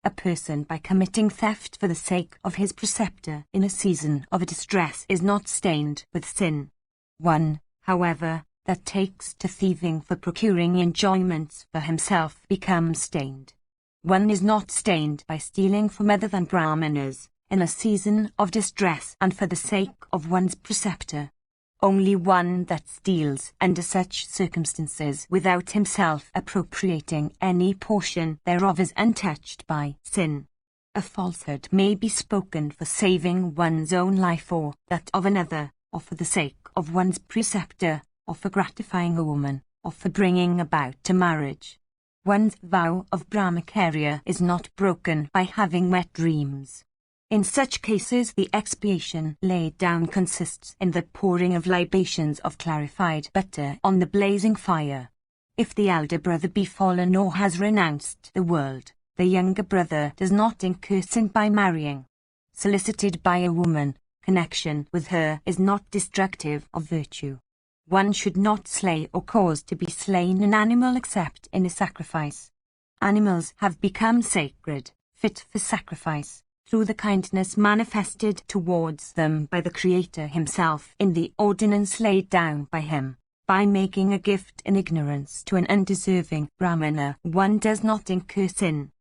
A person by committing theft for the sake of his preceptor in a season of distress is not stained with sin. One, however, that takes to thieving for procuring enjoyments for himself becomes stained. One is not stained by stealing from other than Brahmanas, in a season of distress and for the sake of one's preceptor. Only one that steals under such circumstances without himself appropriating any portion thereof is untouched by sin. A falsehood may be spoken for saving one's own life or that of another, or for the sake of one's preceptor, or for gratifying a woman, or for bringing about a marriage. One's vow of Brahmacharya is not broken by having wet dreams. In such cases the expiation laid down consists in the pouring of libations of clarified butter on the blazing fire. If the elder brother be fallen or has renounced the world, the younger brother does not incur sin by marrying. Solicited by a woman, connection with her is not destructive of virtue. One should not slay or cause to be slain an animal except in a sacrifice. Animals have become sacred, fit for sacrifice, through the kindness manifested towards them by the Creator himself in the ordinance laid down by him. By making a gift in ignorance to an undeserving Brahmana, one does not incur sin.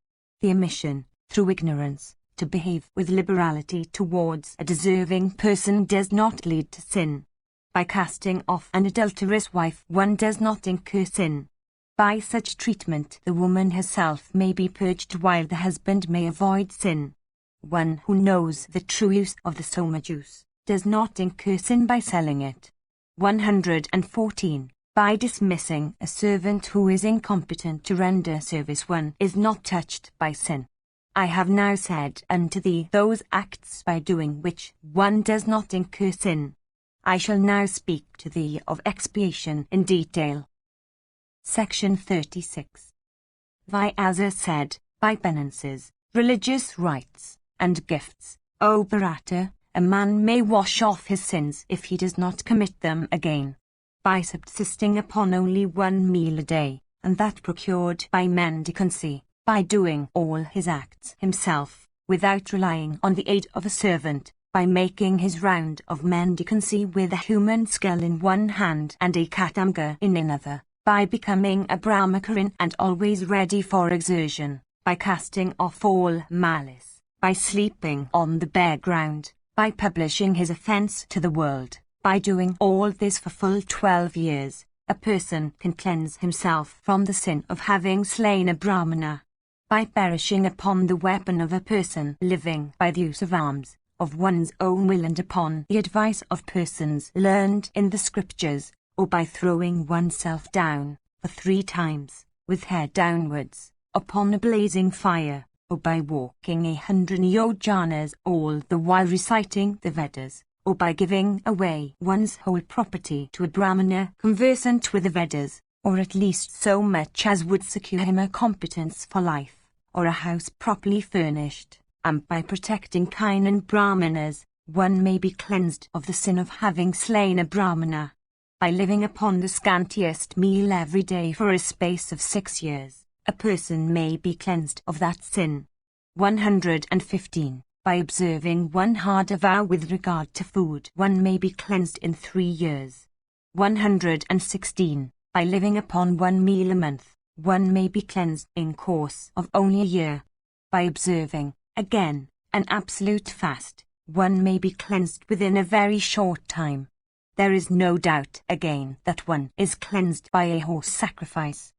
The omission, through ignorance, to behave with liberality towards a deserving person does not lead to sin. By casting off an adulterous wife, one does not incur sin. By such treatment the woman herself may be purged while the husband may avoid sin. One who knows the true use of the soma juice does not incur sin by selling it. 114. By dismissing a servant who is incompetent to render service, one is not touched by sin. I have now said unto thee those acts by doing which one does not incur sin. I shall now speak to thee of expiation in detail. Section 36. Vyasa said, by penances, religious rites, and gifts, O Bharata, a man may wash off his sins if he does not commit them again. By subsisting upon only one meal a day, and that procured by mendicancy, by doing all his acts himself, without relying on the aid of a servant, by making his round of mendicancy with a human skull in one hand and a katanga in another, by becoming a brahmacharin and always ready for exertion, by casting off all malice, by sleeping on the bare ground, by publishing his offence to the world, by doing all this for full 12 years, a person can cleanse himself from the sin of having slain a Brahmana. By perishing upon the weapon of a person living by the use of arms, of one's own will and upon the advice of persons learned in the scriptures, or by throwing oneself down, for 3 times, with head downwards, upon a blazing fire, or by walking 100 yojanas all the while reciting the Vedas, or by giving away one's whole property to a Brahmana conversant with the Vedas, or at least so much as would secure him a competence for life, or a house properly furnished, and by protecting kine and Brahmanas, one may be cleansed of the sin of having slain a Brahmana. By living upon the scantiest meal every day for a space of 6 years, a person may be cleansed of that sin. 115. By observing one harder vow with regard to food, one may be cleansed in 3 years. 116. By living upon one meal a month, one may be cleansed in course of only a year. By observing, again, an absolute fast, one may be cleansed within a very short time. There is no doubt, again, that one is cleansed by a horse sacrifice.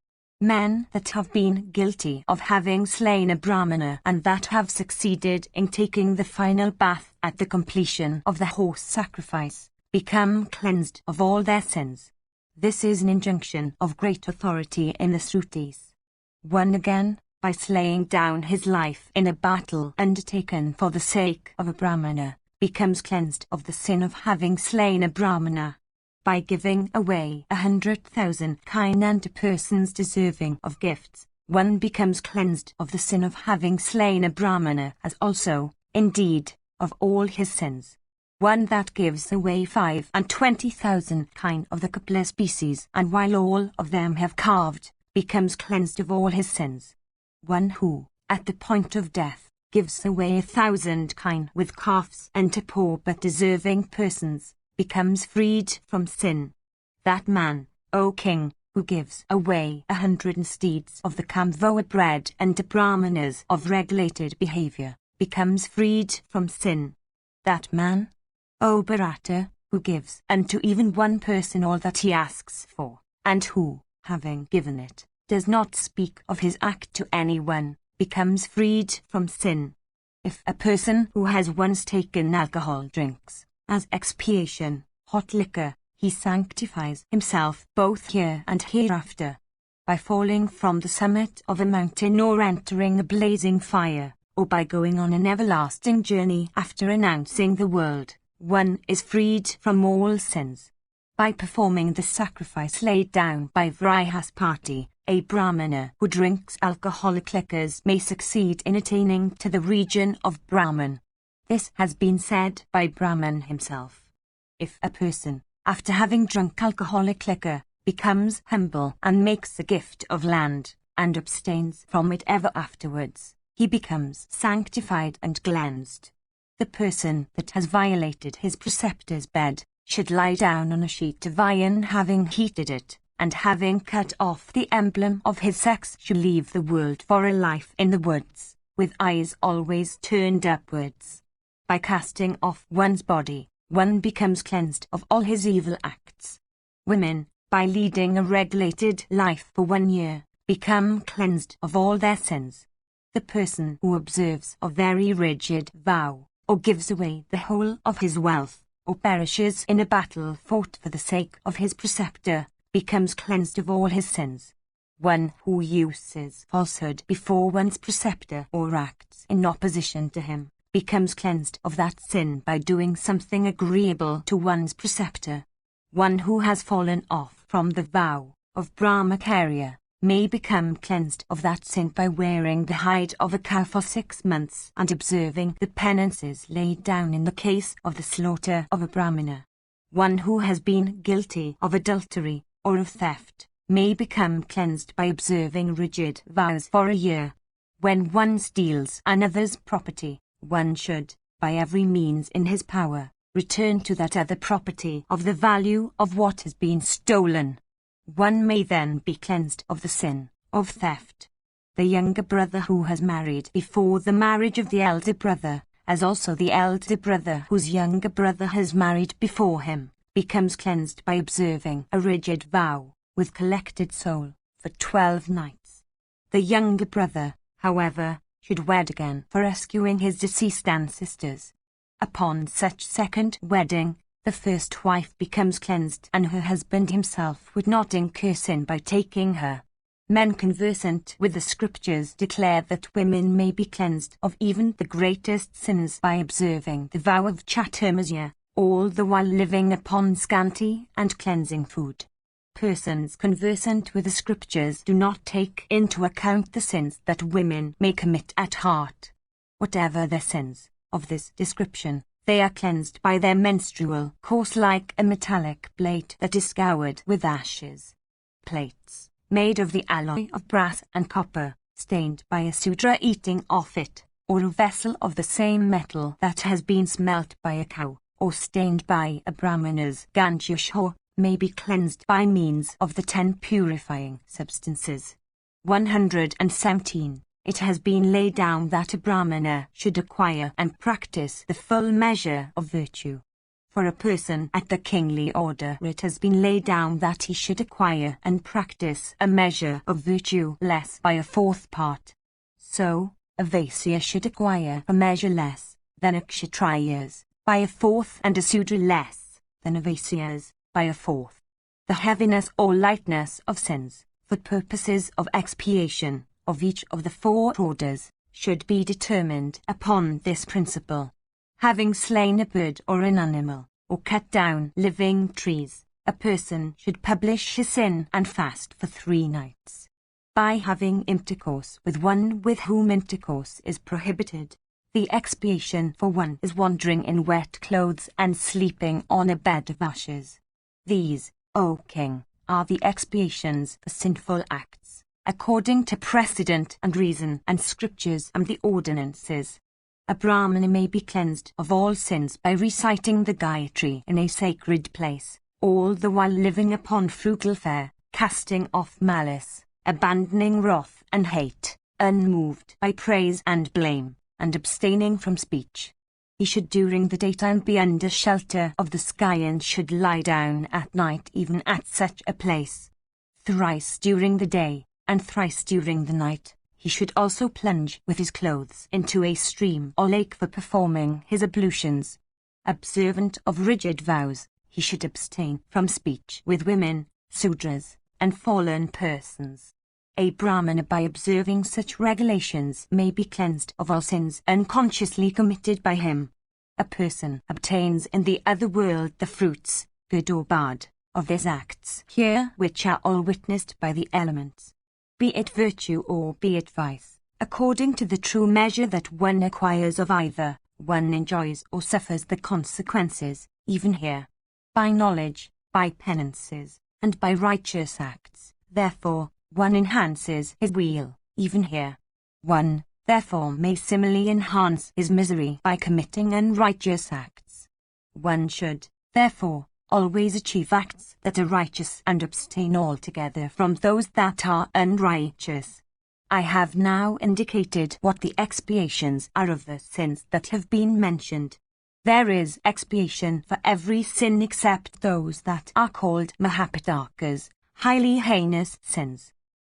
Men that have been guilty of having slain a Brahmana and that have succeeded in taking the final bath at the completion of the horse sacrifice, become cleansed of all their sins. This is an injunction of great authority in the Srutis. One again, by slaying down his life in a battle undertaken for the sake of a Brahmana, becomes cleansed of the sin of having slain a Brahmana. By giving away 100,000 kine unto persons deserving of gifts, one becomes cleansed of the sin of having slain a Brahmana, as also, indeed, of all his sins. One that gives away 25,000 kine of the Kapila species, and while all of them have calved, becomes cleansed of all his sins. One who, at the point of death, gives away 1,000 kine with calves and to poor but deserving persons, becomes freed from sin. That man, O king, who gives away 100 steeds of the Kamvoa bread and to brahmanas of regulated behavior, becomes freed from sin. That man, O Bharata, who gives unto even one person all that he asks for, and who, having given it, does not speak of his act to anyone, becomes freed from sin. If a person who has once taken alcohol drinks, as expiation, hot liquor, he sanctifies himself both here and hereafter. By falling from the summit of a mountain or entering a blazing fire, or by going on an everlasting journey after announcing the world, one is freed from all sins. By performing the sacrifice laid down by Vrihaspati, a Brahmana who drinks alcoholic liquors may succeed in attaining to the region of Brahman. This has been said by Brahman himself. If a person, after having drunk alcoholic liquor, becomes humble and makes a gift of land, and abstains from it ever afterwards, he becomes sanctified and cleansed. The person that has violated his preceptor's bed should lie down on a sheet of iron having heated it, and having cut off the emblem of his sex should leave the world for a life in the woods, with eyes always turned upwards. By casting off one's body, one becomes cleansed of all his evil acts. Women, by leading a regulated life for 1 year, become cleansed of all their sins. The person who observes a very rigid vow, or gives away the whole of his wealth, or perishes in a battle fought for the sake of his preceptor, becomes cleansed of all his sins. One who uses falsehood before one's preceptor or acts in opposition to him, becomes cleansed of that sin by doing something agreeable to one's preceptor. One who has fallen off from the vow of Brahmacharya may become cleansed of that sin by wearing the hide of a cow for 6 months and observing the penances laid down in the case of the slaughter of a Brahmana. One who has been guilty of adultery or of theft may become cleansed by observing rigid vows for a year. When one steals another's property, one should, by every means in his power, return to that other property of the value of what has been stolen. One may then be cleansed of the sin of theft. The younger brother who has married before the marriage of the elder brother, as also the elder brother whose younger brother has married before him, becomes cleansed by observing a rigid vow, with collected soul, for 12 nights. The younger brother, however, should wed again for rescuing his deceased ancestors. Upon such second wedding, the first wife becomes cleansed and her husband himself would not incur sin by taking her. Men conversant with the scriptures declare that women may be cleansed of even the greatest sins by observing the vow of Chaturmasya, all the while living upon scanty and cleansing food. Persons conversant with the scriptures do not take into account the sins that women may commit at heart. Whatever their sins, of this description, they are cleansed by their menstrual course like a metallic plate that is scoured with ashes. Plates, made of the alloy of brass and copper, stained by a Sudra eating off it, or a vessel of the same metal that has been smelt by a cow, or stained by a Brahmana's Ganjusho, may be cleansed by means of the 10 purifying substances. 117. It has been laid down that a Brahmana should acquire and practice the full measure of virtue. For a person at the kingly order it has been laid down that he should acquire and practice a measure of virtue less by a 4th part. So, a Vaisya should acquire a measure less than a Kshatriya's, by a 4th, and a Sudra less than a Vaisya's, by a 4th. The heaviness or lightness of sins, for purposes of expiation, of each of the 4 orders, should be determined upon this principle. Having slain a bird or an animal, or cut down living trees, a person should publish his sin and fast for 3 nights. By having intercourse with one with whom intercourse is prohibited, the expiation for one is wandering in wet clothes and sleeping on a bed of ashes. These, O king, are the expiations for sinful acts. according to precedent and reason and scriptures and the ordinances. A Brahmana may be cleansed of all sins by reciting the Gayatri in a sacred place, all the while living upon frugal fare, casting off malice, abandoning wrath and hate, unmoved by praise and blame, and abstaining from speech. He should during the daytime be under shelter of the sky and should lie down at night even at such a place. Thrice during the day, and thrice during the night, he should also plunge with his clothes into a stream or lake for performing his ablutions. Observant of rigid vows, he should abstain from speech with women, Sudras, and fallen persons. A Brahmana by observing such regulations may be cleansed of all sins unconsciously committed by him. A person obtains in the other world the fruits, good or bad, of his acts here which are all witnessed by the elements. Be it virtue or be it vice, according to the true measure that one acquires of either, one enjoys or suffers the consequences, even here. By knowledge, by penances, and by righteous acts, therefore, one enhances his weal, even here. One, therefore, may similarly enhance his misery by committing unrighteous acts. One should, therefore, always achieve acts that are righteous and abstain altogether from those that are unrighteous. I have now indicated what the expiations are of the sins that have been mentioned. There is expiation for every sin except those that are called Mahapatakas, highly heinous sins.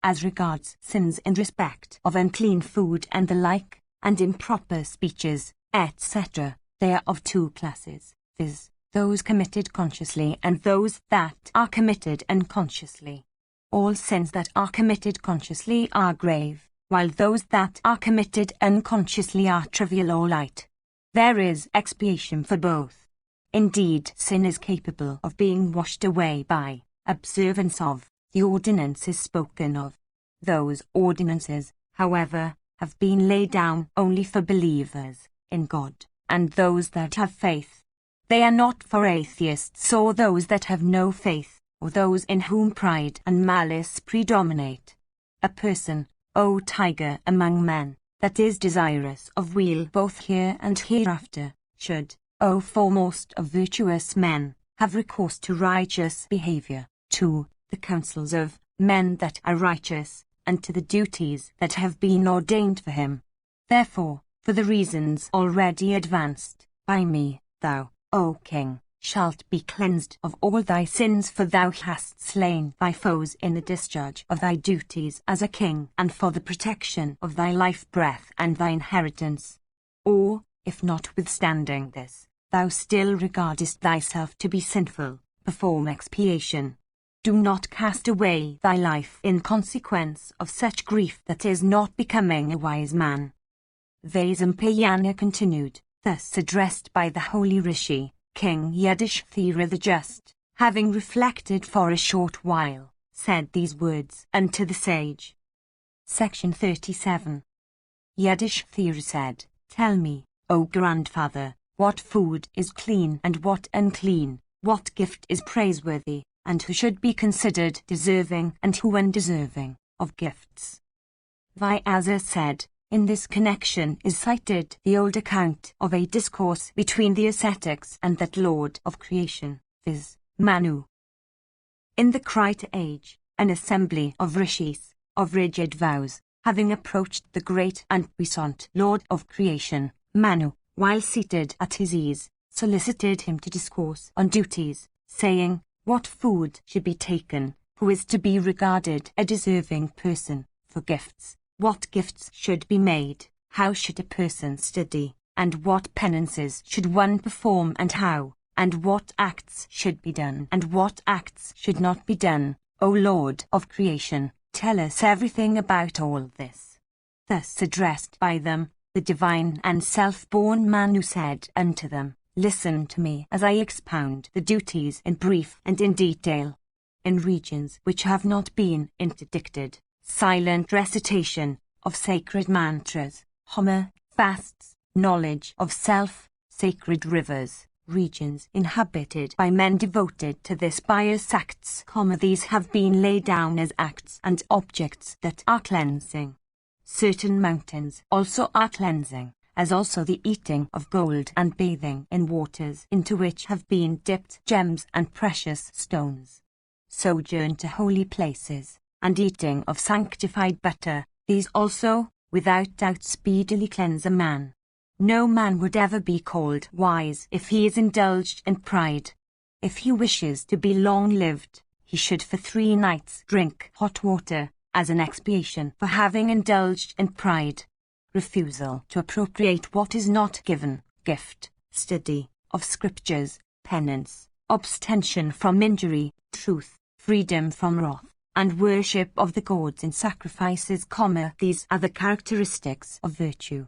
As regards sins in respect of unclean food and the like, and improper speeches, etc., they are of two classes, viz., those committed consciously and those that are committed unconsciously. All sins that are committed consciously are grave, while those that are committed unconsciously are trivial or light. There is expiation for both. Indeed, sin is capable of being washed away by observance of the ordinances spoken of. Those ordinances, however, have been laid down only for believers in God, and those that have faith. They are not for atheists or those that have no faith, or those in whom pride and malice predominate. A person, O tiger among men, that is desirous of weal both here and hereafter, should, O foremost of virtuous men, have recourse to righteous behavior, to the counsels of men that are righteous, and to the duties that have been ordained for him. Therefore, for the reasons already advanced by me, thou, O king, shalt be cleansed of all thy sins, for thou hast slain thy foes in the discharge of thy duties as a king and for the protection of thy life breath and thy inheritance. Or, if notwithstanding this, thou still regardest thyself to be sinful, perform expiation. Do not cast away thy life in consequence of such grief that is not becoming a wise man. Vaisampayana continued, thus addressed by the holy Rishi, King Yudhishthira the Just, having reflected for a short while, said these words unto the sage. Section 37. Yudhishthira said, Tell me, O grandfather, what food is clean and what unclean, what gift is praiseworthy, and who should be considered deserving and who undeserving of gifts. Vyasa said, in this connection is cited the old account of a discourse between the ascetics and that Lord of creation, viz., Manu. In the Krita age, an assembly of rishis, of rigid vows, having approached the great and puissant Lord of creation, Manu, while seated at his ease, solicited him to discourse on duties, saying, what food should be taken, who is to be regarded a deserving person, for gifts, what gifts should be made, how should a person study, and what penances should one perform and how, and what acts should be done and what acts should not be done. O Lord of creation, tell us everything about all this. Thus addressed by them, the divine and self-born Manu said unto them, Listen to me as I expound the duties in brief and in detail. In regions which have not been interdicted, silent recitation of sacred mantras, Homa, fasts, knowledge of self, sacred rivers, regions inhabited by men devoted to this pious acts, these have been laid down as acts and objects that are cleansing. Certain mountains also are cleansing, as also the eating of gold and bathing in waters into which have been dipped gems and precious stones. Sojourn to holy places, and eating of sanctified butter, these also, without doubt, speedily cleanse a man. No man would ever be called wise if he is indulged in pride. If he wishes to be long-lived, he should for 3 nights drink hot water, as an expiation for having indulged in pride. Refusal to appropriate what is not given, gift, study of scriptures, penance, abstention from injury, truth, freedom from wrath, and worship of the gods in sacrifices, these are the characteristics of virtue.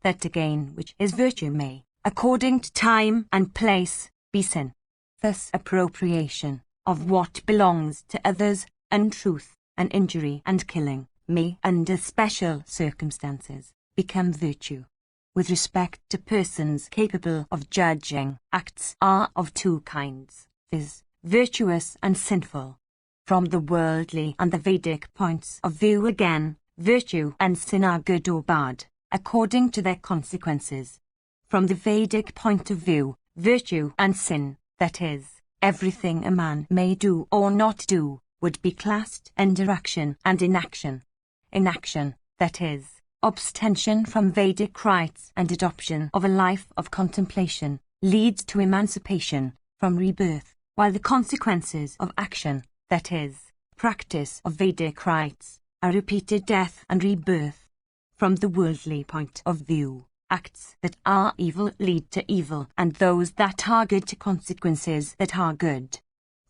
That again which is virtue may, according to time and place, be sin. Thus appropriation of what belongs to others, untruth, and injury and killing, may, under special circumstances, become virtue. With respect to persons capable of judging, acts are of 2 kinds, viz., virtuous and sinful. From the worldly and the Vedic points of view again, virtue and sin are good or bad, according to their consequences. From the Vedic point of view, virtue and sin, that is, everything a man may do or not do, would be classed under action and inaction. Inaction, that is, abstention from Vedic rites and adoption of a life of contemplation, leads to emancipation from rebirth, while the consequences of action, that is, practice of Vedic rites, are repeated death and rebirth. From the worldly point of view, acts that are evil lead to evil, and those that are good to consequences that are good.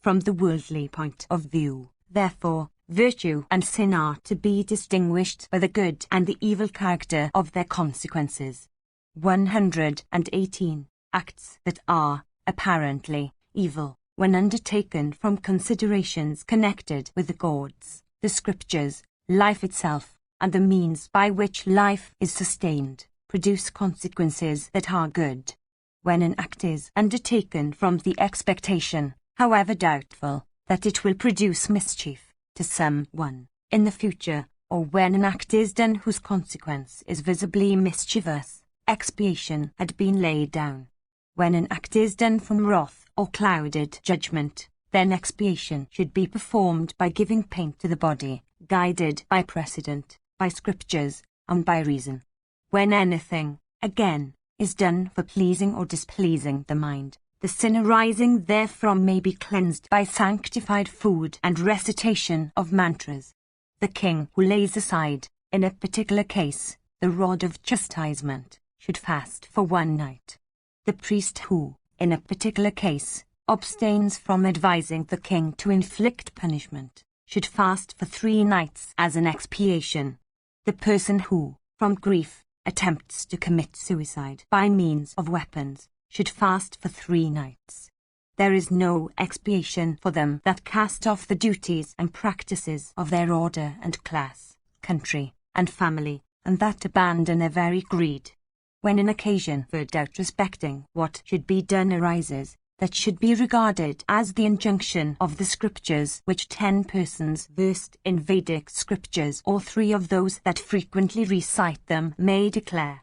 From the worldly point of view, therefore, virtue and sin are to be distinguished by the good and the evil character of their consequences. 118. Acts that are, apparently, evil, when undertaken from considerations connected with the gods, the scriptures, life itself, and the means by which life is sustained, produce consequences that are good. When an act is undertaken from the expectation, however doubtful, that it will produce mischief to someone in the future, or when an act is done whose consequence is visibly mischievous, expiation had been laid down. When an act is done from wrath or clouded judgment, then expiation should be performed by giving pain to the body, guided by precedent, by scriptures, and by reason. When anything, again, is done for pleasing or displeasing the mind, the sin arising therefrom may be cleansed by sanctified food and recitation of mantras. The king who lays aside, in a particular case, the rod of chastisement, should fast for 1 night. The priest who, in a particular case, abstains from advising the king to inflict punishment, should fast for 3 nights as an expiation. The person who, from grief, attempts to commit suicide by means of weapons, should fast for 3 nights. There is no expiation for them that cast off the duties and practices of their order and class, country, and family, and that abandon their very greed. When an occasion for doubt respecting what should be done arises, that should be regarded as the injunction of the scriptures which 10 persons versed in Vedic scriptures, or 3 of those that frequently recite them, may declare.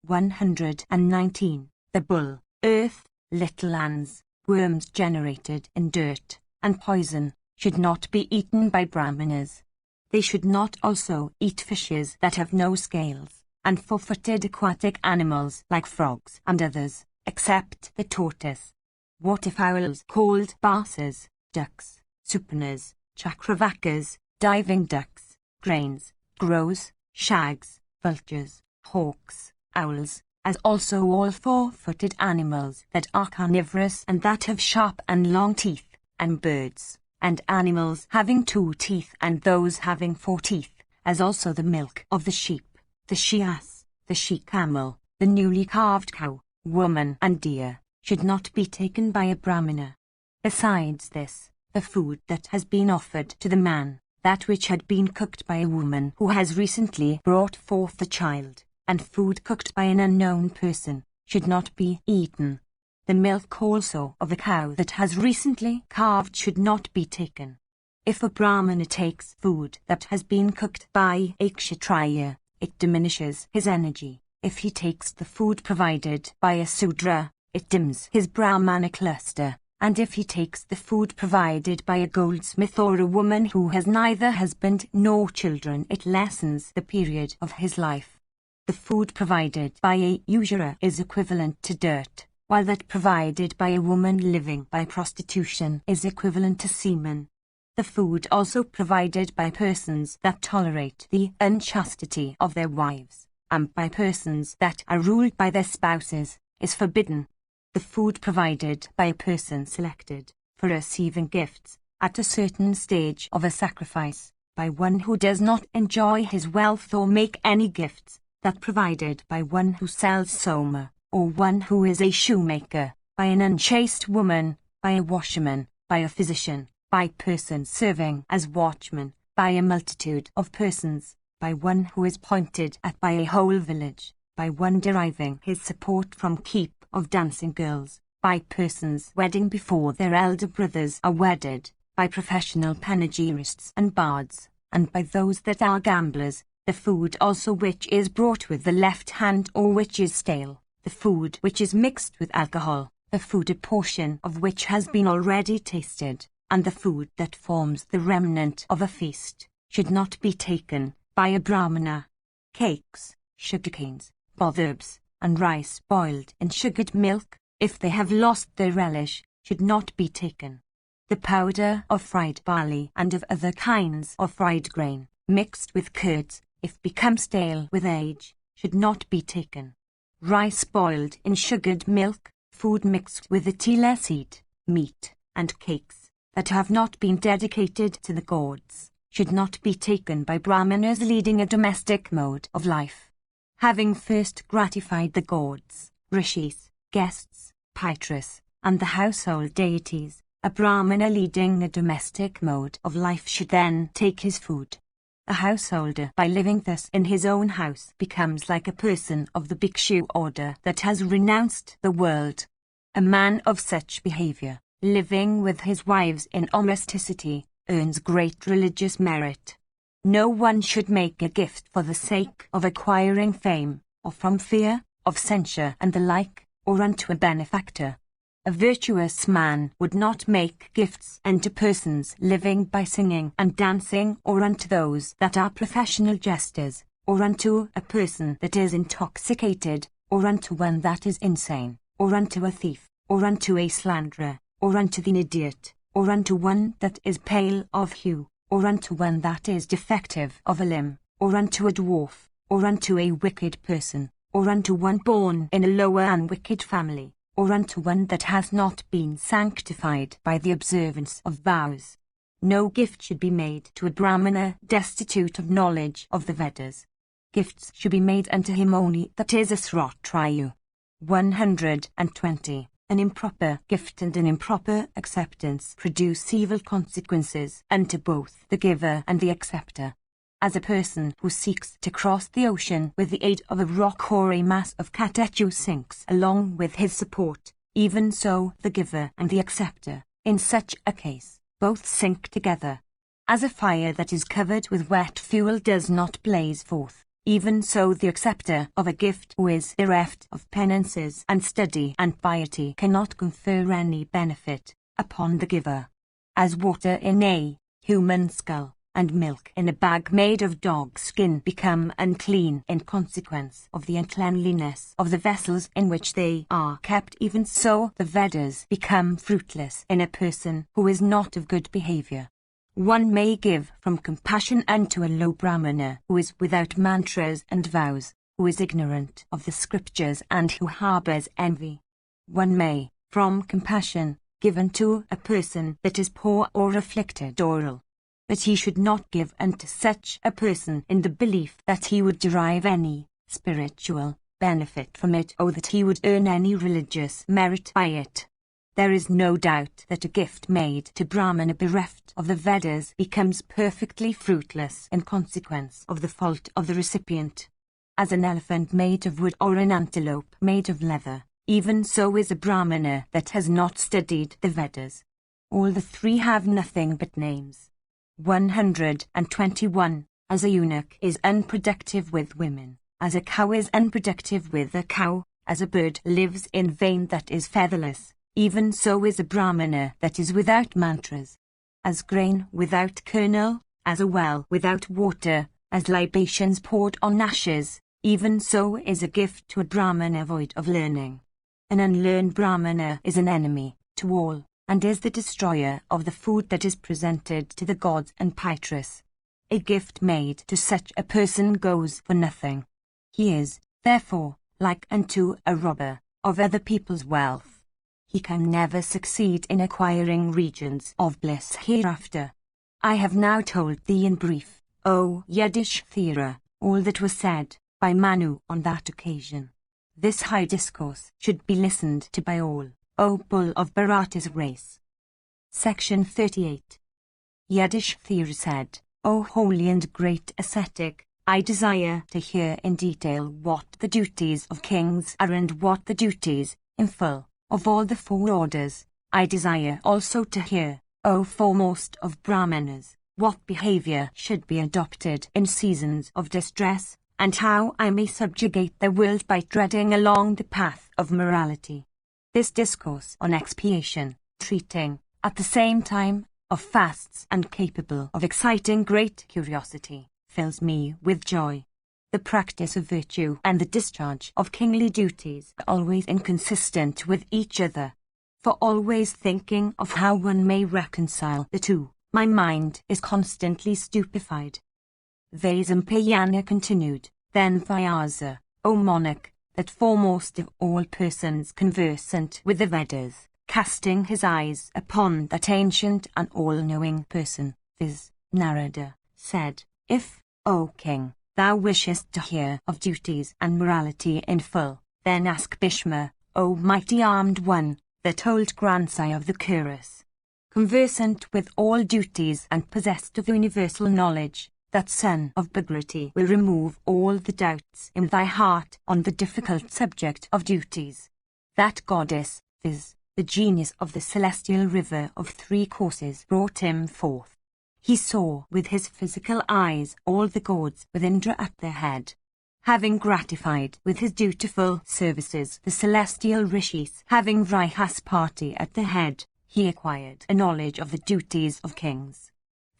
119. The bull, earth, little ants, worms generated in dirt, and poison, should not be eaten by Brahmanas. They should not also eat fishes that have no scales, and 4-footed aquatic animals like frogs and others, except the tortoise. Waterfowls called basses, ducks, supanas, chakravakas, diving ducks, cranes, crows, shags, vultures, hawks, owls, as also all 4-footed animals that are carnivorous and that have sharp and long teeth, and birds, and animals having 2 teeth and those having 4 teeth, as also the milk of the sheep, the she-ass, the she-camel, the newly calved cow, woman and deer, should not be taken by a Brahmana. Besides this, the food that has been offered to the man, that which had been cooked by a woman who has recently brought forth a child, and food cooked by an unknown person, should not be eaten. The milk also of a cow that has recently calved should not be taken. If a Brahmana takes food that has been cooked by a Kshatriya, it diminishes his energy. If he takes the food provided by a Sudra, it dims his Brahmanic luster. And if he takes the food provided by a goldsmith or a woman who has neither husband nor children, it lessens the period of his life. The food provided by a usurer is equivalent to dirt, while that provided by a woman living by prostitution is equivalent to semen. The food also provided by persons that tolerate the unchastity of their wives, and by persons that are ruled by their spouses, is forbidden. The food provided by a person selected for receiving gifts at a certain stage of a sacrifice, by one who does not enjoy his wealth or make any gifts, that provided by one who sells soma, or one who is a shoemaker, by an unchaste woman, by a washerman, by a physician, by persons serving as watchmen, by a multitude of persons, by one who is pointed at by a whole village, by one deriving his support from keep of dancing girls, by persons wedding before their elder brothers are wedded, by professional panegyrists and bards, and by those that are gamblers, the food also which is brought with the left hand or which is stale, the food which is mixed with alcohol, the food a portion of which has been already tasted, and the food that forms the remnant of a feast, should not be taken by a Brahmana. Cakes, sugarcanes, botherbs, and rice boiled in sugared milk, if they have lost their relish, should not be taken. The powder of fried barley and of other kinds of fried grain, mixed with curds, if become stale with age, should not be taken. Rice boiled in sugared milk, food mixed with the tila seed, meat, and cakes, that have not been dedicated to the gods, should not be taken by Brahmanas leading a domestic mode of life. Having first gratified the gods, rishis, guests, Pitras, and the household deities, a Brahmana leading a domestic mode of life should then take his food. A householder, by living thus in his own house, becomes like a person of the bhikshu order that has renounced the world. A man of such behavior, living with his wives in domesticity, earns great religious merit. No one should make a gift for the sake of acquiring fame, or from fear of censure and the like, or unto a benefactor. A virtuous man would not make gifts unto persons living by singing and dancing, or unto those that are professional jesters, or unto a person that is intoxicated, or unto one that is insane, or unto a thief, or unto a slanderer, or unto the idiot, or unto one that is pale of hue, or unto one that is defective of a limb, or unto a dwarf, or unto a wicked person, or unto one born in a lower and wicked family, or unto one that has not been sanctified by the observance of vows. No gift should be made to a Brahmana destitute of knowledge of the Vedas. Gifts should be made unto him only that is a Srotriyu. 120. An improper gift and an improper acceptance produce evil consequences unto both the giver and the acceptor. As a person who seeks to cross the ocean with the aid of a rock or a mass of catechu sinks along with his support, even so the giver and the acceptor, in such a case, both sink together. As a fire that is covered with wet fuel does not blaze forth, even so the acceptor of a gift who is bereft of penances and study and piety cannot confer any benefit upon the giver. As water in a human skull and milk in a bag made of dog skin become unclean in consequence of the uncleanliness of the vessels in which they are kept, even so the Vedas become fruitless in a person who is not of good behavior. One may give from compassion unto a low Brahmana who is without mantras and vows, who is ignorant of the scriptures and who harbours envy. One may, from compassion, give unto a person that is poor or afflicted or ill. But he should not give unto such a person in the belief that he would derive any spiritual benefit from it or that he would earn any religious merit by it. There is no doubt that a gift made to Brahmana bereft of the Vedas becomes perfectly fruitless in consequence of the fault of the recipient. As an elephant made of wood or an antelope made of leather, even so is a Brahmana that has not studied the Vedas. All the three have nothing but names. 121. As a eunuch is unproductive with women, as a cow is unproductive with a cow, as a bird lives in vain that is featherless, even so is a Brahmana that is without mantras. As grain without kernel, as a well without water, as libations poured on ashes, even so is a gift to a Brahmana void of learning. An unlearned Brahmana is an enemy to all, and is the destroyer of the food that is presented to the gods and Pitris. A gift made to such a person goes for nothing. He is, therefore, like unto a robber of other people's wealth. He can never succeed in acquiring regions of bliss hereafter. I have now told thee in brief, O Yudhishthira, all that was said by Manu on that occasion. This high discourse should be listened to by all, O bull of Bharata's race. Section 38. Yudhishthira said, O holy and great ascetic, I desire to hear in detail what the duties of kings are and what the duties, in full, of all the four orders. I desire also to hear, O foremost of Brahmanas, what behavior should be adopted in seasons of distress, and how I may subjugate the world by treading along the path of morality. This discourse on expiation, treating, at the same time, of fasts and capable of exciting great curiosity, fills me with joy. The practice of virtue and the discharge of kingly duties are always inconsistent with each other. For always thinking of how one may reconcile the two, my mind is constantly stupefied. Vaisampayana continued, then Vyasa, O monarch, that foremost of all persons conversant with the Vedas, casting his eyes upon that ancient and all-knowing person, viz. Narada, said, If, O king, thou wishest to hear of duties and morality in full, then ask Bhishma, O mighty armed one, that old grandsire of the Kurus. Conversant with all duties and possessed of universal knowledge, that son of Bhagirati will remove all the doubts in thy heart on the difficult subject of duties. That goddess, viz. The genius of the celestial river of three courses, brought him forth. He saw with his physical eyes all the gods with Indra at their head. Having gratified with his dutiful services the celestial rishis, having Vrihaspati at the head, he acquired a knowledge of the duties of kings.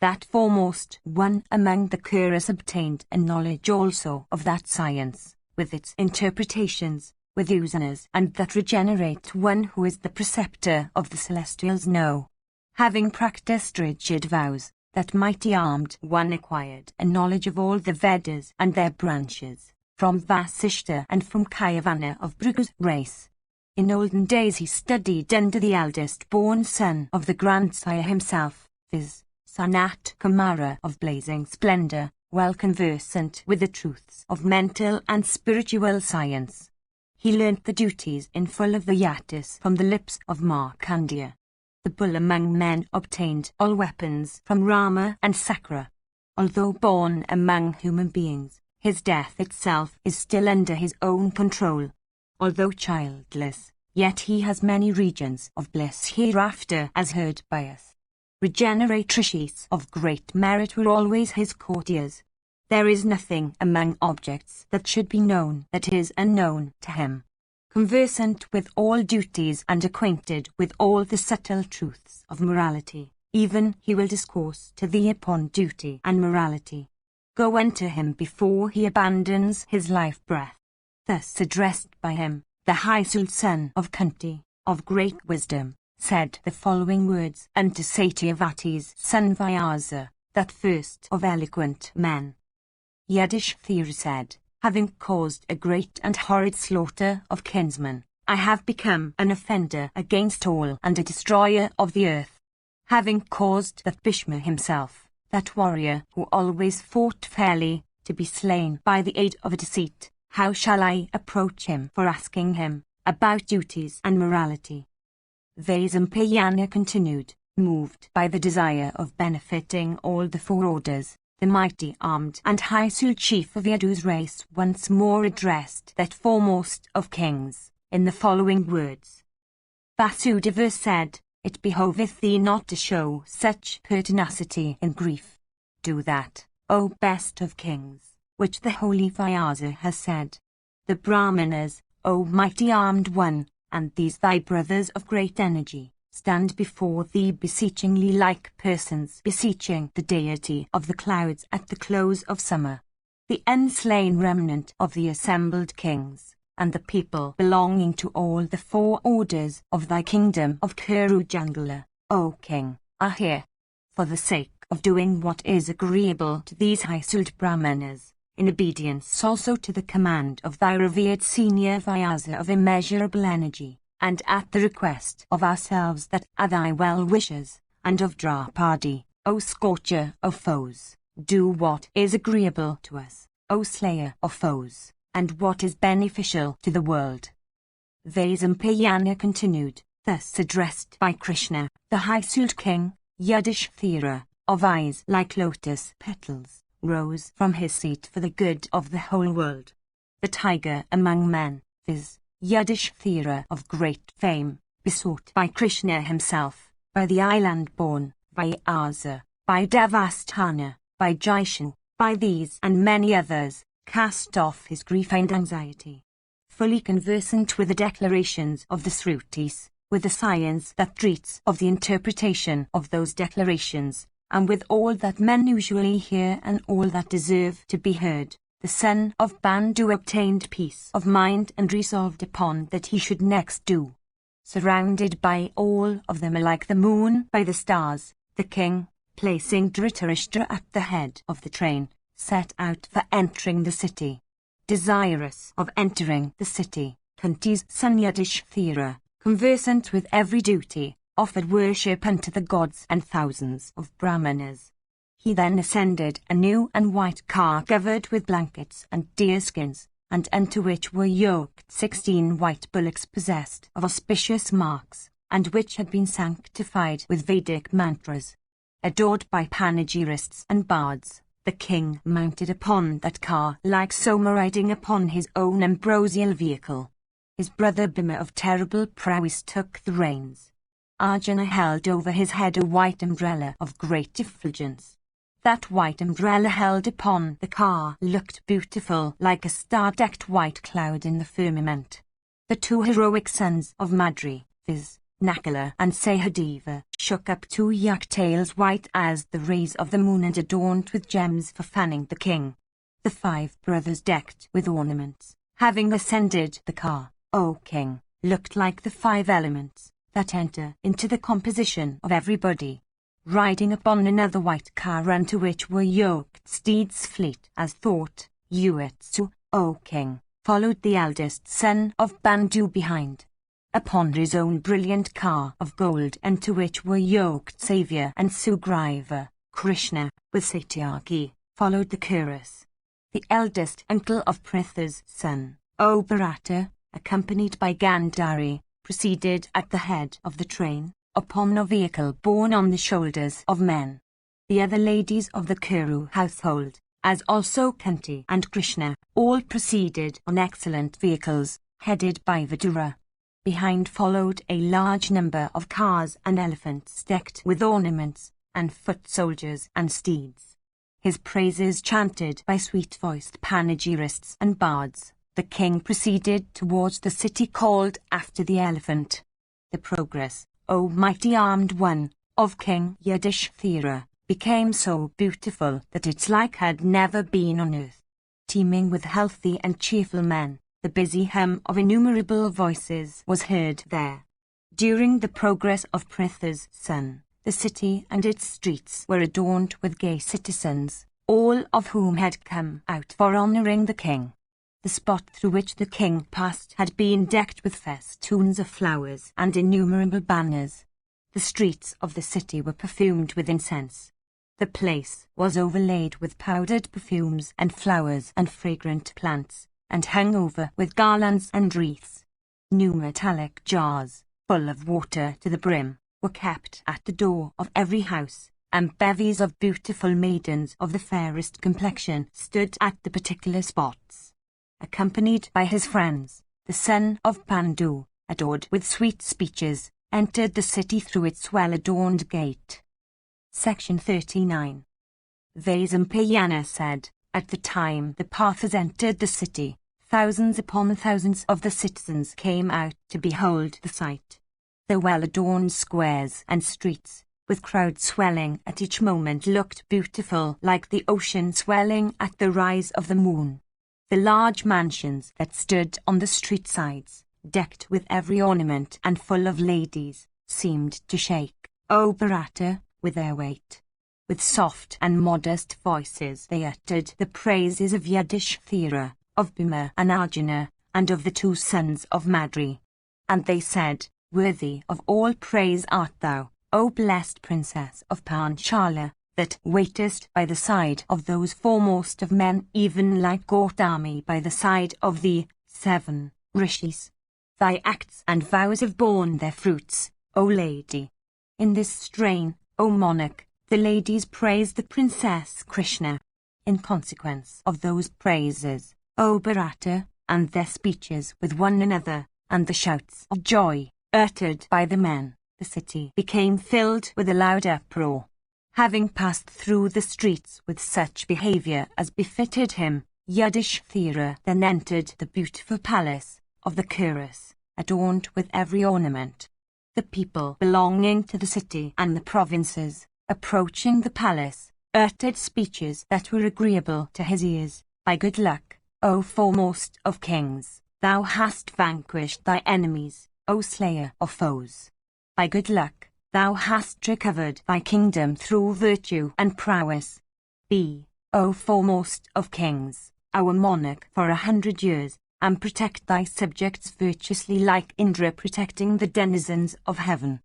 That foremost one among the Kurus obtained a knowledge also of that science, with its interpretations, with usanas, and that regenerate one who is the preceptor of the celestials know. Having practiced rigid vows, that mighty armed one acquired a knowledge of all the Vedas and their branches, from Vasishta and from Kayavana of Bhrigu's race. In olden days he studied under the eldest-born son of the grandsire himself, viz. Sanat Kumara of blazing splendor, well conversant with the truths of mental and spiritual science. He learnt the duties in full of the yatis from the lips of Markandeya. The bull among men obtained all weapons from Rama and Sakra. Although born among human beings, his death itself is still under his own control. Although childless, yet he has many regions of bliss hereafter as heard by us. Regenerate rishis of great merit were always his courtiers. There is nothing among objects that should be known that is unknown to him. Conversant with all duties and acquainted with all the subtle truths of morality, even he will discourse to thee upon duty and morality. Go unto him before he abandons his life-breath. Thus addressed by him, the Haisul son of Kunti, of great wisdom, said the following words unto Satyavati's son Vyasa, that first of eloquent men. Yudhishthira said, having caused a great and horrid slaughter of kinsmen, I have become an offender against all and a destroyer of the earth. Having caused that Bhishma himself, that warrior who always fought fairly, to be slain by the aid of a deceit, how shall I approach him for asking him about duties and morality? Vaisampayana continued, moved by the desire of benefiting all the four orders. The mighty armed and Haisul chief of Yadu's race once more addressed that foremost of kings, in the following words. Vasudeva said, "It behoveth thee not to show such pertinacity in grief. Do that, O best of kings, which the holy Vyasa has said. The Brahmanas, O mighty armed one, and these thy brothers of great energy, stand before thee beseechingly like persons beseeching the deity of the clouds at the close of summer. The unslain remnant of the assembled kings, and the people belonging to all the four orders of thy kingdom of Kuru Jangala, O king, are here. For the sake of doing what is agreeable to these high-souled Brahmanas, in obedience also to the command of thy revered senior Vyasa of immeasurable energy, and at the request of ourselves that are thy well-wishers, and of Draupadi, O scorcher of foes, do what is agreeable to us, O slayer of foes, and what is beneficial to the world." Vaisampayana continued, thus addressed by Krishna, the high-souled king, Yudhishthira, of eyes like lotus petals, rose from his seat for the good of the whole world. The tiger among men, viz. Yudhishthira of great fame, besought by Krishna himself, by the island-born, by Vyasa, by Devasthana, by Jishu, by these and many others, cast off his grief and anxiety. Fully conversant with the declarations of the Srutis, with the science that treats of the interpretation of those declarations, and with all that men usually hear and all that deserve to be heard, the son of Bandhu obtained peace of mind and resolved upon that he should next do. Surrounded by all of them like the moon by the stars, the king, placing Dhritarashtra at the head of the train, set out for entering the city. Desirous of entering the city, Kunti's son Yudhishthira, conversant with every duty, offered worship unto the gods and thousands of Brahmanas. He then ascended a new and white car covered with blankets and deerskins, and unto which were yoked 16 white bullocks possessed of auspicious marks, and which had been sanctified with Vedic mantras. Adored by panegyrists and bards, the king mounted upon that car like Soma riding upon his own ambrosial vehicle. His brother Bhima of terrible prowess took the reins. Arjuna held over his head a white umbrella of great effulgence. That white umbrella held upon the car looked beautiful like a star-decked white cloud in the firmament. The two heroic sons of Madri, viz., Nakula and Sahadeva, shook up two yak-tails white as the rays of the moon and adorned with gems for fanning the king. The 5 brothers decked with ornaments, having ascended the car, O king, looked like the 5 elements that enter into the composition of everybody. Riding upon another white car unto which were yoked steeds fleet as thought, Yuetsu, O king, followed the eldest son of Bandhu behind. Upon his own brilliant car of gold unto which were yoked Saviour and Sugriva, Krishna, with Satyaki, followed the Kurus. The eldest uncle of Pritha's son, O Bharata, accompanied by Gandhari, proceeded at the head of the train, upon a vehicle borne on the shoulders of men. The other ladies of the Kuru household, as also Kunti and Krishna, all proceeded on excellent vehicles, headed by Vidura. Behind followed a large number of cars and elephants decked with ornaments, and foot soldiers and steeds. His praises chanted by sweet-voiced panegyrists and bards, the king proceeded towards the city called after the elephant. The progress, O mighty armed one, of King Yudhishthira, became so beautiful that its like had never been on earth. Teeming with healthy and cheerful men, the busy hum of innumerable voices was heard there. During the progress of Pritha's son, the city and its streets were adorned with gay citizens, all of whom had come out for honouring the king. The spot through which the king passed had been decked with festoons of flowers and innumerable banners. The streets of the city were perfumed with incense. The place was overlaid with powdered perfumes and flowers and fragrant plants, and hung over with garlands and wreaths. New metallic jars, full of water to the brim, were kept at the door of every house, and bevies of beautiful maidens of the fairest complexion stood at the particular spots. Accompanied by his friends, the son of Pandu, adored with sweet speeches, entered the city through its well-adorned gate. Section 39. Vaisampayana said, at the time the Parthas entered the city, thousands upon thousands of the citizens came out to behold the sight. The well-adorned squares and streets, with crowds swelling at each moment, looked beautiful like the ocean swelling at the rise of the moon. The large mansions that stood on the street sides, decked with every ornament and full of ladies, seemed to shake, O Bharata, with their weight. With soft and modest voices they uttered the praises of Yudhishthira, of Bhima and Arjuna, and of the two sons of Madri. And they said, worthy of all praise art thou, O blessed princess of Panchala, that waitest by the side of those foremost of men, even like Gautami by the side of the 7 rishis. Thy acts and vows have borne their fruits, O lady. In this strain, O monarch, the ladies praised the Princess Krishna. In consequence of those praises, O Bharata, and their speeches with one another, and the shouts of joy uttered by the men, the city became filled with a loud uproar. Having passed through the streets with such behavior as befitted him, Yudhishthira then entered the beautiful palace of the Kuras, adorned with every ornament. The people belonging to the city and the provinces, approaching the palace, uttered speeches that were agreeable to his ears. By good luck, O foremost of kings, thou hast vanquished thy enemies, O slayer of foes. By good luck, thou hast recovered thy kingdom through virtue and prowess. Be, O foremost of kings, our monarch for 100 years, and protect thy subjects virtuously like Indra protecting the denizens of heaven.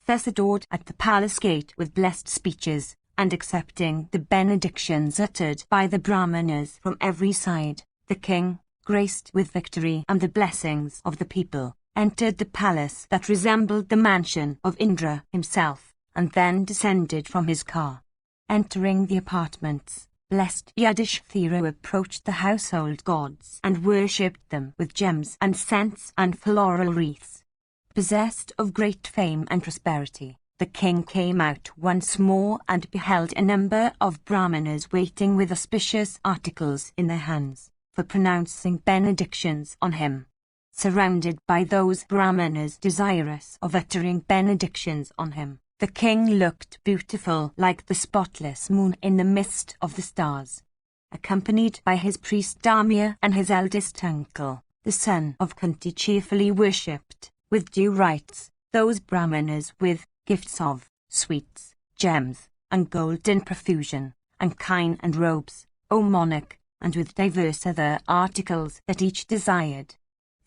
Thus adored at the palace gate with blessed speeches, and accepting the benedictions uttered by the Brahmanas from every side, the king, graced with victory and the blessings of the people, entered the palace that resembled the mansion of Indra himself, and then descended from his car. Entering the apartments, blessed Yudhishthira approached the household gods and worshipped them with gems and scents and floral wreaths. Possessed of great fame and prosperity, the king came out once more and beheld a number of Brahmanas waiting with auspicious articles in their hands, for pronouncing benedictions on him. Surrounded by those Brahmanas desirous of uttering benedictions on him, the king looked beautiful like the spotless moon in the midst of the stars. Accompanied by his priest Dharmya and his eldest uncle, the son of Kunti, cheerfully worshipped, with due rites, those Brahmanas with gifts of sweets, gems, and gold in profusion, and kine and robes, O monarch, and with diverse other articles that each desired.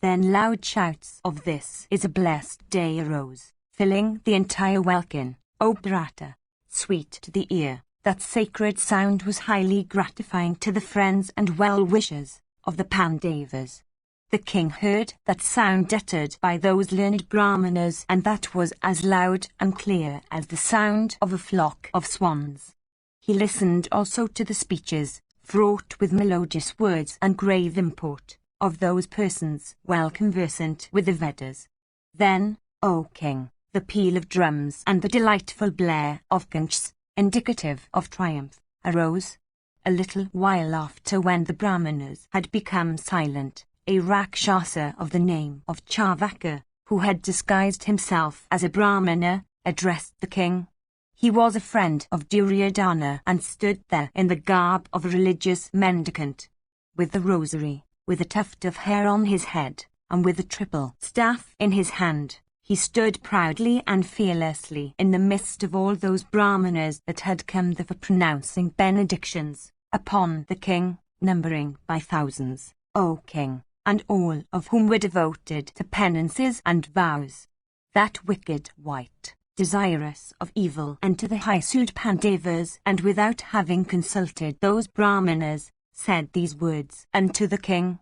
Then loud shouts of "This is a blessed day" arose, filling the entire welkin, O Bharata. Sweet to the ear, that sacred sound was highly gratifying to the friends and well-wishers of the Pandavas. The king heard that sound uttered by those learned Brahmanas, and that was as loud and clear as the sound of a flock of swans. He listened also to the speeches, fraught with melodious words and grave import, of those persons well conversant with the Vedas. Then, O king, the peal of drums and the delightful blare of conchs, indicative of triumph, arose. A little while after, when the Brahmanas had become silent, a Rakshasa of the name of Charvaka, who had disguised himself as a Brahmana, addressed the king. He was a friend of Duryodhana and stood there in the garb of a religious mendicant, with the rosary, with a tuft of hair on his head, and with a triple staff in his hand. He stood proudly and fearlessly in the midst of all those Brahmanas that had come there for pronouncing benedictions upon the king, numbering by thousands, O king, and all of whom were devoted to penances and vows. That wicked wight, desirous of evil, entered the Hysud Pandavas, and without having consulted those Brahmanas, said these words unto the king.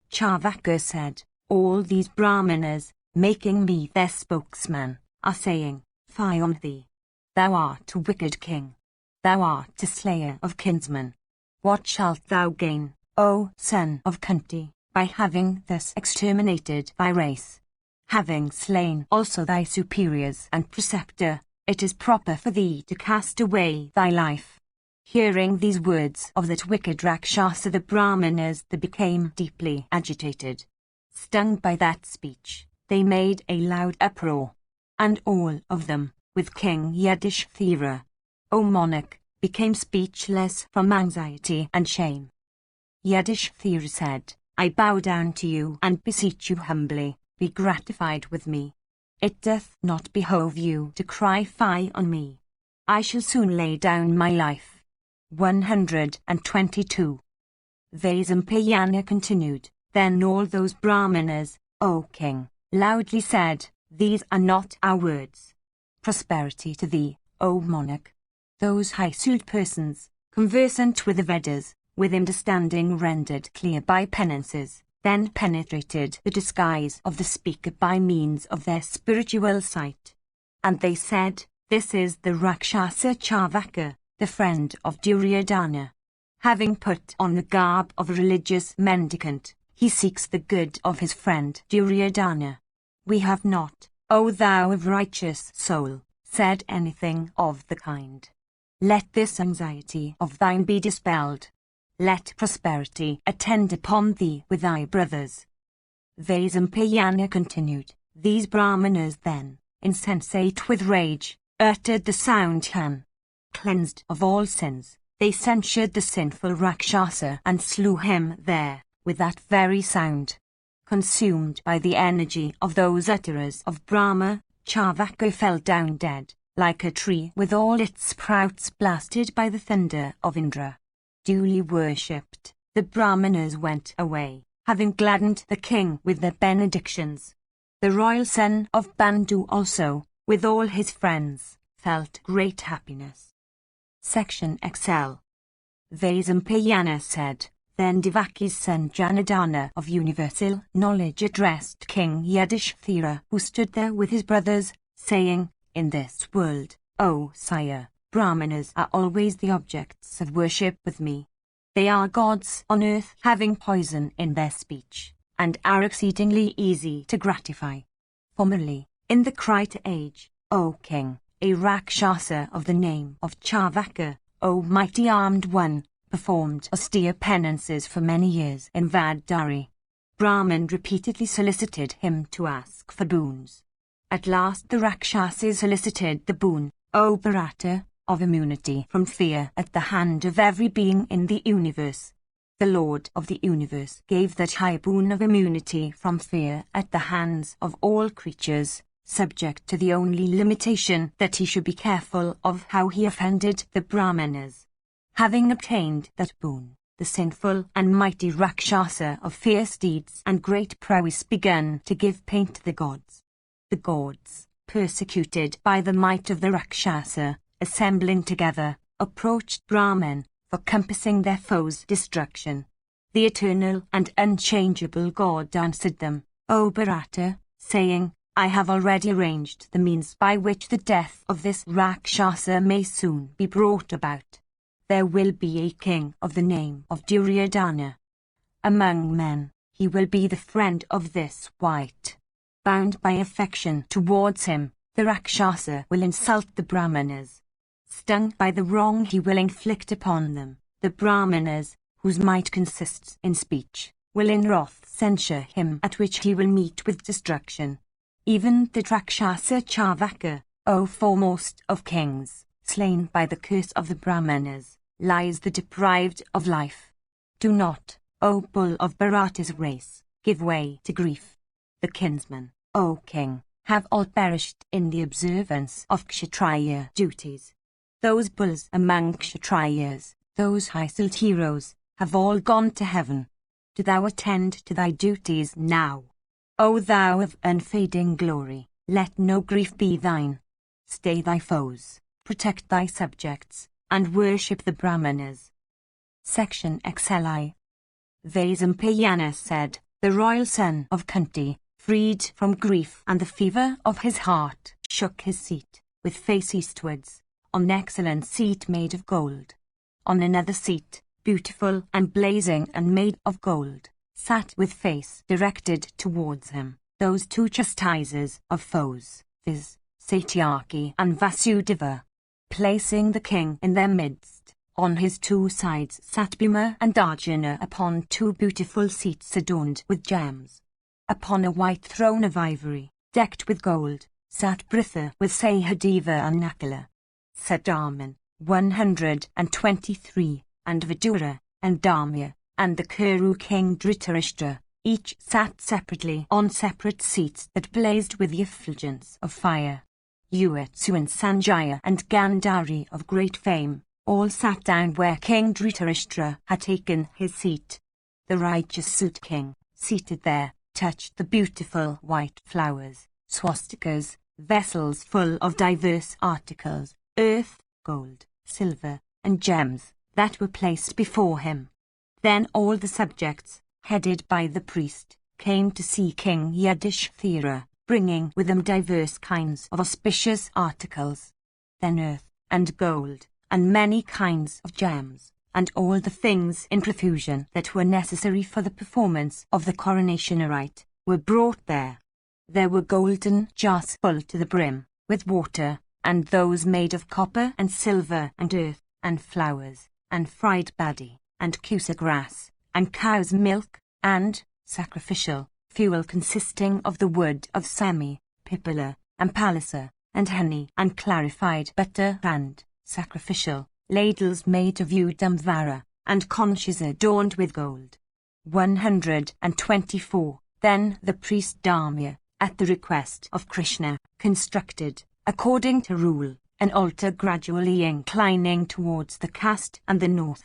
Charvaka said, all these Brahmanas, making me their spokesman, are saying, Fie on thee! Thou art a wicked king. Thou art a slayer of kinsmen. What shalt thou gain, O son of Kunti, by having thus exterminated thy race, having slain also thy superiors and preceptor, it is proper for thee to cast away thy life. Hearing these words of that wicked Rakshasa, the Brahmanas they became deeply agitated. Stung by that speech, they made a loud uproar, and all of them, with King Yudhishthira, O monarch, became speechless from anxiety and shame. Yudhishthira said, I bow down to you and beseech you humbly, be gratified with me. It doth not behove you to cry fie on me. I shall soon lay down my life. 122. Vaisampayana continued, then all those Brahmanas, O king, loudly said, these are not our words. Prosperity to thee, O monarch. Those high-souled persons, conversant with the Vedas, with understanding rendered clear by penances, then penetrated the disguise of the speaker by means of their spiritual sight. And they said, this is the Rakshasa Charvaka, the friend of Duryodhana. Having put on the garb of a religious mendicant, he seeks the good of his friend Duryodhana. We have not, O thou of righteous soul, said anything of the kind. Let this anxiety of thine be dispelled. Let prosperity attend upon thee with thy brothers. Vaisampayana continued, these Brahmanas then, insensate with rage, uttered the sound Han. Cleansed of all sins, they censured the sinful Rakshasa and slew him there, with that very sound. Consumed by the energy of those utterers of Brahma, Charvaka fell down dead, like a tree with all its sprouts blasted by the thunder of Indra. Duly worshipped, the Brahmanas went away, having gladdened the king with their benedictions. The royal son of Bandu also, with all his friends, felt great happiness. Section XL. Vaisampayana said, then Devaki's son Janardana of universal knowledge addressed King Yudhishthira, who stood there with his brothers, saying, in this world, O sire, Brahmanas are always the objects of worship with me. They are gods on earth, having poison in their speech, and are exceedingly easy to gratify. Formerly, in the Krita age, O king, a Rakshasa of the name of Charvaka, O mighty armed one, performed austere penances for many years in Vadari. Brahman repeatedly solicited him to ask for boons. At last the Rakshasa solicited the boon, O Bharata, of immunity from fear at the hand of every being in the universe. The Lord of the universe gave that high boon of immunity from fear at the hands of all creatures, subject to the only limitation that he should be careful of how he offended the Brahmanas. Having obtained that boon, the sinful and mighty Rakshasa of fierce deeds and great prowess began to give pain to the gods. The gods, persecuted by the might of the Rakshasa, assembling together, approached Brahman, for compassing their foes' destruction. The eternal and unchangeable God answered them, O Bharata, saying, I have already arranged the means by which the death of this Rakshasa may soon be brought about. There will be a king of the name of Duryodhana. Among men, he will be the friend of this wight. Bound by affection towards him, the Rakshasa will insult the Brahmanas. Stung by the wrong he will inflict upon them, the Brahmanas, whose might consists in speech, will in wrath censure him, at which he will meet with destruction. Even the Rakshasa Charvaka, O foremost of kings, slain by the curse of the Brahmanas, lies the deprived of life. Do not, O bull of Bharata's race, give way to grief. The kinsmen, O king, have all perished in the observance of Kshatriya duties. Those bulls among Kshatriyas, those high-souled heroes, have all gone to heaven. Do thou attend to thy duties now. O thou of unfading glory, let no grief be thine. Stay thy foes, protect thy subjects, and worship the Brahmanas. Section XLI. Vaisampayana said, the royal son of Kunti, freed from grief and the fever of his heart, shook his seat, with face eastwards, on an excellent seat made of gold. On another seat, beautiful and blazing and made of gold, sat with face directed towards him, those two chastisers of foes, viz., Satyaki and Vasudeva. Placing the king in their midst, on his two sides sat Bhima and Arjuna upon two beautiful seats adorned with gems. Upon a white throne of ivory, decked with gold, sat Pritha with Sahadeva and Nakula. Sadaman, 123, and Vidura, and Dharmya, and the Kuru king Dhritarashtra, each sat separately on separate seats that blazed with the effulgence of fire. Uatsu and Sanjaya and Gandhari of great fame, all sat down where King Dhritarashtra had taken his seat. The righteous Sut king, seated there, touched the beautiful white flowers, swastikas, vessels full of diverse articles, earth, gold, silver, and gems, that were placed before him. Then all the subjects, headed by the priest, came to see King Yudhishthira, bringing with them diverse kinds of auspicious articles. Then earth, and gold, and many kinds of gems, and all the things in profusion that were necessary for the performance of the coronation rite, were brought there. There were golden jars full to the brim, with water, and those made of copper and silver and earth, and flowers, and fried badi, and kusa grass, and cow's milk, and sacrificial fuel consisting of the wood of sami, pipala, and palasa, and honey, and clarified butter, and sacrificial ladles made of udamvara, and conches adorned with gold. 124. Then the priest Dharmya, at the request of Krishna, constructed, according to rule, an altar gradually inclining towards the cast and the north,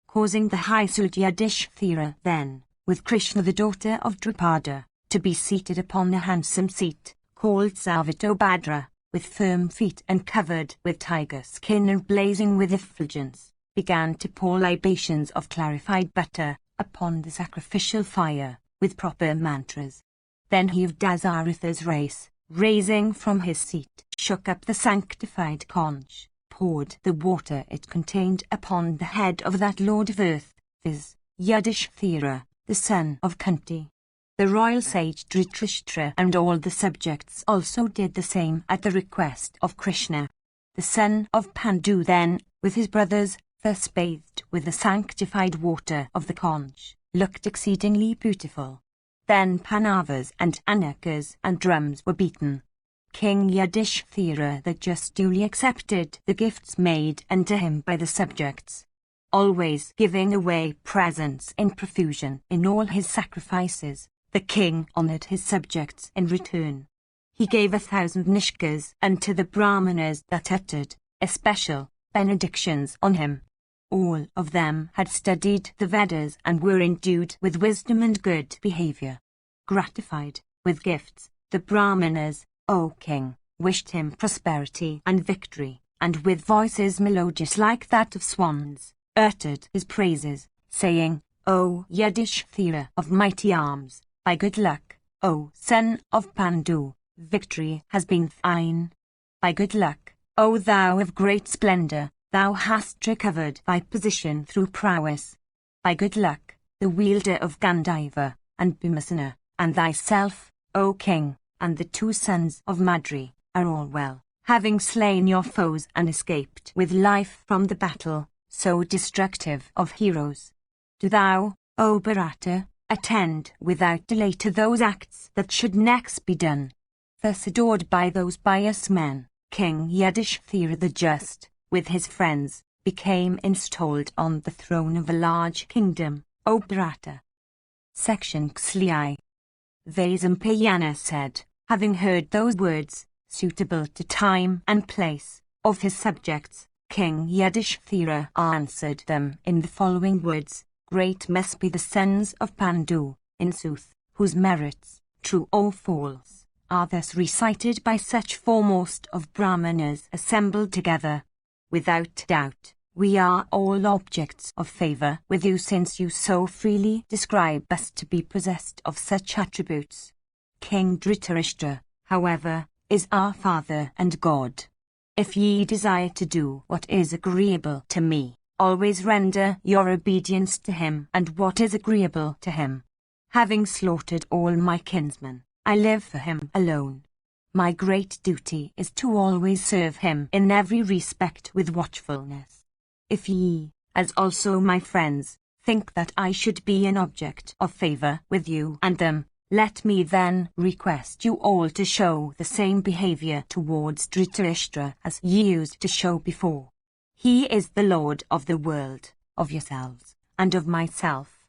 causing the high Sut Yudhishthira then, with Krishna the daughter of Drupada, to be seated upon a handsome seat, called Savitobhadra, with firm feet and covered with tiger skin and blazing with effulgence, began to pour libations of clarified butter upon the sacrificial fire, with proper mantras. Then he of Dasaratha's race, raising from his seat, shook up the sanctified conch, poured the water it contained upon the head of that lord of earth, viz., Yudhishthira, the son of Kunti. The royal sage Dhritarashtra and all the subjects also did the same at the request of Krishna. The son of Pandu then, with his brothers, thus bathed with the sanctified water of the conch, looked exceedingly beautiful. Then panavas and anakas and drums were beaten. King Yudhishthira the just duly accepted the gifts made unto him by the subjects, always giving away presents in profusion in all his sacrifices. The king honoured his subjects in return. He gave 1,000 nishkas unto the brahmanas that uttered especial benedictions on him. All of them had studied the Vedas and were endued with wisdom and good behaviour. Gratified with gifts, the brahmanas, O king, wished him prosperity and victory, and with voices melodious like that of swans, uttered his praises, saying, O Yudhishthira of mighty arms, by good luck, O son of Pandu, victory has been thine. By good luck, O thou of great splendour, thou hast recovered thy position through prowess. By good luck, the wielder of Gandhiva, and Bhimasena, and thyself, O king, and the 2 sons of Madri, are all well, having slain your foes and escaped with life from the battle, so destructive of heroes. Do thou, O Bharata, attend without delay to those acts that should next be done. Thus adored by those pious men, King Yudhishthira the Just, with his friends, became installed on the throne of a large kingdom, O Bharata. Section Xli. Vaisampayana said, having heard those words, suitable to time and place, of his subjects, King Yudhishthira answered them in the following words, Great must be the sons of Pandu, in sooth, whose merits, true or false, are thus recited by such foremost of Brahmanas assembled together. Without doubt, we are all objects of favour with you since you so freely describe us to be possessed of such attributes. King Dhritarashtra, however, is our father and God. If ye desire to do what is agreeable to me, always render your obedience to him and what is agreeable to him. Having slaughtered all my kinsmen, I live for him alone. My great duty is to always serve him in every respect with watchfulness. If ye, as also my friends, think that I should be an object of favor with you and them, let me then request you all to show the same behavior towards Dhritarashtra as ye used to show before. He is the Lord of the world, of yourselves, and of myself.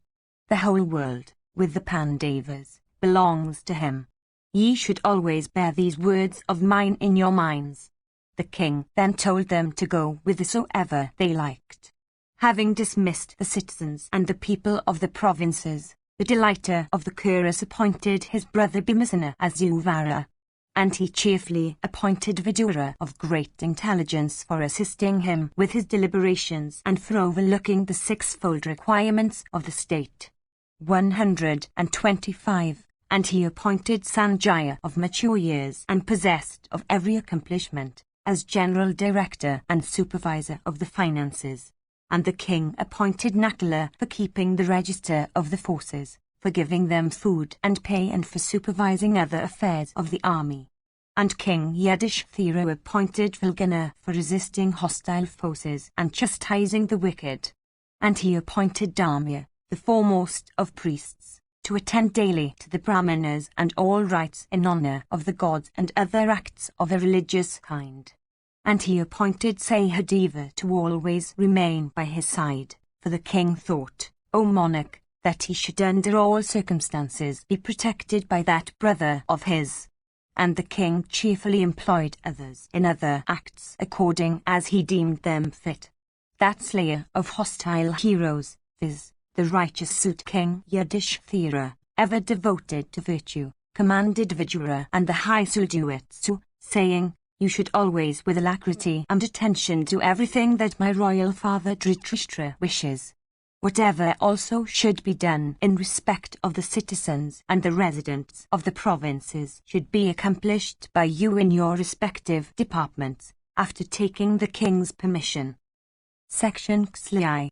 The whole world, with the Pandavas, belongs to him. Ye should always bear these words of mine in your minds. The king then told them to go whithersoever they liked. Having dismissed the citizens and the people of the provinces, the delighter of the Kuras appointed his brother Bhimasena as Yuvara, and he cheerfully appointed Vidura of great intelligence for assisting him with his deliberations and for overlooking the sixfold requirements of the state. 125. And he appointed Sanjaya of mature years and possessed of every accomplishment, as general director and supervisor of the finances. And the king appointed Nakula for keeping the register of the forces, for giving them food and pay and for supervising other affairs of the army. And King Yudhishthira appointed Vilgana for resisting hostile forces and chastising the wicked. And he appointed Dharmya, the foremost of priests, to attend daily to the Brahmanas and all rites in honor of the gods and other acts of a religious kind. And he appointed Sahadeva to always remain by his side, for the king thought, O monarch, that he should under all circumstances be protected by that brother of his. And the king cheerfully employed others in other acts according as he deemed them fit. That slayer of hostile heroes, viz., the righteous suit King Yudhishthira, ever devoted to virtue, commanded Vidura and the high Suduetsu, saying, You should always with alacrity and attention do everything that my royal father Dhritarashtra wishes. Whatever also should be done in respect of the citizens and the residents of the provinces should be accomplished by you in your respective departments, after taking the king's permission. Section Xli.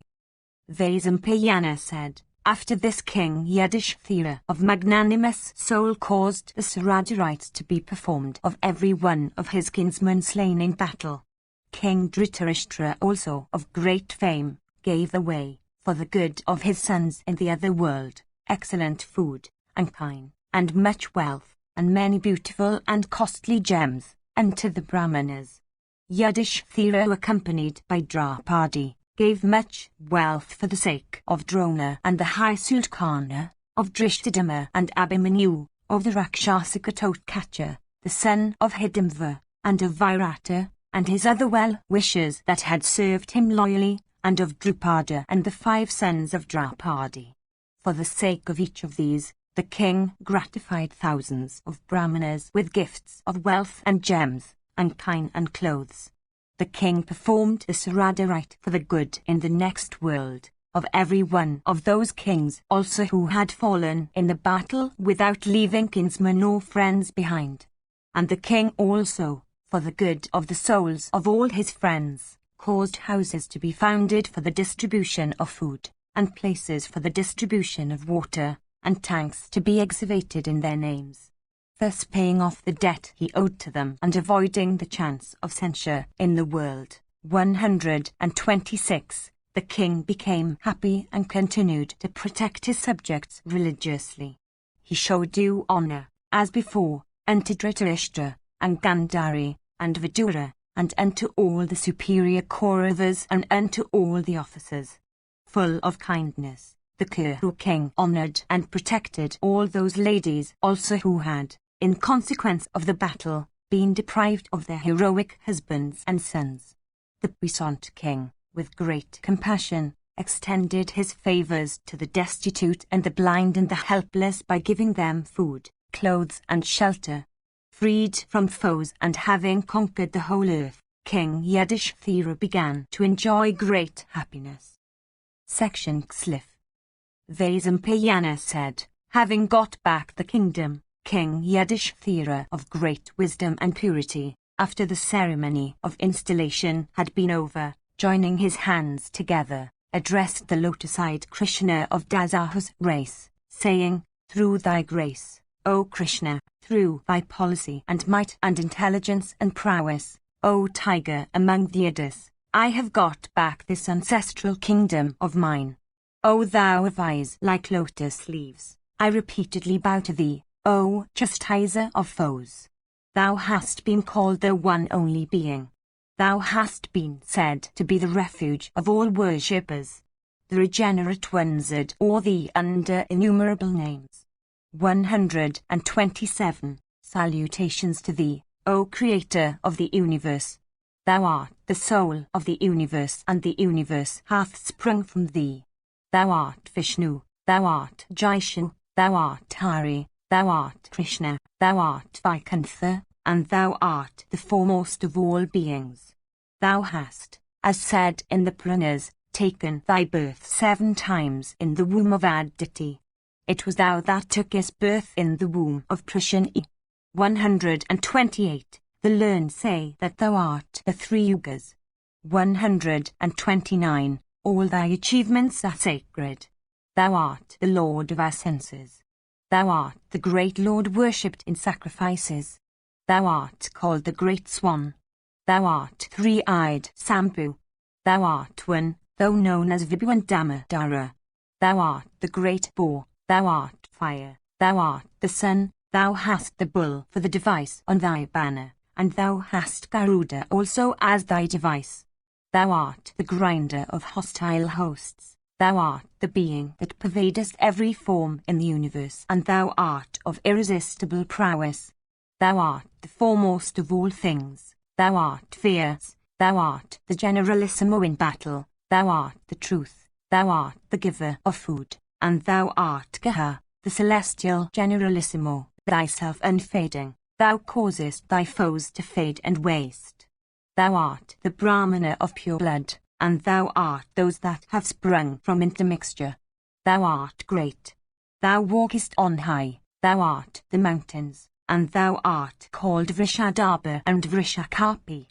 Vaisampayana said, After this King Yudhishthira of magnanimous soul caused the Sarada rites to be performed of every one of his kinsmen slain in battle. King Dhritarashtra also of great fame gave away, for the good of his sons in the other world, excellent food, and kine, and much wealth, and many beautiful and costly gems, unto the Brahmanas. Yudhishthira accompanied by Draupadi, gave much wealth for the sake of Drona and the high Sultana, of Drishtadama and Abhimanyu, of the Rakshasa Ghatotkacha, the son of Hidimva, and of Virata, and his other well-wishers that had served him loyally, and of Drupada and the 5 sons of Draupadi. For the sake of each of these, the king gratified thousands of Brahmanas with gifts of wealth and gems, and kine and clothes. The king performed the Sarada rite for the good in the next world, of every one of those kings also who had fallen in the battle without leaving kinsmen or friends behind. And the king also, for the good of the souls of all his friends, caused houses to be founded for the distribution of food, and places for the distribution of water, and tanks to be excavated in their names, thus paying off the debt he owed to them and avoiding the chance of censure in the world. 126. The king became happy and continued to protect his subjects religiously. He showed due honor, as before, unto Dhritarashtra, and Gandhari, and Vidura, and unto all the superior Kauravas and unto all the officers. Full of kindness, the Kuru king honored and protected all those ladies also who had, in consequence of the battle, been deprived of their heroic husbands and sons. The puissant king, with great compassion, extended his favors to the destitute and the blind and the helpless by giving them food, clothes and shelter. Freed from foes and having conquered the whole earth, King Yudhishthira began to enjoy great happiness. Section Xlif. Vaisampayana said, having got back the kingdom, King Yudhishthira of great wisdom and purity, after the ceremony of installation had been over, joining his hands together, addressed the lotus-eyed Krishna of Dasahu's race, saying, through thy grace, O Krishna, through thy policy and might and intelligence and prowess, O tiger among the Eddas, I have got back this ancestral kingdom of mine. O thou of eyes like lotus leaves, I repeatedly bow to thee, O chastiser of foes. Thou hast been called the one only being. Thou hast been said to be the refuge of all worshippers, the regenerate ones or the under innumerable names. 127. Salutations to thee, O Creator of the universe. Thou art the soul of the universe, and the universe hath sprung from thee. Thou art Vishnu, thou art Jishu, thou art Hari, thou art Krishna, thou art Vaikuntha, and thou art the foremost of all beings. Thou hast, as said in the Puranas, taken thy birth 7 times in the womb of Aditi. It was thou that tookest birth in the womb of Prashini. 128. The learned say that thou art the 3 yugas. 129. All thy achievements are sacred. Thou art the Lord of our senses. Thou art the great Lord worshipped in sacrifices. Thou art called the Great Swan. Thou art 3-eyed Sambhu. Thou art one, though known as Vibhu and Damodara. Thou art the great boar, thou art fire, thou art the sun, thou hast the bull for the device on thy banner, and thou hast Garuda also as thy device. Thou art the grinder of hostile hosts, thou art the being that pervadest every form in the universe, and thou art of irresistible prowess. Thou art the foremost of all things, thou art fierce, thou art the generalissimo in battle, thou art the truth, thou art the giver of food, and thou art Gaha, the celestial generalissimo, thyself unfading, thou causest thy foes to fade and waste. Thou art the Brahmana of pure blood, and thou art those that have sprung from intermixture. Thou art great. Thou walkest on high, thou art the mountains, and thou art called Vrishadabha and Vrishakapi.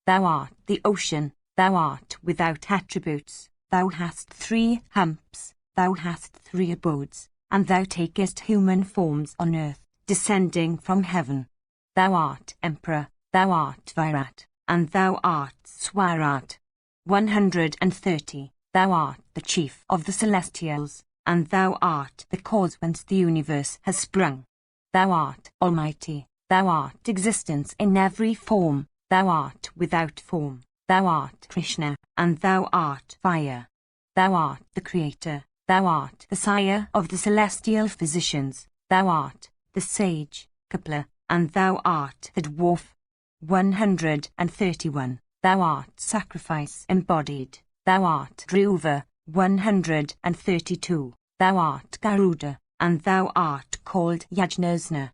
Thou art the ocean, thou art without attributes, thou hast 3 humps, thou hast 3 abodes, and thou takest human forms on earth, descending from heaven. Thou art emperor, thou art Virat, and thou art Swarat. 130. Thou art the chief of the celestials, and thou art the cause whence the universe has sprung. Thou art almighty, thou art existence in every form, thou art without form, thou art Krishna, and thou art fire. Thou art the creator, thou art the sire of the celestial physicians, thou art the sage, Kapila, and thou art the dwarf. 131. Thou art sacrifice embodied, thou art Dhruva. 132. Thou art Garuda, and thou art called Yajnasna.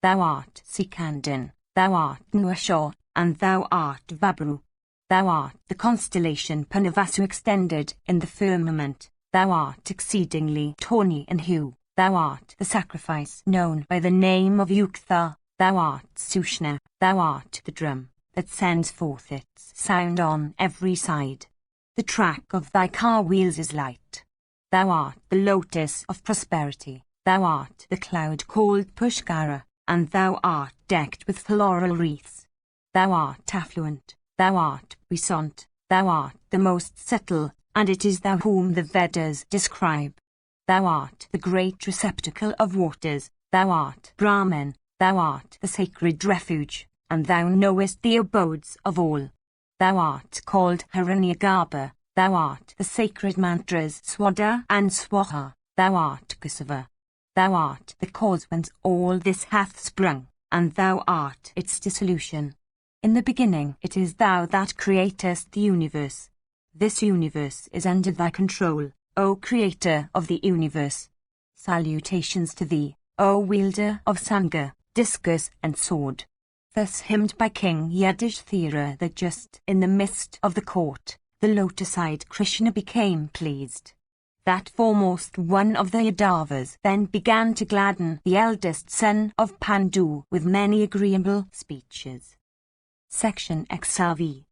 Thou art Sikandin, thou art Nuashaw, and thou art Vabru. Thou art the constellation Punavasu extended in the firmament, thou art exceedingly tawny in hue, thou art the sacrifice known by the name of Yuktha, thou art Sushna, thou art the drum that sends forth its sound on every side. The track of thy car wheels is light. Thou art the lotus of prosperity, thou art the cloud called Pushkara, and thou art decked with floral wreaths. Thou art affluent, thou art puissant, thou art the most subtle, and it is thou whom the Vedas describe. Thou art the great receptacle of waters, thou art Brahman, thou art the sacred refuge, and thou knowest the abodes of all. Thou art called Hiranyagarbha, thou art the sacred mantras Swada and Swaha, thou art Kusava. Thou art the cause whence all this hath sprung, and thou art its dissolution. In the beginning it is thou that createst the universe. This universe is under thy control, O Creator of the universe. Salutations to thee, O wielder of Sangha, discus and sword. Thus hymned by King Yudhishthira that just in the midst of the court, the lotus-eyed Krishna became pleased. That foremost one of the Yadavas then began to gladden the eldest son of Pandu with many agreeable speeches. Section XRV.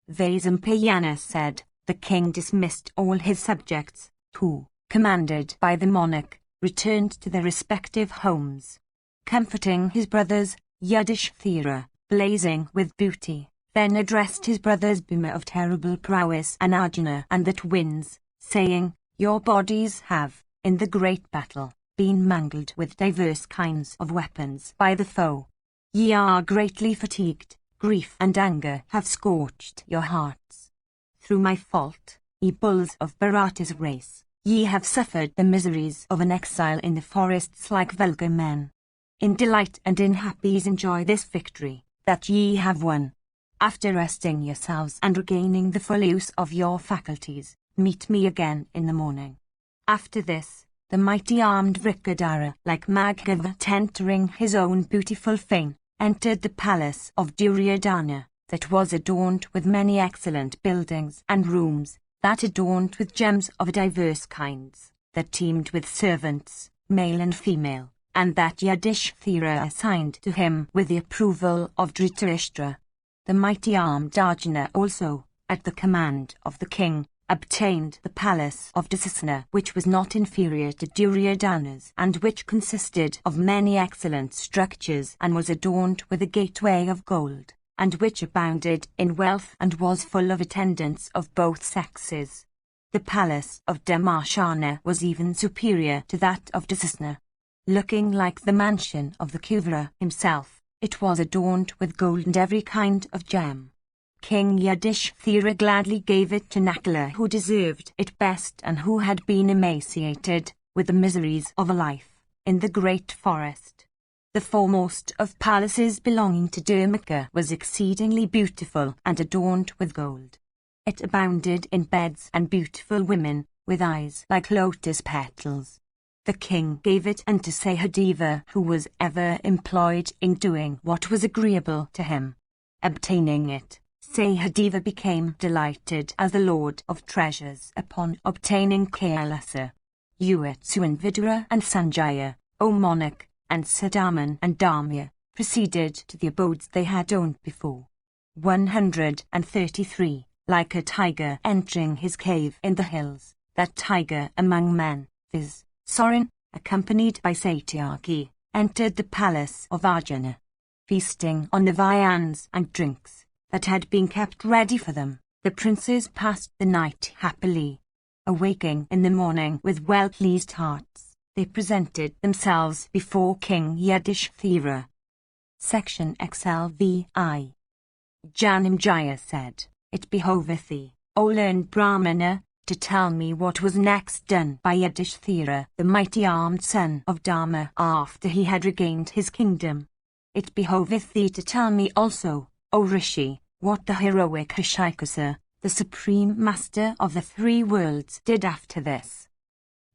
Vaisampayana said, the king dismissed all his subjects, who, commanded by the monarch, returned to their respective homes. Comforting his brothers, Yudhishthira, blazing with beauty, then addressed his brothers Bhima of terrible prowess and Arjuna and that wins, saying, "Your bodies have, in the great battle, been mangled with diverse kinds of weapons by the foe. Ye are greatly fatigued, grief and anger have scorched your hearts. Through my fault, ye bulls of Bharata's race, ye have suffered the miseries of an exile in the forests like vulgar men. In delight and in happiness enjoy this victory, that ye have won. After resting yourselves and regaining the full use of your faculties, meet me again in the morning." After this, the mighty armed Vrikadara, like Maghavat entering his own beautiful fane, entered the palace of Duryodhana, that was adorned with many excellent buildings and rooms, that adorned with gems of diverse kinds, that teemed with servants, male and female, and that Yudhishthira assigned to him with the approval of Dhritarashtra. The mighty armed Arjuna also, at the command of the king, obtained the palace of Dusasana, which was not inferior to Duryodhana's, and which consisted of many excellent structures and was adorned with a gateway of gold, and which abounded in wealth and was full of attendants of both sexes. The palace of Dharmashana was even superior to that of Dusasana. Looking like the mansion of the Kuvara himself, it was adorned with gold and every kind of gem. King Yudhishthira gladly gave it to Nakula, who deserved it best and who had been emaciated with the miseries of a life in the great forest. The foremost of palaces belonging to Dharmaka was exceedingly beautiful and adorned with gold. It abounded in beds and beautiful women, with eyes like lotus petals. The king gave it unto Sahadeva, who was ever employed in doing what was agreeable to him. Obtaining it, Sahadeva became delighted as the lord of treasures upon obtaining Kailasa. Uyatsu and Vidura and Sanjaya, O monarch, and Sadaman and Dharmya, proceeded to the abodes they had owned before. 133. Like a tiger entering his cave in the hills, that tiger among men, viz. Sorin, accompanied by Satyaki, entered the palace of Arjuna. Feasting on the viands and drinks that had been kept ready for them, the princes passed the night happily. Awaking in the morning with well-pleased hearts, they presented themselves before King Yudhishthira. Section XLVI. Janamejaya said, "It behoveth thee, O learned Brahmana, to tell me what was next done by Yudhishthira, the mighty armed son of Dharma, after he had regained his kingdom. It behoveth thee to tell me also, O Rishi, what the heroic Rishikasa, the supreme master of the three worlds, did after this."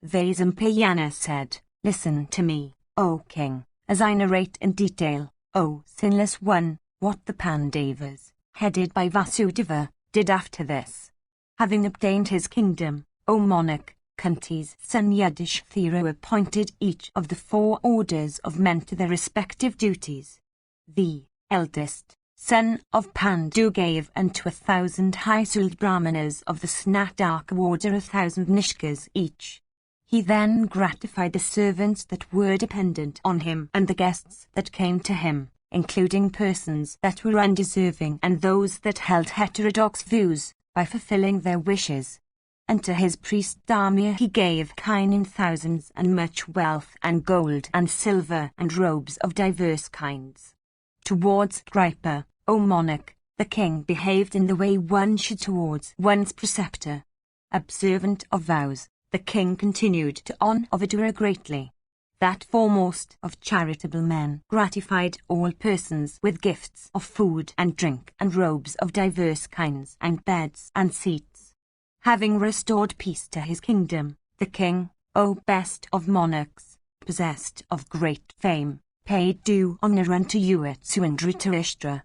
Vaisampayana said, "Listen to me, O king, as I narrate in detail, O sinless one, what the Pandavas, headed by Vasudeva, did after this. Having obtained his kingdom, O monarch, Kunti's son Yudhishthira appointed each of the 4 orders of men to their respective duties. The eldest son of Pandu gave unto 1,000 high-souled brahmanas of the Snataka order 1,000 nishkas each. He then gratified the servants that were dependent on him and the guests that came to him, including persons that were undeserving and those that held heterodox views, by fulfilling their wishes. And to his priest Dharmya he gave kine in thousands and much wealth and gold and silver and robes of diverse kinds. Towards Kripa, O monarch, the king behaved in the way one should towards one's preceptor. Observant of vows, the king continued to honor Vidura greatly. That foremost of charitable men gratified all persons with gifts of food and drink and robes of diverse kinds and beds and seats. Having restored peace to his kingdom, the king, O best of monarchs, possessed of great fame, paid due honor unto Uyatsu and Dhritarashtra.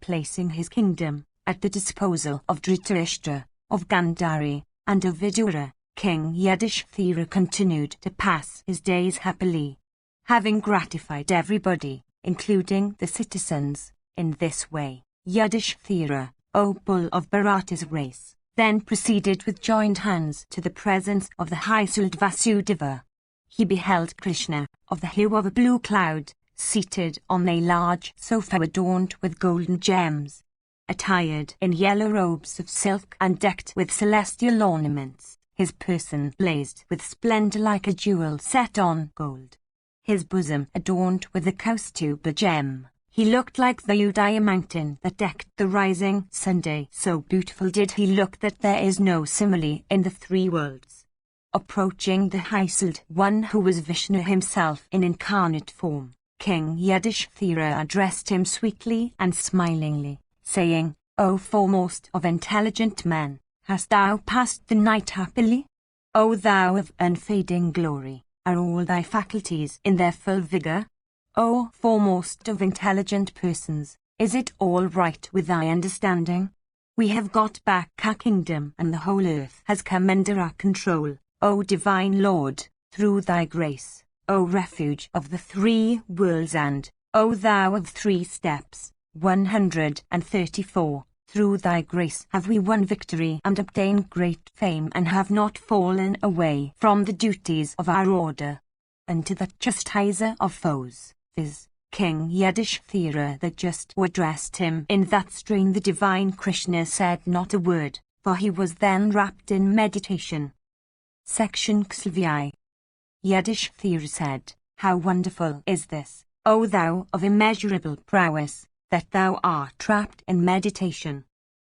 Placing his kingdom at the disposal of Dhritarashtra, of Gandhari, and of Vidura, King Yudhishthira continued to pass his days happily. Having gratified everybody, including the citizens, in this way, Yudhishthira, O bull of Bharata's race, then proceeded with joined hands to the presence of the high-souled Vasudeva. he beheld Krishna, of the hue of a blue cloud, seated on a large sofa adorned with golden gems, attired in yellow robes of silk and decked with celestial ornaments, his person blazed with splendor like a jewel set on gold. His bosom adorned with a Kaustuba gem. He looked like the Udaya mountain that decked the rising Sunday. So beautiful did he look that there is no simile in the three worlds. Approaching the high-souled one who was Vishnu himself in incarnate form, King Yudhishthira addressed him sweetly and smilingly, saying, "O foremost of intelligent men, hast thou passed the night happily? O thou of unfading glory, are all thy faculties in their full vigor? O foremost of intelligent persons, is it all right with thy understanding? We have got back our kingdom and the whole earth has come under our control, O divine Lord, through thy grace, O refuge of the three worlds and, O thou of 3 steps, 134, through thy grace have we won victory and obtained great fame and have not fallen away from the duties of our order. And to the chastiser of foes, viz., King Yudhishthira, the just who addressed him in that strain, the divine Krishna said not a word, for he was then wrapped in meditation. Section XVI. Yudhishthira said, "How wonderful is this, O thou of immeasurable prowess, that thou art trapped in meditation.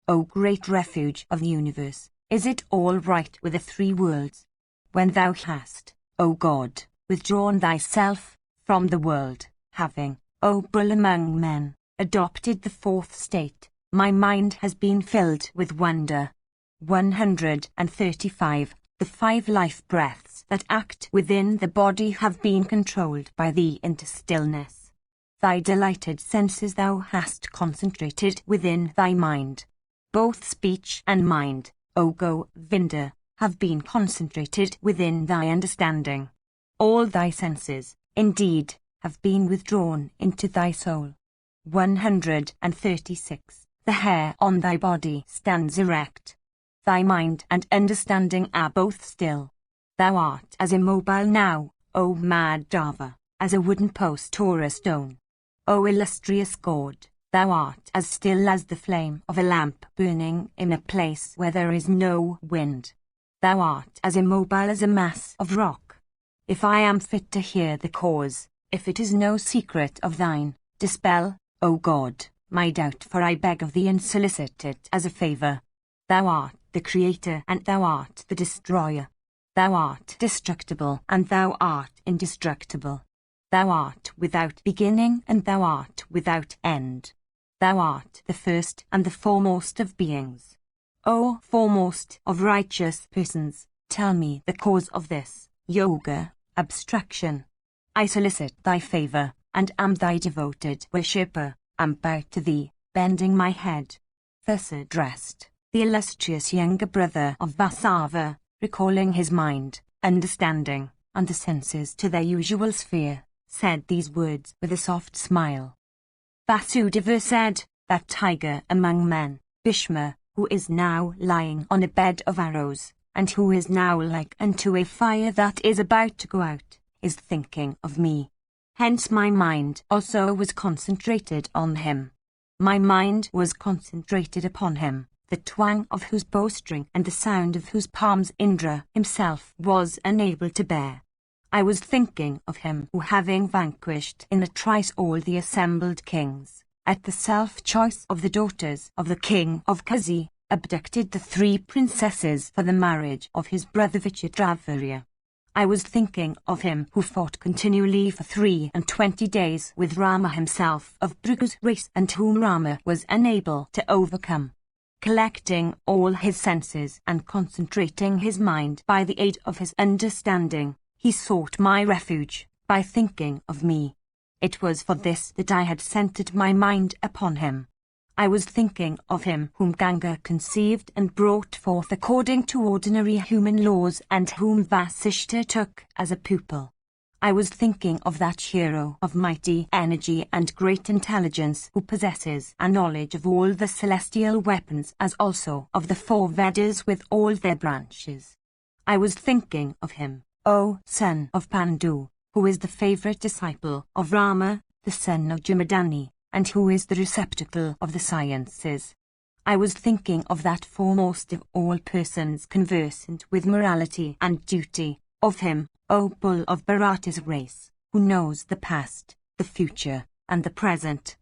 O great refuge of the universe, is it all right with the 3 worlds? When thou hast, O God, withdrawn thyself from the world, having, O bull among men, adopted the 4th state, my mind has been filled with wonder." 135. The 5 life breaths that act within the body have been controlled by thee into stillness. Thy delighted senses thou hast concentrated within thy mind. Both speech and mind, O Govinda, have been concentrated within thy understanding. All thy senses, indeed, have been withdrawn into thy soul. 136. The hair on thy body stands erect. Thy mind and understanding are both still. Thou art as immobile now, O Madhava, as a wooden post or a stone. O illustrious God, thou art as still as the flame of a lamp burning in a place where there is no wind. Thou art as immobile as a mass of rock. If I am fit to hear the cause, if it is no secret of thine, dispel, O God, my doubt, for I beg of thee and solicit it as a favour. Thou art the Creator and thou art the Destroyer. Thou art destructible and thou art indestructible. Thou art without beginning and thou art without end. Thou art the first and the foremost of beings. O foremost of righteous persons, tell me the cause of this yoga abstraction. I solicit thy favour, and am thy devoted worshipper, and bow to thee, bending my head. Thus addressed, the illustrious younger brother of Vasava, recalling his mind, understanding, and the senses to their usual sphere, said these words with a soft smile. Vasudeva said, "That tiger among men, Bhishma, who is now lying on a bed of arrows, and who is now like unto a fire that is about to go out, is thinking of me. Hence my mind also was concentrated on him. My mind was concentrated upon him, the twang of whose bowstring and the sound of whose palms Indra himself was unable to bear. I was thinking of him who, having vanquished in a trice all the assembled kings, at the self-choice of the daughters of the king of Kazi, abducted the 3 princesses for the marriage of his brother Vichitravirya. I was thinking of him who fought continually for 23 days with Rama himself of Bhrigu's race and whom Rama was unable to overcome. Collecting all his senses and concentrating his mind by the aid of his understanding, he sought my refuge by thinking of me. It was for this that I had centered my mind upon him. I was thinking of him whom Ganga conceived and brought forth according to ordinary human laws and whom Vasishta took as a pupil. I was thinking of that hero of mighty energy and great intelligence who possesses a knowledge of all the celestial weapons as also of the 4 Vedas with all their branches. I was thinking of him O son of Pandu, who is the favorite disciple of Rama, the son of Jamadani, and who is the receptacle of the sciences. I was thinking of that foremost of all persons conversant with morality and duty, of him, O bull of Bharata's race, who knows the past, the future, and the present.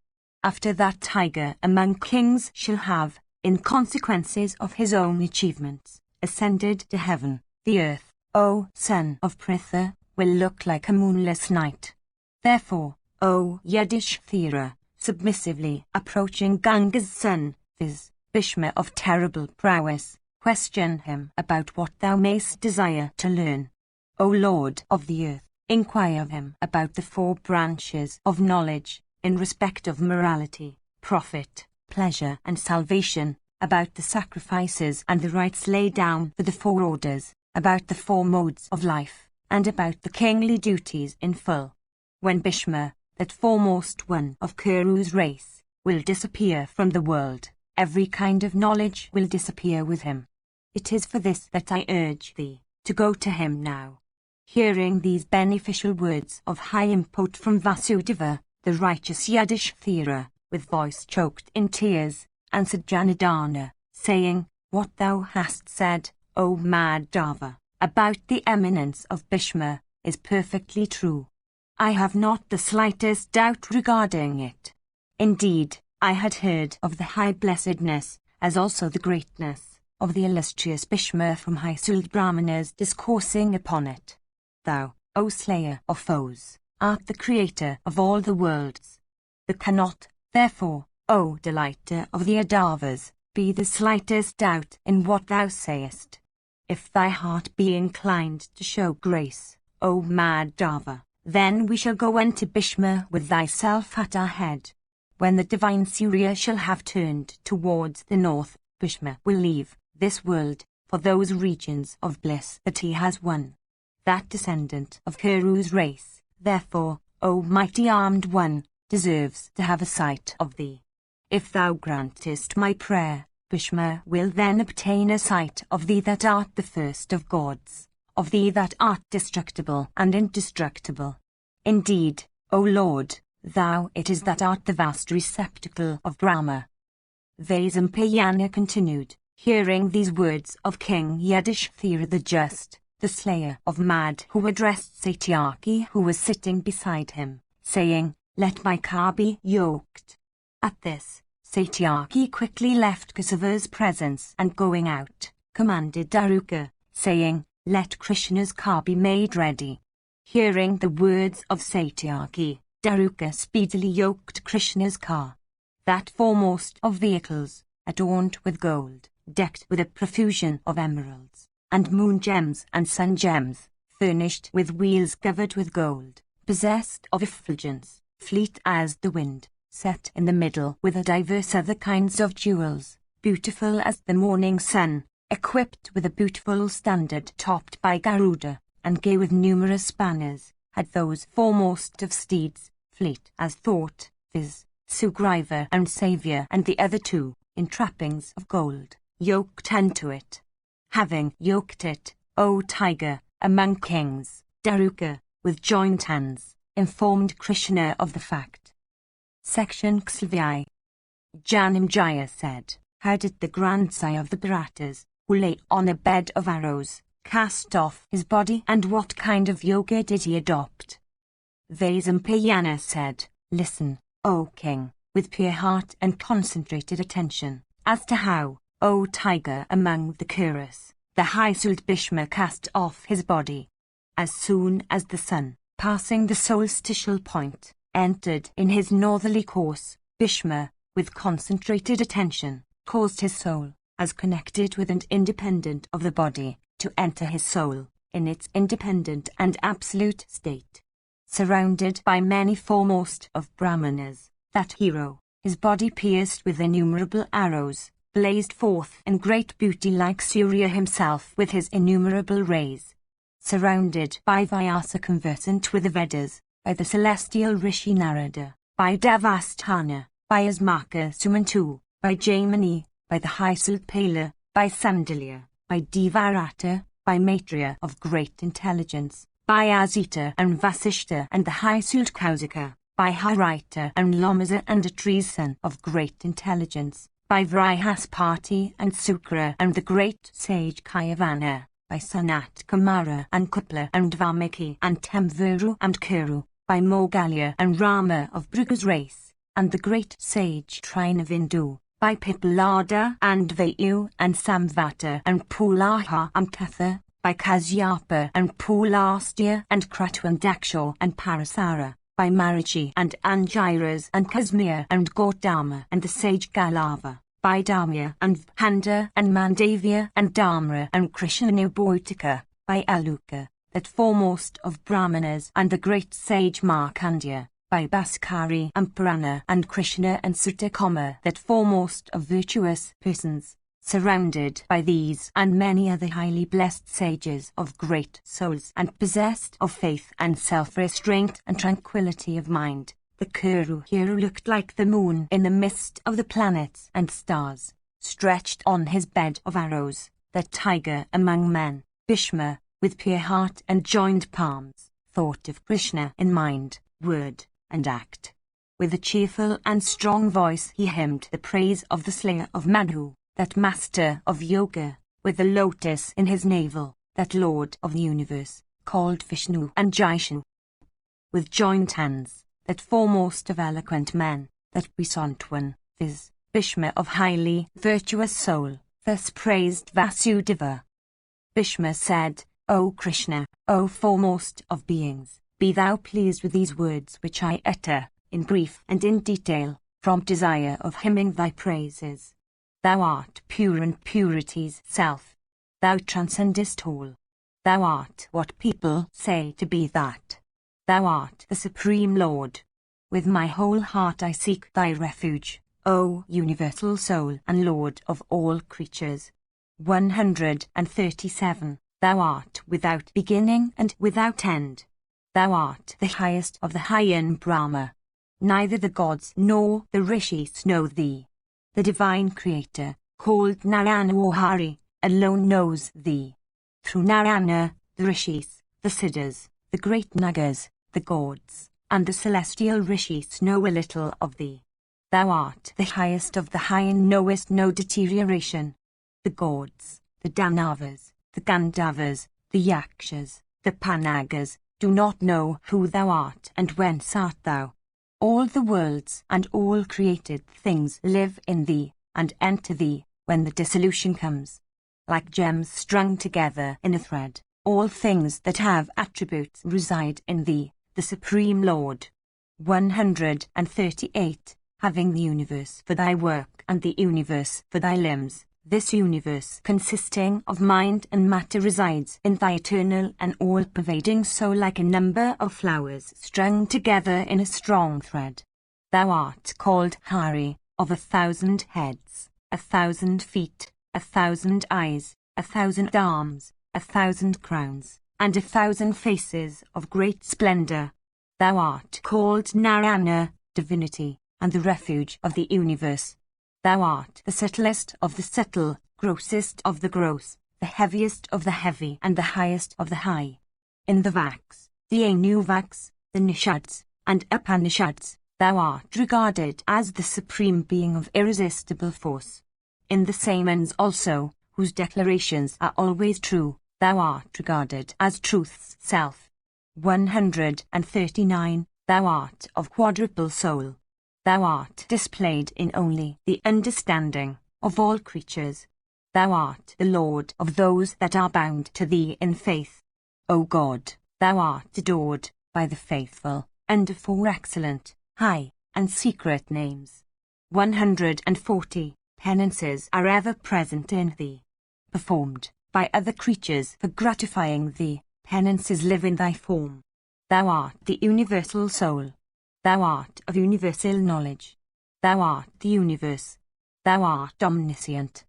After that tiger among kings shall have, in consequences of his own achievements, ascended to heaven, the earth, O son of Pritha, will look like a moonless night. Therefore, O Yudhishthira, submissively approaching Ganga's son, viz., Bhishma of terrible prowess, question him about what thou mayst desire to learn. O Lord of the earth, inquire of him about the 4 branches of knowledge, in respect of morality, profit, pleasure and salvation, about the sacrifices and the rites laid down for the 4 orders, about the 4 modes of life, and about the kingly duties in full. When Bhishma, that foremost one of Kuru's race, will disappear from the world, every kind of knowledge will disappear with him. It is for this that I urge thee, to go to him now. Hearing these beneficial words of high import from Vasudeva, the righteous Yudhishthira, with voice choked in tears, answered Janardana, saying, What thou hast said, O Madhava, about the eminence of Bhishma, is perfectly true. I have not the slightest doubt regarding it. Indeed, I had heard of the high blessedness, as also the greatness, of the illustrious Bhishma from high-souled Brahmanas discoursing upon it. Thou, O slayer of foes, art the creator of all the worlds. There cannot, therefore, O delighter of the Adavas, be the slightest doubt in what thou sayest. If thy heart be inclined to show grace, O Madhava, then we shall go unto Bhishma with thyself at our head. When the divine Surya shall have turned towards the north, Bhishma will leave this world for those regions of bliss that he has won. That descendant of Kuru's race, therefore, O mighty armed one, deserves to have a sight of thee. If thou grantest my prayer, Bhishma will then obtain a sight of thee that art the first of gods, of thee that art destructible and indestructible. Indeed, O Lord, thou it is that art the vast receptacle of Brahma. Vaisampayana continued, hearing these words of King Yudhishthira the Just, the slayer of Mad, who addressed Satyaki who was sitting beside him, saying, Let my car be yoked. At this, Satyaki quickly left Kesava's presence and going out, commanded Daruka, saying, Let Krishna's car be made ready. Hearing the words of Satyaki, Daruka speedily yoked Krishna's car. That foremost of vehicles, adorned with gold, decked with a profusion of emeralds, and moon gems and sun gems, furnished with wheels covered with gold, possessed of effulgence, fleet as the wind, set in the middle with a diverse other kinds of jewels, beautiful as the morning sun, equipped with a beautiful standard topped by Garuda, and gay with numerous spanners, had those foremost of steeds, fleet as thought, viz., Sugriva and Saviour, and the other 2, in trappings of gold, yoked unto it. Having yoked it, O tiger, among kings, Daruka, with joined hands, informed Krishna of the fact. Section Xlvi. Janamjaya said, How did the grandsire of the Bharatas, who lay on a bed of arrows, cast off his body, and what kind of yoga did he adopt? Vaisampayana said, Listen, O king, with pure heart and concentrated attention, as to how, O tiger among the Kurus, the high-souled Bhishma cast off his body. As soon as the sun, passing the solstitial point, entered in his northerly course, Bhishma, with concentrated attention, caused his soul, as connected with and independent of the body, to enter his soul, in its independent and absolute state. Surrounded by many foremost of Brahmanas, that hero, his body pierced with innumerable arrows, blazed forth in great beauty like Surya himself with his innumerable rays. Surrounded by Vyasa conversant with the Vedas, by the celestial Rishi Narada, by Devasthana, by Asmaka Sumantu, by Jaimani, by the high-souled Pala, by Sandalya, by Devarata, by Maitreya of great intelligence, by Asita and Vasishta and the high Sulkausika, by Harita and Lomasa and Atrisan of great intelligence, by Vrihaspati and Sukra and the great sage Kayavana, by Sanat Kumara and Kupla and Valmiki and Temvuru and Kuru, by Mogalya and Rama of Bhrigu's race, and the great sage Trinavindu, by Pippalada and Vayu and Samvata and Pulaha and Katha, by Kasyapa and Pulastya and Kratu and Daksha and Parasara, by Marichi and Angiras and Kasmir and Gautama and the sage Galava, by Dhamya and Vhanda and Mandavya and Dhamra and Krishnanubhautika, by Aluka, that foremost of Brahmanas and the great sage Markandya, by Bhaskari and Purana and Krishna and Sutakoma, that foremost of virtuous persons, surrounded by these and many other highly blessed sages of great souls and possessed of faith and self-restraint and tranquility of mind. The Kuru hero looked like the moon in the midst of the planets and stars, stretched on his bed of arrows, the tiger among men. Bhishma, with pure heart and joined palms, thought of Krishna in mind, word, and act. With a cheerful and strong voice he hymned the praise of the slayer of Madhu, that master of yoga, with the lotus in his navel, that lord of the universe, called Vishnu and Jishu. With joined hands, that foremost of eloquent men, that puissant one, viz., Bhishma of highly virtuous soul, thus praised Vasudeva. Bhishma said, O Krishna, O foremost of beings, be thou pleased with these words which I utter, in brief and in detail, from desire of hymning thy praises. Thou art pure and purity's self. Thou transcendest all. Thou art what people say to be that. Thou art the Supreme Lord. With my whole heart I seek thy refuge, O universal soul and Lord of all creatures. 137. Thou art without beginning and without end. Thou art the highest of the high in Brahma. Neither the gods nor the rishis know thee. The divine creator, called Narayana or Hari, alone knows thee. Through Narayana, the rishis, the siddhas, the great nagas, the gods, and the celestial rishis know a little of thee. Thou art the highest of the high and knowest no deterioration. The gods, the Danavas, the Gandhavas, the Yakshas, the Panagas, do not know who thou art and whence art thou. All the worlds and all created things live in thee, and enter thee, when the dissolution comes. Like gems strung together in a thread, all things that have attributes reside in thee, the Supreme Lord. 138. Having the universe for thy work and the universe for thy limbs, this universe consisting of mind and matter resides in thy eternal and all-pervading soul like a number of flowers strung together in a strong thread. Thou art called Hari, of 1,000 heads, 1,000 feet, 1,000 eyes, 1,000 arms, 1,000 crowns, and 1,000 faces of great splendor. Thou art called Narayana, divinity, and the refuge of the universe. Thou art the subtlest of the subtle, grossest of the gross, the heaviest of the heavy and the highest of the high. In the Vaks, the Anuvaks, the Nishads, and Upanishads, thou art regarded as the supreme being of irresistible force. In the Samans also, whose declarations are always true, thou art regarded as truth's self. 139. Thou art of quadruple soul. Thou art displayed in only the understanding of all creatures. Thou art the Lord of those that are bound to thee in faith. O God, thou art adored by the faithful, under 4 excellent, high, and secret names. 140. Penances are ever present in thee, performed by other creatures for gratifying thee. Penances live in thy form. Thou art the universal soul. Thou art of universal knowledge. Thou art the universe. Thou art omniscient.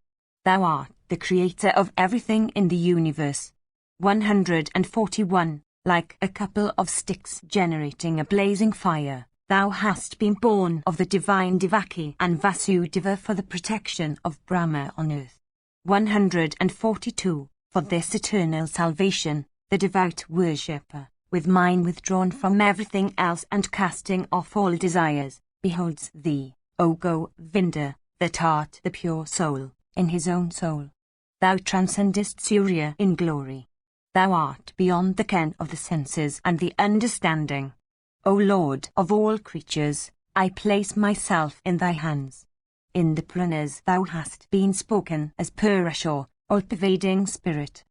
Thou art the creator of everything in the universe. 141. Like a couple of sticks generating a blazing fire, thou hast been born of the divine Devaki and Vasudeva for the protection of Brahma on earth. 142. For this eternal salvation, the devout worshipper, with mind withdrawn from everything else and casting off all desires, beholds thee, O Govinda, that art the pure soul, in his own soul. Thou transcendest Surya in glory. Thou art beyond the ken of the senses and the understanding. O Lord of all creatures, I place myself in thy hands. In the Puranas thou hast been spoken as Purusha, all-pervading spirit.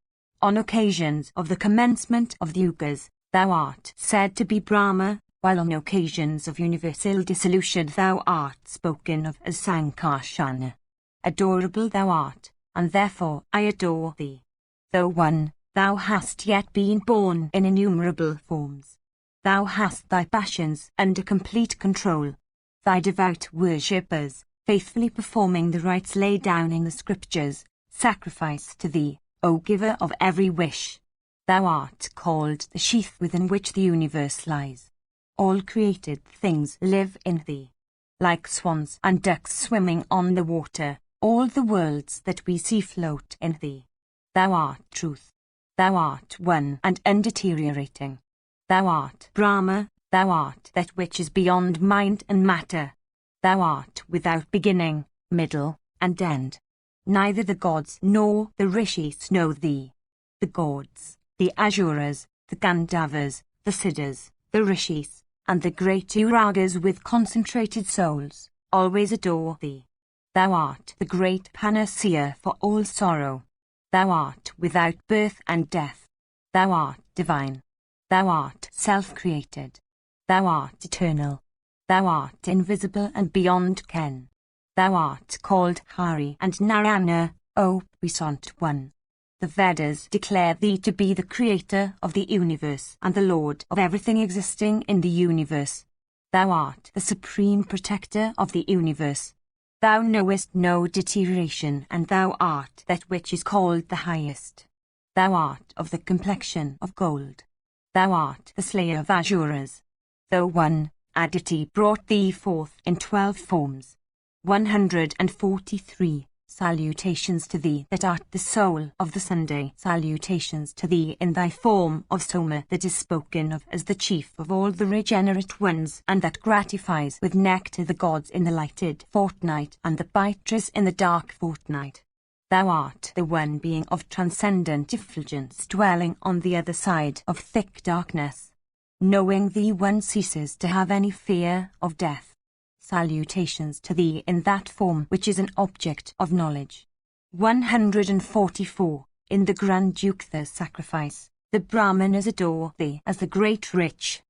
On occasions of the commencement of the Yugas, thou art said to be Brahma, while on occasions of universal dissolution thou art spoken of as Sankarsana. Adorable thou art, and therefore I adore thee. Though one, thou hast yet been born in innumerable forms. Thou hast thy passions under complete control. Thy devout worshippers, faithfully performing the rites laid down in the scriptures, sacrifice to thee, O giver of every wish. Thou art called the sheath within which the universe lies. All created things live in thee. Like swans and ducks swimming on the water, all the worlds that we see float in thee. Thou art truth. Thou art one and undeteriorating. Thou art Brahma, thou art that which is beyond mind and matter. Thou art without beginning, middle, and end. Neither the gods nor the rishis know thee. The gods, the Asuras, the Gandharvas, the Siddhas, the rishis, and the great Uragas with concentrated souls, always adore thee. Thou art the great panacea for all sorrow. Thou art without birth and death. Thou art divine. Thou art self-created. Thou art eternal. Thou art invisible and beyond ken. Thou art called Hari and Narayana, O puissant one. The Vedas declare thee to be the creator of the universe and the lord of everything existing in the universe. Thou art the supreme protector of the universe. Thou knowest no deterioration, and thou art that which is called the highest. Thou art of the complexion of gold. Thou art the slayer of Asuras. Though one, Aditi brought thee forth in 12 forms. 143. Salutations to thee that art the soul of the Sunday. Salutations to thee in thy form of Soma that is spoken of as the chief of all the regenerate ones, and that gratifies with nectar the gods in the lighted fortnight and the biteress in the dark fortnight. Thou art the one being of transcendent effulgence dwelling on the other side of thick darkness. Knowing thee one ceases to have any fear of death. Salutations to thee in that form which is an object of knowledge. 144. In the Grand Yukta sacrifice, the Brahmanas adore thee as the great rich.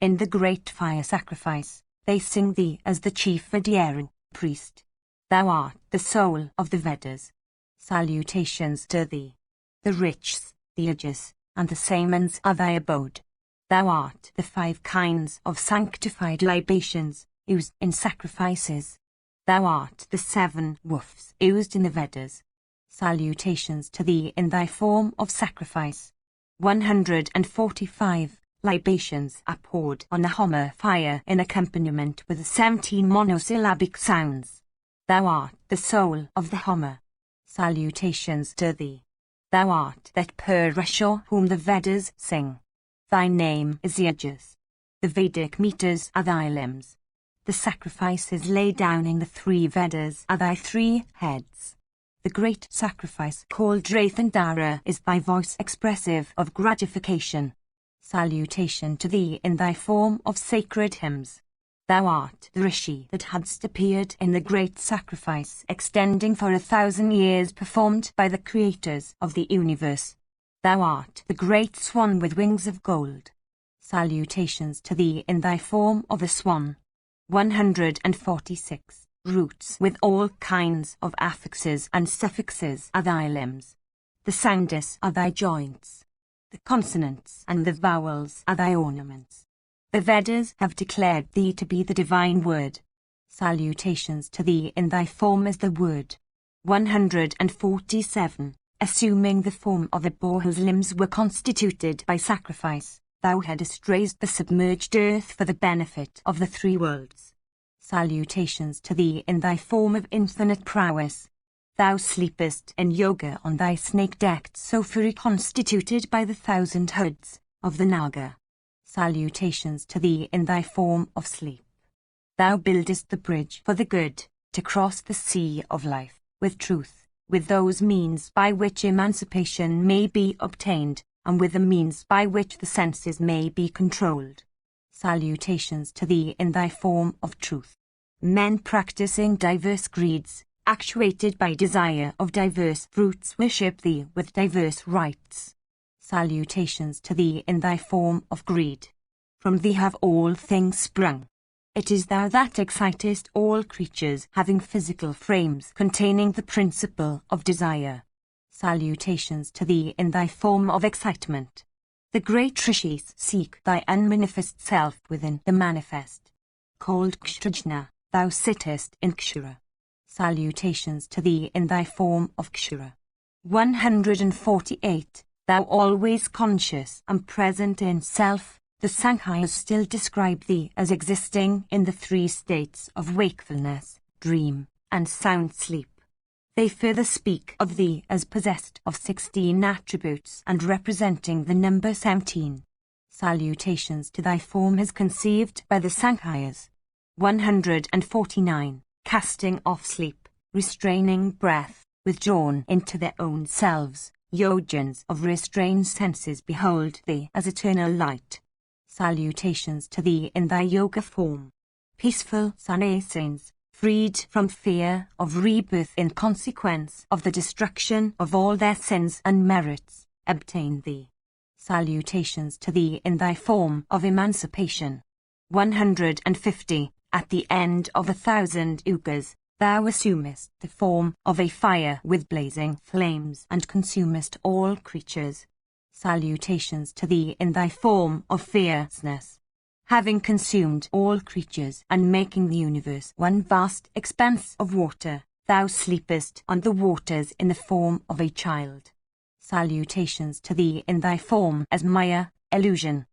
In the great fire sacrifice, they sing thee as the chief adherent priest. Thou art the soul of the Vedas. Salutations to thee. The Riches, the Ajas, and the Samans are thy abode. Thou art the 5 kinds of sanctified libations used in sacrifices. Thou art the 7 woofs used in the Vedas. Salutations to thee in thy form of sacrifice. 145. Libations are poured on a Homa fire in accompaniment with 17 monosyllabic sounds. Thou art the soul of the Homa. Salutations to thee. Thou art that Purusha whom the Vedas sing. Thy name is Yajas. The Vedic meters are thy limbs. The sacrifices laid down in the 3 Vedas are thy 3 heads. The great sacrifice called Rathandara is thy voice expressive of gratification. Salutation to thee in thy form of sacred hymns. Thou art the Rishi that hadst appeared in the great sacrifice extending for 1,000 years performed by the creators of the universe. Thou art the great swan with wings of gold. Salutations to thee in thy form of a swan. 146. Roots with all kinds of affixes and suffixes are thy limbs. The soundless are thy joints. The consonants and the vowels are thy ornaments. The Vedas have declared thee to be the divine word. Salutations to thee in thy form as the word. 147. Assuming the form of a boar whose limbs were constituted by sacrifice, thou hadst raised the submerged earth for the benefit of the 3 worlds. Salutations to thee in thy form of infinite prowess. Thou sleepest in yoga on thy snake-decked sofa reconstituted by the 1,000 hoods of the Naga. Salutations to thee in thy form of sleep. Thou buildest the bridge for the good, to cross the sea of life, with truth, with those means by which emancipation may be obtained, and with the means by which the senses may be controlled. Salutations to thee in thy form of truth. Men practicing diverse creeds, actuated by desire of diverse fruits, worship thee with diverse rites. Salutations to thee in thy form of greed. From thee have all things sprung. It is thou that excitest all creatures having physical frames containing the principle of desire. Salutations to thee in thy form of excitement. The great rishis seek thy unmanifest self within the manifest. Called Kshtrajna, thou sittest in Kshura. Salutations to thee in thy form of Kshura. 148. Thou always conscious and present in self, the Sankhya's still describe thee as existing in the 3 states of wakefulness, dream, and sound sleep. They further speak of thee as possessed of 16 attributes and representing the number 17. Salutations to thy form as conceived by the Sankhya's. 149. Casting off sleep, restraining breath, withdrawn into their own selves, yojans of restrained senses behold thee as eternal light. Salutations to thee in thy yoga form. Peaceful sannyasins, freed from fear of rebirth in consequence of the destruction of all their sins and merits, obtain thee. Salutations to thee in thy form of emancipation. 150. At the end of 1,000 yugas, thou assumest the form of a fire with blazing flames and consumest all creatures. Salutations to thee in thy form of fierceness. Having consumed all creatures and making the universe one vast expanse of water, thou sleepest on the waters in the form of a child. Salutations to thee in thy form as Maya, illusion.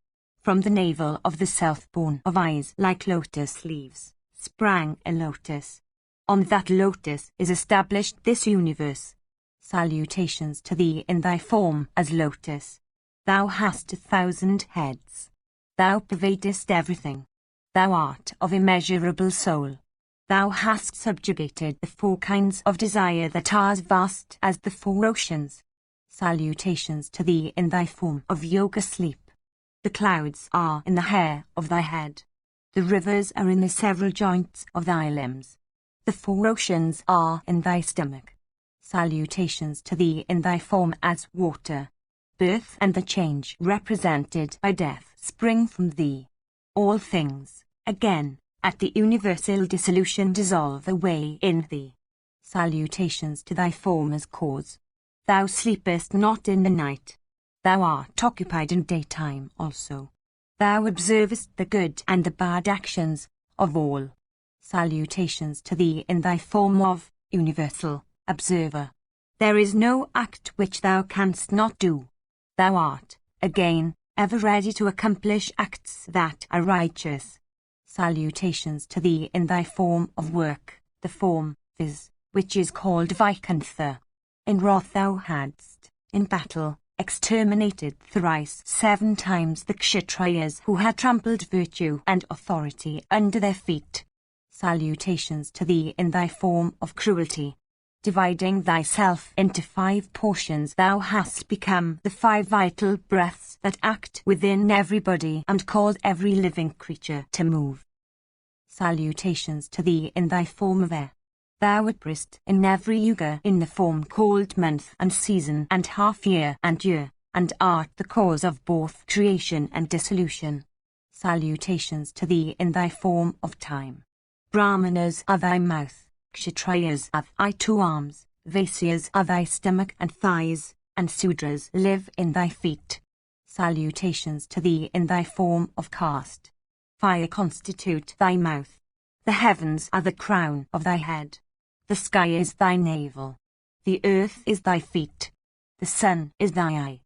From the navel of the self-born of eyes like lotus leaves, sprang a lotus. On that lotus is established this universe. Salutations to thee in thy form as lotus. Thou hast 1,000 heads. Thou pervadest everything. Thou art of immeasurable soul. Thou hast subjugated the 4 kinds of desire that are as vast as the 4 oceans. Salutations to thee in thy form of yoga sleep. The clouds are in the hair of thy head. The rivers are in the several joints of thy limbs. The 4 oceans are in thy stomach. Salutations to thee in thy form as water. Birth and the change represented by death spring from thee. All things, again, at the universal dissolution dissolve away in thee. Salutations to thy form as cause. Thou sleepest not in the night. Thou art occupied in daytime also. Thou observest the good and the bad actions of all. Salutations to thee in thy form of universal observer. There is no act which thou canst not do. Thou art, again, ever ready to accomplish acts that are righteous. Salutations to thee in thy form of work, the form, viz., which is called Vaikuntha. In wrath thou hadst, in battle, exterminated thrice 7 times the Kshatriyas who had trampled virtue and authority under their feet. Salutations to thee in thy form of cruelty. Dividing thyself into 5 portions, thou hast become the 5 vital breaths that act within everybody and cause every living creature to move. Salutations to thee in thy form of air. Thou appearest in every yuga in the form called month and season and half year, and art the cause of both creation and dissolution. Salutations to thee in thy form of time. Brahmanas are thy mouth, Kshatriyas are thy 2 arms, Vaisyas are thy stomach and thighs, and Sudras live in thy feet. Salutations to thee in thy form of caste. Fire constitute thy mouth. The heavens are the crown of thy head. The sky is thy navel. The earth is thy feet. The sun is thy eye.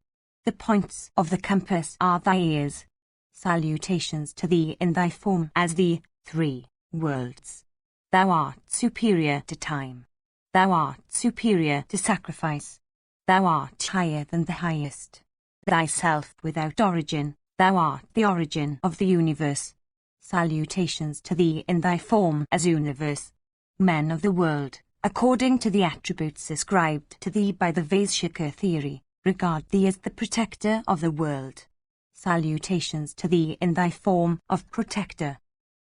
The points of the compass are thy ears. Salutations to thee in thy form as the 3 worlds. Thou art superior to time. Thou art superior to sacrifice. Thou art higher than the highest. Thyself without origin, thou art the origin of the universe. Salutations to thee in thy form as universe. Men of the world, according to the attributes ascribed to thee by the Vaishika theory, regard thee as the protector of the world. Salutations to thee in thy form of protector.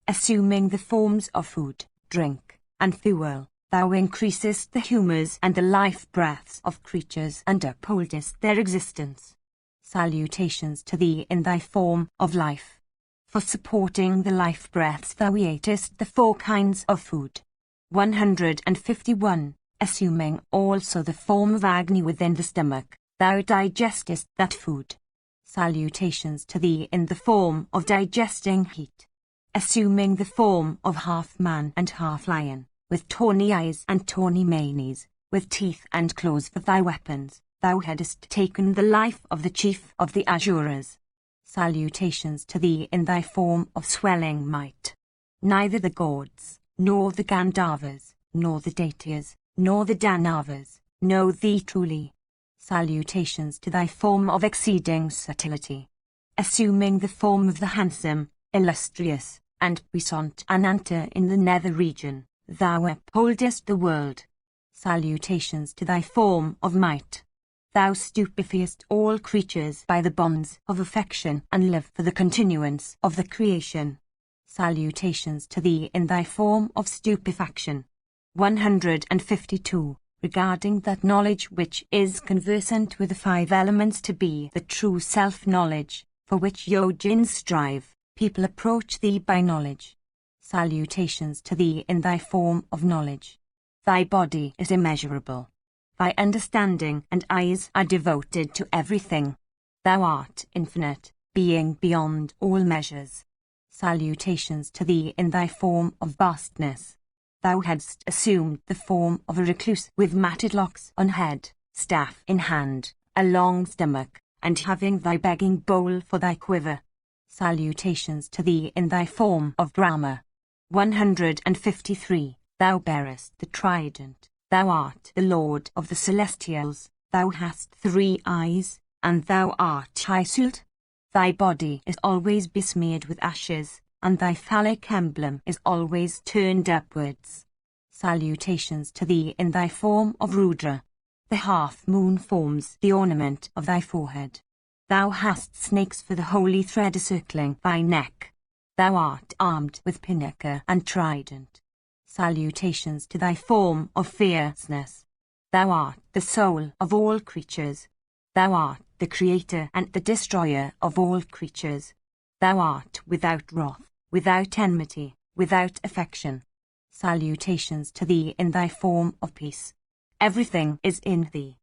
Assuming the forms of food, drink, and fuel, thou increasest the humours and the life breaths of creatures and upholdest their existence. Salutations to thee in thy form of life. For supporting the life breaths thou eatest the 4 kinds of food. 151. Assuming also the form of Agni within the stomach, thou digestest that food. Salutations to thee in the form of digesting heat. Assuming the form of half man and half lion, with tawny eyes and tawny manes, with teeth and claws for thy weapons, thou hadst taken the life of the chief of the Asuras. Salutations to thee in thy form of swelling might. Neither the gods, nor the Gandharvas, nor the Daityas, nor the Danavas, know thee truly. Salutations to thy form of exceeding subtlety. Assuming the form of the handsome, illustrious, and puissant Ananta in the nether region, thou upholdest the world. Salutations to thy form of might. Thou stupefiest all creatures by the bonds of affection and live for the continuance of the creation. Salutations to thee in thy form of stupefaction. 152. Regarding that knowledge which is conversant with the 5 elements to be the true self-knowledge, for which yogins strive, people approach thee by knowledge. Salutations to thee in thy form of knowledge. Thy body is immeasurable. Thy understanding and eyes are devoted to everything. Thou art infinite, being beyond all measures. Salutations to thee in thy form of vastness. Thou hadst assumed the form of a recluse with matted locks on head, staff in hand, a long stomach, and having thy begging bowl for thy quiver. Salutations to thee in thy form of Brahma. 153. Thou bearest the trident. Thou art the Lord of the Celestials. Thou hast 3 eyes, and thou art high-souled. Thy body is always besmeared with ashes, and thy phallic emblem is always turned upwards. Salutations to thee in thy form of Rudra. The half-moon forms the ornament of thy forehead. Thou hast snakes for the holy thread encircling thy neck. Thou art armed with pinnaker and trident. Salutations to thy form of fierceness. Thou art the soul of all creatures. Thou art the creator and the destroyer of all creatures. Thou art without wrath, without enmity, without affection. Salutations to thee in thy form of peace. Everything is in thee.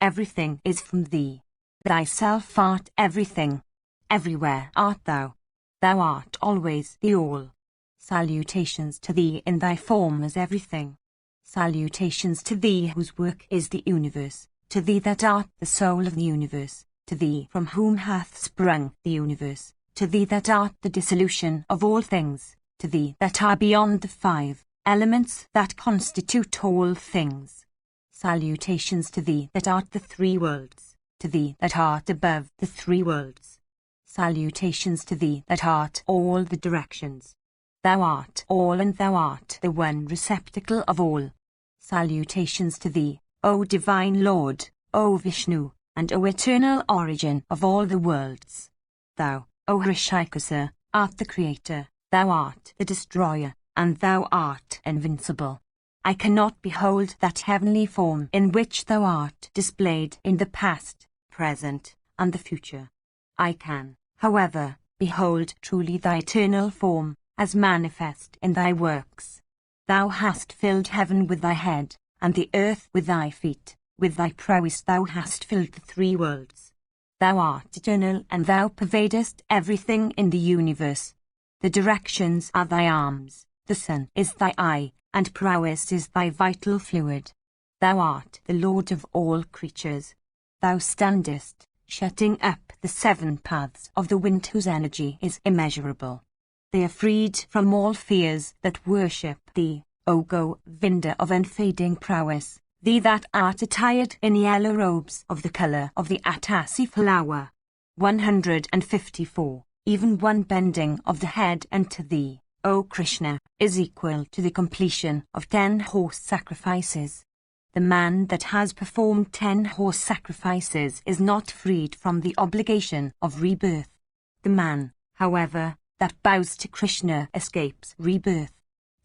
Everything is from thee. Thyself art everything. Everywhere art thou. Thou art always the all. Salutations to thee in thy form as everything. Salutations to thee whose work is the universe, to thee that art the soul of the universe, to thee from whom hath sprung the universe, to thee that art the dissolution of all things, to thee that are beyond the 5 elements that constitute all things. Salutations to thee that art the 3 worlds, to thee that art above the 3 worlds. Salutations to thee that art all the directions. Thou art all and thou art the one receptacle of all. Salutations to thee, O Divine Lord, O Vishnu, and O eternal origin of all the worlds. Thou, O Hrishikesa, art the creator, thou art the destroyer, and thou art invincible. I cannot behold that heavenly form in which thou art displayed in the past, present, and the future. I can, however, behold truly thy eternal form, as manifest in thy works. Thou hast filled heaven with thy head, and the earth with thy feet. With thy prowess thou hast filled the 3 worlds. Thou art eternal, and thou pervadest everything in the universe. The directions are thy arms, the sun is thy eye, and prowess is thy vital fluid. Thou art the Lord of all creatures. Thou standest, shutting up the 7 paths of the wind whose energy is immeasurable. They are freed from all fears that worship thee, O Govinda of unfading prowess, thee that art attired in yellow robes of the colour of the Atasi flower. 154. Even one bending of the head unto thee, O Krishna, is equal to the completion of 10 horse sacrifices. The man that has performed 10 horse sacrifices is not freed from the obligation of rebirth. The man, however, that bows to Krishna escapes rebirth.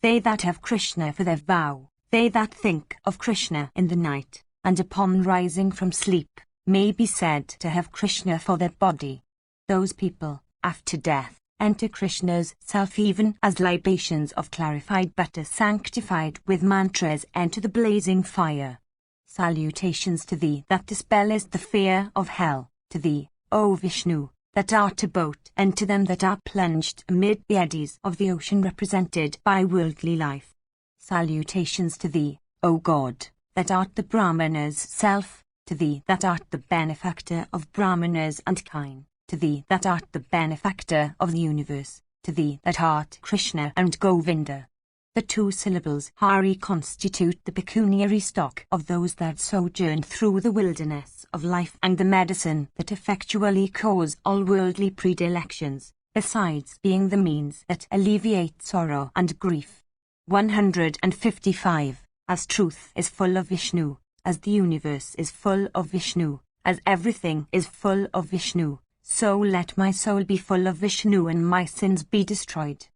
They that have Krishna for their vow, they that think of Krishna in the night, and upon rising from sleep, may be said to have Krishna for their body. Those people, after death, enter Krishna's self even as libations of clarified butter sanctified with mantras enter the blazing fire. Salutations to thee that dispellest the fear of hell, to thee, O Vishnu, that art a boat, and to them that are plunged amid the eddies of the ocean represented by worldly life. Salutations to thee, O God, that art the Brahmana's self, to thee that art the benefactor of Brahmanas and kine, to thee that art the benefactor of the universe, to thee that art Krishna and Govinda. The 2 syllables Hari constitute the pecuniary stock of those that sojourn through the wilderness of life and the medicine that effectually cause all worldly predilections, besides being the means that alleviate sorrow and grief. 155. As truth is full of Vishnu, as the universe is full of Vishnu, as everything is full of Vishnu, so let my soul be full of Vishnu and my sins be destroyed.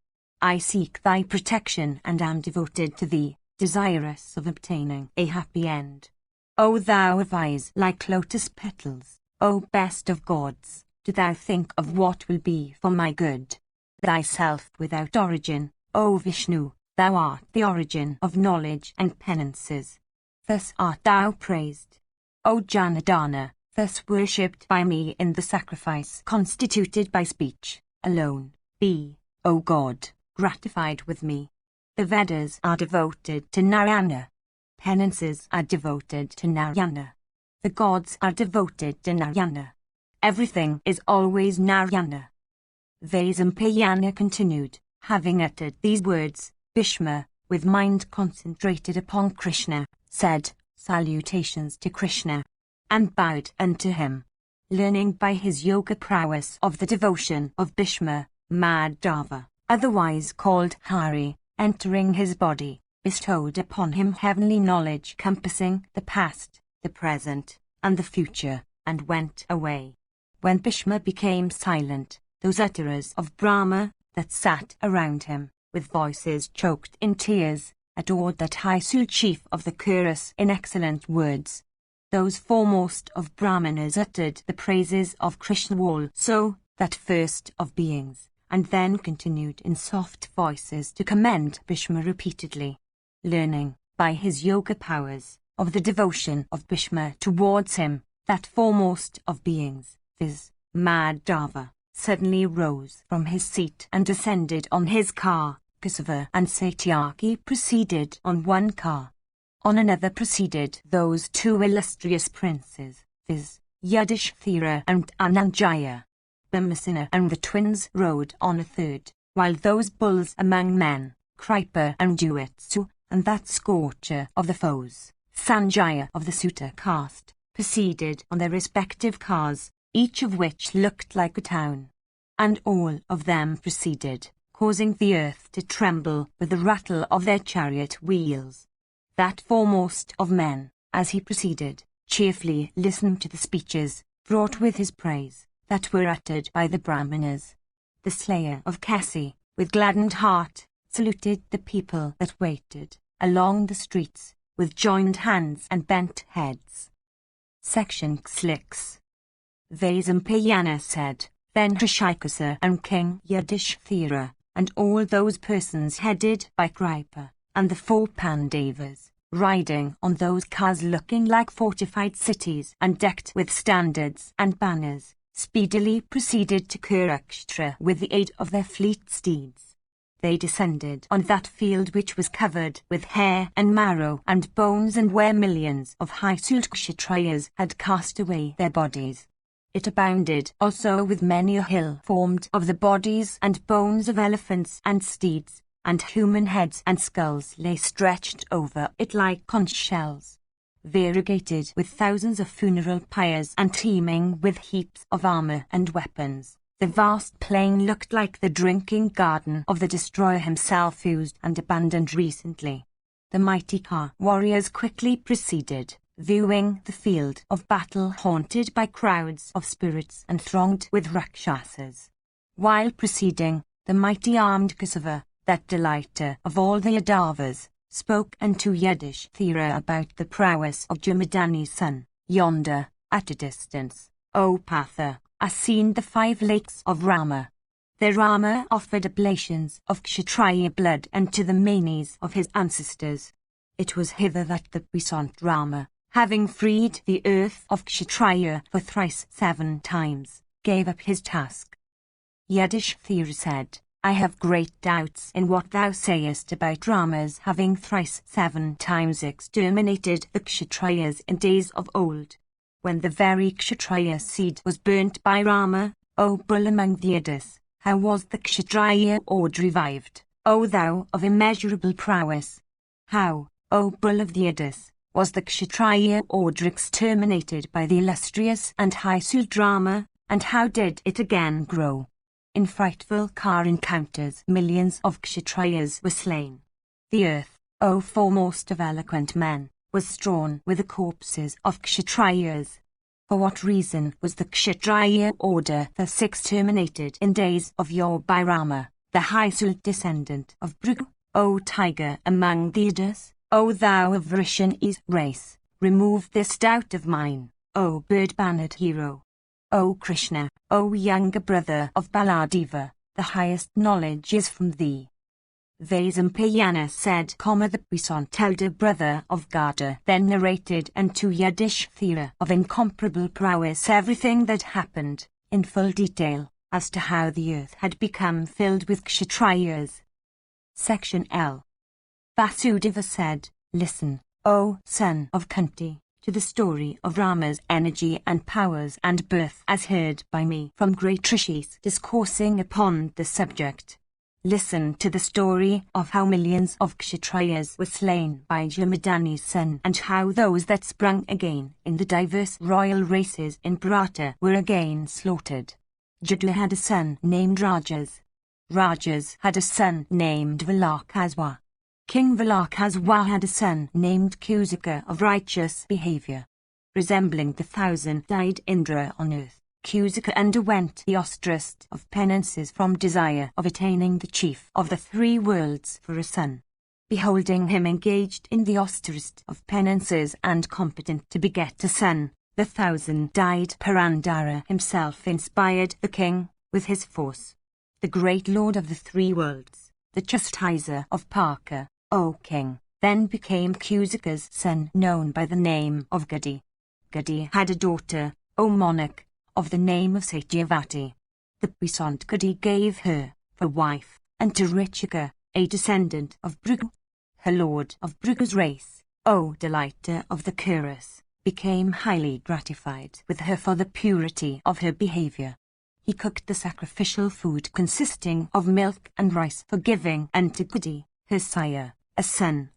I seek thy protection and am devoted to thee, desirous of obtaining a happy end. O thou of eyes like lotus petals, O best of gods, do thou think of what will be for my good. Thyself without origin, O Vishnu, thou art the origin of knowledge and penances. Thus art thou praised. O Janardana, thus worshipped by me in the sacrifice constituted by speech alone, be, O God, gratified with me. The Vedas are devoted to Narayana. Penances are devoted to Narayana. The gods are devoted to Narayana. Everything is always Narayana. Vaisampayana continued, having uttered these words, Bhishma, with mind concentrated upon Krishna, said, Salutations to Krishna, and bowed unto him. Learning by his yoga prowess of the devotion of Bhishma, Madhava, otherwise called Hari, entering his body, bestowed upon him heavenly knowledge compassing the past, the present, and the future, and went away. When Bhishma became silent, those utterers of Brahma that sat around him, with voices choked in tears, adored that high-souled chief of the Kuras in excellent words. Those foremost of Brahmanas uttered the praises of Krishna also, that first of beings, and then continued in soft voices to commend Bhishma repeatedly. Learning, by his yoga powers, of the devotion of Bhishma towards him, that foremost of beings, viz. Madhava, suddenly rose from his seat and descended on his car. Kesava and Satyaki proceeded on one car. On another proceeded those 2 illustrious princes, viz. Yudhishthira and Ananjaya. Bhimasena and the twins rode on a third, while those bulls among men, Kripa and Duitsu, and that scorcher of the foes, Sanjaya of the Sutta caste, proceeded on their respective cars, each of which looked like a town. And all of them proceeded, causing the earth to tremble with the rattle of their chariot wheels. That foremost of men, as he proceeded, cheerfully listened to the speeches, brought with his praise, that were uttered by the Brahmanas. The slayer of Kasi, with gladdened heart, saluted the people that waited along the streets, with joined hands and bent heads. Section 6. Vaisampayana said, Then Hrishikesa and King Yudhishthira, and all those persons headed by Kripa, and the 4 Pandavas, riding on those cars looking like fortified cities and decked with standards and banners, speedily proceeded to Kurukshetra with the aid of their fleet steeds. They descended on that field which was covered with hair and marrow and bones, and where millions of high-souled Kshatriyas had cast away their bodies. It abounded also with many a hill formed of the bodies and bones of elephants and steeds, and human heads and skulls lay stretched over it like conch shells. Variegated with thousands of funeral pyres and teeming with heaps of armor and weapons, the vast plain looked like the drinking garden of the destroyer himself, used and abandoned recently. The mighty car warriors quickly proceeded, viewing the field of battle haunted by crowds of spirits and thronged with Rakshasas. While proceeding, the mighty armed Kasava, that delighter of all the Yadavas, spoke unto Yudhishthira about the prowess of Jamadani's son. Yonder, at a distance, O Patha, are seen the 5 lakes of Rama. There Rama offered oblations of Kshatriya blood unto the manes of his ancestors. It was hither that the puissant Rama, having freed the earth of Kshatriya for thrice 7 times, gave up his task. Yudhishthira said, I have great doubts in what thou sayest about Rama's having thrice 7 times exterminated the Kshatriyas in days of old. When the very Kshatriya seed was burnt by Rama, O bull among the Eddas, how was the Kshatriya order revived, O thou of immeasurable prowess? How, O bull of the Eddas, was the Kshatriya order exterminated by the illustrious and high-souled Rama, and how did it again grow? In frightful car encounters millions of Kshatriyas were slain. The earth, O foremost of eloquent men, was strewn with the corpses of Kshatriyas. For what reason was the Kshatriya order thus exterminated in days of yore by Rama, the high-souled descendant of Bhrigu? O tiger among the Eddas, O thou of Vrishani's race, remove this doubt of mine, O bird-bannered hero. O Krishna, O younger brother of Baladeva, the highest knowledge is from thee. Vaisampayana said, the puissant elder brother of Gada then narrated unto Yudhishthira of incomparable prowess everything that happened, in full detail, as to how the earth had become filled with Kshatriyas. Section L. Vasudeva said, Listen, O son of Kunti, to the story of Rama's energy and powers and birth as heard by me from great rishis discoursing upon the subject. Listen to the story of how millions of Kshatriyas were slain by Jamadani's son, and how those that sprung again in the diverse royal races in Bharata were again slaughtered. Jadla had a son named Rajas. Rajas had a son named Valakaswa. King Valakaswa had a son named Kusika of righteous behavior. Resembling the 1,000-eyed Indra on earth, Kusika underwent the austerest of penances from desire of attaining the chief of the 3 worlds for a son. Beholding him engaged in the austerest of penances and competent to beget a son, the 1,000-eyed Purandara himself inspired the king with his force. The great lord of the 3 worlds, the chastiser of Parka, O king, then became Kusika's son, known by the name of Gadi. Gadi had a daughter, O monarch, of the name of Satyavati. The puissant Gadi gave her for wife unto Richika, a descendant of Bhrigu. Her lord of Bhrigu's race, O delighter of the Kuras, became highly gratified with her for the purity of her behavior. He cooked the sacrificial food consisting of milk and rice for giving unto Gadi, her sire, a son.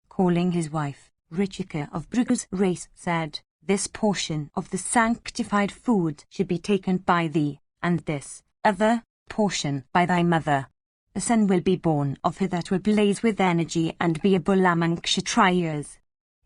Calling his wife, Richika of Bhrigu's race, said, This portion of the sanctified food should be taken by thee, and this other portion by thy mother. A son will be born of her that will blaze with energy and be a bull among Kshatriyas.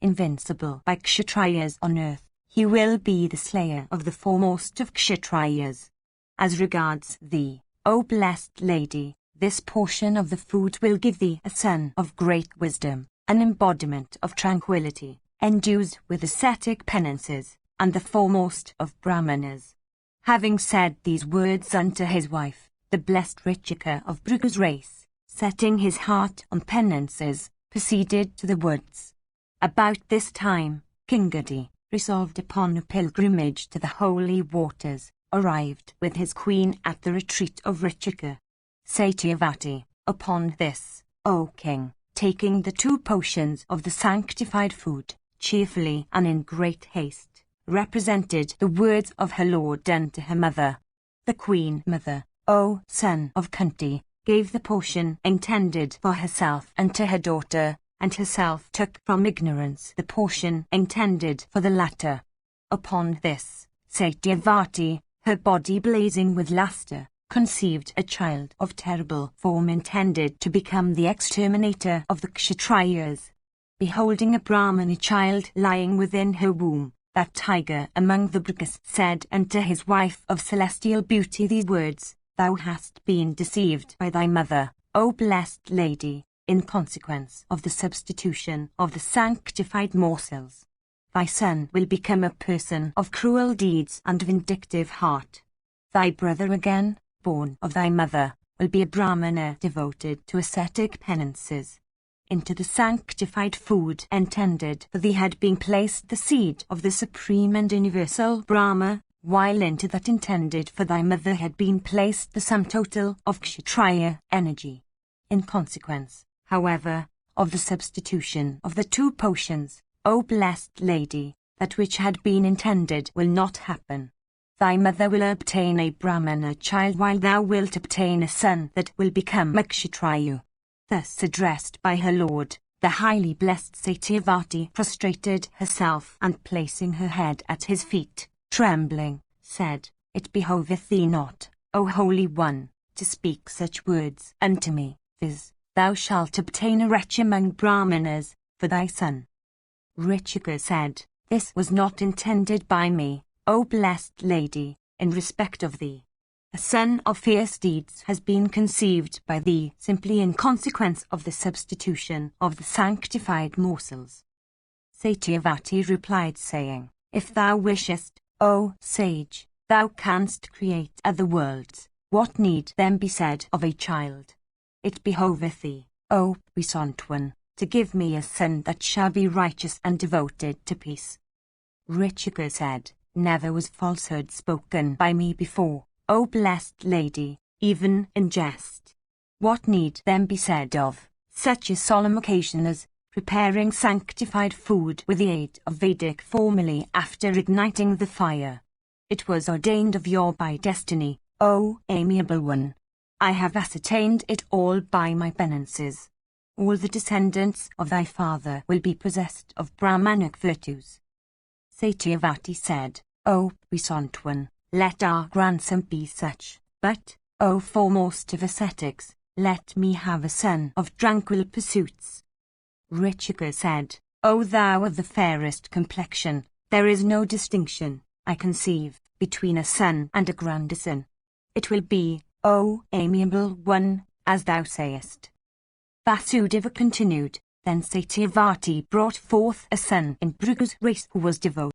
Invincible by Kshatriyas on earth, he will be the slayer of the foremost of Kshatriyas. As regards thee, O blessed lady, this portion of the food will give thee a son of great wisdom, an embodiment of tranquility, endued with ascetic penances, and the foremost of Brahmanas. Having said these words unto his wife, the blessed Richika of Bhrigu's race, setting his heart on penances, proceeded to the woods. About this time, King Gadi, resolved upon a pilgrimage to the holy waters, arrived with his queen at the retreat of Richika. Satyavati, upon this, O king, taking the 2 potions of the sanctified food, cheerfully and in great haste, represented the words of her lord unto her mother. The queen mother, O son of Kunti, gave the potion intended for herself and to her daughter, and herself took from ignorance the portion intended for the latter. Upon this, Satyavati, her body blazing with lustre, conceived a child of terrible form intended to become the exterminator of the Kshatriyas. Beholding a Brahmana child lying within her womb, that tiger among the Brahmas said unto his wife of celestial beauty these words, "Thou hast been deceived by thy mother, O blessed lady, in consequence of the substitution of the sanctified morsels. Thy son will become a person of cruel deeds and vindictive heart. Thy brother again, born of thy mother, will be a Brahmana devoted to ascetic penances. Into the sanctified food intended for thee had been placed the seed of the supreme and universal Brahma, while into that intended for thy mother had been placed the sum total of Kshatriya energy. In consequence, however, of the substitution of the two potions, O blessed lady, that which had been intended will not happen. Thy mother will obtain a Brahmana child while thou wilt obtain a son that will become a Kshatriya." Thus addressed by her lord, the highly blessed Satyavati prostrated herself and placing her head at his feet, trembling, said, "It behoveth thee not, O Holy One, to speak such words unto me, viz., thou shalt obtain a wretch among Brahmanas for thy son." Richika said, "This was not intended by me, O blessed lady, in respect of thee. A son of fierce deeds has been conceived by thee simply in consequence of the substitution of the sanctified morsels." Satyavati replied saying, "If thou wishest, O sage, thou canst create other worlds. What need then be said of a child? It behoveth thee, O puissant one, to give me a son that shall be righteous and devoted to peace." Richika said, "Never was falsehood spoken by me before, O blessed lady, even in jest. What need then be said of such a solemn occasion as preparing sanctified food with the aid of Vedic formulae after igniting the fire? It was ordained of your by destiny, O amiable one. I have ascertained it all by my penances. All the descendants of thy father will be possessed of Brahmanic virtues." Satyavati said, "O puissant one, let our grandson be such, but, O foremost of ascetics, let me have a son of tranquil pursuits." Richika said, "O thou of the fairest complexion, there is no distinction, I conceive, between a son and a grandson. It will be, O amiable one, as thou sayest." Vasudeva continued, "Then Satyavati brought forth a son in Bhrigu's race who was devoted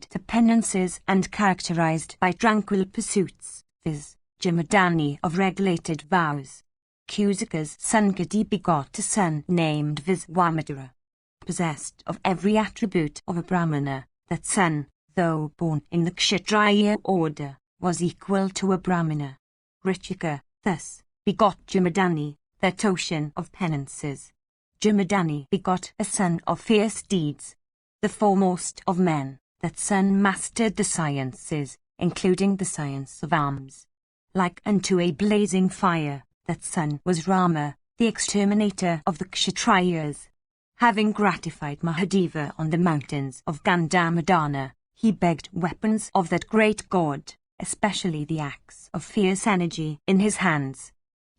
to penances and characterized by tranquil pursuits, viz., Jamadani of regulated vows. Kusika's son Gadi begot a son named Viswamadura, possessed of every attribute of a Brahmana. That son, though born in the Kshatriya order, was equal to a Brahmana. Richika, thus, begot Jamadani, the Toshan of penances. Jamadani begot a son of fierce deeds, the foremost of men. That son mastered the sciences, including the science of arms. Like unto a blazing fire, that son was Rama, the exterminator of the Kshatriyas. Having gratified Mahadeva on the mountains of Gandhamadana, he begged weapons of that great god, especially the axe of fierce energy in his hands.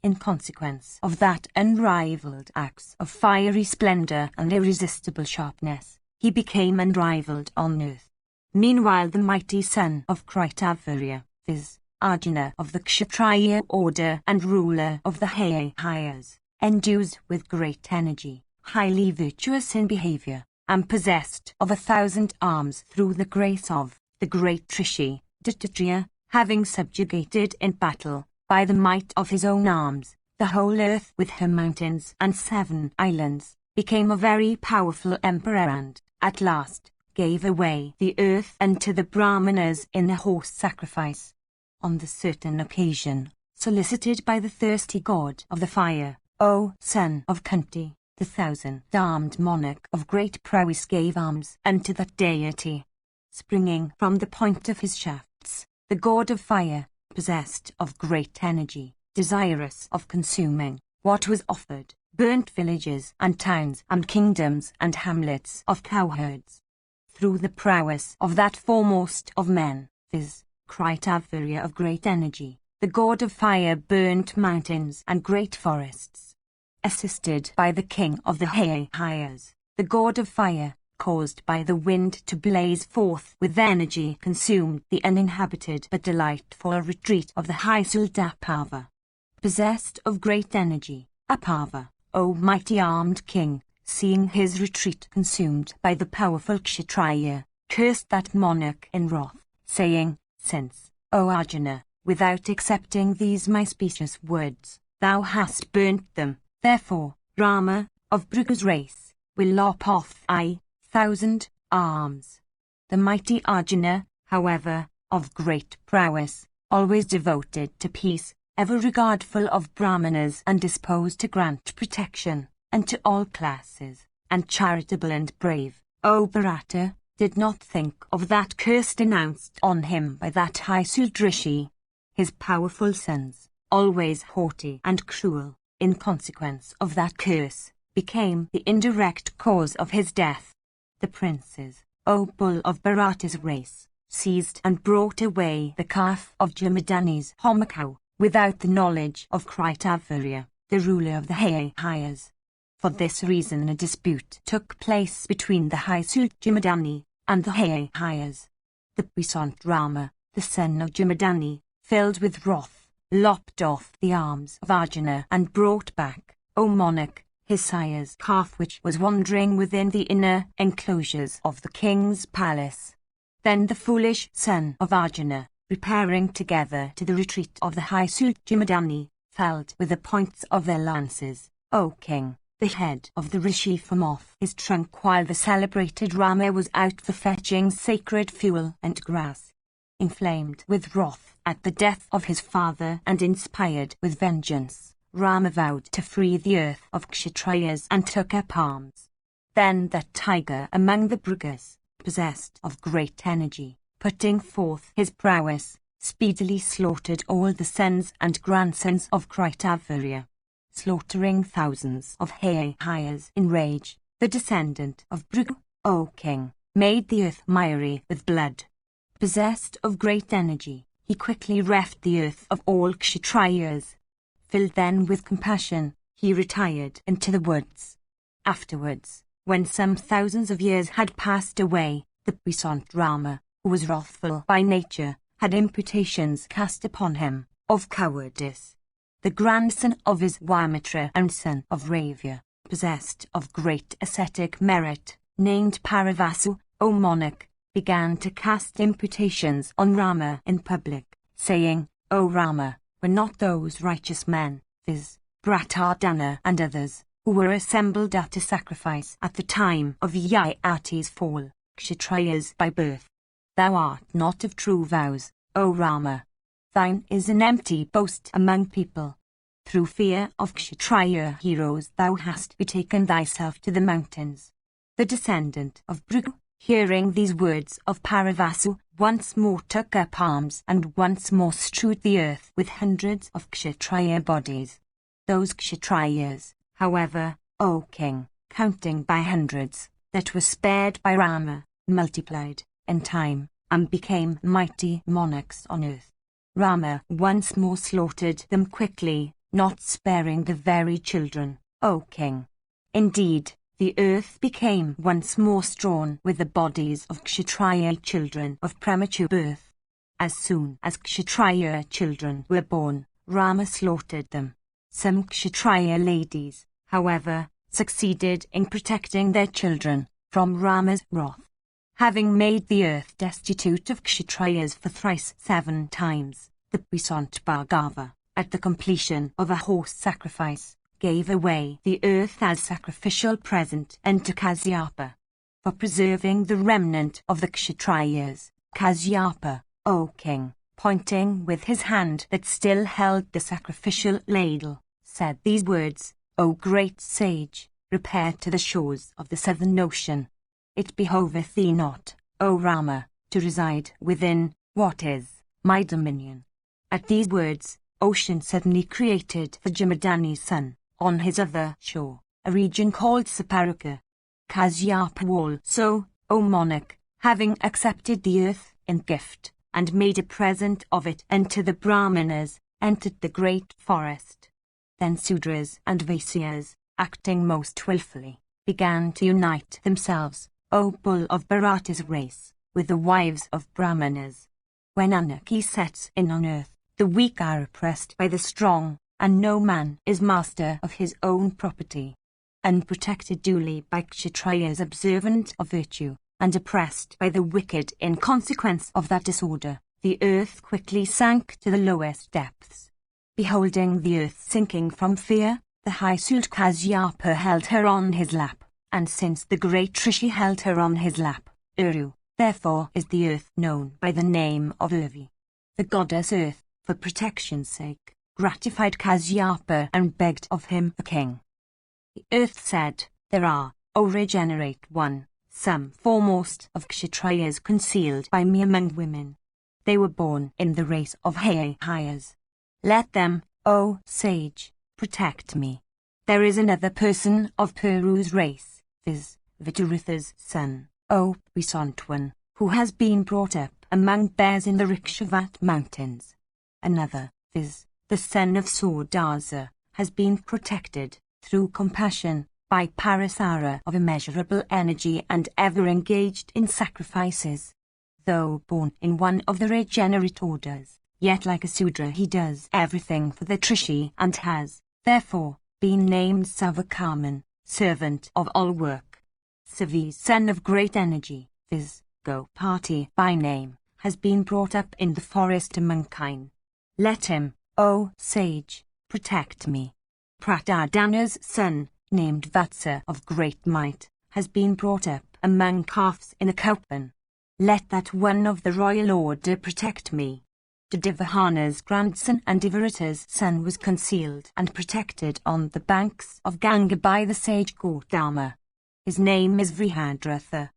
In consequence of that unrivaled axe of fiery splendor and irresistible sharpness, he became unrivaled on earth. Meanwhile the mighty son of Kritavirya, viz., Arjuna of the Kshatriya order and ruler of the Hayas, endued with great energy, highly virtuous in behavior, and possessed of 1,000 arms through the grace of the great Trishi, Dattatreya, having subjugated in battle, by the might of his own arms, the whole earth with her mountains and 7 islands, became a very powerful emperor and, at last, gave away the earth unto the Brahmanas in a horse sacrifice. On the certain occasion, solicited by the thirsty god of the fire, O son of Kunti, the 1,000-armed monarch of great prowess gave arms unto that deity. Springing from the point of his shafts, the god of fire, possessed of great energy, desirous of consuming what was offered, burnt villages and towns and kingdoms and hamlets of cowherds. Through the prowess of that foremost of men, viz., Kritavirya of great energy, the god of fire burnt mountains and great forests. Assisted by the king of the Hyas, the god of fire, caused by the wind to blaze forth with energy, consumed the uninhabited but delightful retreat of the high-souled Apava. Possessed of great energy, Apava, O mighty armed king, seeing his retreat consumed by the powerful Kshatriya, cursed that monarch in wrath, saying, "Since, O Arjuna, without accepting these my specious words, thou hast burnt them, therefore, Rama, of Bhrigu's race, will lop off 1,000 arms." The mighty Arjuna, however, of great prowess, always devoted to peace, ever regardful of Brahmanas and disposed to grant protection unto all classes, and charitable and brave, O Bharata, did not think of that curse denounced on him by that high-souled Rishi. His powerful sons, always haughty and cruel, in consequence of that curse, became the indirect cause of his death. The princes, O bull of Bharata's race, seized and brought away the calf of Jamadani's homocow, without the knowledge of Kritavirya, the ruler of the Hyas. For this reason a dispute took place between the high-souled Jamadani and the Hyas. The puissant Rama, the son of Jamadani, filled with wrath, lopped off the arms of Arjuna and brought back, O monarch, his sire's calf which was wandering within the inner enclosures of the king's palace. Then the foolish son of Arjuna, repairing together to the retreat of the high-souled Jamadani, felled with the points of their lances, O king, the head of the rishi from off his trunk while the celebrated Rama was out for fetching sacred fuel and grass. Inflamed with wrath at the death of his father and inspired with vengeance, Rama vowed to free the earth of Kshatriyas and took up arms. Then that tiger among the Bhrigus, possessed of great energy, putting forth his prowess, speedily slaughtered all the sons and grandsons of Kritavirya. Slaughtering thousands of Hyas in rage, the descendant of Bhrigu, O king, made the earth miry with blood. Possessed of great energy, he quickly reft the earth of all Kshatriyas. Filled then with compassion, he retired into the woods. Afterwards, when some thousands of years had passed away, the puissant Rama, who was wrathful by nature, had imputations cast upon him, of cowardice. The grandson of his Vamitra and son of Ravya, possessed of great ascetic merit, named Paravasu, O monarch, began to cast imputations on Rama in public, saying, O Rama, were not those righteous men, viz., Bharatardhana and others, who were assembled at a sacrifice at the time of Yayati's fall, Kshatriyas by birth? Thou art not of true vows, O Rama. Thine is an empty boast among people. Through fear of Kshatriya heroes thou hast betaken thyself to the mountains. The descendant of Bhrigu, hearing these words of Paravasu, once more took up arms and once more strewed the earth with hundreds of Kshatriya bodies. Those Kshatriyas, however, O king, counting by hundreds, that were spared by Rama, multiplied in time, and became mighty monarchs on earth. Rama once more slaughtered them quickly, not sparing the very children, O king. Indeed, the earth became once more strewn with the bodies of Kshatriya children of premature birth. As soon as Kshatriya children were born, Rama slaughtered them. Some Kshatriya ladies, however, succeeded in protecting their children from Rama's wrath. Having made the earth destitute of Kshatriyas for thrice 7 times, the puissant Bhargava, at the completion of a horse sacrifice, gave away the earth as sacrificial present unto Kasyapa. For preserving the remnant of the Kshatriyas, Kasyapa, O king, pointing with his hand that still held the sacrificial ladle, said these words, O great sage, repair to the shores of the southern ocean. It behoveth thee not, O Rama, to reside within, what is, my dominion. At these words, Ocean suddenly created for Jamadani's son, on his other shore, a region called Saparaka. Kasyapa also, O monarch, having accepted the earth in gift, and made a present of it unto the Brahmanas, entered the great forest. Then Sudras and Vaisyas, acting most willfully, began to unite themselves, O bull of Bharata's race, with the wives of Brahmanas. When anarchy sets in on earth, the weak are oppressed by the strong, and no man is master of his own property. Unprotected duly by Kshatriyas observant of virtue, and oppressed by the wicked in consequence of that disorder, the earth quickly sank to the lowest depths. Beholding the earth sinking from fear, the high-souled Kasyapa held her on his lap, and since the great Rishi held her on his lap, Uru, therefore is the earth known by the name of Urvi. The goddess Earth, for protection's sake, gratified Kasyapa and begged of him a king. The earth said, "There are, O regenerate one, some foremost of Kshatriyas concealed by me among women. They were born in the race of Hayas. Let them, O sage, protect me. There is another person of Puru's race, viz. Viduratha's son, O puissant one, who has been brought up among bears in the Rikshavat mountains. Another, viz. The son of Surdasa, has been protected, through compassion, by Parasara of immeasurable energy and ever engaged in sacrifices. Though born in one of the regenerate orders, yet like a Sudra he does everything for the Trishi and has, therefore, been named Savakarman, servant of all work. Savi, son of great energy, viz. Gopati by name, has been brought up in the forest among kine. Let him, O sage, protect me. Pratadana's son, named Vatsa of great might, has been brought up among calves in a kaupan. Let that one of the royal order protect me. Devahana's grandson and Devarata's son was concealed and protected on the banks of Ganga by the sage Gautama. His name is Vrihadratha.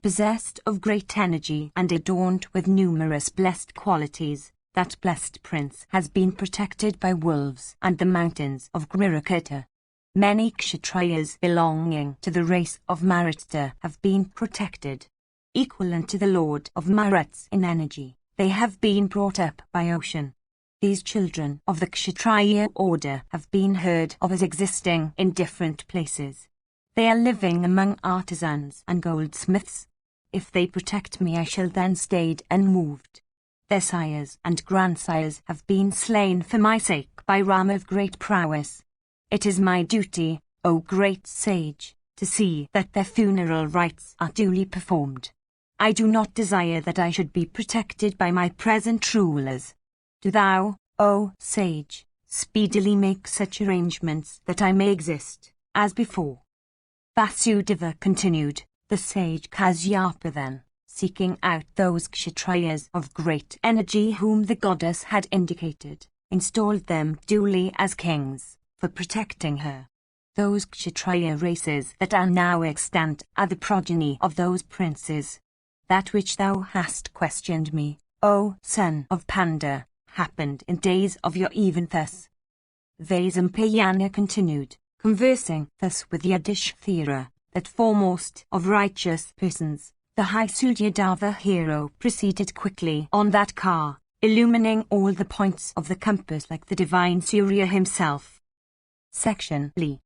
Possessed of great energy and adorned with numerous blessed qualities, that blessed prince has been protected by wolves and the mountains of Grirakata. Many Kshatriyas belonging to the race of Maruta have been protected. Equivalent to the lord of Maruts in energy, they have been brought up by ocean. These children of the Kshatriya order have been heard of as existing in different places. They are living among artisans and goldsmiths. If they protect me I shall then stay unmoved. Their sires and grandsires have been slain for my sake by Rama of great prowess. It is my duty, O great sage, to see that their funeral rites are duly performed. I do not desire that I should be protected by my present rulers. Do thou, O sage, speedily make such arrangements that I may exist, as before." Vasudeva continued, the sage Kasyapa then, seeking out those Kshatriyas of great energy whom the goddess had indicated, installed them duly as kings, for protecting her. Those Kshatriya races that are now extant are the progeny of those princes. That which thou hast questioned me, O son of Panda, happened in days of your even thus. Vaisampayana continued, conversing thus with Yudhishthira, that foremost of righteous persons, the high Suryadeva hero proceeded quickly on that car, illumining all the points of the compass like the divine Surya himself. Section Li.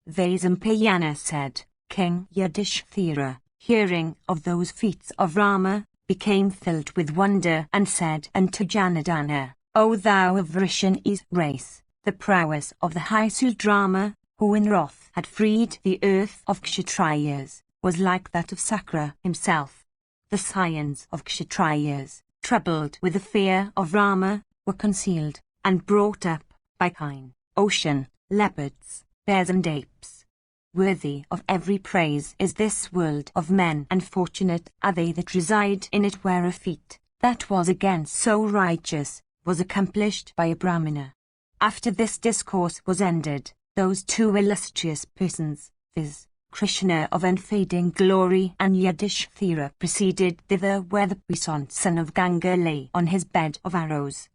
Vaisampayana said, King Yudhishthira, hearing of those feats of Rama, became filled with wonder and said unto Janardana, O thou of Vrishyani's race, the prowess of the high Sudrama, who in wrath had freed the earth of Kshatriyas, was like that of Sakra himself. The scions of Kshatriyas, troubled with the fear of Rama, were concealed, and brought up, by kine, ocean, leopards, bears and apes. Worthy of every praise is this world of men, and fortunate are they that reside in it, where a feat, that was again so righteous, was accomplished by a Brahmana. After this discourse was ended, those two illustrious persons, viz. Krishna of unfading glory and Yudhishthira, proceeded thither where the puissant son of Ganga lay on his bed of arrows.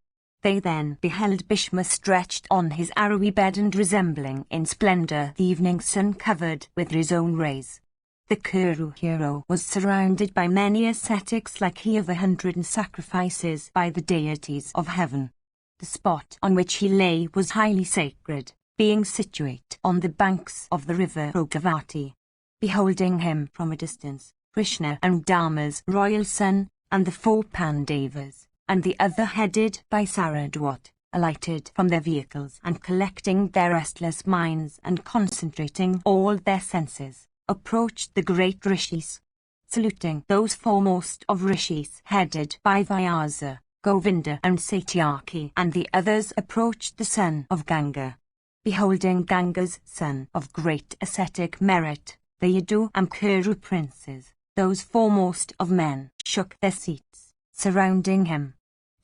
They then beheld Bhishma stretched on his arrowy bed and resembling in splendor the evening sun covered with his own rays. The Kuru hero was surrounded by many ascetics like he of 100 sacrifices by the deities of heaven. The spot on which he lay was highly sacred, being situate on the banks of the river Rogavati. Beholding him from a distance, Krishna and Dharma's royal son, and the 4 Pandavas, and the other headed by Saradwat, alighted from their vehicles and collecting their restless minds and concentrating all their senses, approached the great rishis. Saluting those foremost of rishis headed by Vyasa, Govinda and Satyaki, and the others approached the son of Ganga. Beholding Ganga's son of great ascetic merit, the Yadu and Kuru princes, those foremost of men, shook their seats, surrounding him.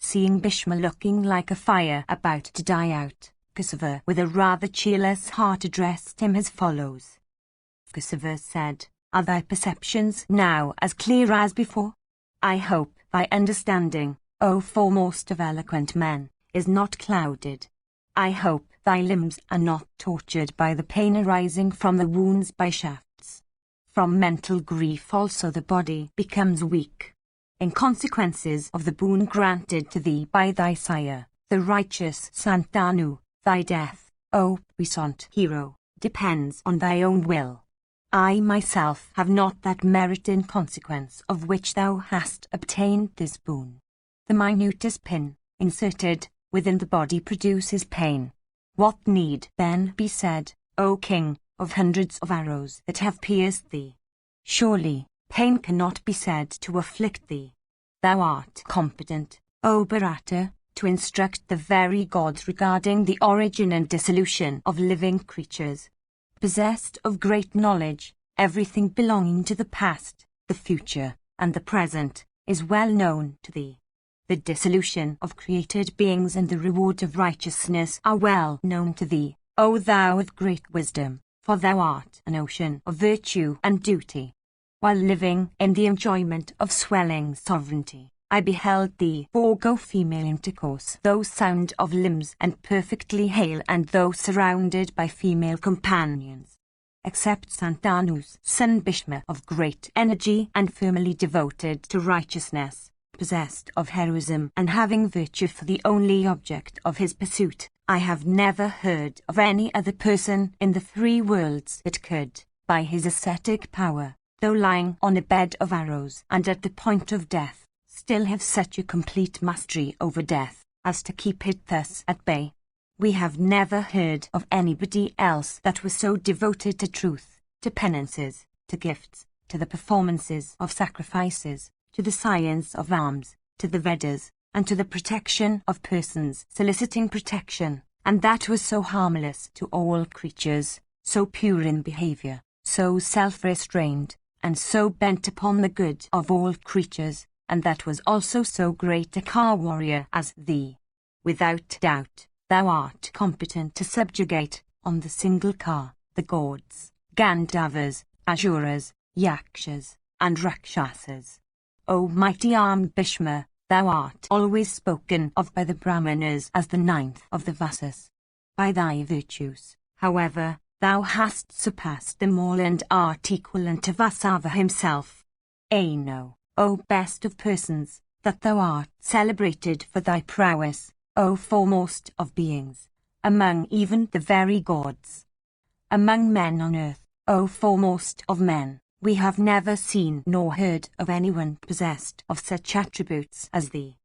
Seeing Bhishma looking like a fire about to die out, Kusava with a rather cheerless heart addressed him as follows. Kusava said, "Are thy perceptions now as clear as before? I hope thy understanding, O foremost of eloquent men, is not clouded. I hope thy limbs are not tortured by the pain arising from the wounds by shafts. From mental grief also the body becomes weak. In consequences of the boon granted to thee by thy sire, the righteous Santanu, thy death, O puissant hero, depends on thy own will. I myself have not that merit in consequence of which thou hast obtained this boon. The minutest pin, inserted within the body produces pain. What need then be said, O king, of hundreds of arrows that have pierced thee? Surely, pain cannot be said to afflict thee. Thou art competent, O Bharata, to instruct the very gods regarding the origin and dissolution of living creatures. Possessed of great knowledge, everything belonging to the past, the future, and the present, is well known to thee. The dissolution of created beings and the reward of righteousness are well known to thee, O thou of great wisdom, for thou art an ocean of virtue and duty. While living in the enjoyment of swelling sovereignty, I beheld thee forego female intercourse, though sound of limbs and perfectly hale, and though surrounded by female companions. Except Santanu's son Bhishma, of great energy and firmly devoted to righteousness, possessed of heroism and having virtue for the only object of his pursuit, I have never heard of any other person in the 3 worlds that could, by his ascetic power, though lying on a bed of arrows and at the point of death, still have such a complete mastery over death as to keep it thus at bay. We have never heard of anybody else that was so devoted to truth, to penances, to gifts, to the performances of sacrifices, to the science of arms, to the Vedas, and to the protection of persons soliciting protection, and that was so harmless to all creatures, so pure in behavior, so self-restrained, and so bent upon the good of all creatures, and that was also so great a car warrior as thee. Without doubt, thou art competent to subjugate, on the single car, the gods, Gandharvas, Asuras, Yakshas, and Rakshasas. O mighty armed Bhishma, thou art always spoken of by the Brahmanas as the 9th of the Vasas. By thy virtues, however, thou hast surpassed them all and art equivalent to Vasava himself. Know, O best of persons, that thou art celebrated for thy prowess, O foremost of beings, among even the very gods. Among men on earth, O foremost of men, we have never seen nor heard of anyone possessed of such attributes as thee.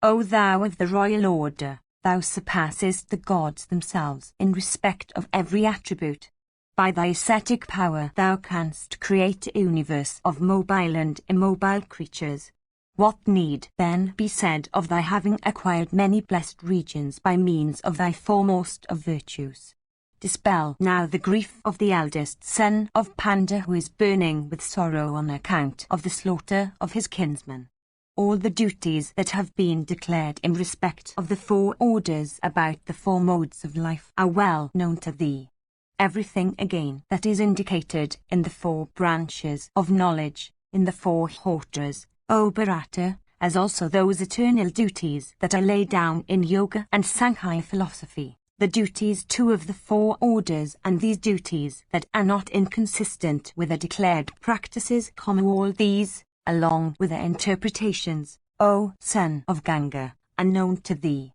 O thou of the royal order, thou surpassest the gods themselves in respect of every attribute. By thy ascetic power thou canst create a universe of mobile and immobile creatures. What need then be said of thy having acquired many blessed regions by means of thy foremost of virtues? Dispel now the grief of the eldest son of Panda, who is burning with sorrow on account of the slaughter of his kinsman. All the duties that have been declared in respect of the 4 orders about the 4 modes of life are well known to thee. Everything again that is indicated in the 4 branches of knowledge, in the 4 hortas, O Bharata, as also those eternal duties that are laid down in yoga and Sankhya philosophy, the duties too of the four orders, and these duties that are not inconsistent with the declared practices, all these, along with their interpretations, O son of Ganga, are known to thee.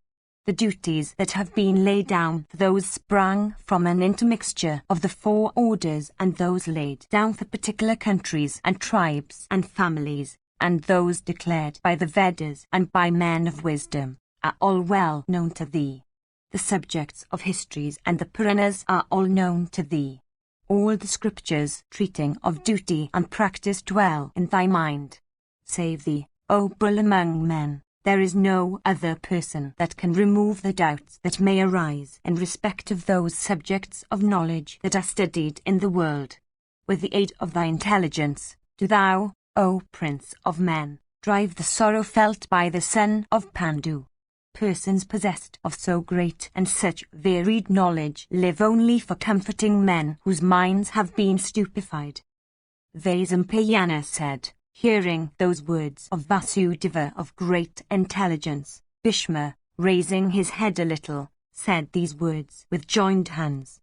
The duties that have been laid down for those sprang from an intermixture of the four orders, and those laid down for particular countries and tribes and families, and those declared by the Vedas and by men of wisdom, are all well known to thee. The subjects of histories and the Puranas are all known to thee. All the scriptures treating of duty and practice dwell in thy mind. Save thee, O bull among men, there is no other person that can remove the doubts that may arise in respect of those subjects of knowledge that are studied in the world. With the aid of thy intelligence, do thou, O Prince of men, drive the sorrow felt by the son of Pandu. Persons possessed of so great and such varied knowledge live only for comforting men whose minds have been stupefied. Vaisampayana said, hearing those words of Vasudeva of great intelligence, Bhishma, raising his head a little, said these words with joined hands.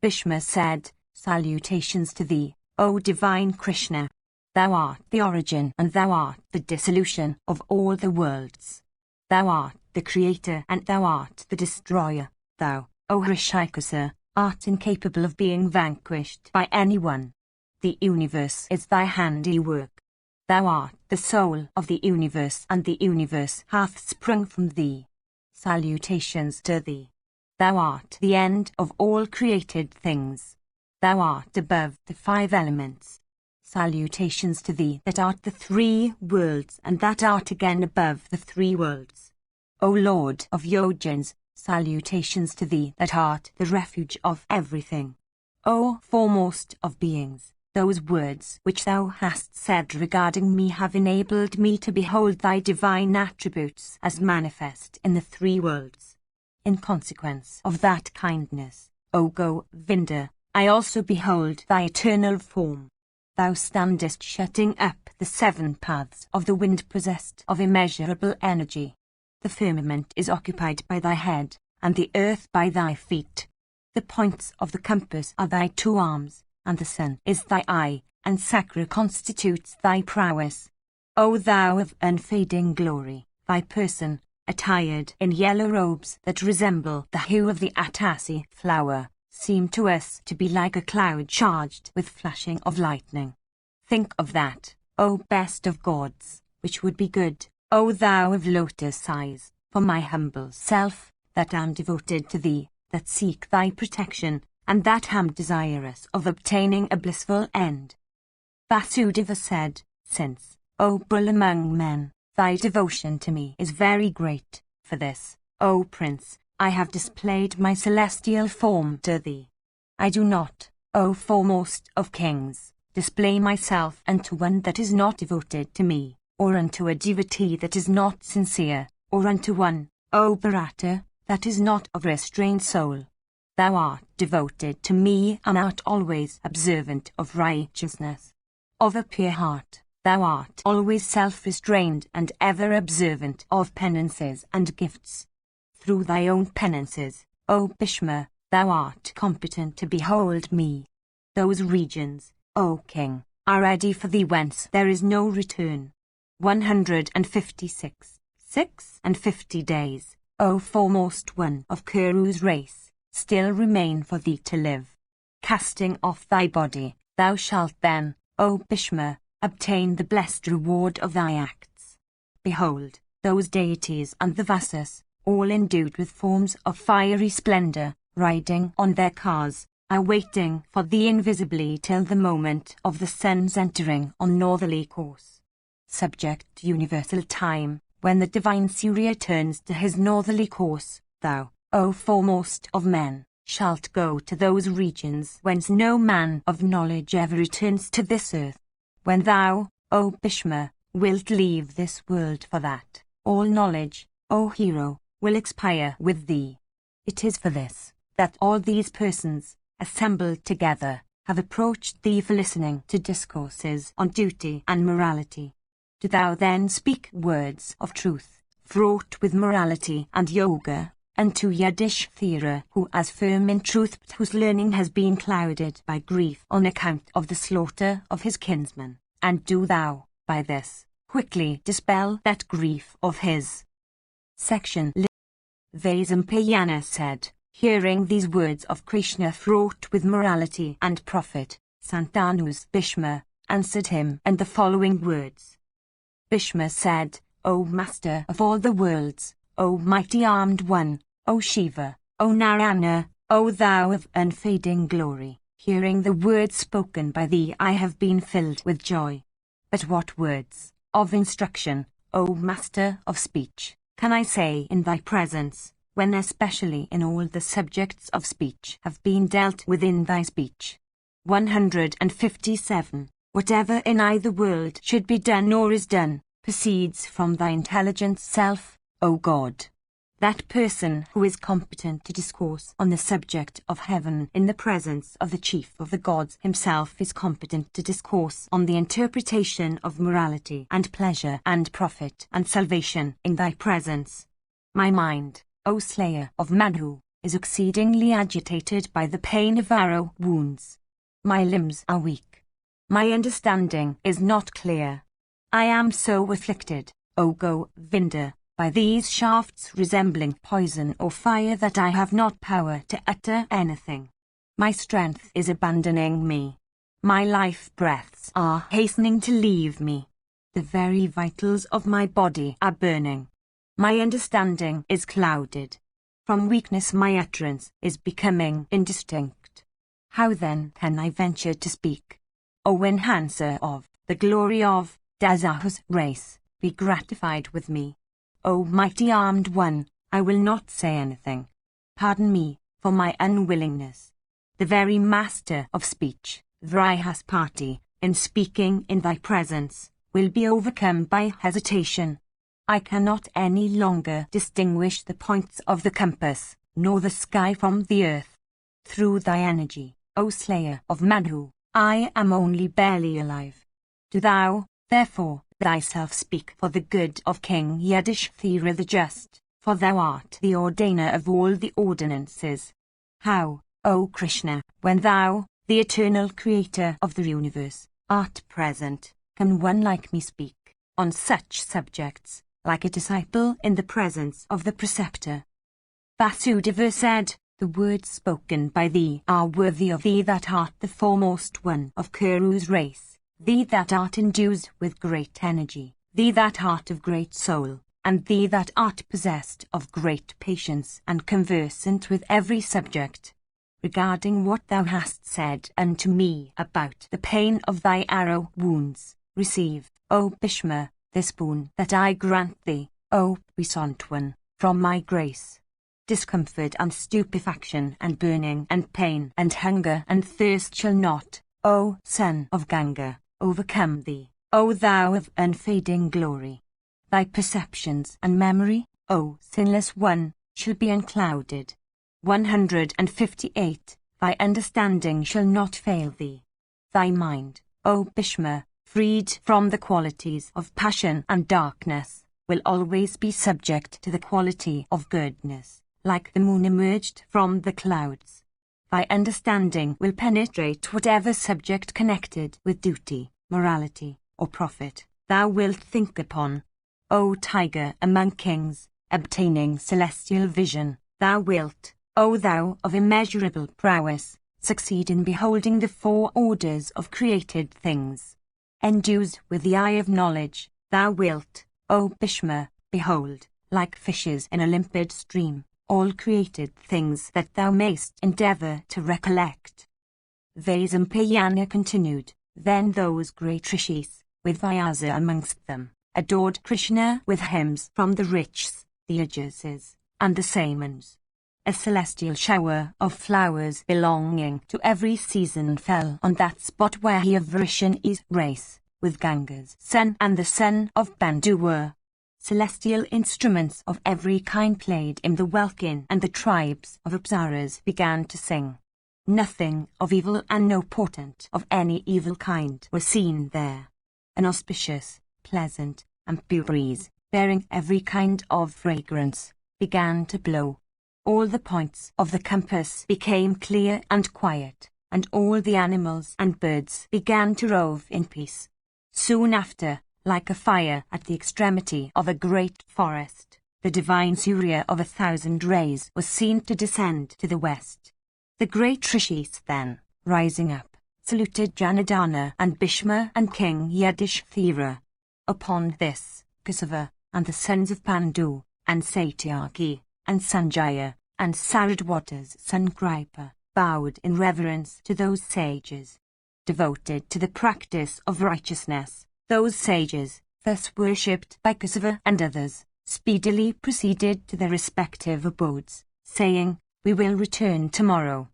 Bhishma said, Salutations to thee, O divine Krishna. Thou art the origin and thou art the dissolution of all the worlds. Thou art the creator and thou art the destroyer. Thou, O Hrishikesa, art incapable of being vanquished by anyone. The universe is thy handiwork. Thou art the soul of the universe, and the universe hath sprung from thee. Salutations to thee. Thou art the end of all created things. Thou art above the five elements. Salutations to thee that art the three worlds, and that art again above the three worlds. O Lord of Yojans, salutations to thee that art the refuge of everything. O foremost of beings, those words which thou hast said regarding me have enabled me to behold thy divine attributes as manifest in the three worlds. In consequence of that kindness, O Govinda, I also behold thy eternal form. Thou standest shutting up the seven paths of the wind possessed of immeasurable energy. The firmament is occupied by thy head, and the earth by thy feet. The points of the compass are thy two arms, and the sun is thy eye, and Sakra constitutes thy prowess. O thou of unfading glory, thy person, attired in yellow robes that resemble the hue of the atasi flower, seem to us to be like a cloud charged with flashing of lightning. Think of that, O best of gods, which would be good, O thou of lotus eyes, for my humble self, that am devoted to thee, that seek thy protection, and that am desirous of obtaining a blissful end. Vasudeva said, Since, O bull among men, thy devotion to me is very great, for this, O Prince, I have displayed my celestial form to thee. I do not, O foremost of kings, display myself unto one that is not devoted to me, or unto a devotee that is not sincere, or unto one, O Bharata, that is not of restrained soul. Thou art devoted to me and art always observant of righteousness. Of a pure heart, thou art always self-restrained and ever observant of penances and gifts. Through thy own penances, O Bhishma, thou art competent to behold me. Those regions, O King, are ready for thee whence there is no return. 156, 650 days, O foremost one of Kuru's race, still remain for thee to live. Casting off thy body, thou shalt then, O Bhishma, obtain the blessed reward of thy acts. Behold, those deities and the Vasas, all endued with forms of fiery splendor, riding on their cars, are waiting for thee invisibly till the moment of the sun's entering on northerly course. Subject to universal time, when the divine Surya turns to his northerly course, thou, O foremost of men, shalt go to those regions whence no man of knowledge ever returns to this earth. When thou, O Bhishma, wilt leave this world for that, all knowledge, O hero, will expire with thee. It is for this, that all these persons, assembled together, have approached thee for listening to discourses on duty and morality. Do thou then speak words of truth, fraught with morality and yoga, unto Yudhishthira, who as firm in truth but whose learning has been clouded by grief on account of the slaughter of his kinsmen, and do thou, by this, quickly dispel that grief of his. Section Vaisampayana said, hearing these words of Krishna fraught with morality and profit, Santanu's Bhishma answered him in the following words. Bhishma said, O Master of all the worlds, O mighty armed one, O Shiva, O Narayana, O thou of unfading glory, hearing the words spoken by thee I have been filled with joy. But what words of instruction, O Master of speech, can I say in thy presence, when especially in all the subjects of speech have been dealt with in thy speech? 157. Whatever in either world should be done or is done, proceeds from thy intelligent self, O God. That person who is competent to discourse on the subject of heaven in the presence of the chief of the gods himself is competent to discourse on the interpretation of morality and pleasure and profit and salvation in thy presence. My mind, O slayer of Madhu, is exceedingly agitated by the pain of arrow wounds. My limbs are weak. My understanding is not clear. I am so afflicted, O Govinda, by these shafts resembling poison or fire that I have not power to utter anything. My strength is abandoning me. My life breaths are hastening to leave me. The very vitals of my body are burning. My understanding is clouded. From weakness my utterance is becoming indistinct. How then can I venture to speak? O enhancer of the glory of Dasahu's race, be gratified with me. O mighty armed one, I will not say anything. Pardon me for my unwillingness. The very master of speech, Vrihaspati, in speaking in thy presence, will be overcome by hesitation. I cannot any longer distinguish the points of the compass, nor the sky from the earth. Through thy energy, O slayer of Madhu, I am only barely alive. Do thou, therefore, thyself speak for the good of King Yudhishthira the just, for thou art the ordainer of all the ordinances. How, O Krishna, when thou, the eternal creator of the universe, art present, can one like me speak on such subjects, like a disciple in the presence of the preceptor? Vasudeva said, the words spoken by thee are worthy of thee that art the foremost one of Kuru's race. Thee that art endued with great energy, thee that art of great soul, and thee that art possessed of great patience and conversant with every subject. Regarding what thou hast said unto me about the pain of thy arrow wounds, receive, O Bhishma, this boon that I grant thee, O puissant one, from my grace. Discomfort and stupefaction and burning and pain and hunger and thirst shall not, O son of Ganga, overcome thee, O thou of unfading glory. Thy perceptions and memory, O sinless one, shall be unclouded. 158. Thy understanding shall not fail thee. Thy mind, O Bhishma, freed from the qualities of passion and darkness, will always be subject to the quality of goodness, like the moon emerged from the clouds. Thy understanding will penetrate whatever subject connected with duty, morality, or profit thou wilt think upon. O tiger among kings, obtaining celestial vision, thou wilt, O thou of immeasurable prowess, succeed in beholding the four orders of created things. Endued with the eye of knowledge, thou wilt, O Bhishma, behold, like fishes in a limpid stream, all created things that thou mayst endeavour to recollect. Vaisampayana continued, then those great rishis, with Vyasa amongst them, adored Krishna with hymns from the Riches, the Ajases, and the Samans. A celestial shower of flowers belonging to every season fell on that spot where he of Vrishani's race, with Ganga's son and the son of Bandu were. Celestial instruments of every kind played in the welkin, and the tribes of Apsaras began to sing. Nothing of evil and no portent of any evil kind was seen there. An auspicious, pleasant and pure breeze, bearing every kind of fragrance, began to blow. All the points of the compass became clear and quiet, and all the animals and birds began to rove in peace. Soon after, like a fire at the extremity of a great forest, the divine Surya of 1,000 rays was seen to descend to the west. The great Rishis then, rising up, saluted Janardana and Bhishma and King Yudhishthira. Upon this, Kusava, and the sons of Pandu, and Satyaki, and Sanjaya, and Saradwata's son Kripa, bowed in reverence to those sages, devoted to the practice of righteousness. Those sages, thus worshipped by Kusava and others, speedily proceeded to their respective abodes, saying, "We will return tomorrow."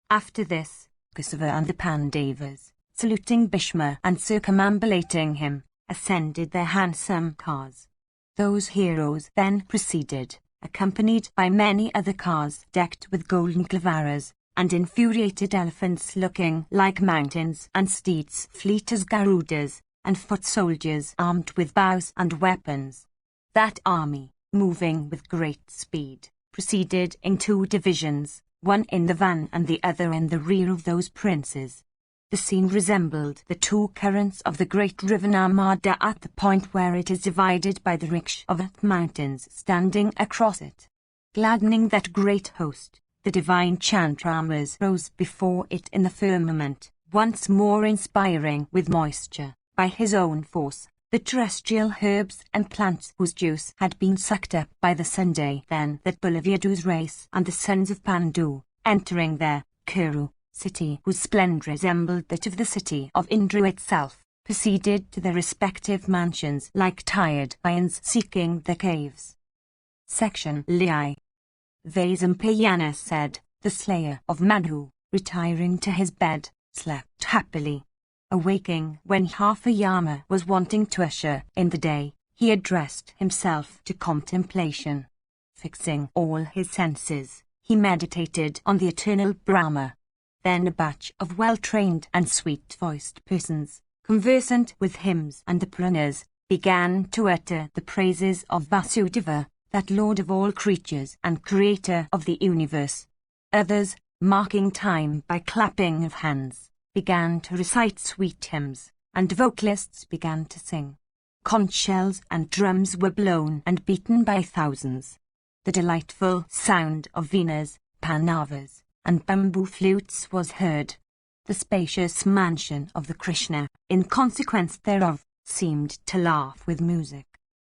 After this, Kusava and the Pandavas, saluting Bhishma and circumambulating him, ascended their handsome cars. Those heroes then proceeded, accompanied by many other cars decked with golden clavaras, and infuriated elephants looking like mountains, and steeds fleet as Garudas, and foot soldiers armed with bows and weapons. That army, moving with great speed, proceeded in 2 divisions, one in the van and the other in the rear of those princes. The scene resembled the 2 currents of the great river Narmada at the point where it is divided by the Riksh of Earth mountains standing across it. Gladdening that great host, the divine Chandramas rose before it in the firmament, once more inspiring with moisture, by his own force, the terrestrial herbs and plants whose juice had been sucked up by the Sunday. Then that Balavyadhu's race and the sons of Pandu, entering their Kuru city, whose splendor resembled that of the city of Indra itself, proceeded to their respective mansions like tired lions seeking the caves. Section Li. Vaisampayana said, the slayer of Madhu, retiring to his bed, slept happily. Awaking when half a yama was wanting to usher in the day, he addressed himself to contemplation. Fixing all his senses, he meditated on the eternal Brahma. Then a batch of well-trained and sweet-voiced persons, conversant with hymns and the Puranas, began to utter the praises of Vasudeva, that Lord of all creatures and Creator of the universe. Others, marking time by clapping of hands, began to recite sweet hymns, and vocalists began to sing. Conch shells and drums were blown and beaten by thousands. The delightful sound of venas, panavas, and bamboo flutes was heard. The spacious mansion of the Krishna, in consequence thereof, seemed to laugh with music.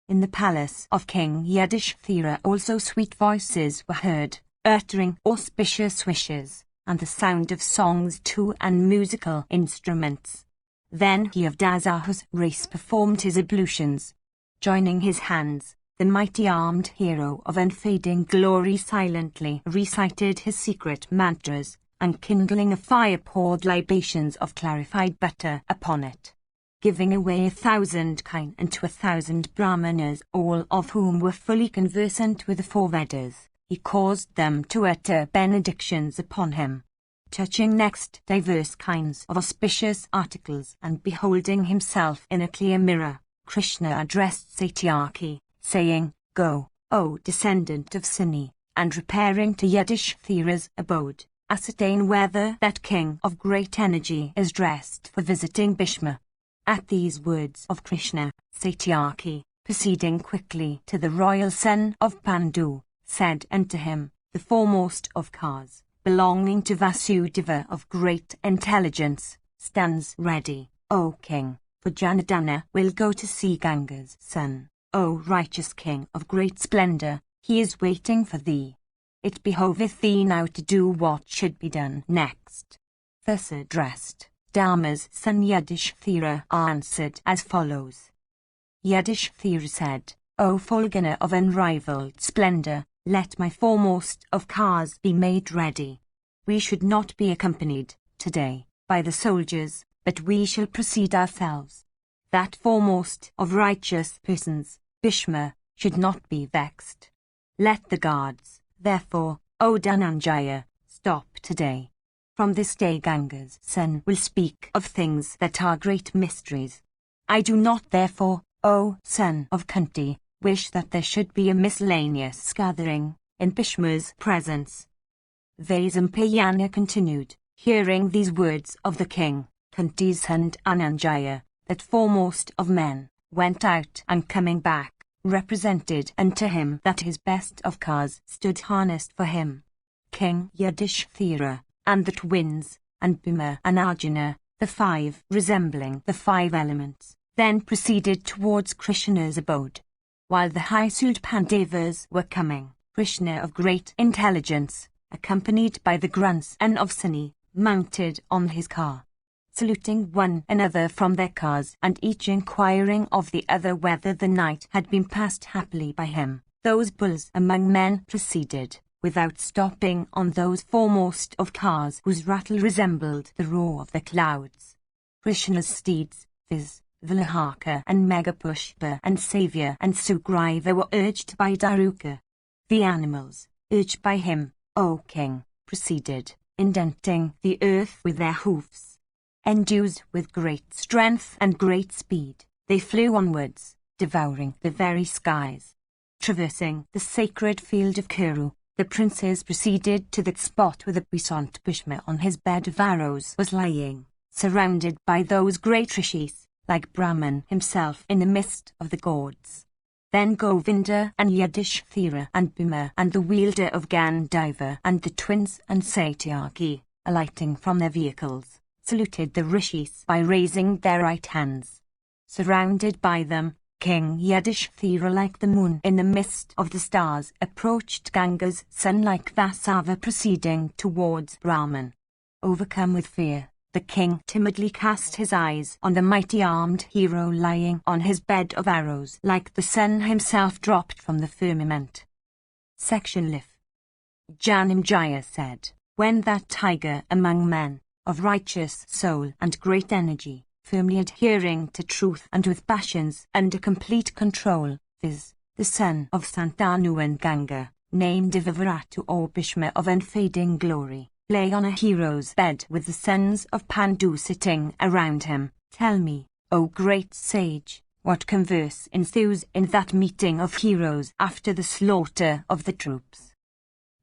In the palace of King Yudhishthira also sweet voices were heard, uttering auspicious wishes, and the sound of songs too and musical instruments. Then he of Dasahu's race performed his ablutions. Joining his hands, the mighty armed hero of unfading glory silently recited his secret mantras, and kindling a fire poured libations of clarified butter upon it. Giving away 1,000 kine unto 1,000 brahmanas, all of whom were fully conversant with the 4 Vedas, he caused them to utter benedictions upon him. Touching next diverse kinds of auspicious articles, and beholding himself in a clear mirror, Krishna addressed Satyaki, saying, "Go, O descendant of Sini, and repairing to Yudhishthira's abode, ascertain whether that king of great energy is dressed for visiting Bhishma." At these words of Krishna, Satyaki, proceeding quickly to the royal son of Pandu, said unto him, "The foremost of cars, belonging to Vasudeva of great intelligence, stands ready, O king, for Janardana will go to see Ganga's son. O righteous king of great splendor, he is waiting for thee. It behoveth thee now to do what should be done next." Thus addressed, Dharma's son Yudhishthira answered as follows. Yudhishthira said, "O Fulgana of unrivaled splendor, let my foremost of cars be made ready. We should not be accompanied, today, by the soldiers, but we shall proceed ourselves. That foremost of righteous persons, Bhishma, should not be vexed. Let the guards, therefore, O Dhananjaya, stop today. From this day Ganga's son will speak of things that are great mysteries. I do not therefore O son of Kunti, wish that there should be a miscellaneous gathering, in Bhishma's presence. Vaisampayana continued, hearing these words of the king, Kunti's son Ananjaya, that foremost of men, went out and coming back, represented unto him that his best of cars stood harnessed for him. King Yudhishthira, and the twins, and Bhima and Arjuna, the five resembling the five elements, then proceeded towards Krishna's abode. While the high-souled Pandavas were coming, Krishna of great intelligence, accompanied by the grandson of Suni, mounted on his car, saluting one another from their cars and each inquiring of the other whether the night had been passed happily by him. Those bulls among men proceeded, without stopping on those foremost of cars whose rattle resembled the roar of the clouds. Krishna's steeds, viz., Valahaka and Megapushpa and Savya and Sugriva were urged by Daruka. The animals, urged by him, O king, proceeded, indenting the earth with their hoofs. Endued with great strength and great speed, they flew onwards, devouring the very skies. Traversing the sacred field of Kuru, the princes proceeded to that spot where the puissant Bhishma on his bed of arrows was lying, surrounded by those great rishis, like Brahman himself in the midst of the gods. Then Govinda and Yudhishthira and Bhima and the wielder of Gandiva and the twins and Satyaki, alighting from their vehicles, saluted the rishis by raising their right hands. Surrounded by them, King Yudhishthira like the moon in the midst of the stars approached Ganga's son like Vasava proceeding towards Brahman. Overcome with fear, the king timidly cast his eyes on the mighty armed hero lying on his bed of arrows like the sun himself dropped from the firmament. Section Lif. Janamjaya said, when that tiger among men, of righteous soul and great energy, firmly adhering to truth and with passions under complete control, viz., the son of Santanu and Ganga, named Devavratu or Bhishma of unfading glory, lay on a hero's bed with the sons of Pandu sitting around him. Tell me, O great sage, what converse ensues in that meeting of heroes after the slaughter of the troops?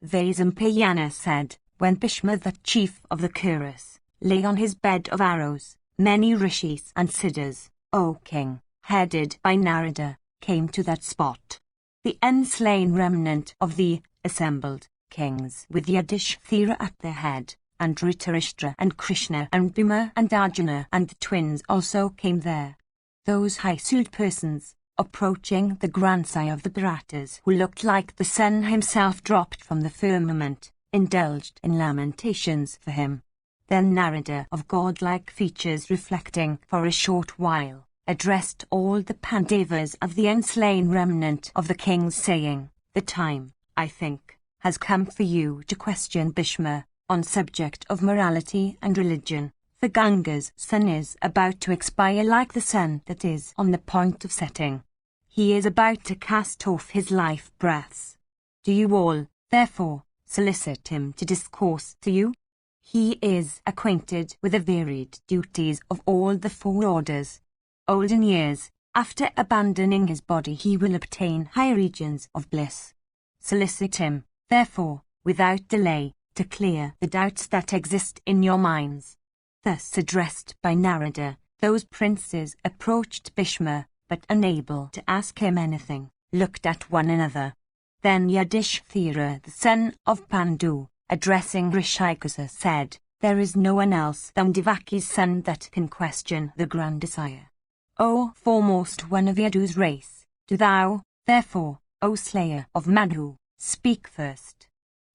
Vaisampayana said, when Bhishma the chief of the Kurus, lay on his bed of arrows, many rishis and siddhas, O king, headed by Narada, came to that spot. The unslain remnant of the assembled kings with Yudhishthira at their head, and Dhritarashtra and Krishna and Bhima and Arjuna and the twins also came there. Those high-souled persons, approaching the grandsire of the Bharatas who looked like the sun himself dropped from the firmament, indulged in lamentations for him. Then Narada of godlike features reflecting for a short while, addressed all the Pandavas of the unslain remnant of the kings saying, the time, I think, has come for you to question Bhishma, on subject of morality and religion, for Ganga's sun is about to expire like the sun that is on the point of setting. He is about to cast off his life breaths. Do you all, therefore, solicit him to discourse to you? He is acquainted with the varied duties of all the four orders. Old in years, after abandoning his body he will obtain high regions of bliss. Solicit him, therefore, without delay, to clear the doubts that exist in your minds. Thus addressed by Narada, those princes approached Bhishma, but unable to ask him anything, looked at one another. Then Yudhishthira, the son of Pandu, addressing Rishikasa, said, there is no one else than Devaki's son that can question the grandsire. O foremost one of Yadu's race, do thou, therefore, O slayer of Madhu, speak first.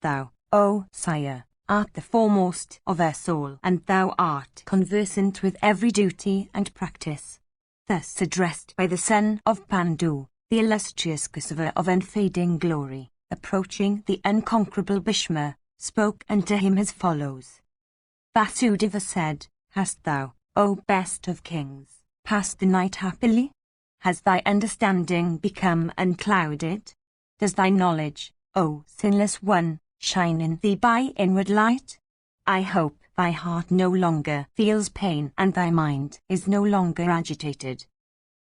Thou, O sire, art the foremost of us all, and thou art conversant with every duty and practice. Thus addressed by the son of Pandu, the illustrious Kusava of unfading glory, approaching the unconquerable Bhishma, spoke unto him as follows. Vasudeva said, hast thou, O best of kings, passed the night happily? Has thy understanding become unclouded? Does thy knowledge, O sinless one, shine in thee by inward light? I hope thy heart no longer feels pain and thy mind is no longer agitated.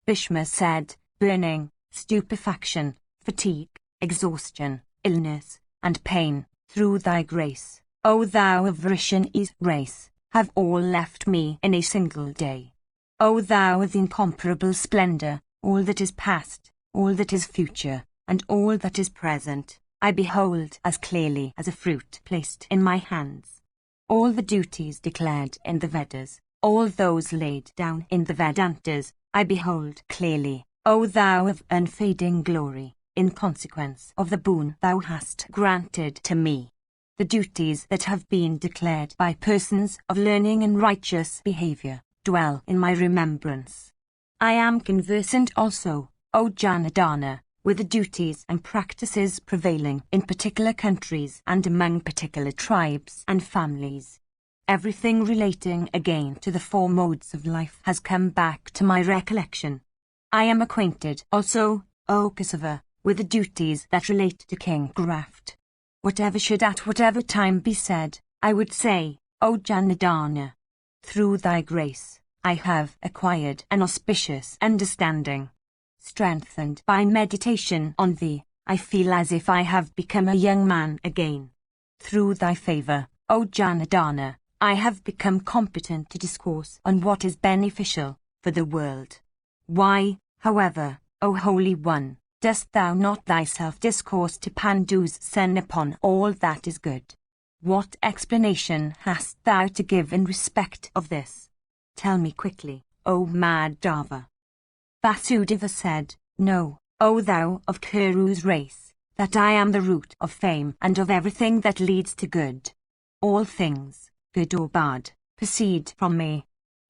Bhishma said, burning, stupefaction, fatigue, exhaustion, illness, and pain, through thy grace, O thou of Vrishani's race, have all left me in a single day. O thou of the incomparable splendor, all that is past, all that is future, and all that is present, I behold as clearly as a fruit placed in my hands. All the duties declared in the Vedas, all those laid down in the Vedantas, I behold clearly, O thou of unfading glory, in consequence of the boon thou hast granted to me. The duties that have been declared by persons of learning and righteous behavior dwell in my remembrance. I am conversant also, O Janardana, with the duties and practices prevailing in particular countries and among particular tribes and families. Everything relating again to the four modes of life has come back to my recollection. I am acquainted also, O Kesava, with the duties that relate to King Graft. Whatever should at whatever time be said, I would say, O Janardana. Through thy grace, I have acquired an auspicious understanding. Strengthened by meditation on thee, I feel as if I have become a young man again. Through thy favor, O Janardana, I have become competent to discourse on what is beneficial for the world. Why, however, O Holy One, dost thou not thyself discourse to Pandu's son upon all that is good? What explanation hast thou to give in respect of this? Tell me quickly, O Madhava. Vasudeva said, Know, O thou of Kuru's race, that I am the root of fame and of everything that leads to good. All things, good or bad, proceed from me.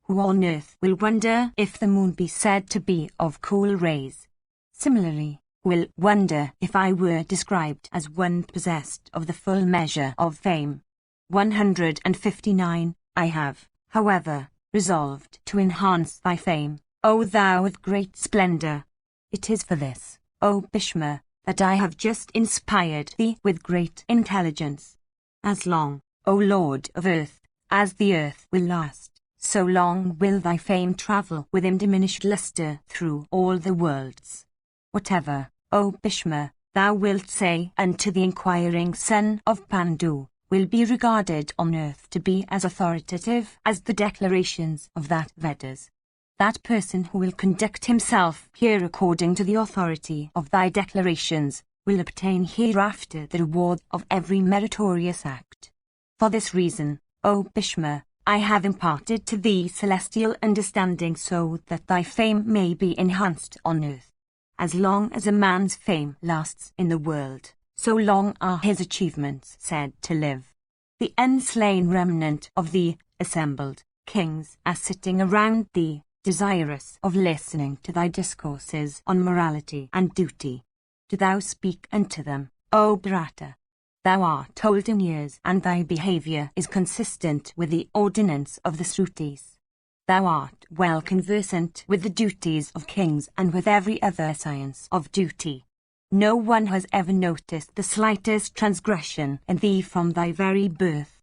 Who on earth will wonder if the moon be said to be of cool rays? Similarly, will wonder if I were described as one possessed of the full measure of fame. 159. I have, however, resolved to enhance thy fame, O thou of great splendor. It is for this, O Bhishma, that I have just inspired thee with great intelligence. As long, O Lord of earth, as the earth will last, so long will thy fame travel with undiminished luster through all the worlds. Whatever, O Bhishma, thou wilt say unto the inquiring son of Pandu, will be regarded on earth to be as authoritative as the declarations of that Vedas. That person who will conduct himself here according to the authority of thy declarations will obtain hereafter the reward of every meritorious act. For this reason, O Bhishma, I have imparted to thee celestial understanding so that thy fame may be enhanced on earth. As long as a man's fame lasts in the world, so long are his achievements said to live. The unslain remnant of the assembled kings are sitting around thee, desirous of listening to thy discourses on morality and duty. Do thou speak unto them, O Bharata. Thou art old in years, and thy behavior is consistent with the ordinance of the Srutis. Thou art well conversant with the duties of kings and with every other science of duty. No one has ever noticed the slightest transgression in thee from thy very birth.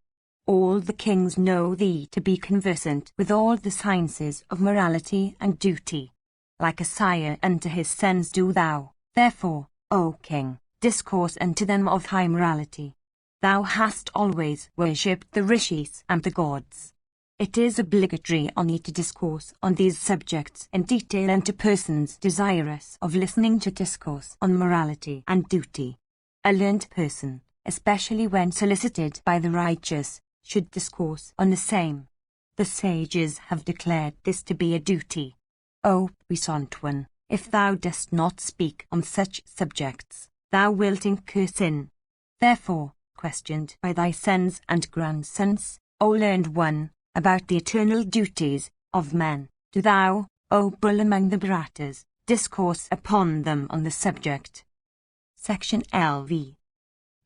All the kings know thee to be conversant with all the sciences of morality and duty. Like a sire unto his sons do thou, therefore, O king, discourse unto them of high morality. Thou hast always worshipped the rishis and the gods. It is obligatory on thee to discourse on these subjects in detail unto persons desirous of listening to discourse on morality and duty. A learned person, especially when solicited by the righteous, should discourse on the same. The sages have declared this to be a duty. O puissant one, if thou dost not speak on such subjects, thou wilt incur sin. Therefore, questioned by thy sons and grandsons, O learned one, about the eternal duties of men, do thou, O bull among the Bharatas, discourse upon them on the subject. Section LV.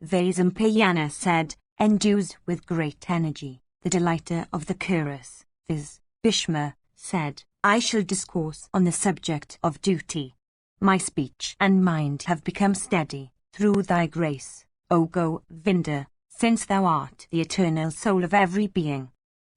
Vaisampayana said, endued with great energy, the delighter of the Kurus, viz. Bhishma, said, I shall discourse on the subject of duty. My speech and mind have become steady, through thy grace, O Govinda, since thou art the eternal soul of every being.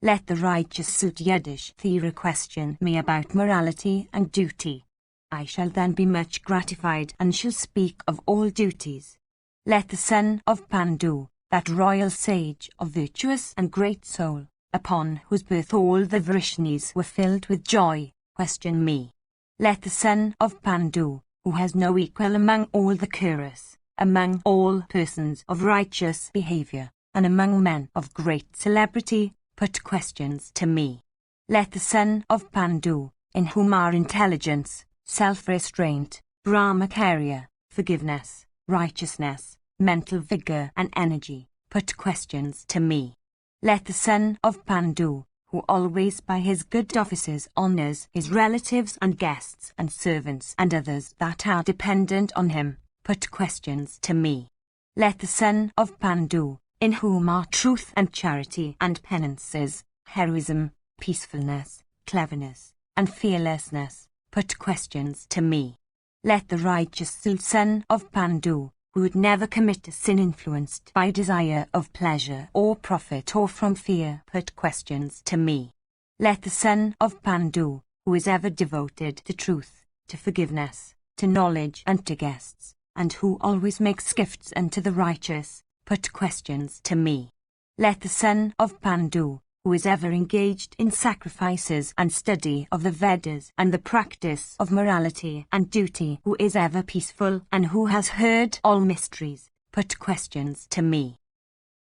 Let the righteous Sutyadishthira question me about morality and duty. I shall then be much gratified and shall speak of all duties. Let the son of Pandu, that royal sage of virtuous and great soul, upon whose birth all the Vrishnis were filled with joy, question me. Let the son of Pandu, who has no equal among all the Kuras, among all persons of righteous behavior, and among men of great celebrity, put questions to me. Let the son of Pandu, in whom are intelligence, self-restraint, brahmacharya, forgiveness, righteousness, mental vigor and energy, put questions to me. Let the son of Pandu, who always by his good offices honors his relatives and guests and servants and others that are dependent on him, put questions to me. Let the son of Pandu, in whom are truth and charity and penances, heroism, peacefulness, cleverness, and fearlessness, put questions to me. Let the righteous son of Pandu, who would never commit a sin influenced by desire of pleasure or profit or from fear, put questions to me. Let the son of Pandu, who is ever devoted to truth, to forgiveness, to knowledge and to guests, and who always makes gifts unto the righteous, put questions to me. Let the son of Pandu, who is ever engaged in sacrifices and study of the Vedas and the practice of morality and duty, who is ever peaceful and who has heard all mysteries, put questions to me.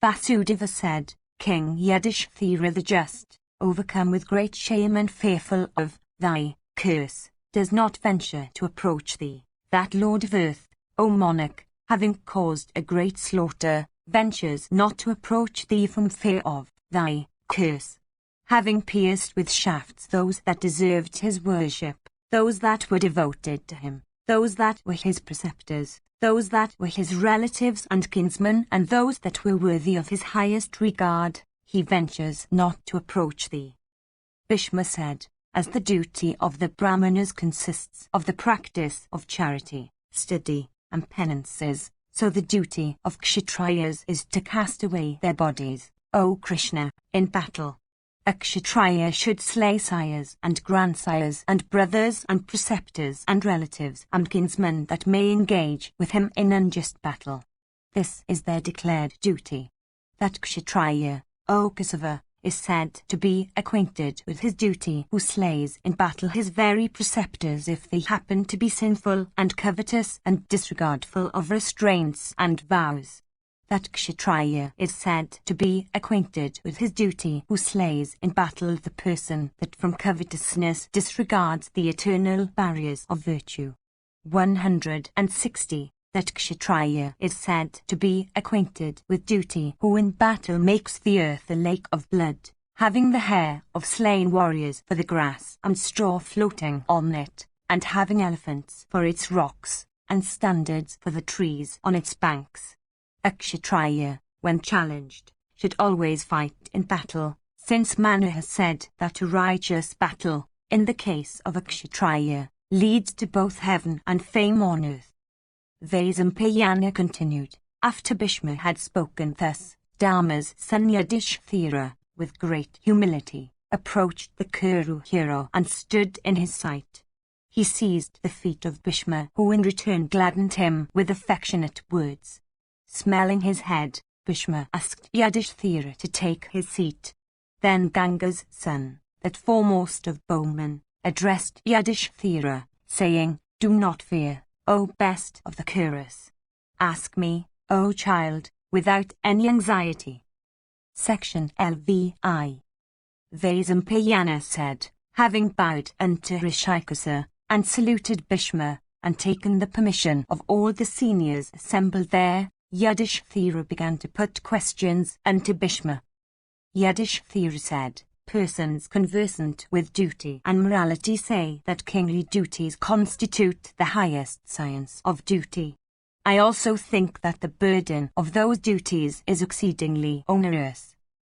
Vasudeva said, King Yudhishthira the just, overcome with great shame and fearful of thy curse, does not venture to approach thee. That lord of earth, O monarch, having caused a great slaughter, ventures not to approach thee from fear of thy curse. Having pierced with shafts those that deserved his worship, those that were devoted to him, those that were his preceptors, those that were his relatives and kinsmen, and those that were worthy of his highest regard, he ventures not to approach thee. Bhishma said, as the duty of the Brahmanas consists of the practice of charity, study, and penances, so the duty of Kshatriyas is to cast away their bodies, O Krishna, in battle. A Kshatriya should slay sires and grandsires and brothers and preceptors and relatives and kinsmen that may engage with him in unjust battle. This is their declared duty. That Kshatriya, O Kesava, is said to be acquainted with his duty who slays in battle his very preceptors if they happen to be sinful and covetous and disregardful of restraints and vows. That Kshatriya is said to be acquainted with his duty who slays in battle the person that from covetousness disregards the eternal barriers of virtue. 160. That Kshatriya is said to be acquainted with duty who in battle makes the earth a lake of blood, having the hair of slain warriors for the grass and straw floating on it, and having elephants for its rocks, and standards for the trees on its banks. A Kshatriya, when challenged, should always fight in battle, since Manu has said that a righteous battle, in the case of a Kshatriya, leads to both heaven and fame on earth. Vaisampayana continued, after Bhishma had spoken thus, Dharma's son Yudhishthira, with great humility, approached the Kuru hero and stood in his sight. He seized the feet of Bhishma, who in return gladdened him with affectionate words. Smelling his head, Bhishma asked Yudhishthira to take his seat. Then Ganga's son, that foremost of bowmen, addressed Yudhishthira, saying, Do not fear, O best of the Kuras. Ask me, O child, without any anxiety. Section LVI. Vaisampayana said, having bowed unto Rishikasa, and saluted Bhishma, and taken the permission of all the seniors assembled there, Yudhishthira began to put questions unto Bhishma. Yudhishthira said, Persons conversant with duty and morality say that kingly duties constitute the highest science of duty. I also think that the burden of those duties is exceedingly onerous.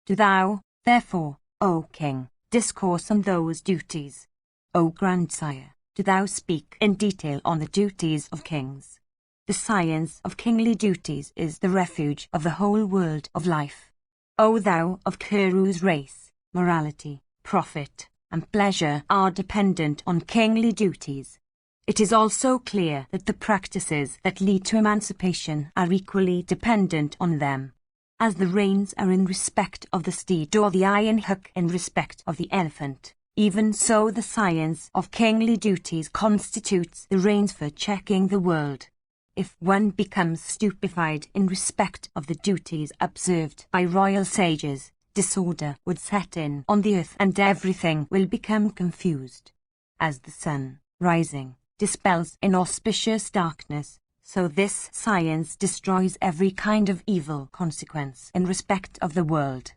Do thou, therefore, O king, discourse on those duties. O grandsire, do thou speak in detail on the duties of kings. The science of kingly duties is the refuge of the whole world of life. O thou of Kuru's race, morality, profit, and pleasure are dependent on kingly duties. It is also clear that the practices that lead to emancipation are equally dependent on them. As the reins are in respect of the steed or the iron hook in respect of the elephant, even so the science of kingly duties constitutes the reins for checking the world. If one becomes stupefied in respect of the duties observed by royal sages, disorder would set in on the earth and everything will become confused. As the sun, rising, dispels inauspicious darkness, so this science destroys every kind of evil consequence in respect of the world.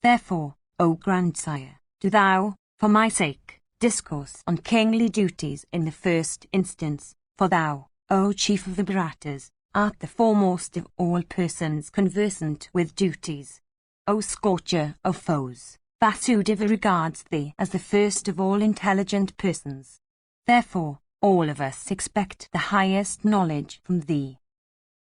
Therefore, O grandsire, do thou, for my sake, discourse on kingly duties in the first instance, for thou, O chief of the Bharatas, art the foremost of all persons conversant with duties. O scorcher of foes, Vasudeva regards thee as the first of all intelligent persons. Therefore, all of us expect the highest knowledge from thee.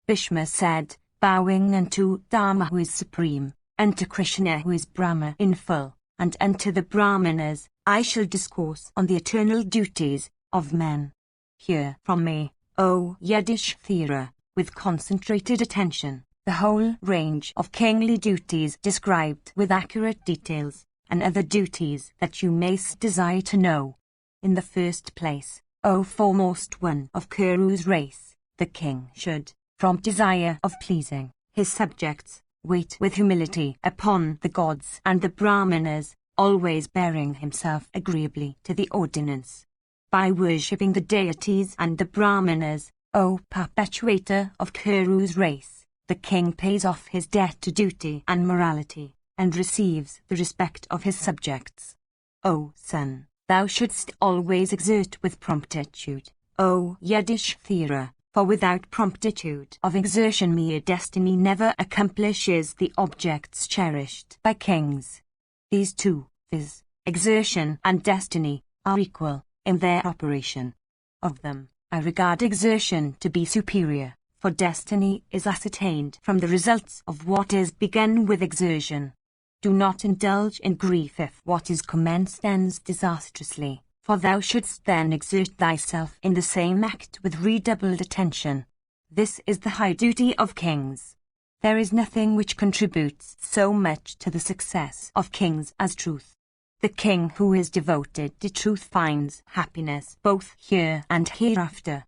Bhishma said, bowing unto Dharma who is supreme, unto Krishna who is Brahma in full, and unto the Brahmanas, I shall discourse on the eternal duties of men. Hear from me, O Yudhishthira, with concentrated attention, the whole range of kingly duties described with accurate details, and other duties that you may desire to know. In the first place, O foremost one of Kuru's race, the king should, from desire of pleasing his subjects, wait with humility upon the gods and the Brahmanas, always bearing himself agreeably to the ordinance. By worshipping the deities and the Brahmanas, O perpetuator of Kuru's race, the king pays off his debt to duty and morality, and receives the respect of his subjects. O son, thou shouldst always exert with promptitude, O Yudhishthira, for without promptitude of exertion mere destiny never accomplishes the objects cherished by kings. These two, viz., exertion and destiny, are equal in their operation. Of them, I regard exertion to be superior, for destiny is ascertained from the results of what is begun with exertion. Do not indulge in grief if what is commenced ends disastrously, for thou shouldst then exert thyself in the same act with redoubled attention. This is the high duty of kings. There is nothing which contributes so much to the success of kings as truth. The king who is devoted to truth finds happiness both here and hereafter.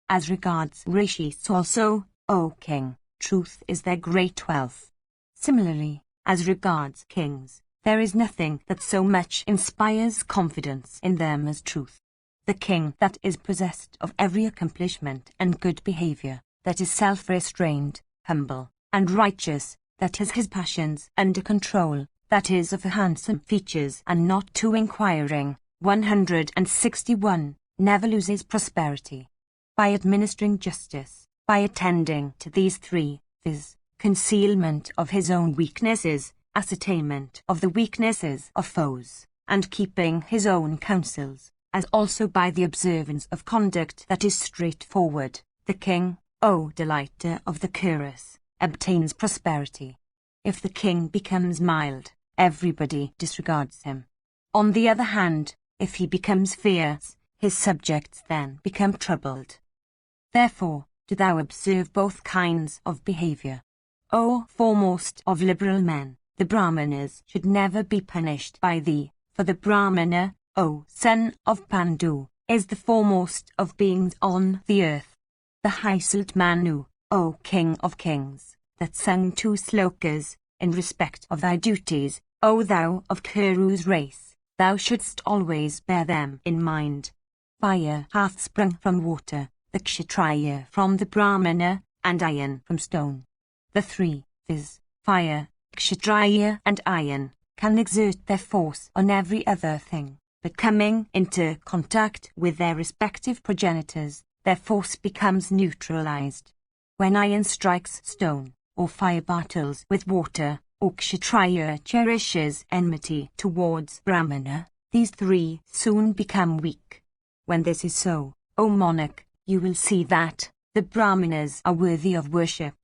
As regards rishis also, O king, truth is their great wealth. Similarly, as regards kings, there is nothing that so much inspires confidence in them as truth. The king that is possessed of every accomplishment and good behavior, that is self-restrained, humble, and righteous, that has his passions under control, that is of handsome features and not too inquiring, 161, never loses prosperity. By administering justice, by attending to these three, viz., concealment of his own weaknesses, ascertainment of the weaknesses of foes, and keeping his own counsels, as also by the observance of conduct that is straightforward, the king, O delighter of the Kurus, obtains prosperity. If the king becomes mild, everybody disregards him. On the other hand, if he becomes fierce, his subjects then become troubled. Therefore, do thou observe both kinds of behavior. O foremost of liberal men, the Brahmanas should never be punished by thee, for the Brahmana, O son of Pandu, is the foremost of beings on the earth. The high-souled Manu, O king of kings, that sung 2 slokas, in respect of thy duties, O thou of Kuru's race, thou shouldst always bear them in mind. Fire hath sprung from water, the Kshatriya from the Brahmana, and iron from stone. The three, viz., fire, Kshatriya and iron, can exert their force on every other thing, but coming into contact with their respective progenitors, their force becomes neutralized. When iron strikes stone, or fire battles with water, or Kshatriya cherishes enmity towards Brahmana, these three soon become weak. When this is so, O monarch, you will see that the Brahmanas are worthy of worship.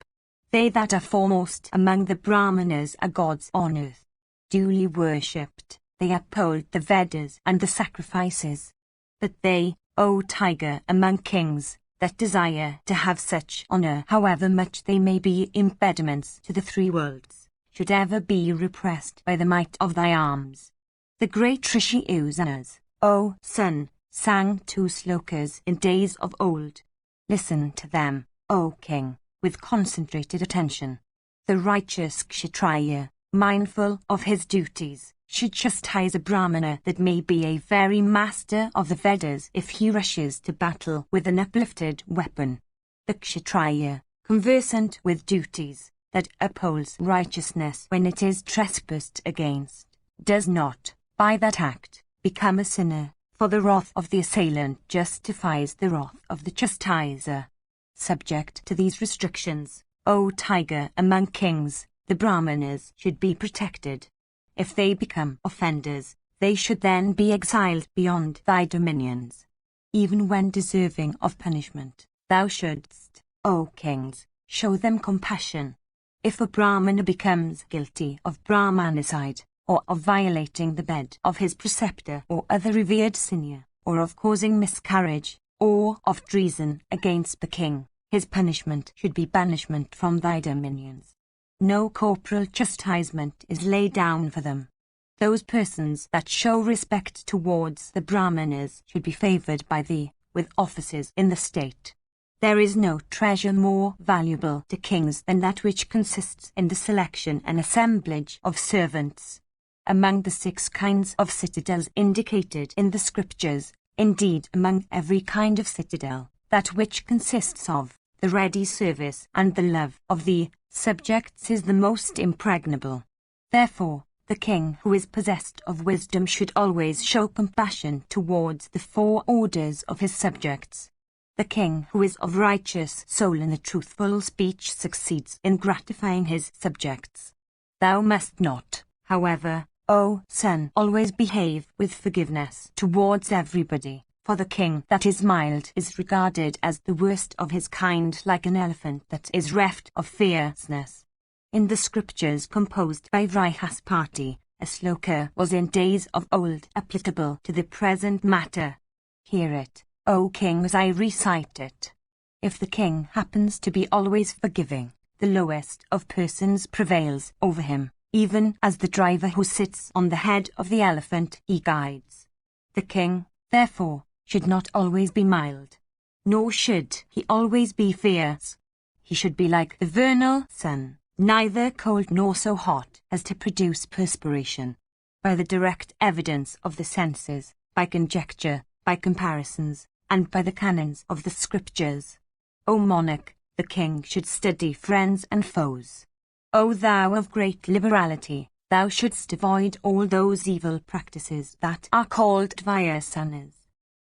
They that are foremost among the Brahmanas are gods on earth. Duly worshipped, they uphold the Vedas and the sacrifices. But they, O tiger among kings, that desire to have such honour, however much they may be impediments to the three worlds, should ever be repressed by the might of thy arms. The great Rishi Usanas, O son, sang two slokas in days of old. Listen to them, O king, with concentrated attention. The righteous Kshatriya, mindful of his duties, should chastise a Brahmana that may be a very master of the Vedas if he rushes to battle with an uplifted weapon. The Kshatriya, conversant with duties, that upholds righteousness when it is trespassed against, does not, by that act, become a sinner, for the wrath of the assailant justifies the wrath of the chastiser. Subject to these restrictions, O tiger among kings, the Brahmanas should be protected. If they become offenders, they should then be exiled beyond thy dominions. Even when deserving of punishment, thou shouldst, O kings, show them compassion. If a Brahmana becomes guilty of Brahmanicide, or of violating the bed of his preceptor or other revered senior, or of causing miscarriage, or of treason against the king, his punishment should be banishment from thy dominions. No corporal chastisement is laid down for them. Those persons that show respect towards the Brahmanas should be favoured by thee, with offices in the state. There is no treasure more valuable to kings than that which consists in the selection and assemblage of servants. Among the 6 kinds of citadels indicated in the scriptures, indeed among every kind of citadel, that which consists of the ready service and the love of the subjects is the most impregnable. Therefore, the king who is possessed of wisdom should always show compassion towards the 4 orders of his subjects. The king who is of righteous soul and a truthful speech succeeds in gratifying his subjects. Thou must not, however, O son, always behave with forgiveness towards everybody, for the king that is mild is regarded as the worst of his kind, like an elephant that is reft of fierceness. In the scriptures composed by Vrihaspati, a sloka was in days of old applicable to the present matter. Hear it, O king, as I recite it. If the king happens to be always forgiving, the lowest of persons prevails over him, even as the driver who sits on the head of the elephant he guides. The king, therefore, should not always be mild, nor should he always be fierce. He should be like the vernal sun, neither cold nor so hot as to produce perspiration. By the direct evidence of the senses, by conjecture, by comparisons, and by the canons of the scriptures. O monarch, the king should study friends and foes. O thou of great liberality, thou shouldst avoid all those evil practices that are called vyasanas.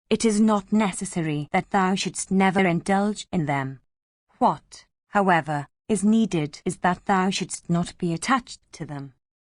It is not necessary that thou shouldst never indulge in them. What, however, is needed is that thou shouldst not be attached to them.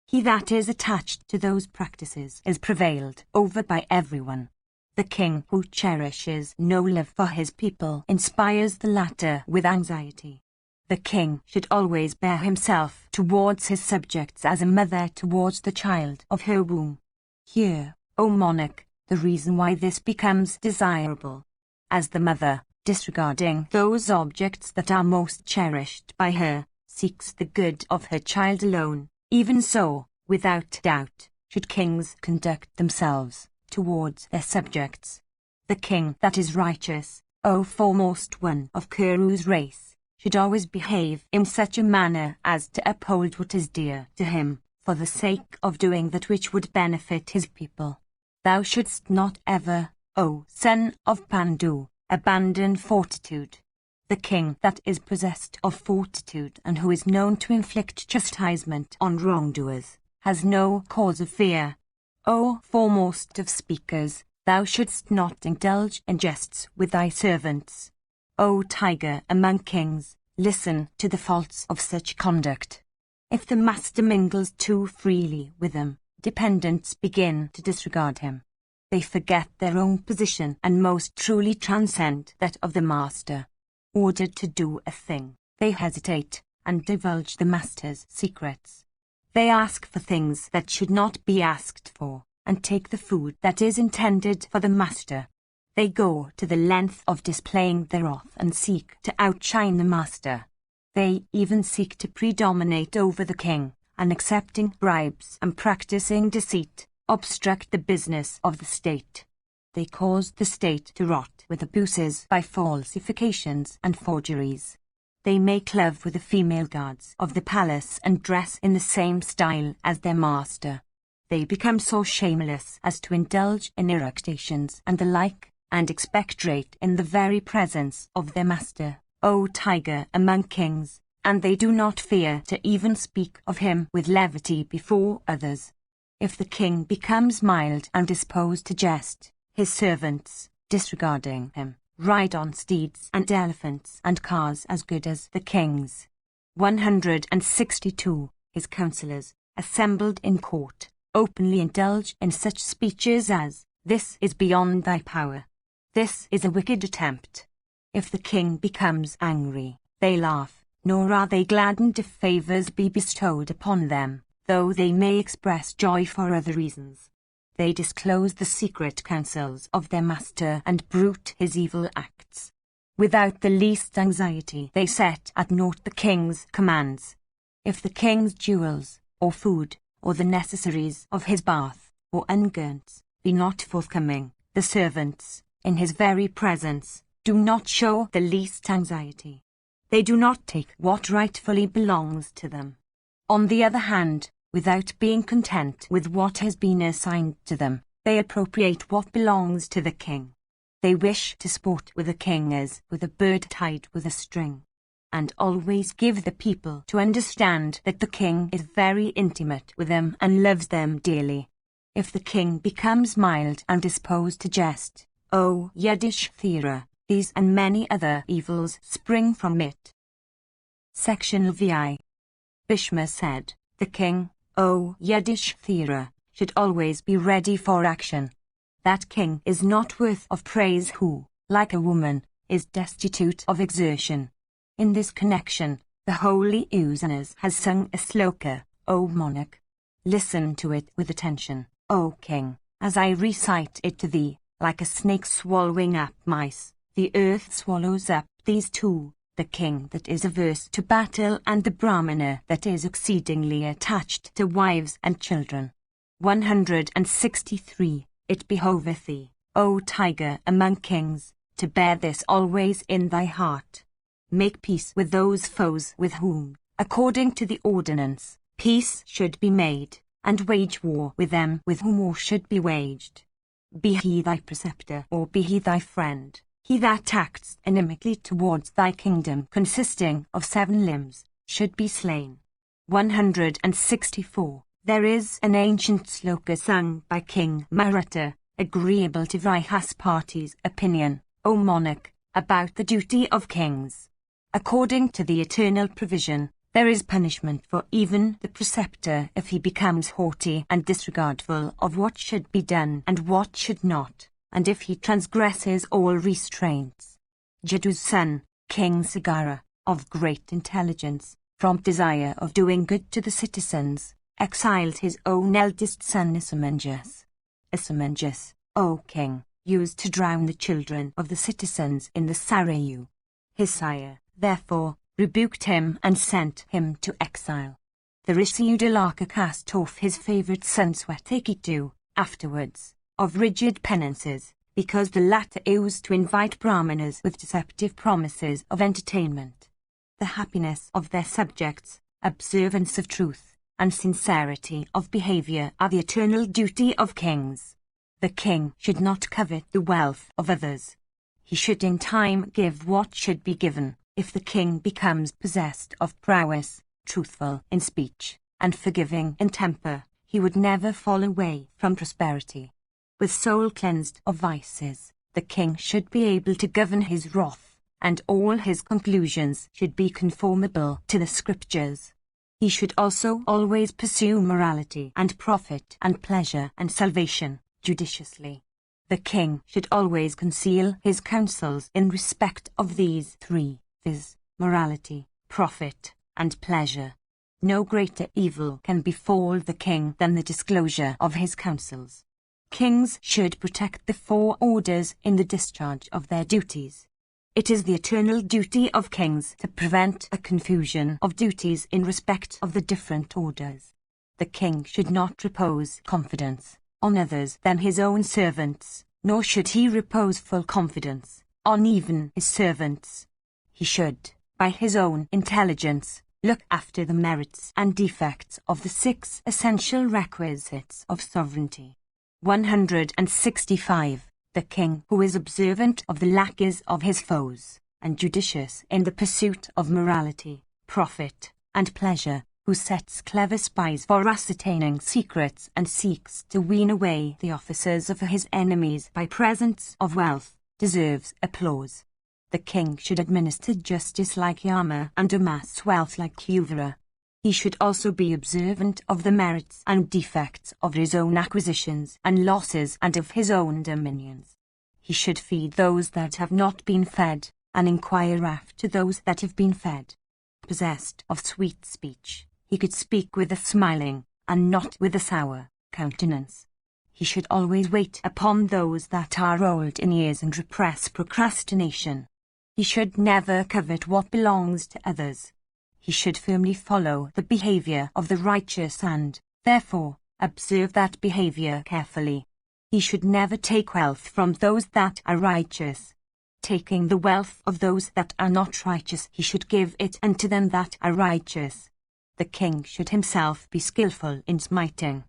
He that is attached to those practices is prevailed over by everyone. The king who cherishes no love for his people inspires the latter with anxiety. The king should always bear himself towards his subjects as a mother towards the child of her womb. Hear, O monarch, the reason why this becomes desirable. As the mother, disregarding those objects that are most cherished by her, seeks the good of her child alone, even so, without doubt, should kings conduct themselves towards their subjects. The king that is righteous, O foremost one of Kuru's race, should always behave in such a manner as to uphold what is dear to him, for the sake of doing that which would benefit his people. Thou shouldst not ever, O son of Pandu, abandon fortitude. The king that is possessed of fortitude and who is known to inflict chastisement on wrongdoers, has no cause of fear. O foremost of speakers, thou shouldst not indulge in jests with thy servants. O tiger among kings, listen to the faults of such conduct. If the master mingles too freely with them, dependents begin to disregard him. They forget their own position and most truly transcend that of the master. Ordered to do a thing, they hesitate and divulge the master's secrets. They ask for things that should not be asked for, and take the food that is intended for the master. They go to the length of displaying their wrath and seek to outshine the master. They even seek to predominate over the king, and accepting bribes and practicing deceit, obstruct the business of the state. They cause the state to rot with abuses by falsifications and forgeries. They make love with the female guards of the palace and dress in the same style as their master. They become so shameless as to indulge in eructations and the like, and expectorate in the very presence of their master, O tiger among kings, and they do not fear to even speak of him with levity before others. If the king becomes mild and disposed to jest, his servants, disregarding him, ride on steeds and elephants and cars as good as the king's. 162. His councillors, assembled in court, openly indulge in such speeches as, "This is beyond thy power. This is a wicked attempt." If the king becomes angry, they laugh, nor are they gladdened if favours be bestowed upon them, though they may express joy for other reasons. They disclose the secret counsels of their master and bruit his evil acts. Without the least anxiety they set at naught the king's commands. If the king's jewels, or food, or the necessaries of his bath, or unguents, be not forthcoming, the servants, in his very presence, do not show the least anxiety. They do not take what rightfully belongs to them. On the other hand, without being content with what has been assigned to them, they appropriate what belongs to the king. They wish to sport with the king as with a bird tied with a string, and always give the people to understand that the king is very intimate with them and loves them dearly. If the king becomes mild and disposed to jest, O Yudhishthira, these and many other evils spring from it. Section VI. Bhishma said, "The king, O Yudhishthira, should always be ready for action. That king is not worth of praise who, like a woman, is destitute of exertion." In this connection, the holy Usanas has sung a sloka, O monarch. Listen to it with attention, O king, as I recite it to thee. Like a snake swallowing up mice, the earth swallows up these two, the king that is averse to battle and the Brahmana that is exceedingly attached to wives and children. 163. It behoveth thee, O tiger among kings, to bear this always in thy heart. Make peace with those foes with whom, according to the ordinance, peace should be made, and wage war with them with whom war should be waged. Be he thy preceptor or be he thy friend, he that acts inimically towards thy kingdom consisting of 7 limbs, should be slain. 164. There is an ancient sloka sung by King Mahabharata, agreeable to Vrihaspati's opinion, O monarch, about the duty of kings. According to the eternal provision, there is punishment for even the preceptor if he becomes haughty and disregardful of what should be done and what should not, and if he transgresses all restraints. Jadu's son, King Sagara, of great intelligence, from desire of doing good to the citizens, exiled his own eldest son Isamanjus. Isamanjus, O king, used to drown the children of the citizens in the Sarayu. His sire, therefore, rebuked him and sent him to exile. The Rishi Udalaka cast off his favourite son Swetaketu, afterwards, of rigid penances, because the latter used to invite Brahmanas with deceptive promises of entertainment. The happiness of their subjects, observance of truth, and sincerity of behaviour are the eternal duty of kings. The king should not covet the wealth of others. He should in time give what should be given. If the king becomes possessed of prowess, truthful in speech, and forgiving in temper, he would never fall away from prosperity. With soul cleansed of vices, the king should be able to govern his wrath, and all his conclusions should be conformable to the scriptures. He should also always pursue morality and profit and pleasure and salvation judiciously. The king should always conceal his counsels in respect of these 3, viz., morality, profit, and pleasure. No greater evil can befall the king than the disclosure of his counsels. kings should protect the four orders in the discharge of their duties. It is the eternal duty of kings to prevent a confusion of duties in respect of the different orders. The king should not repose confidence on others than his own servants, nor should he repose full confidence on even his servants. He should, by his own intelligence, look after the merits and defects of the 6 essential requisites of sovereignty. 165. The king who is observant of the lackeys of his foes, and judicious in the pursuit of morality, profit, and pleasure, who sets clever spies for ascertaining secrets and seeks to wean away the officers of his enemies by presents of wealth, deserves applause. The king should administer justice like Yama and amass wealth like Kuvera. He should also be observant of the merits and defects of his own acquisitions and losses and of his own dominions. He should feed those that have not been fed, and inquire after those that have been fed. Possessed of sweet speech, he could speak with a smiling, and not with a sour, countenance. He should always wait upon those that are old in years and repress procrastination. He should never covet what belongs to others. He should firmly follow the behavior of the righteous and, therefore, observe that behavior carefully. He should never take wealth from those that are righteous. Taking the wealth of those that are not righteous, he should give it unto them that are righteous. The king should himself be skillful in smiting.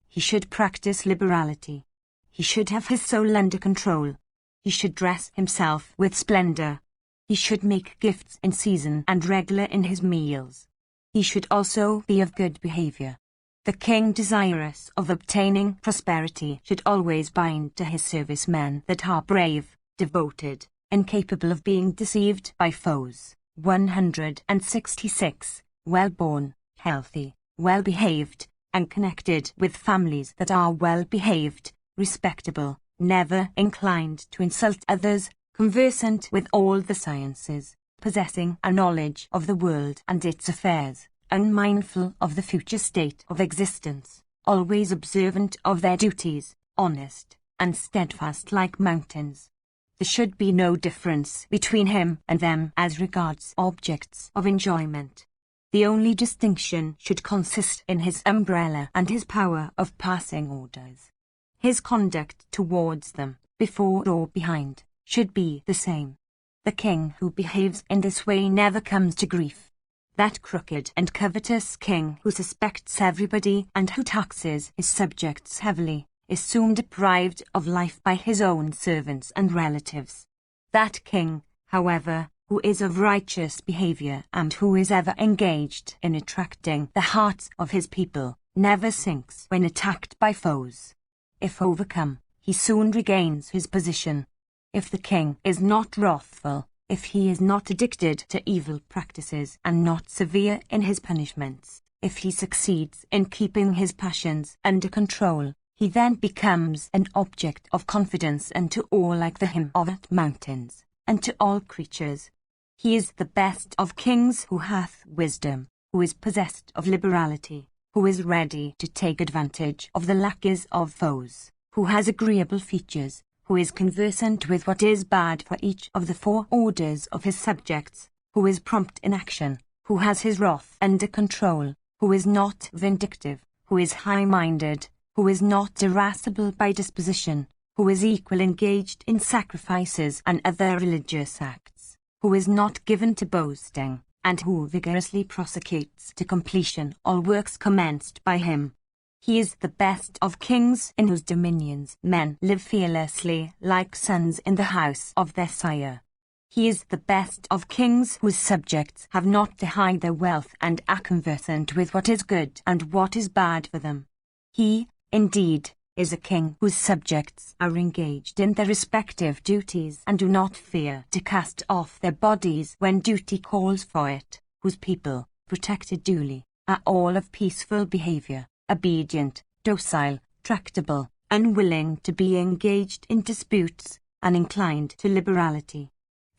He should practice liberality. He should have his soul under control. He should dress himself with splendor. He should make gifts in season and regular in his meals. He should also be of good behavior. The king, desirous of obtaining prosperity, should always bind to his service men that are brave, devoted, and capable of being deceived by foes. 166. Well-born, healthy, well-behaved, and connected with families that are well-behaved, respectable, never inclined to insult others, conversant with all the sciences, possessing a knowledge of the world and its affairs, unmindful of the future state of existence, always observant of their duties, honest, and steadfast like mountains. There should be no difference between him and them as regards objects of enjoyment. The only distinction should consist in his umbrella and his power of passing orders. His conduct towards them, before or behind, should be the same. The king who behaves in this way never comes to grief. That crooked and covetous king who suspects everybody and who taxes his subjects heavily is soon deprived of life by his own servants and relatives. That king, however, who is of righteous behavior and who is ever engaged in attracting the hearts of his people, never sinks when attacked by foes. If overcome, he soon regains his position. If the king is not wrathful, if he is not addicted to evil practices and not severe in his punishments, if he succeeds in keeping his passions under control, he then becomes an object of confidence unto all like the hymn of at mountains, and to all creatures. He is the best of kings who hath wisdom, who is possessed of liberality, who is ready to take advantage of the lackeys of foes, who has agreeable features, who is conversant with what is bad for each of the 4 orders of his subjects, who is prompt in action, who has his wrath under control, who is not vindictive, who is high-minded, who is not irascible by disposition, who is equally engaged in sacrifices and other religious acts, who is not given to boasting, and who vigorously prosecutes to completion all works commenced by him. He is the best of kings in whose dominions men live fearlessly like sons in the house of their sire. He is the best of kings whose subjects have not to hide their wealth and are conversant with what is good and what is bad for them. He, indeed, is a king whose subjects are engaged in their respective duties and do not fear to cast off their bodies when duty calls for it, whose people, protected duly, are all of peaceful behavior, obedient, docile, tractable, unwilling to be engaged in disputes, and inclined to liberality.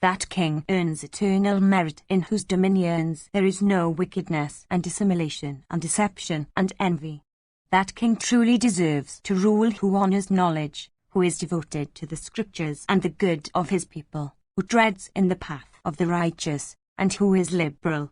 That king earns eternal merit in whose dominions there is no wickedness and dissimulation and deception and envy. That king truly deserves to rule who honors knowledge, who is devoted to the scriptures and the good of his people, who treads in the path of the righteous, and who is liberal.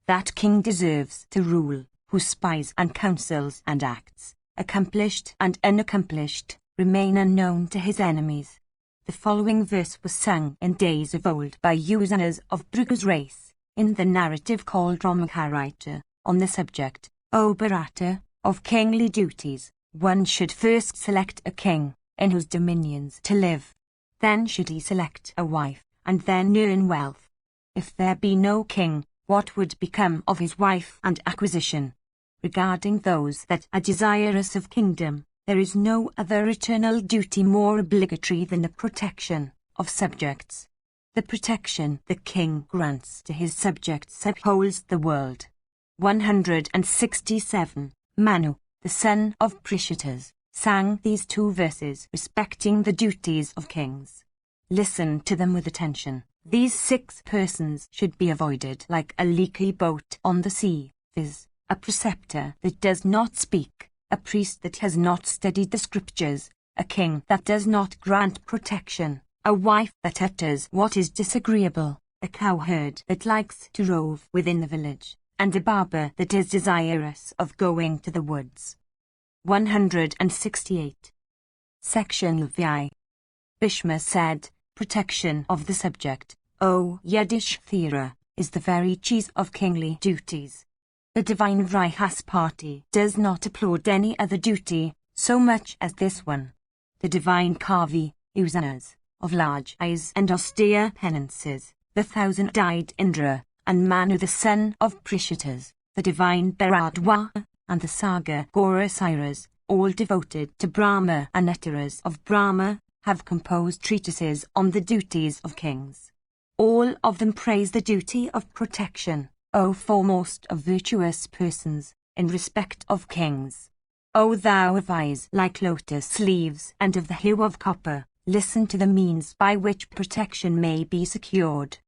That king deserves to rule, whose spies and counsels and acts, accomplished and unaccomplished, remain unknown to his enemies. The following verse was sung in days of old by Usannas of Brugus race, in the narrative called Mahabharata, on the subject, O Bharata, of kingly duties. One should first select a king, in whose dominions to live. Then should he select a wife, and then earn wealth. If there be no king, what would become of his wife and acquisition? Regarding those that are desirous of kingdom, there is no other eternal duty more obligatory than the protection of subjects. The protection the king grants to his subjects upholds the world. 167. Manu, the son of Prishatas, sang these two verses respecting the duties of kings. Listen to them with attention. These 6 persons should be avoided like a leaky boat on the sea, viz., a preceptor that does not speak, a priest that has not studied the scriptures, a king that does not grant protection, a wife that utters what is disagreeable, a cowherd that likes to rove within the village, and a barber that is desirous of going to the woods. 168. Section VI. Bhishma said, protection of the subject, O Yudhishthira, is the very cheese of kingly duties. The divine Brihaspati does not applaud any other duty so much as this one. The divine Kavi, Usannas, of large eyes and austere penances, the 1,000-eyed Indra, and Manu the son of Prishatas, the divine Bharadwa, and the Saga Gaurasiras, all devoted to Brahma and utterers of Brahma, have composed treatises on the duties of kings. All of them praise the duty of protection, O foremost of virtuous persons, in respect of kings. O thou of eyes like lotus leaves and of the hue of copper, listen to the means by which protection may be secured.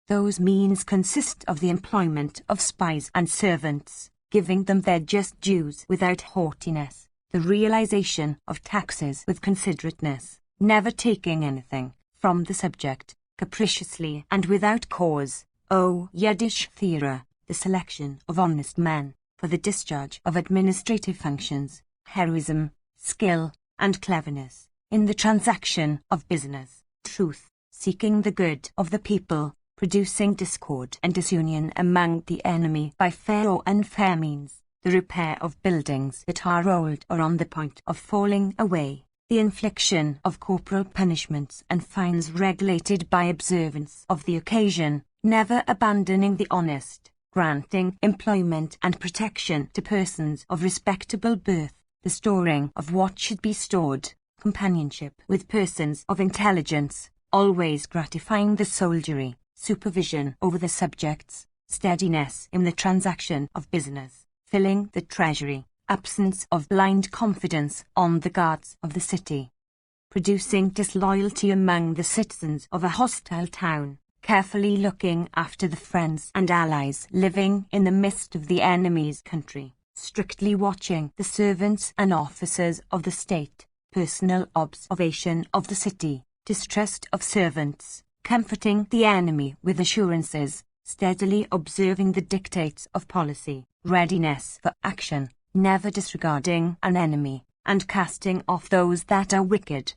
Those means consist of the employment of spies and servants, giving them their just dues without haughtiness, the realization of taxes with considerateness, never taking anything from the subject, capriciously and without cause, O Yudhishthira, the selection of honest men, for the discharge of administrative functions, heroism, skill, and cleverness, in the transaction of business, truth, seeking the good of the people, producing discord and disunion among the enemy by fair or unfair means, the repair of buildings that are old or on the point of falling away, the infliction of corporal punishments and fines regulated by observance of the occasion, never abandoning the honest, granting employment and protection to persons of respectable birth, the storing of what should be stored, companionship with persons of intelligence, always gratifying the soldiery, supervision over the subjects, steadiness in the transaction of business, filling the treasury, absence of blind confidence on the guards of the city, producing disloyalty among the citizens of a hostile town, carefully looking after the friends and allies living in the midst of the enemy's country, strictly watching the servants and officers of the state, personal observation of the city, distrust of servants, comforting the enemy with assurances, steadily observing the dictates of policy, readiness for action, never disregarding an enemy, and casting off those that are wicked.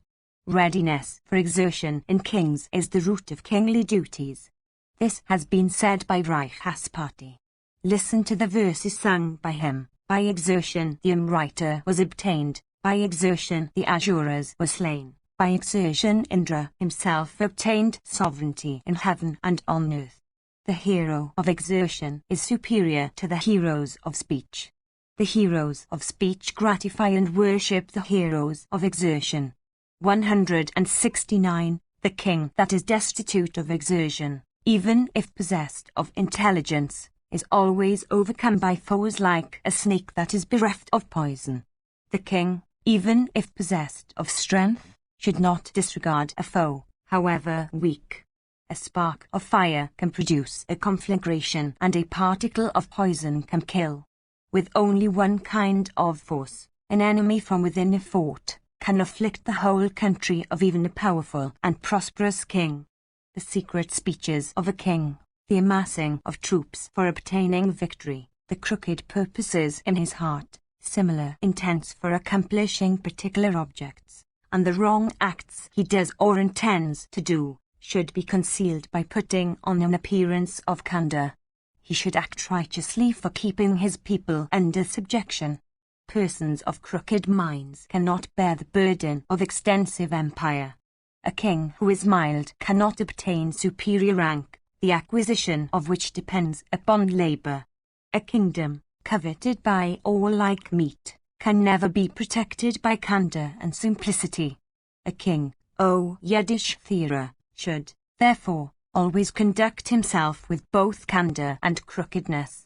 Readiness for exertion in kings is the root of kingly duties. This has been said by Brihaspati. Listen to the verses sung by him. By exertion the Amrita was obtained, by exertion the Asuras were slain, by exertion Indra himself obtained sovereignty in heaven and on earth. The hero of exertion is superior to the heroes of speech. The heroes of speech gratify and worship the heroes of exertion. 169. The king that is destitute of exertion, even if possessed of intelligence, is always overcome by foes like a snake that is bereft of poison. The king, even if possessed of strength, should not disregard a foe, however weak. A spark of fire can produce a conflagration, and a particle of poison can kill. With only one kind of force, An enemy from within a fort can afflict the whole country of even a powerful and prosperous king. The secret speeches of a king, the amassing of troops for obtaining victory, the crooked purposes in his heart, similar intents for accomplishing particular objects, and the wrong acts he does or intends to do, should be concealed by putting on an appearance of candor. He should act righteously for keeping his people under subjection. Persons of crooked minds cannot bear the burden of extensive empire. A king who is mild cannot obtain superior rank, the acquisition of which depends upon labor. A kingdom, coveted by all like meat, can never be protected by candor and simplicity. A king, O Yudhishthira, should, therefore, always conduct himself with both candor and crookedness.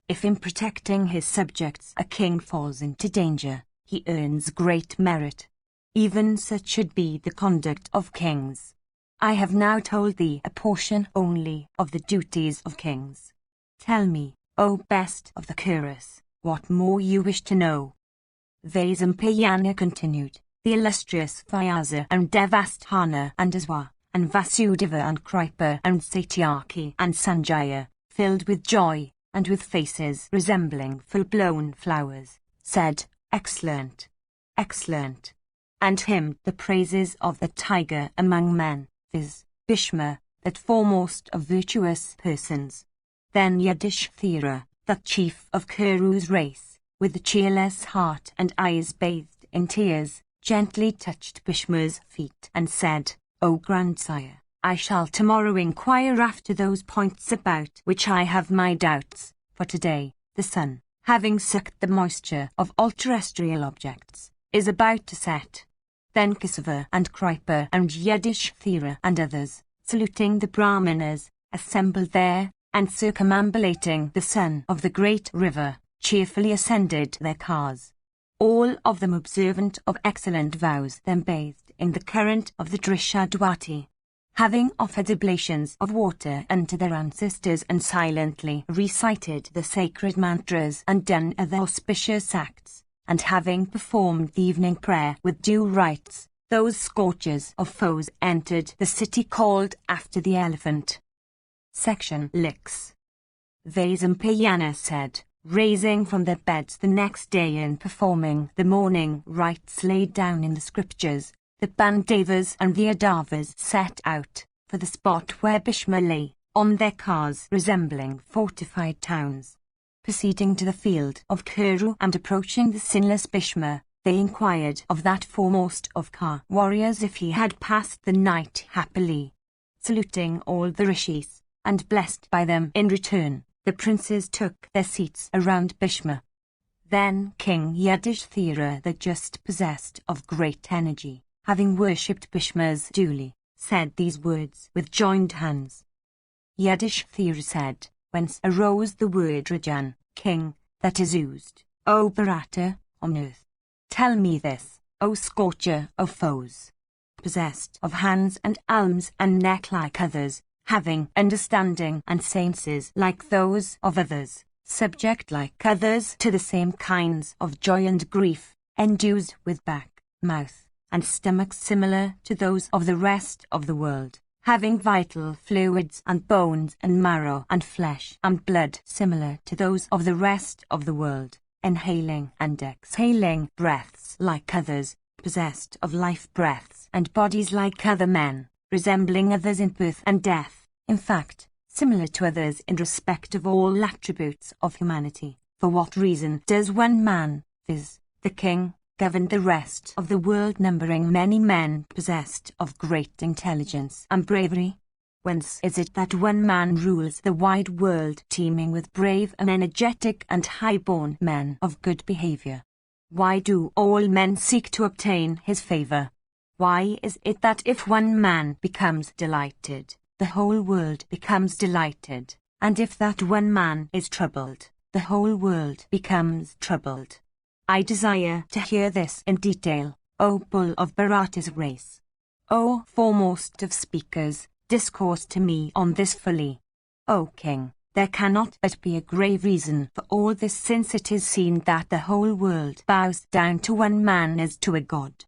If in protecting his subjects a king falls into danger, he earns great merit. Even such should be the conduct of kings. I have now told thee a portion only of the duties of kings. Tell me, O best of the Kurus, what more you wish to know. Vaisampayana continued, the illustrious Vyasa and Devasthana and Aswa, and Vasudeva and Kripa and Satyaki and Sanjaya, filled with joy, and with faces resembling full-blown flowers, said, Excellent, excellent, and hymned the praises of the tiger among men, viz., Bhishma, that foremost of virtuous persons. Then Yudhishthira, that chief of Kuru's race, with the cheerless heart and eyes bathed in tears, gently touched Bhishma's feet and said, O grandsire, I shall tomorrow inquire after those points about which I have my doubts, for today, the sun, having sucked the moisture of all terrestrial objects, is about to set. Then Kesava and Kripa and Yudhishthira and others, saluting the Brahmanas, assembled there, and circumambulating the son of the great river, cheerfully ascended their cars. All of them observant of excellent vows, then bathed in the current of the Drishadwati. Having offered oblations of water unto their ancestors and silently recited the sacred mantras and done other auspicious acts, and having performed the evening prayer with due rites, those scourgers of foes entered the city called after the elephant. Section Licks. Vaisampayana said, raising from their beds the next day and performing the morning rites laid down in the scriptures, the Bandavas and the Adavas set out for the spot where Bhishma lay, on their cars resembling fortified towns. Proceeding to the field of Kuru and approaching the sinless Bhishma, they inquired of that foremost of Ka warriors if he had passed the night happily. Saluting all the rishis, and blessed by them in return, the princes took their seats around Bhishma. Then King Yudhishthira, the just possessed of great energy, having worshipped Bhishma's duly, said these words with joined hands. Yudhishthira said, whence arose the word Rajan, king, that is used, O Bharata, on earth? Tell me this, O scorcher of foes. Possessed of hands and arms and neck like others, having understanding and senses like those of others, subject like others to the same kinds of joy and grief, endued with back, mouth, and stomach similar to those of the rest of the world, having vital fluids and bones and marrow and flesh and blood similar to those of the rest of the world, inhaling and exhaling breaths like others, possessed of life breaths and bodies like other men, resembling others in birth and death, in fact, similar to others in respect of all attributes of humanity. For what reason does one man, viz., the king, govern the rest of the world, numbering many men possessed of great intelligence and bravery? Whence is it that one man rules the wide world, teeming with brave and energetic and high-born men of good behavior? Why do all men seek to obtain his favor? Why is it that if one man becomes delighted, the whole world becomes delighted, and if that one man is troubled, the whole world becomes troubled? I desire to hear this in detail, O bull of Bharata's race. O foremost of speakers, discourse to me on this fully. O king, There cannot but be a grave reason for all this, since it is seen that the whole world bows down to one man as to a god.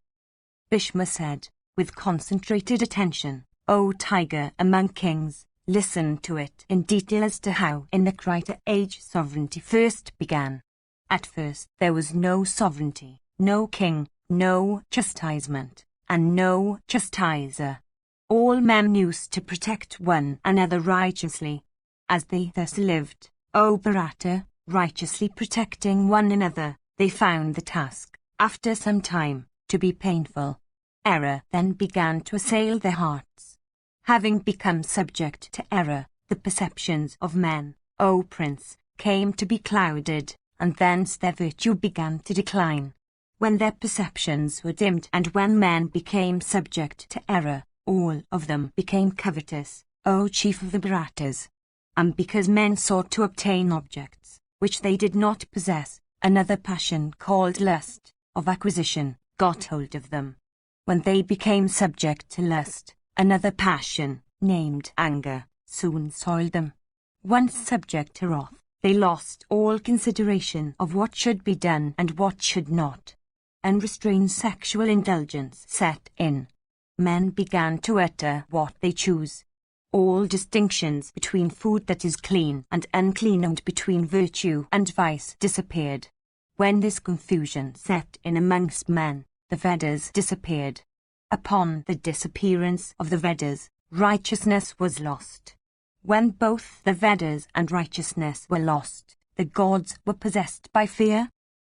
Bhishma said, with concentrated attention, "O tiger among kings, listen to it in detail as to how in the Krita age sovereignty first began. At first there was no sovereignty, no king, no chastisement, and no chastiser. All men used to protect one another righteously. As they thus lived, O Bharata, righteously protecting one another, they found the task, after some time, to be painful. Error then began to assail their hearts. Having become subject to error, the perceptions of men, O Prince, came to be clouded, and thence their virtue began to decline. When their perceptions were dimmed and when men became subject to error, all of them became covetous, O chief of the Bharatas. And because men sought to obtain objects which they did not possess, another passion called lust, of acquisition, got hold of them. When they became subject to lust, another passion, named anger, soon soiled them. Once subject to wrath, they lost all consideration of what should be done and what should not. Unrestrained sexual indulgence set in. Men began to utter what they choose. All distinctions between food that is clean and unclean and between virtue and vice disappeared. When this confusion set in amongst men, the Vedas disappeared. Upon the disappearance of the Vedas, righteousness was lost. When both the Vedas and righteousness were lost, the gods were possessed by fear.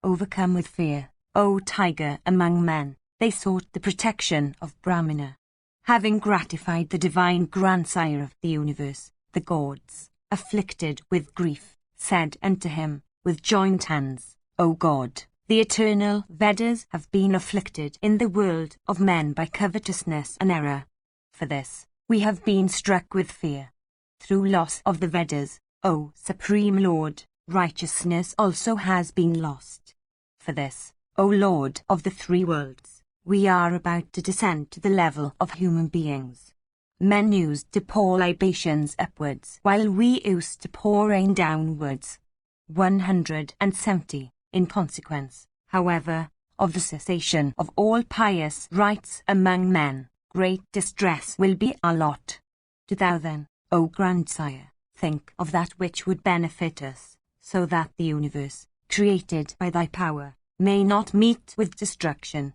Overcome with fear, O tiger among men, they sought the protection of Brahmana. Having gratified the divine grandsire of the universe, the gods, afflicted with grief, said unto him, with joined hands, O God, the eternal Vedas have been afflicted in the world of men by covetousness and error. For this, we have been struck with fear. Through loss of the Vedas, O Supreme Lord, righteousness also has been lost. For this, O Lord of the three worlds, we are about to descend to the level of human beings. Men used to pour libations upwards, while we used to pour rain downwards. 170. In consequence, however, of the cessation of all pious rites among men, great distress will be our lot. Do thou then, O grandsire, think of that which would benefit us, so that the universe, created by thy power, may not meet with destruction.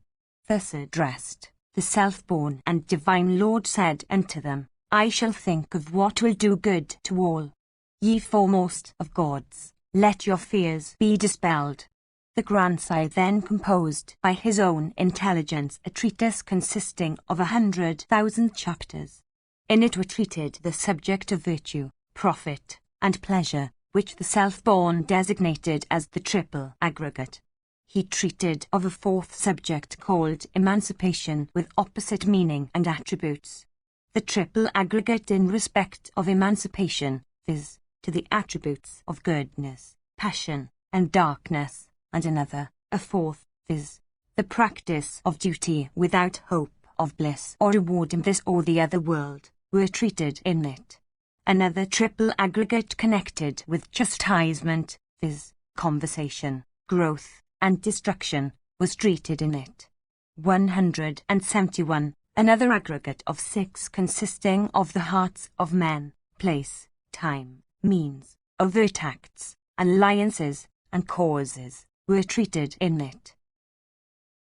Thus addressed, the self-born and divine Lord said unto them, I shall think of what will do good to all. Ye foremost of gods, let your fears be dispelled. The grandsire then composed by his own intelligence a treatise consisting of 100,000 chapters. In it were treated the subject of virtue, profit, and pleasure, which the self-born designated as the triple aggregate. He treated of a fourth subject called emancipation with opposite meaning and attributes. The triple aggregate in respect of emancipation, viz., to the attributes of goodness, passion, and darkness, and another, a fourth, viz., the practice of duty without hope of bliss or reward in this or the other world, were treated in it. Another triple aggregate connected with chastisement, viz., conversation, growth, and destruction, was treated in it. 171. Another aggregate of 6 consisting of the hearts of men, place, time, means, overt acts, alliances, and causes, were treated in it.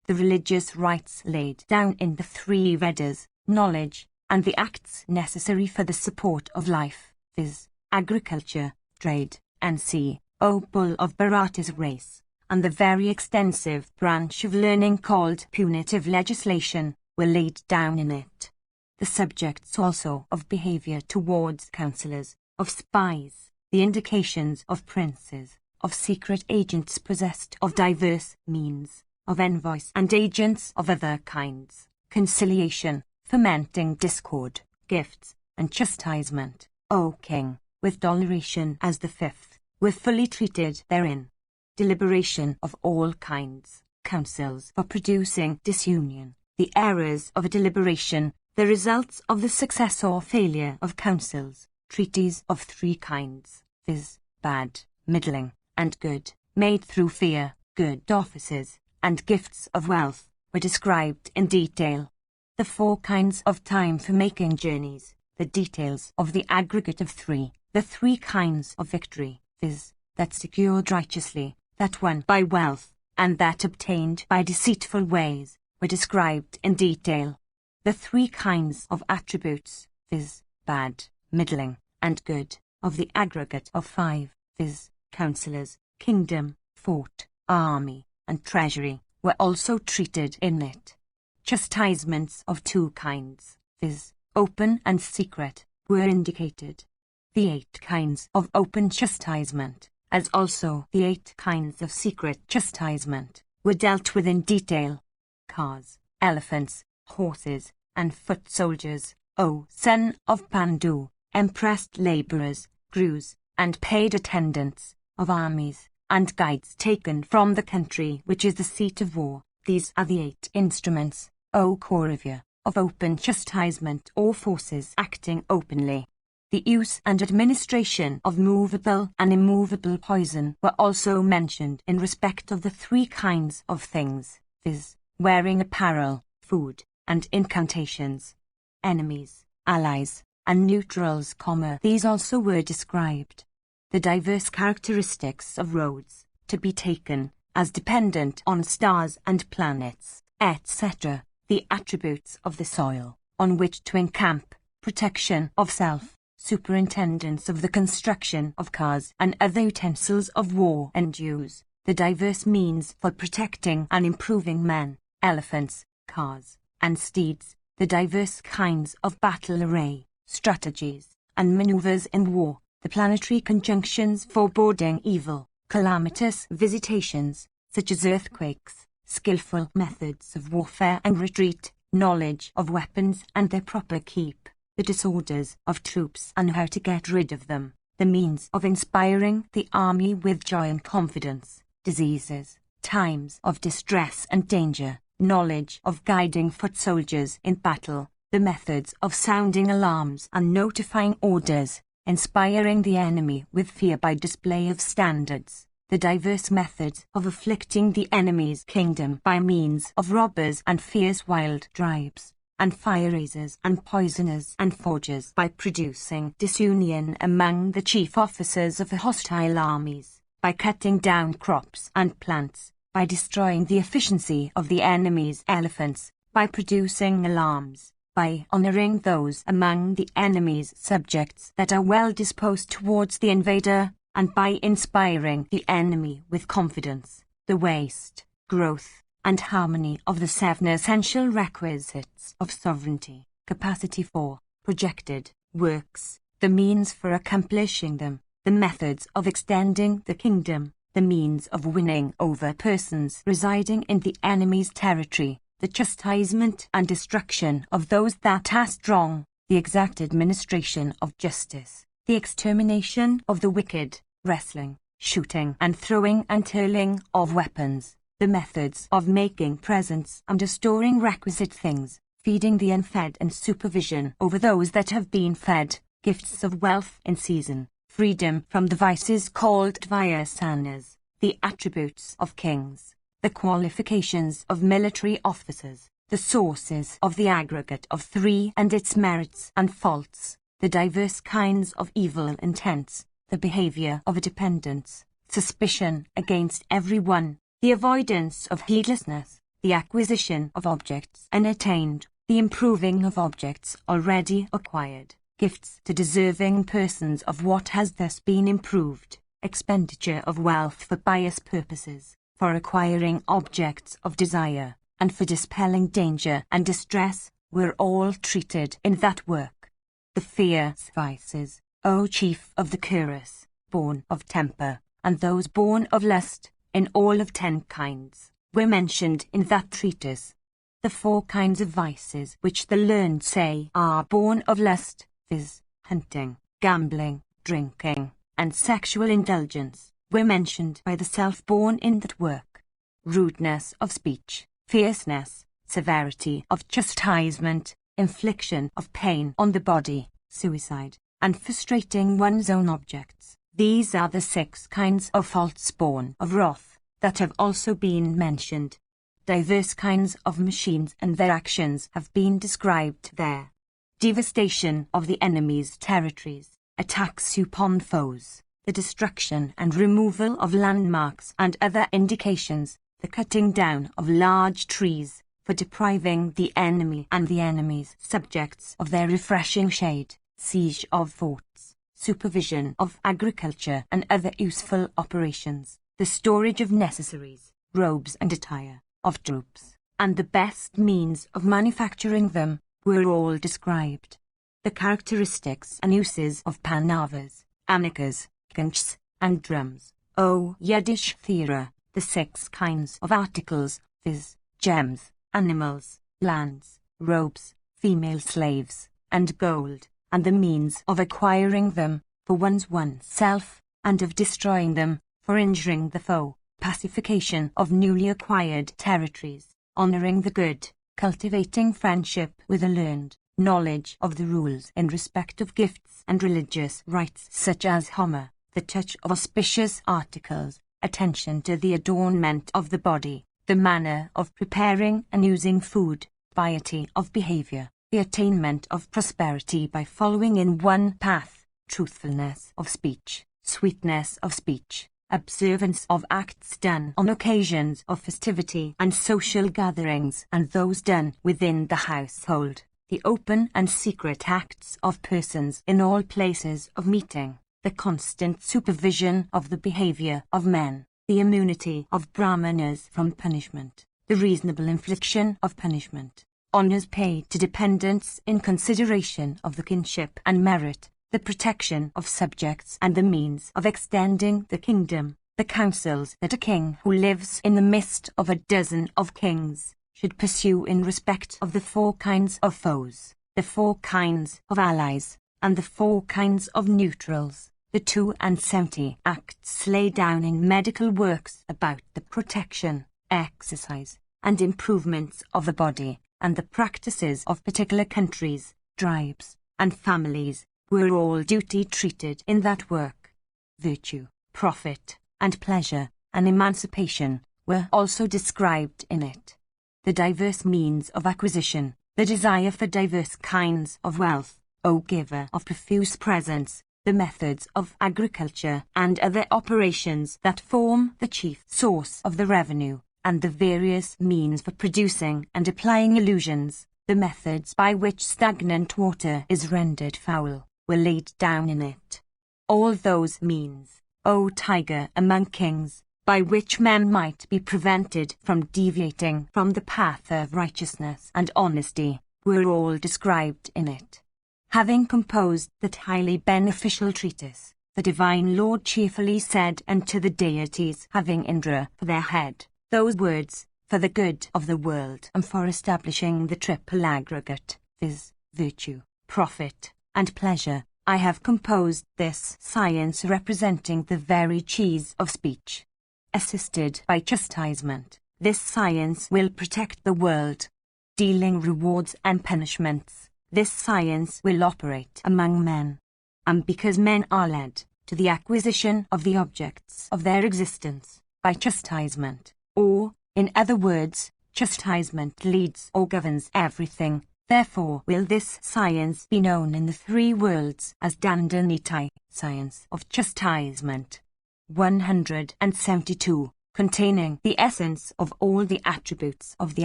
The religious rites laid down in the 3 Vedas, knowledge, and the acts necessary for the support of life, viz., agriculture, trade, and sea, O bull of Bharata's race, and the very extensive branch of learning called punitive legislation, were laid down in it. The subjects also of behavior towards counselors, of spies, the indications of princes, of secret agents possessed of diverse means, of envoys and agents of other kinds, conciliation, fomenting discord, gifts, and chastisement, O king, with toleration as the 5th, were fully treated therein. Deliberation of all kinds, counsels for producing disunion, the errors of a deliberation, the results of the success or failure of counsels, treaties of 3 kinds, viz., bad, middling, and good, made through fear. Good offices, and gifts of wealth, were described in detail. The 4 kinds of time for making journeys, the details of the aggregate of 3, the 3 kinds of victory, viz., that secured righteously, that won by wealth, and that obtained by deceitful ways, were described in detail. The 3 kinds of attributes, viz., bad, middling, and good, of the aggregate of 5, viz., counsellors, kingdom, fort, army, and treasury, were also treated in it. Chastisements of 2 kinds, viz., open and secret, were indicated. The 8 kinds of open chastisement, as also the 8 kinds of secret chastisement, were dealt with in detail. Cars, elephants, horses, and foot soldiers, O son of Pandu, impressed labourers, crews, and paid attendants, of armies, and guides taken from the country which is the seat of war. These are the 8 instruments, O Kauravya, of open chastisement or forces acting openly. The use and administration of movable and immovable poison were also mentioned in respect of the 3 kinds of things, viz., wearing apparel, food, and incantations. Enemies, allies, and neutrals, these also were described. The diverse characteristics of roads, to be taken, as dependent on stars and planets, etc., the attributes of the soil, on which to encamp, protection of self, superintendence of the construction of cars and other utensils of war and use, the diverse means for protecting and improving men, elephants, cars, and steeds, the diverse kinds of battle array, strategies, and maneuvers in war, the planetary conjunctions foreboding evil, calamitous visitations, such as earthquakes, skillful methods of warfare and retreat, knowledge of weapons and their proper keep, the disorders of troops and how to get rid of them, the means of inspiring the army with joy and confidence, diseases, times of distress and danger, knowledge of guiding foot soldiers in battle, the methods of sounding alarms and notifying orders, inspiring the enemy with fear by display of standards, the diverse methods of afflicting the enemy's kingdom by means of robbers and fierce wild tribes, and fire raisers and poisoners and forgers by producing disunion among the chief officers of the hostile armies, by cutting down crops and plants, by destroying the efficiency of the enemy's elephants, by producing alarms, by honoring those among the enemy's subjects that are well disposed towards the invader, and by inspiring the enemy with confidence, the waste, growth, and harmony of the 7 essential requisites of sovereignty, capacity for projected works, the means for accomplishing them, the methods of extending the kingdom, the means of winning over persons residing in the enemy's territory, the chastisement and destruction of those that are strong, the exact administration of justice, the extermination of the wicked, wrestling, shooting and throwing and hurling of weapons, the methods of making presents and storing requisite things, feeding the unfed and supervision over those that have been fed, gifts of wealth in season, freedom from the vices called vyasanas, the attributes of kings, the qualifications of military officers, the sources of the aggregate of 3 and its merits and faults, the diverse kinds of evil intents, the behavior of dependents, suspicion against every one, the avoidance of heedlessness, the acquisition of objects unattained, the improving of objects already acquired, gifts to deserving persons of what has thus been improved, expenditure of wealth for pious purposes, for acquiring objects of desire, and for dispelling danger and distress, were all treated in that work. The fierce vices, O chief of the Kuras, born of temper, and those born of lust, in all of 10 kinds, were mentioned in that treatise. The 4 kinds of vices which the learned say are born of lust, viz., hunting, gambling, drinking, and sexual indulgence, were mentioned by the self-born in that work. Rudeness of speech, fierceness, severity of chastisement, infliction of pain on the body, suicide, and frustrating one's own objects, These are the 6 kinds of faults born of wrath that have also been mentioned. Diverse kinds of machines and their actions have been described there. Devastation of the enemy's territories, attacks upon foes, the destruction and removal of landmarks and other indications, the cutting down of large trees, for depriving the enemy and the enemy's subjects of their refreshing shade, siege of forts, supervision of agriculture and other useful operations, the storage of necessaries, robes and attire, of troops, and the best means of manufacturing them, were all described. The characteristics and uses of panavas, amikas, ganchs, and drums, O Yudhishthira, the 6 kinds of articles, viz., gems, animals, lands, robes, female slaves, and gold, and the means of acquiring them, for oneself, and of destroying them, for injuring the foe, pacification of newly acquired territories, honoring the good, cultivating friendship with the learned, knowledge of the rules in respect of gifts and religious rites such as Homer, the touch of auspicious articles, attention to the adornment of the body, the manner of preparing and using food, piety of behavior, the attainment of prosperity by following in one path, truthfulness of speech, sweetness of speech, observance of acts done on occasions of festivity and social gatherings and those done within the household, the open and secret acts of persons in all places of meeting, the constant supervision of the behavior of men, the immunity of brahmanas from punishment, the reasonable infliction of punishment, honors paid to dependents in consideration of the kinship and merit, the protection of subjects and the means of extending the kingdom, the counsels that a king who lives in the midst of a dozen of kings should pursue in respect of the 4 kinds of foes, the 4 kinds of allies, and the 4 kinds of neutrals, the 72 acts laid down in medical works about the protection, exercise, and improvements of the body, and the practices of particular countries, tribes, and families, were all duty treated in that work. Virtue, profit, and pleasure, and emancipation, were also described in it. The diverse means of acquisition, the desire for diverse kinds of wealth, O giver of profuse presents, the methods of agriculture and other operations that form the chief source of the revenue, and the various means for producing and applying illusions, the methods by which stagnant water is rendered foul, were laid down in it. All those means, O tiger among kings, by which men might be prevented from deviating from the path of righteousness and honesty, were all described in it. Having composed that highly beneficial treatise, the Divine Lord cheerfully said unto the deities having Indra for their head, those words, for the good of the world and for establishing the triple aggregate, viz., virtue, profit, and pleasure, I have composed this science representing the very cheese of speech. Assisted by chastisement, this science will protect the world. Dealing rewards and punishments, this science will operate among men. And because men are led to the acquisition of the objects of their existence by chastisement, or, in other words, chastisement leads or governs everything, therefore will this science be known in the 3 worlds as Dandanitai, science of chastisement. 172, containing the essence of all the attributes of the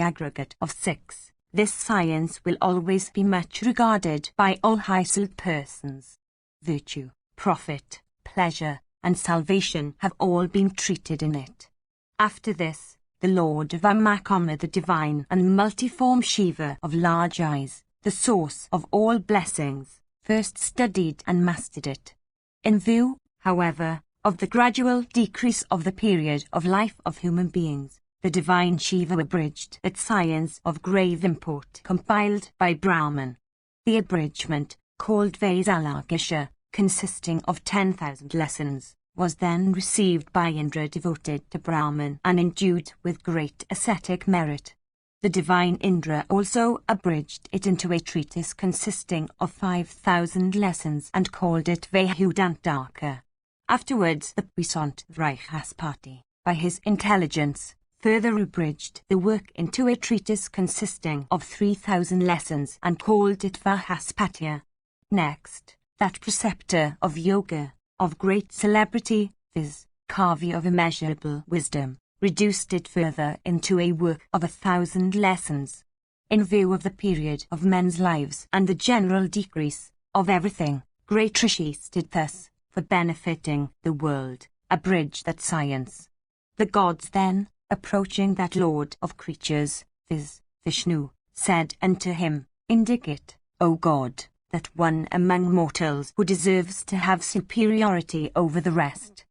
aggregate of 6. This science will always be much regarded by all high-souled persons. Virtue, profit, pleasure, and salvation have all been treated in it. After this, the Lord of Amakama, the divine and multiform Shiva of large eyes, the source of all blessings, first studied and mastered it. In view, however, of the gradual decrease of the period of life of human beings, the divine Shiva abridged that science of grave import compiled by Brahman. The abridgment, called Vaisalagisha, consisting of 10,000 lessons, was then received by Indra, devoted to Brahman and endued with great ascetic merit. The divine Indra also abridged it into a treatise consisting of 5,000 lessons and called it Vahudantaka. Afterwards the puissant Reichsparty, by his intelligence, further abridged the work into a treatise consisting of 3,000 lessons and called it Vajrasapatia. Next, that preceptor of yoga, of great celebrity, viz., Kavi of immeasurable wisdom, reduced it further into a work of 1,000 lessons. In view of the period of men's lives and the general decrease of everything, great rishis did thus, for benefiting the world, abridge that science. The gods then, approaching that lord of creatures, viz., Vishnu, said unto him, Indicate, O God, that one among mortals who deserves to have superiority over the rest.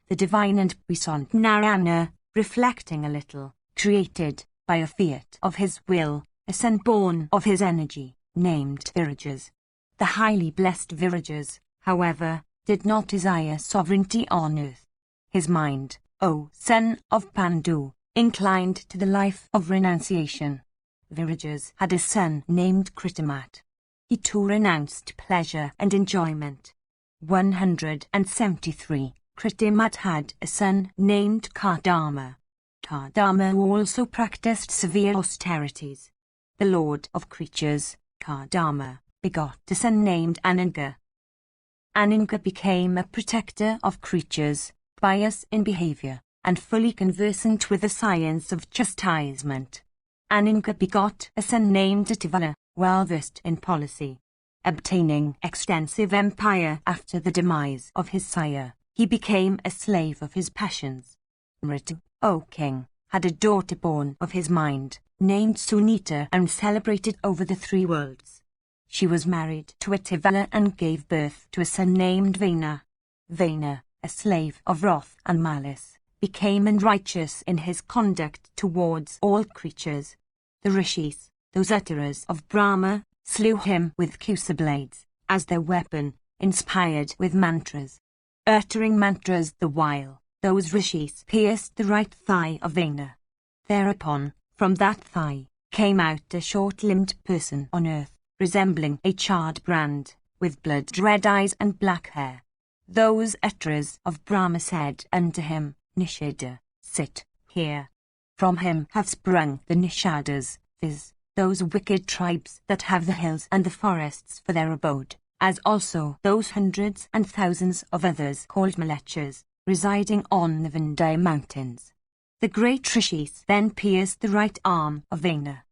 The divine and puissant Narayana, reflecting a little, created, by a fiat of his will, a son born of his energy, named Virajas. The highly blessed Virajas, however, did not desire sovereignty on earth. His mind, O son of Pandu, inclined to the life of renunciation. Virajas had a son named Kritamat. He too renounced pleasure and enjoyment. 173. Kritamat had a son named Kardama. Kardama also practiced severe austerities. The lord of creatures, Kardama, begot a son named Ananga. Ananga became a protector of creatures, pious in behavior, and fully conversant with the science of chastisement. Ananga begot a son named Ativala, well versed in policy. Obtaining extensive empire after the demise of his sire, he became a slave of his passions. Mritu, O king, had a daughter born of his mind, named Sunita and celebrated over the 3 worlds. She was married to Ativala and gave birth to a son named Vena. Vena, a slave of wrath and malice, became unrighteous in his conduct towards all creatures. The rishis, those utterers of Brahma, slew him with kusa blades, as their weapon, inspired with mantras. Uttering mantras the while, those rishis pierced the right thigh of Vena. Thereupon, from that thigh, came out a short-limbed person on earth, resembling a charred brand, with blood-red eyes and black hair. Those utterers of Brahma said unto him, Nishada, sit here. From him have sprung the Nishadas, viz., those wicked tribes that have the hills and the forests for their abode, as also those hundreds and thousands of others called Malechas, residing on the Vindhya mountains. The great rishis then pierced the right arm of Vena.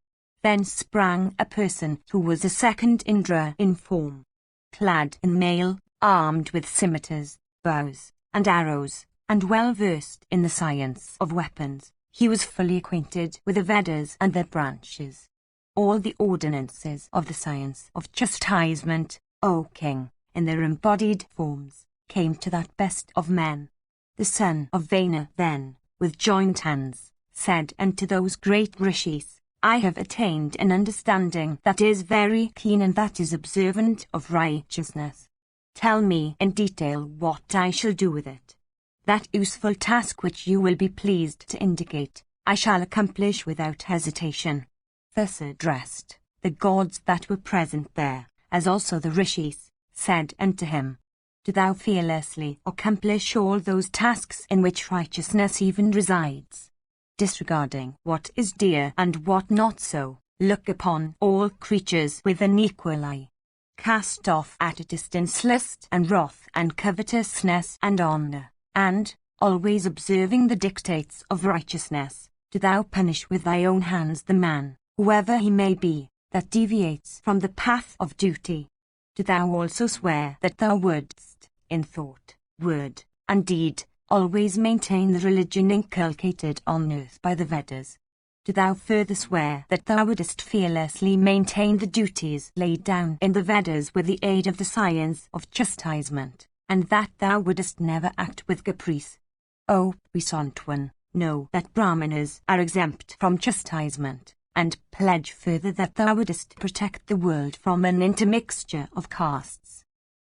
Then sprang a person who was a second Indra in form, clad in mail, armed with scimitars, bows, and arrows, and well versed in the science of weapons. He was fully acquainted with the Vedas and their branches. All the ordinances of the science of chastisement, O king, in their embodied forms, came to that best of men. The son of Vena then, with joined hands, said unto those great rishis, I have attained an understanding that is very keen and that is observant of righteousness. Tell me in detail what I shall do with it. That useful task which you will be pleased to indicate, I shall accomplish without hesitation. Thus addressed, the gods that were present there, as also the rishis, said unto him, Do thou fearlessly accomplish all those tasks in which righteousness even resides. Disregarding what is dear and what not so, look upon all creatures with an equal eye. Cast off at a distance lust and wrath and covetousness and honor, and, always observing the dictates of righteousness, do thou punish with thy own hands the man, whoever he may be, that deviates from the path of duty. Do thou also swear that thou wouldst, in thought, word, and deed, always maintain the religion inculcated on earth by the Vedas. Do thou further swear that thou wouldst fearlessly maintain the duties laid down in the Vedas with the aid of the science of chastisement, and that thou wouldst never act with caprice. O puissant one, know that Brahmanas are exempt from chastisement, and pledge further that thou wouldst protect the world from an intermixture of castes.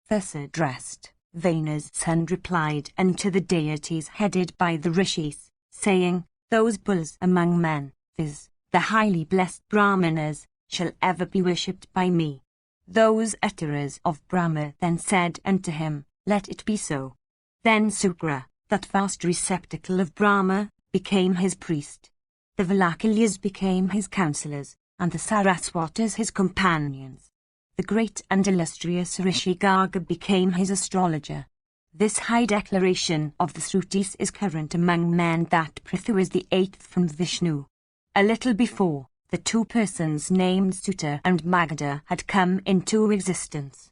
Thus addressed, Vena's son replied unto the deities headed by the rishis, saying, Those bulls among men, viz., the highly blessed Brahmanas, shall ever be worshipped by me. Those utterers of Brahma then said unto him, Let it be so. Then Sukra, that vast receptacle of Brahma, became his priest. The Valakilyas became his counsellors, and the Saraswatas his companions. The great and illustrious Rishi Garga became his astrologer. This high declaration of the Srutis is current among men that Prithu is the eighth from Vishnu. A little before, the two persons named Suta and Magadha had come into existence.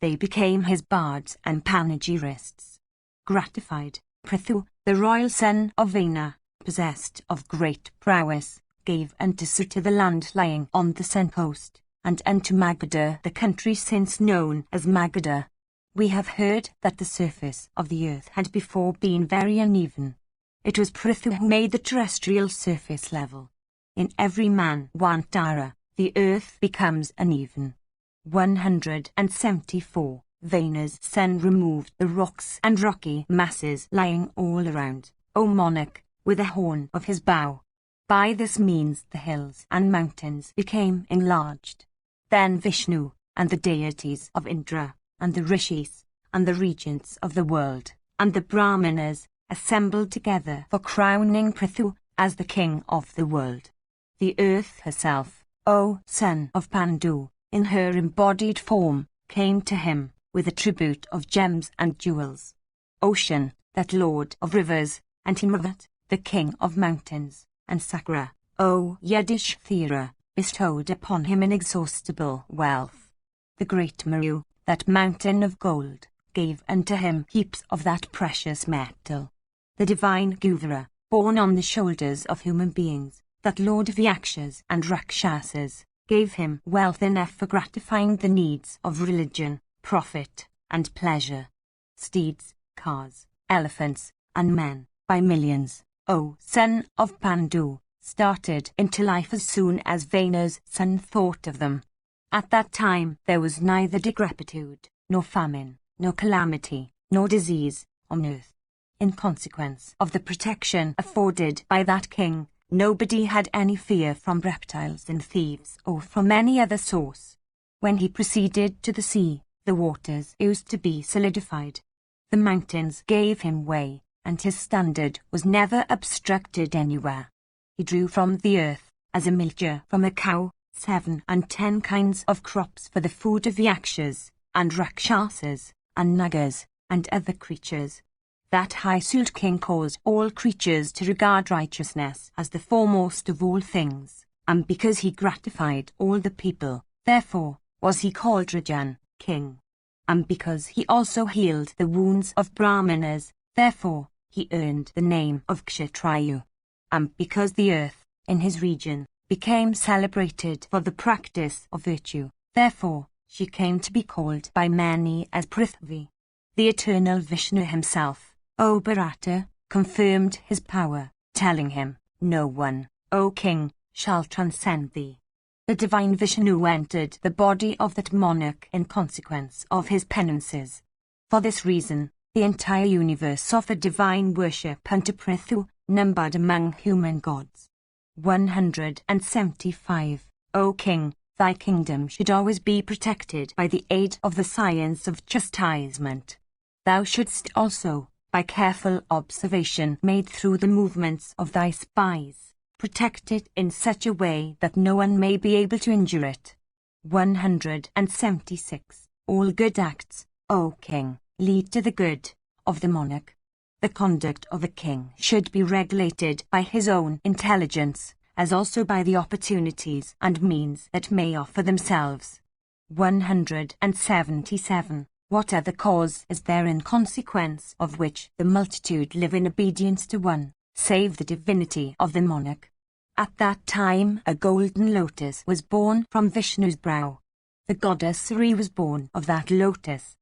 They became his bards and panegyrists. Gratified, Prithu, the royal son of Vena, possessed of great prowess, gave unto Suta the land lying on the sun coast, and unto Magadha the country since known as Magadha. We have heard that the surface of the earth had before been very uneven. It was Prithu who made the terrestrial surface level. In every manvantara, the earth becomes uneven. 174. Vena's son removed the rocks and rocky masses lying all around, O monarch, with the horn of his bow. By this means the hills and mountains became enlarged. Then Vishnu, and the deities of Indra, and the rishis, and the regents of the world, and the brahmanas, assembled together for crowning Prithu as the king of the world. The earth herself, O son of Pandu, in her embodied form, came to him, with a tribute of gems and jewels. Ocean, that lord of rivers, and Himavat, the king of mountains, and Sakra, O Yudhishthira, bestowed upon him inexhaustible wealth. The great Maru, that mountain of gold, gave unto him heaps of that precious metal. The divine Guvara, borne on the shoulders of human beings, that lord of Yakshas and Rakshasas, gave him wealth enough for gratifying the needs of religion, profit, and pleasure. Steeds, cars, elephants, and men, by millions, O son of Pandu, started into life as soon as Vena's son thought of them. At that time there was neither decrepitude, nor famine, nor calamity, nor disease, on earth. In consequence of the protection afforded by that king, nobody had any fear from reptiles and thieves or from any other source. When he proceeded to the sea, the waters used to be solidified. The mountains gave him way, and his standard was never obstructed anywhere. He drew from the earth, as a milker from a cow, 7 and 10 kinds of crops for the food of Yakshas, and Rakshasas, and Nagas, and other creatures. That high-souled king caused all creatures to regard righteousness as the foremost of all things, and because he gratified all the people, therefore was he called Rajan, king. And because he also healed the wounds of Brahmanas, therefore he earned the name of Kshatriyu. And because the earth, in his region, became celebrated for the practice of virtue, therefore she came to be called by many as Prithvi. The eternal Vishnu himself, O Bharata, confirmed his power, telling him, "No one, O king, shall transcend thee." The divine Vishnu entered the body of that monarch in consequence of his penances. For this reason, the entire universe offered divine worship unto Prithu, numbered among human gods. 175. O king, thy kingdom should always be protected by the aid of the science of chastisement. Thou shouldst also, by careful observation made through the movements of thy spies, protect it in such a way that no one may be able to injure it. 176. All good acts, O king, lead to the good of the monarch. The conduct of a king should be regulated by his own intelligence, as also by the opportunities and means that may offer themselves. 177. What other cause is there in consequence of which the multitude live in obedience to one, save the divinity of the monarch? At that time a golden lotus was born from Vishnu's brow. The goddess Sri was born of that lotus.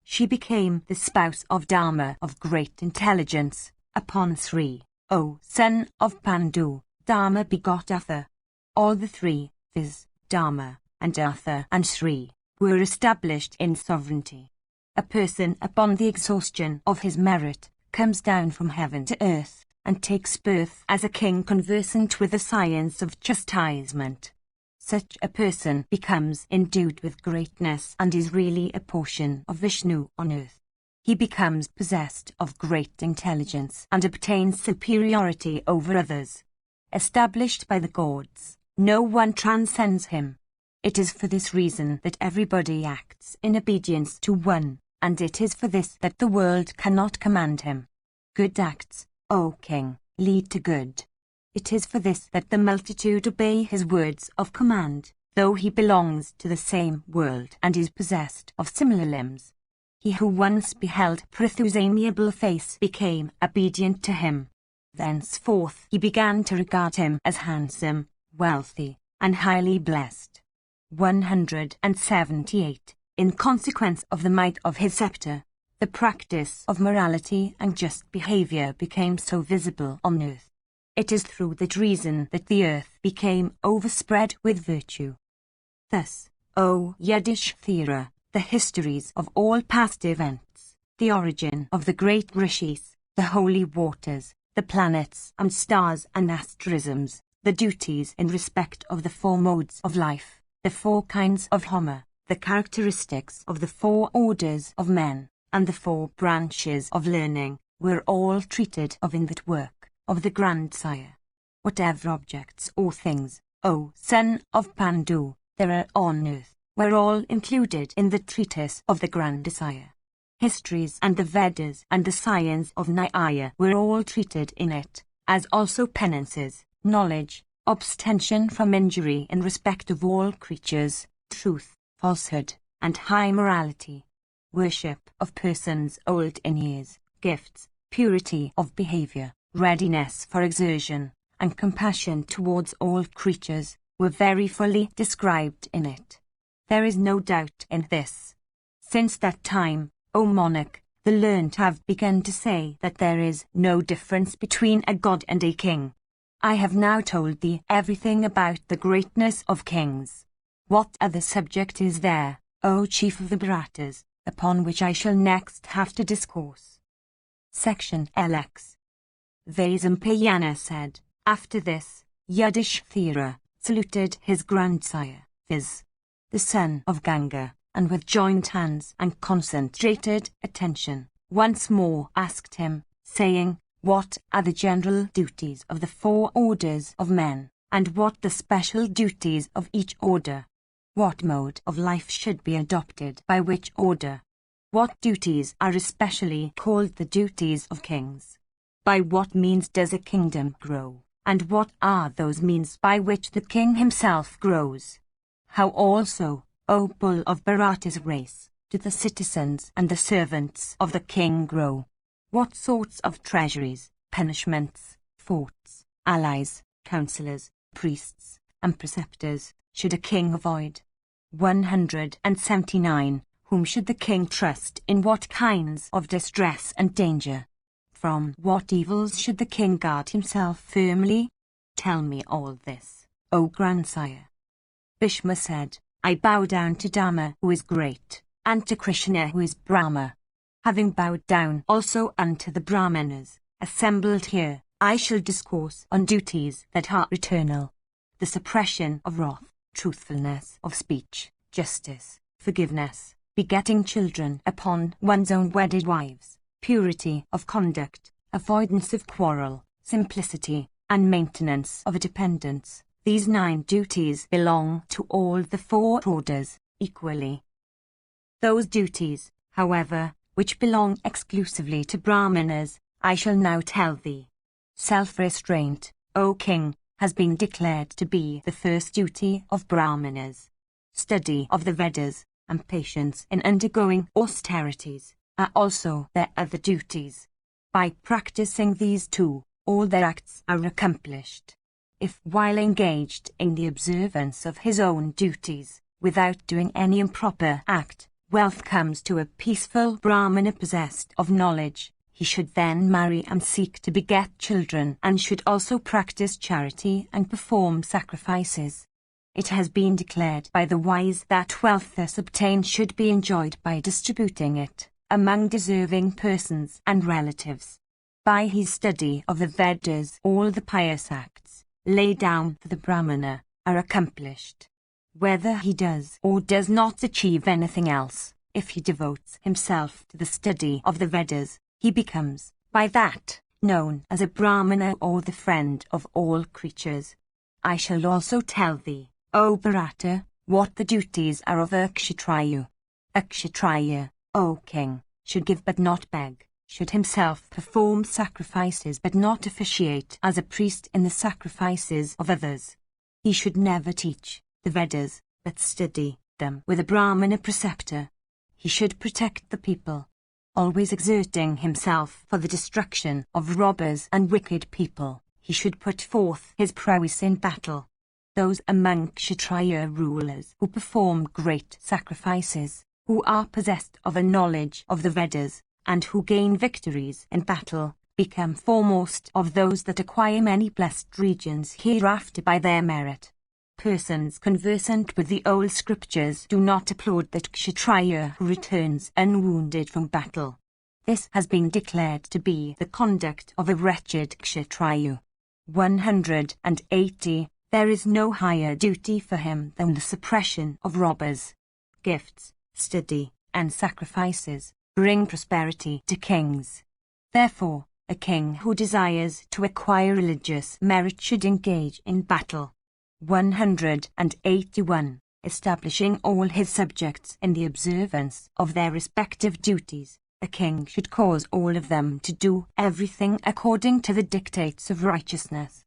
She became the spouse of Dharma of great intelligence. Upon Sri, O son of Pandu, Dharma begot Artha. All the three, viz., Dharma, and Artha and Sri, were established in sovereignty. A person upon the exhaustion of his merit comes down from heaven to earth, and takes birth as a king conversant with the science of chastisement. Such a person becomes endued with greatness and is really a portion of Vishnu on earth. he becomes possessed of great intelligence and obtains superiority over others. Established by the gods, no one transcends him. It is for this reason that everybody acts in obedience to one, and it is for this that the world cannot command him. Good acts, O king, lead to good. It is for this that the multitude obey his words of command, though he belongs to the same world and is possessed of similar limbs. He who once beheld Prithu's amiable face became obedient to him. Thenceforth he began to regard him as handsome, wealthy, and highly blessed. 178. In consequence of the might of his scepter, the practice of morality and just behavior became so visible on earth. It is through that reason that the earth became overspread with virtue. Thus, O Yudhishthira, the histories of all past events, the origin of the great rishis, the holy waters, the planets and stars and asterisms, the duties in respect of the four modes of life, the four kinds of Homer, the characteristics of the four orders of men, and the four branches of learning, were all treated of in that work of the grandsire. Whatever objects or things, O son of Pandu, there are on earth, were all included in the treatise of the grandsire. Histories and the Vedas and the science of Nyaya were all treated in it, as also penances, knowledge, abstention from injury in respect of all creatures, truth, falsehood, and high morality, worship of persons old in years, gifts, purity of behavior, readiness for exertion, and compassion towards all creatures, were very fully described in it. There is no doubt in this. Since that time, O monarch, the learned have begun to say that there is no difference between a god and a king. I have now told thee everything about the greatness of kings. What other subject is there, O chief of the Bharatas, upon which I shall next have to discourse? Section LX. Vaisampayana said, after this, Yudhishthira saluted his grandsire, viz., the son of Ganga, and with joined hands and concentrated attention, once more asked him, saying, what are the general duties of the four orders of men, and what the special duties of each order? What mode of life should be adopted by which order? What duties are especially called the duties of kings? By what means does a kingdom grow, and what are those means by which the king himself grows? How also, O bull of Bharata's race, do the citizens and the servants of the king grow? What sorts of treasuries, punishments, forts, allies, counsellors, priests, and preceptors should a king avoid? 179. Whom should the king trust in what kinds of distress and danger? From what evils should the king guard himself firmly? Tell me all this, O grandsire. Bhishma said, I bow down to Dharma who is great, and to Krishna who is Brahma. Having bowed down also unto the Brahmanas, assembled here, I shall discourse on duties that are eternal. The suppression of wrath, truthfulness of speech, justice, forgiveness, begetting children upon one's own wedded wives, purity of conduct, avoidance of quarrel, simplicity, and maintenance of a dependence. These 9 duties belong to all the 4 orders, equally. Those duties, however, which belong exclusively to Brahmanas, I shall now tell thee. Self-restraint, O king, has been declared to be the first duty of Brahmanas. Study of the Vedas, and patience in undergoing austerities, are also their other duties. By practicing these 2, all their acts are accomplished. If while engaged in the observance of his own duties, without doing any improper act, wealth comes to a peaceful Brahmana possessed of knowledge, he should then marry and seek to beget children, and should also practice charity and perform sacrifices. It has been declared by the wise that wealth thus obtained should be enjoyed by distributing it among deserving persons and relatives. By his study of the Vedas, all the pious acts laid down for the Brahmana are accomplished. Whether he does or does not achieve anything else, If he devotes himself to the study of the Vedas, he becomes, by that, known as a Brahmana or the friend of all creatures. I shall also tell thee, O Bharata, what the duties are of a Kshatriya. A Kshatriya, O king, should give but not beg, should himself perform sacrifices but not officiate as a priest in the sacrifices of others. He should never teach the Vedas, but study them with a Brahmana preceptor. He should protect the people, always exerting himself for the destruction of robbers and wicked people. He should put forth his prowess in battle. Those among Kshatriya rulers who perform great sacrifices, who are possessed of a knowledge of the Vedas, and who gain victories in battle, become foremost of those that acquire many blessed regions hereafter by their merit. Persons conversant with the old scriptures do not applaud that Kshatriya who returns unwounded from battle. This has been declared to be the conduct of a wretched Kshatriya. 180. There is no higher duty for him than the suppression of robbers. Gifts, study, and sacrifices bring prosperity to kings. Therefore, a king who desires to acquire religious merit should engage in battle. 181. Establishing all his subjects in the observance of their respective duties, a king should cause all of them to do everything according to the dictates of righteousness.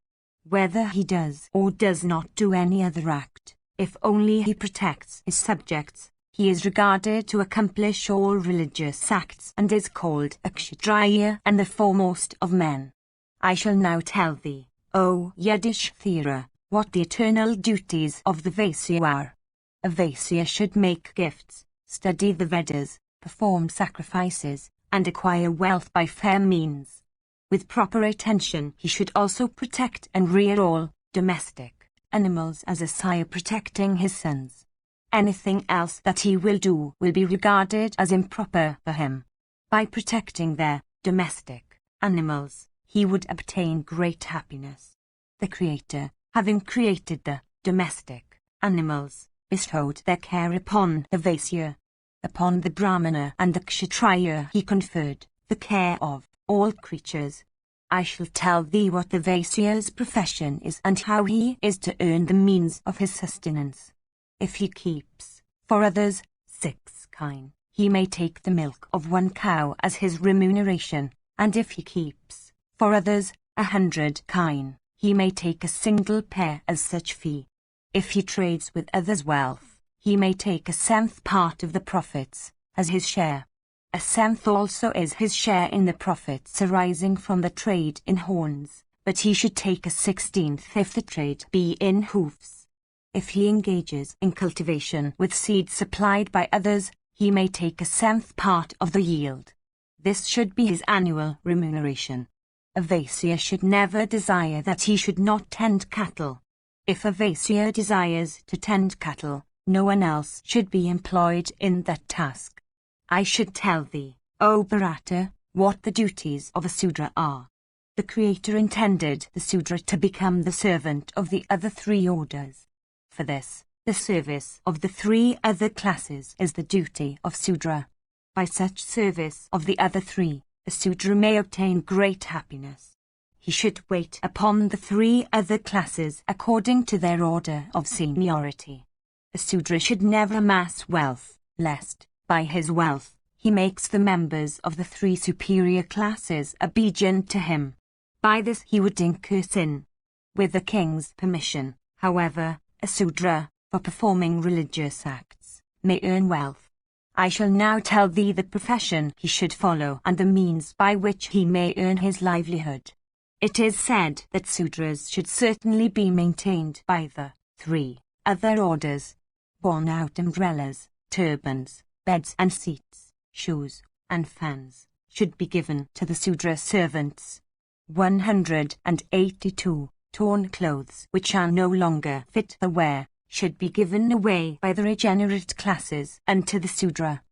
Whether he does or does not do any other act, if only he protects his subjects, he is regarded to accomplish all religious acts and is called a Kshatriya and the foremost of men. I shall now tell thee, O Yudhishthira, what the eternal duties of the Vaisya are. A Vaisya should make gifts, study the Vedas, perform sacrifices, and acquire wealth by fair means. With proper attention he should also protect and rear all domestic animals as a sire protecting his sons. Anything else that he will do will be regarded as improper for him. By protecting their domestic animals, he would obtain great happiness. The Creator, having created the domestic animals, bestowed their care upon the Vaisya. Upon the Brahmana and the Kshatriya he conferred the care of all creatures. I shall tell thee what the Vaisya's profession is and how he is to earn the means of his sustenance. If he keeps, for others, 6 kine, he may take the milk of 1 cow as his remuneration, and if he keeps, for others, 100 kine, he may take a single pair as such fee. If he trades with others' wealth, he may take 1/7 part of the profits as his share. 1/7 also is his share in the profits arising from the trade in horns, but he should take 1/16 if the trade be in hoofs. If he engages in cultivation with seed supplied by others, he may take 1/7 part of the yield. This should be his annual remuneration. A Vaisya should never desire that he should not tend cattle. If a Vaisya desires to tend cattle, no one else should be employed in that task. I should tell thee, O Bharata, what the duties of a Sudra are. The Creator intended the Sudra to become the servant of the other 3 orders. For this, the service of the 3 other classes is the duty of Sudra. By such service of the other 3, a Sudra may obtain great happiness. He should wait upon the 3 other classes according to their order of seniority. A Sudra should never amass wealth, lest, by his wealth, he makes the members of the 3 superior classes obedient to him. By this he would incur sin. With the king's permission, however, a Sudra, for performing religious acts, may earn wealth. I shall now tell thee the profession he should follow and the means by which he may earn his livelihood. It is said that Sudras should certainly be maintained by the 3 other orders. Worn-out umbrellas, turbans, beds and seats, shoes, and fans should be given to the Sudra servants. 182. Torn clothes which are no longer fit for wear should be given away by the regenerate classes unto the Sudra.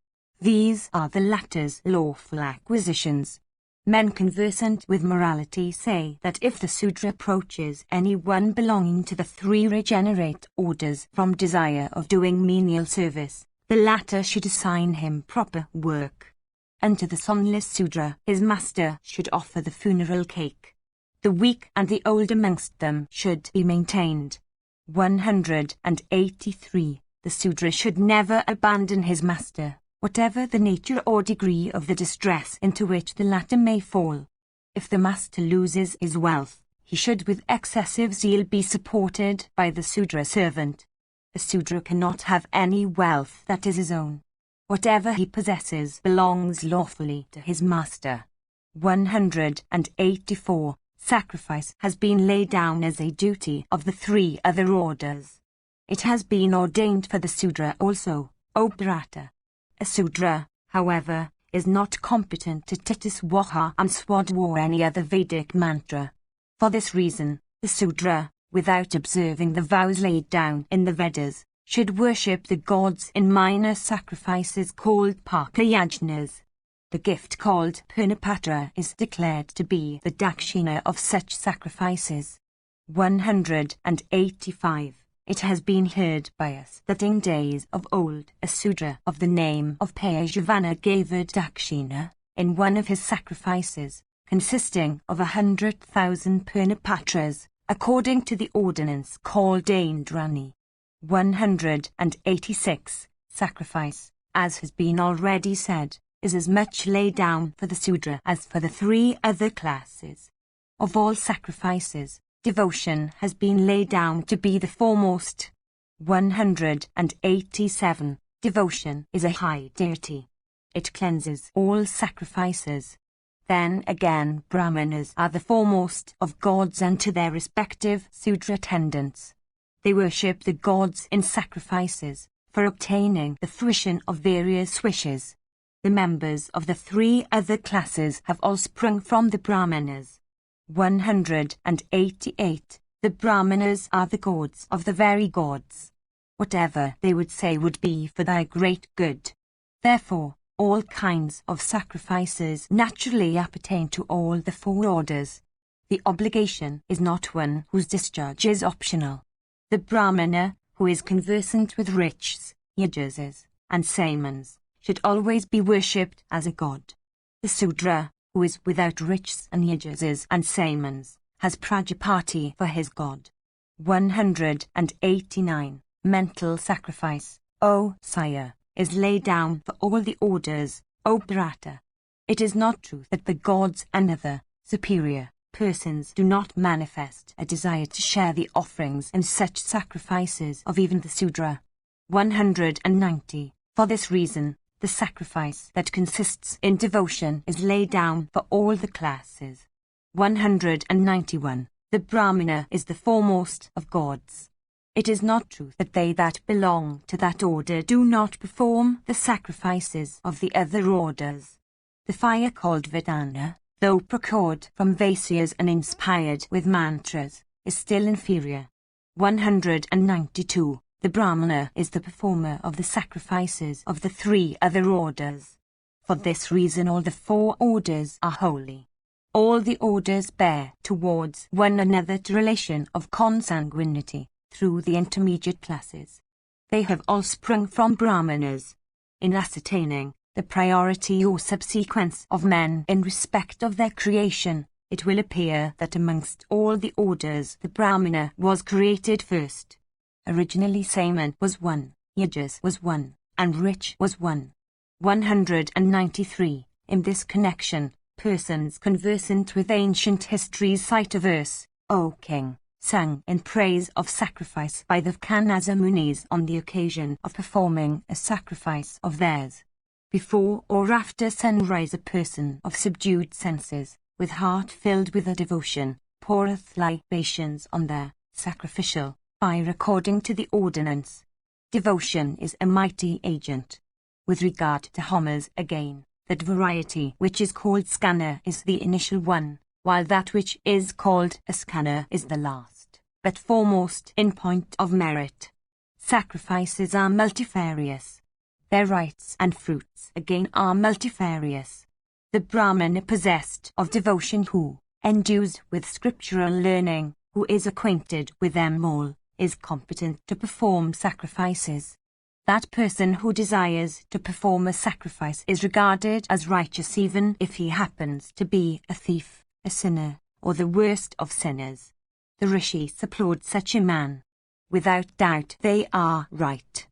These are the latter's lawful acquisitions. Men conversant with morality say that if the Sudra approaches any one belonging to the 3 regenerate orders from desire of doing menial service, The latter should assign him proper work. And to the sonless Sudra, his master should offer the funeral cake. The weak and the old amongst them should be maintained. 183. The Sudra should never abandon his master, whatever the nature or degree of the distress into which the latter may fall. If the master loses his wealth, he should with excessive zeal be supported by the Sudra servant. A Sudra cannot have any wealth that is his own. Whatever he possesses belongs lawfully to his master. 184. Sacrifice has been laid down as a duty of the three other orders. It has been ordained for the Sudra also, O Bharata. A Sudra, however, is not competent to Titiswaha and Swad or any other Vedic mantra. For this reason, the Sudra, without observing the vows laid down in the Vedas, should worship the gods in minor sacrifices called Pakayajnas. The gift called Purnapatra is declared to be the dakshina of such sacrifices. 185. It has been heard by us that in days of old a Sudra of the name of Payajavana gave a dakshina in one of his sacrifices, consisting of 100,000 Purnapatras, according to the ordinance called Aindrani. 186. Sacrifice, as has been already said, is as much laid down for the Sudra as for the three other classes. Of all sacrifices, devotion has been laid down to be the foremost. 187. Devotion is a high deity. It cleanses all sacrifices. Then again, Brahmanas are the foremost of gods and to their respective Sudra attendants. They worship the gods in sacrifices, for obtaining the fruition of various wishes. The members of the three other classes have all sprung from the Brahmanas. 188. The Brahmanas are the gods of the very gods. Whatever they would say would be for their great good. Therefore, all kinds of sacrifices naturally appertain to all the four orders. The obligation is not one whose discharge is optional. The Brahmana, who is conversant with riches, yajus, and samans, should always be worshipped as a god. The Sudra, who is without riches and yajus and samans, has Prajapati for his god. 189. Mental sacrifice, O sire, is laid down for all the orders, O Bharata. It is not true that the gods and other, superior, persons do not manifest a desire to share the offerings and such sacrifices of even the Sudra. 190. For this reason, the sacrifice that consists in devotion is laid down for all the classes. 191. The Brahmana is the foremost of gods. It is not true that they that belong to that order do not perform the sacrifices of the other orders. The fire called Vedana, though procured from Vaisyas and inspired with mantras, is still inferior. 192. The Brahmana is the performer of the sacrifices of the three other orders. For this reason all the four orders are holy. All the orders bear towards one another the relation of consanguinity through the intermediate classes. They have all sprung from Brahmanas. In ascertaining the priority or subsequence of men in respect of their creation, it will appear that amongst all the orders the Brahmana was created first. Originally Saman was one, Yajas was one, and Rich was one. 193. In this connection, persons conversant with ancient histories cite a verse, O king, sung in praise of sacrifice by the Kanasa Munis on the occasion of performing a sacrifice of theirs. Before or after sunrise a person of subdued senses, with heart filled with a devotion, poureth libations on their sacrificial fire according to the ordinance. Devotion is a mighty agent. With regard to homers again, that variety which is called skana is the initial one, while that which is called askana is the last, but foremost in point of merit. Sacrifices are multifarious. Their rites and fruits again are multifarious. The Brahmana possessed of devotion who, endued with scriptural learning, who is acquainted with them all, is competent to perform sacrifices. That person who desires to perform a sacrifice is regarded as righteous even if he happens to be a thief, a sinner, or the worst of sinners. The rishis applaud such a man. Without doubt they are right.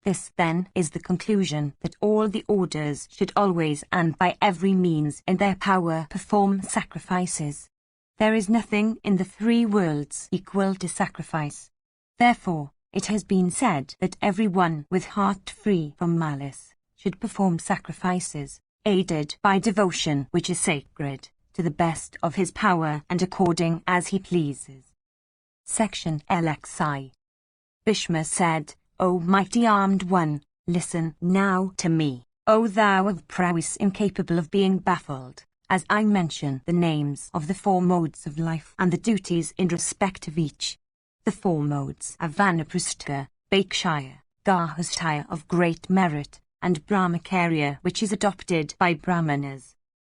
This, then, is the conclusion that all the orders should always and by every means in their power perform sacrifices. There is nothing in the three worlds equal to sacrifice. Therefore, it has been said that everyone with heart free from malice should perform sacrifices, aided by devotion which is sacred, to the best of his power and according as he pleases. Section LXI. Bhishma said, O mighty armed one, listen now to me, O thou of prowess incapable of being baffled, as I mention the names of the four modes of life and the duties in respect of each. The four modes are Vanaprastha, Bhakshaya, Gahastya of great merit, and Brahmacharya, which is adopted by Brahmanas.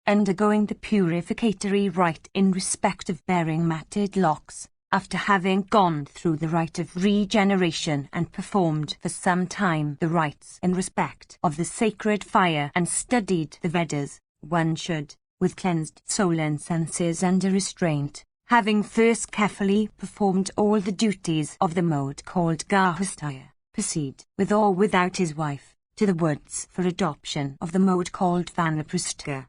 Undergoing the purificatory rite in respect of bearing matted locks, after having gone through the rite of regeneration and performed for some time the rites in respect of the sacred fire and studied the Vedas, one should, with cleansed soul and senses under restraint, having first carefully performed all the duties of the mode called Gahastya, proceed, with or without his wife, to the woods for adoption of the mode called Vanaprastha.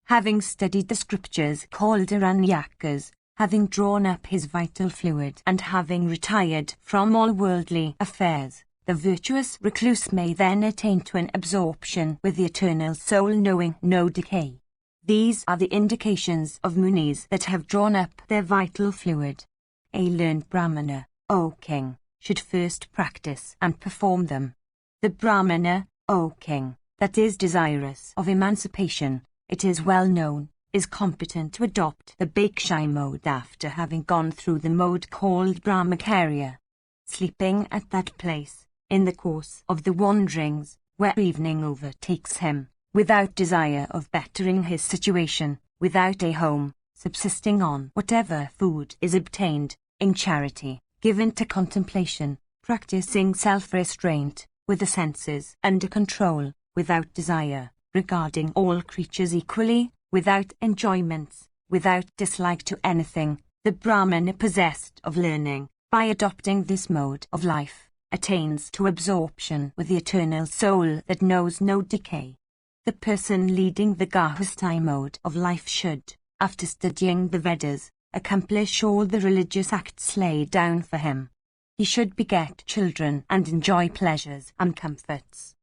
Having studied the scriptures called Aranyakas, having drawn up his vital fluid and having retired from all worldly affairs, the virtuous recluse may then attain to an absorption with the eternal soul knowing no decay. These are the indications of munis that have drawn up their vital fluid. A learned Brahmana, O king, should first practice and perform them. The Brahmana, O king, that is desirous of emancipation, it is well known, is competent to adopt the Bhakshaya mode after having gone through the mode called Brahmacharya. Sleeping at that place, in the course of the wanderings, where evening overtakes him, without desire of bettering his situation, without a home, subsisting on whatever food is obtained, in charity, given to contemplation, practicing self-restraint, with the senses under control, without desire, regarding all creatures equally, without enjoyments, without dislike to anything, the Brahmana possessed of learning, by adopting this mode of life, attains to absorption with the eternal soul that knows no decay. The person leading the Gahastya mode of life should, after studying the Vedas, accomplish all the religious acts laid down for him. He should beget children and enjoy pleasures and comforts.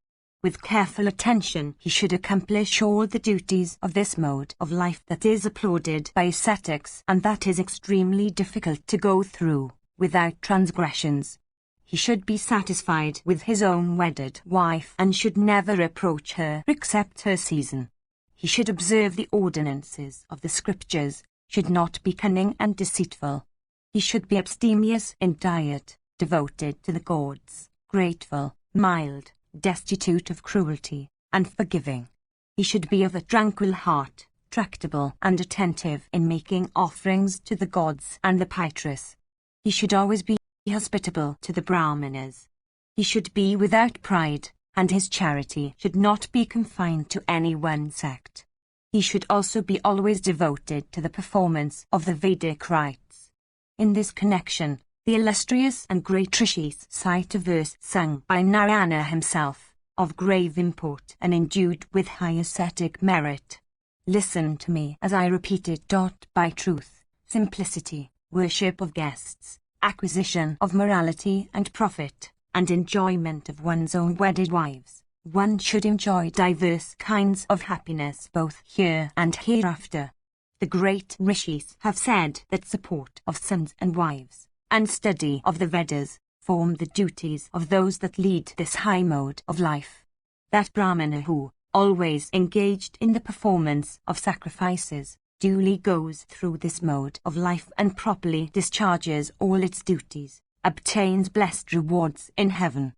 With careful attention he should accomplish all the duties of this mode of life that is applauded by ascetics and that is extremely difficult to go through, without transgressions. He should be satisfied with his own wedded wife and should never approach her except her season. He should observe the ordinances of the scriptures, should not be cunning and deceitful. He should be abstemious in diet, devoted to the gods, grateful, mild, destitute of cruelty, and forgiving. He should be of a tranquil heart, tractable and attentive in making offerings to the gods and the Pitris. He should always be hospitable to the Brahmanas. He should be without pride, and his charity should not be confined to any one sect. He should also be always devoted to the performance of the Vedic rites. In this connection, the illustrious and great rishis cite a verse sung by Narayana himself, of grave import and endued with high ascetic merit. Listen to me as I repeat it. By truth, simplicity, worship of guests, acquisition of morality and profit, and enjoyment of one's own wedded wives, one should enjoy diverse kinds of happiness both here and hereafter. The great rishis have said that support of sons and wives, and study of the Vedas, form the duties of those that lead this high mode of life. That Brahmana who, always engaged in the performance of sacrifices, duly goes through this mode of life and properly discharges all its duties, obtains blessed rewards in heaven.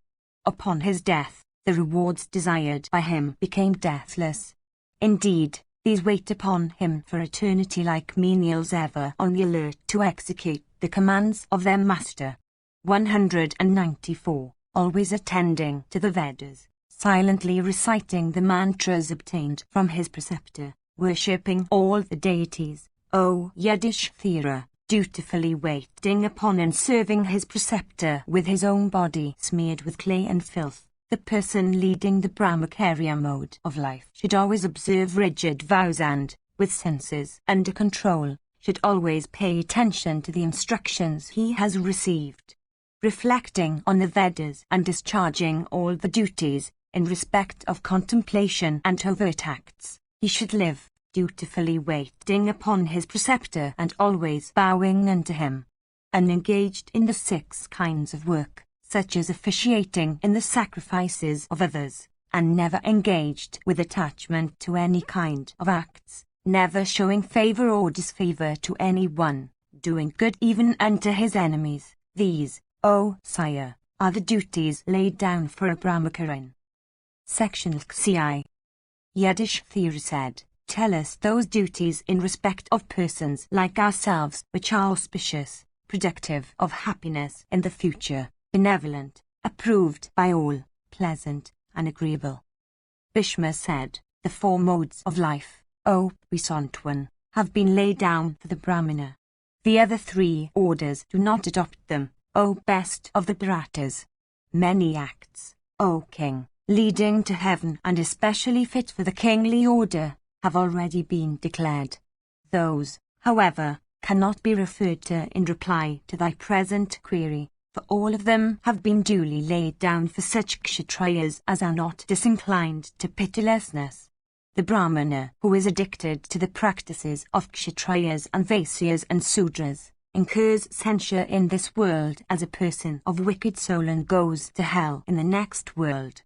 Upon his death, the rewards desired by him became deathless. Indeed, these wait upon him for eternity like menials ever on the alert to execute the commands of their master. 194. always attending to the Vedas, silently reciting the mantras obtained from his preceptor, worshipping all the deities, O Yudhishthira, dutifully waiting upon and serving his preceptor with his own body smeared with clay and filth. The person leading the Brahmacharya mode of life should always observe rigid vows and, with senses under control, should always pay attention to the instructions he has received. Reflecting on the Vedas and discharging all the duties, in respect of contemplation and overt acts, he should live, dutifully waiting upon his preceptor and always bowing unto him. Unengaged in the 6 kinds of work, such as officiating in the sacrifices of others, and never engaged with attachment to any kind of acts, never showing favor or disfavor to any one, doing good even unto his enemies. These, O sire, are the duties laid down for a Brahmacharin. Section XCI. Yudhishthira said, tell us those duties in respect of persons like ourselves which are auspicious, productive of happiness in the future, benevolent, approved by all, pleasant, and agreeable. Bhishma said, the 4 modes of life, O puissant one, have been laid down for the Brahmana. The other 3 orders do not adopt them, O best of the Bharatas. Many acts, O king, leading to heaven and especially fit for the kingly order, have already been declared. Those, however, cannot be referred to in reply to thy present query, for all of them have been duly laid down for such Kshatriyas as are not disinclined to pitilessness. The Brahmana who is addicted to the practices of Kshatriyas and Vaisyas and Sudras, incurs censure in this world as a person of wicked soul and goes to hell in the next world.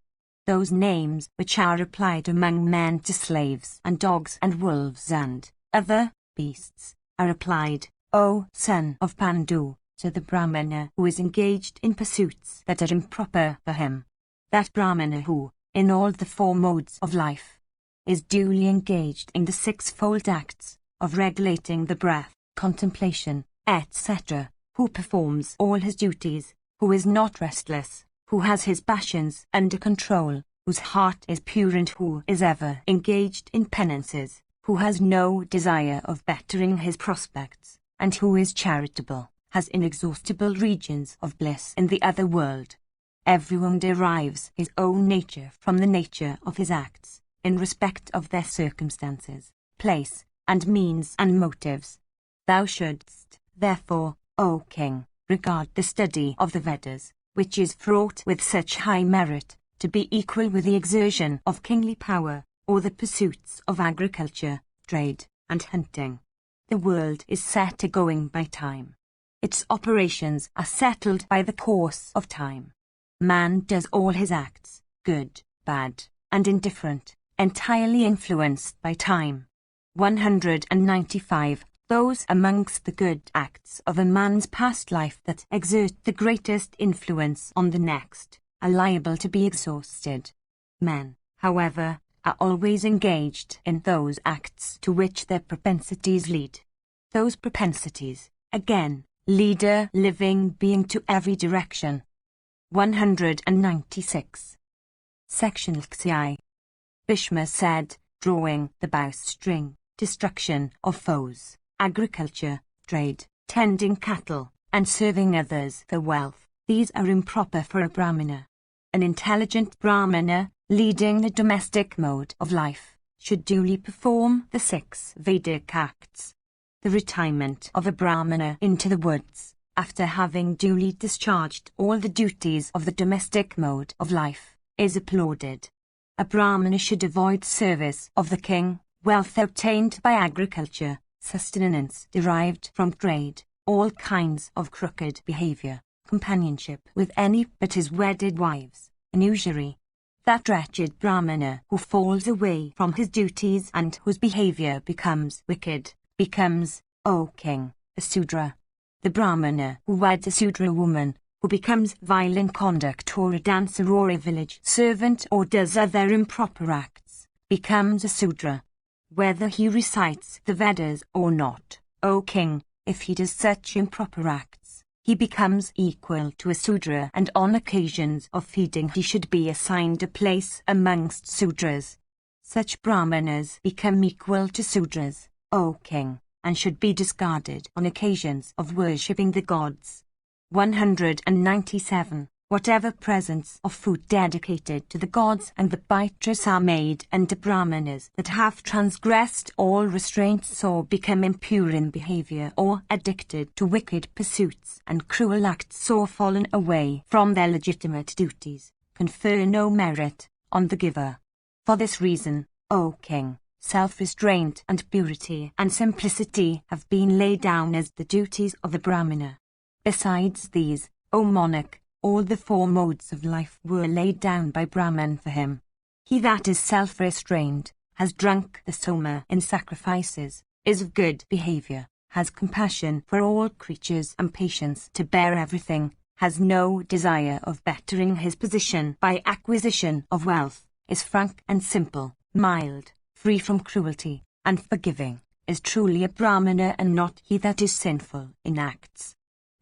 Those names which are applied among men to slaves and dogs and wolves and other beasts are applied, O son of Pandu, to the Brahmana who is engaged in pursuits that are improper for him. That Brahmana who, in all the 4 modes of life, is duly engaged in the 6-fold acts of regulating the breath, contemplation, etc., who performs all his duties, who is not restless, who has his passions under control, whose heart is pure and who is ever engaged in penances, who has no desire of bettering his prospects, and who is charitable, has inexhaustible regions of bliss in the other world. Everyone derives his own nature from the nature of his acts, in respect of their circumstances, place, and means and motives. Thou shouldst, therefore, O king, regard the study of the Vedas, which is fraught with such high merit, to be equal with the exertion of kingly power, or the pursuits of agriculture, trade, and hunting. The world is set a-going by time. Its operations are settled by the course of time. Man does all his acts, good, bad, and indifferent, entirely influenced by time. 195. Those amongst the good acts of a man's past life that exert the greatest influence on the next, are liable to be exhausted. Men, however, are always engaged in those acts to which their propensities lead. Those propensities, again, lead a living being to every direction. 196. Section XCI. Bhishma said, drawing the bowstring, destruction of foes, agriculture, trade, tending cattle, and serving others for wealth, these are improper for a Brahmana. An intelligent Brahmana, leading the domestic mode of life, should duly perform the 6 Vedic acts. The retirement of a Brahmana into the woods, after having duly discharged all the duties of the domestic mode of life, is applauded. A Brahmana should avoid service of the king, wealth obtained by agriculture, sustenance derived from trade, all kinds of crooked behavior, companionship with any but his wedded wives, and usury. That wretched Brahmana who falls away from his duties and whose behavior becomes wicked, becomes, O king, a Sudra. The Brahmana who weds a Sudra woman, who becomes vile in conduct or a dancer or a village servant or does other improper acts, becomes a Sudra. Whether he recites the Vedas or not, O king, if he does such improper acts, he becomes equal to a Sudra, and on occasions of feeding he should be assigned a place amongst Sudras. Such Brahmanas become equal to Sudras, O king, and should be discarded on occasions of worshipping the gods. 197. Whatever presents of food dedicated to the gods and the Baitres are made unto Brahmanas that have transgressed all restraints or become impure in behavior or addicted to wicked pursuits and cruel acts or fallen away from their legitimate duties, confer no merit on the giver. For this reason, O king, self-restraint and purity and simplicity have been laid down as the duties of the Brahmana. Besides these, O monarch, all the four modes of life were laid down by Brahman for him. He that is self-restrained, has drunk the soma in sacrifices, is of good behavior, has compassion for all creatures and patience to bear everything, has no desire of bettering his position by acquisition of wealth, is frank and simple, mild, free from cruelty, and forgiving, is truly a Brahmana and not he that is sinful in acts.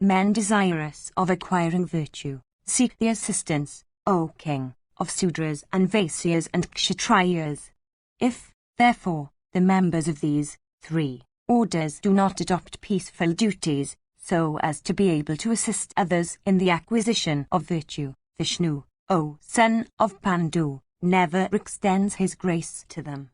Men desirous of acquiring virtue, seek the assistance, O king, of Sudras and Vaisyas and Kshatriyas. If, therefore, the members of these 3 orders do not adopt peaceful duties, so as to be able to assist others in the acquisition of virtue, Vishnu, O son of Pandu, never extends his grace to them.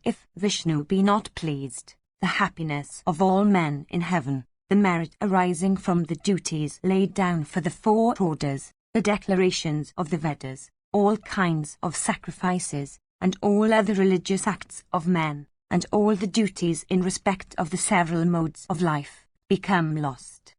If Vishnu be not pleased, the happiness of all men in heaven, the merit arising from the duties laid down for the 4 orders, the declarations of the Vedas, all kinds of sacrifices, and all other religious acts of men, and all the duties in respect of the several modes of life, become lost.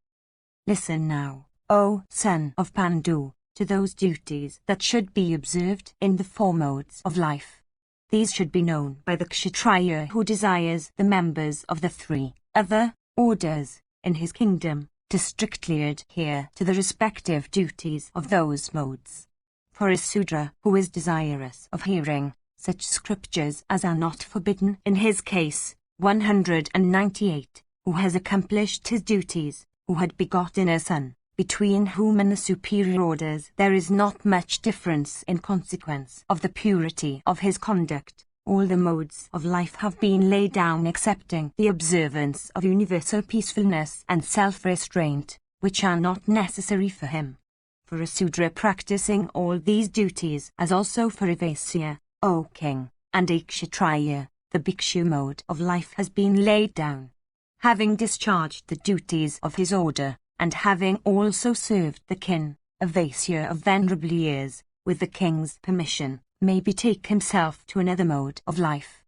Listen now, O son of Pandu, to those duties that should be observed in the 4 modes of life. These should be known by the Kshatriya who desires the members of the 3 other orders in his kingdom to strictly adhere to the respective duties of those modes. For a Sudra who is desirous of hearing such scriptures as are not forbidden in his case, 198, who has accomplished his duties, who had begotten a son, between whom and the superior orders there is not much difference in consequence of the purity of his conduct. All the modes of life have been laid down excepting the observance of universal peacefulness and self-restraint, which are not necessary for him. For a Sudra practicing all these duties, as also for a Vaisya, O king, and a Kshatriya, the Bhikshu mode of life has been laid down. Having discharged the duties of his order, and having also served the kin, a Vaisya of venerable years, with the king's permission, may betake himself to another mode of life.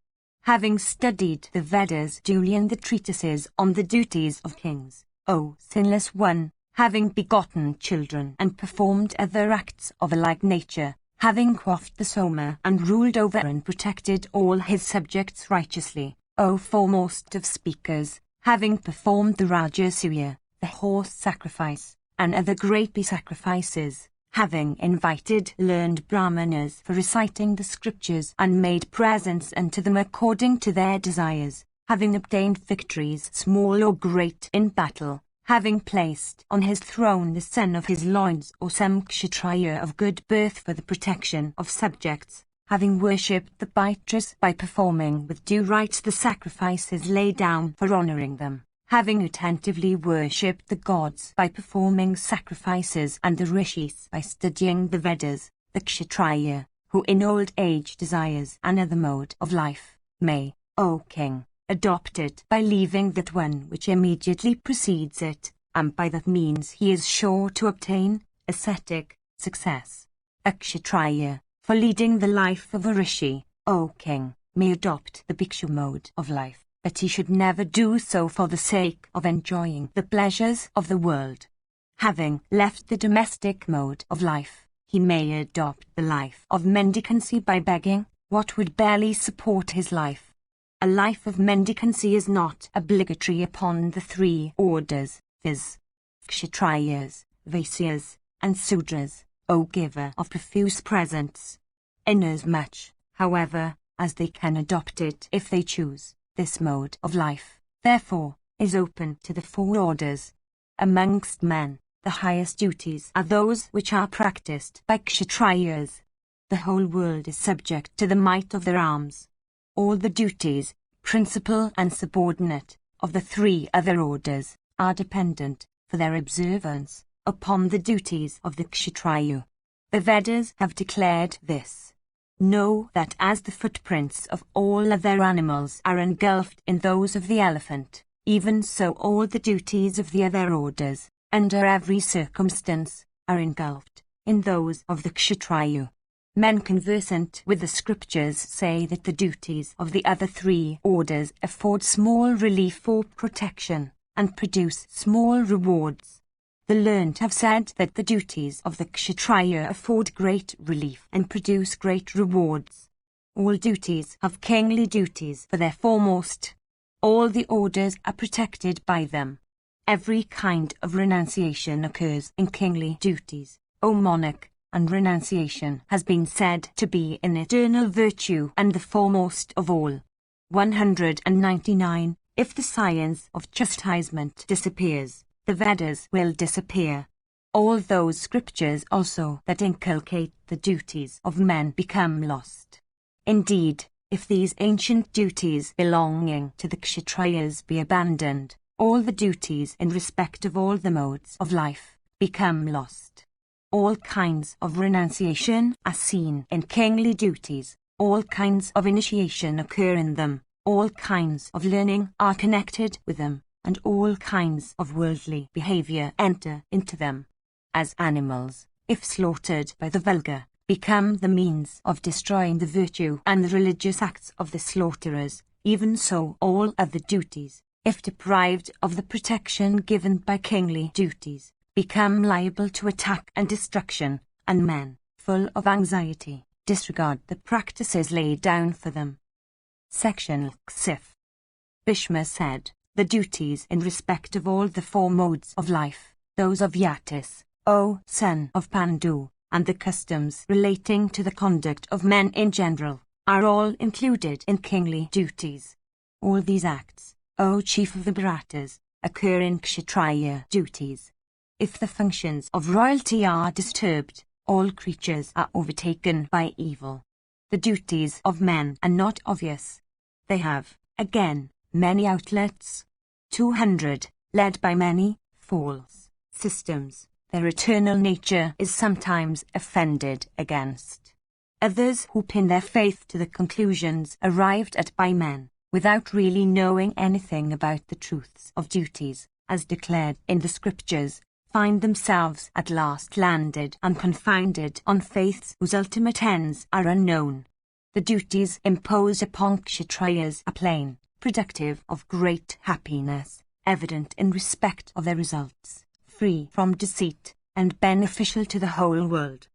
Having studied the Vedas duly and the treatises on the duties of kings, O sinless one, having begotten children and performed other acts of a like nature, having quaffed the soma and ruled over and protected all his subjects righteously, O foremost of speakers, having performed the Rajasuya, the horse sacrifice, and other great sacrifices, having invited learned Brahmanas for reciting the scriptures and made presents unto them according to their desires, having obtained victories small or great in battle, having placed on his throne the son of his loins or some Kshatriya of good birth for the protection of subjects, having worshipped the Baitres by performing with due rites the sacrifices laid down for honouring them, having attentively worshipped the gods by performing sacrifices and the rishis by studying the Vedas, the Kshatriya, who in old age desires another mode of life, may, O king, adopt it by leaving that one which immediately precedes it, and by that means he is sure to obtain ascetic success. A Kshatriya, for leading the life of a rishi, O king, may adopt the Bhikshu mode of life, but he should never do so for the sake of enjoying the pleasures of the world. Having left the domestic mode of life, he may adopt the life of mendicancy by begging what would barely support his life. A life of mendicancy is not obligatory upon the 3 orders, viz. Kshatriyas, Vaisyas, and Sudras, O giver of profuse presents. Inasmuch, however, as they can adopt it if they choose, this mode of life, therefore, is open to the 4 orders. Amongst men, The highest duties are those which are practiced by Kshatriyas. The whole world is subject to the might of their arms. All the duties, principal and subordinate, of the three other orders, are dependent, for their observance, upon the duties of the Kshatriya. The Vedas have declared this. Know that as the footprints of all other animals are engulfed in those of the elephant, even so all the duties of the other orders, under every circumstance, are engulfed in those of the Kshatriya. Men conversant with the scriptures say that the duties of the other three orders afford small relief or protection, and produce small rewards. The learned have said that the duties of the Kshatriya afford great relief and produce great rewards. All duties have kingly duties for their foremost. All the orders are protected by them. Every kind of renunciation occurs in kingly duties, O monarch, and renunciation has been said to be an eternal virtue and the foremost of all. 199. If the science of chastisement disappears, the Vedas will disappear. All those scriptures also that inculcate the duties of men become lost. Indeed, if these ancient duties belonging to the Kshatriyas be abandoned, all the duties in respect of all the modes of life become lost. All kinds of renunciation are seen in kingly duties, all kinds of initiation occur in them, all kinds of learning are connected with them, and all kinds of worldly behavior enter into them. As animals, if slaughtered by the vulgar, become the means of destroying the virtue and the religious acts of the slaughterers, even so all other duties, if deprived of the protection given by kingly duties, become liable to attack and destruction, and men, full of anxiety, disregard the practices laid down for them. Section Sif. Bhishma said, the duties in respect of all the four modes of life, those of Yatis, O son of Pandu, and the customs relating to the conduct of men in general, are all included in kingly duties. All these acts, O chief of the Bharatas, occur in Kshatriya duties. If the functions of royalty are disturbed, all creatures are overtaken by evil. The duties of men are not obvious. They have, again, many outlets. 200, led by many false systems, their eternal nature is sometimes offended against. Others who pin their faith to the conclusions arrived at by men, without really knowing anything about the truths of duties, as declared in the scriptures, find themselves at last landed and confounded on faiths whose ultimate ends are unknown. The duties imposed upon Kshatriyas are plain, productive of great happiness, evident in respect of their results, free from deceit, and beneficial to the whole world.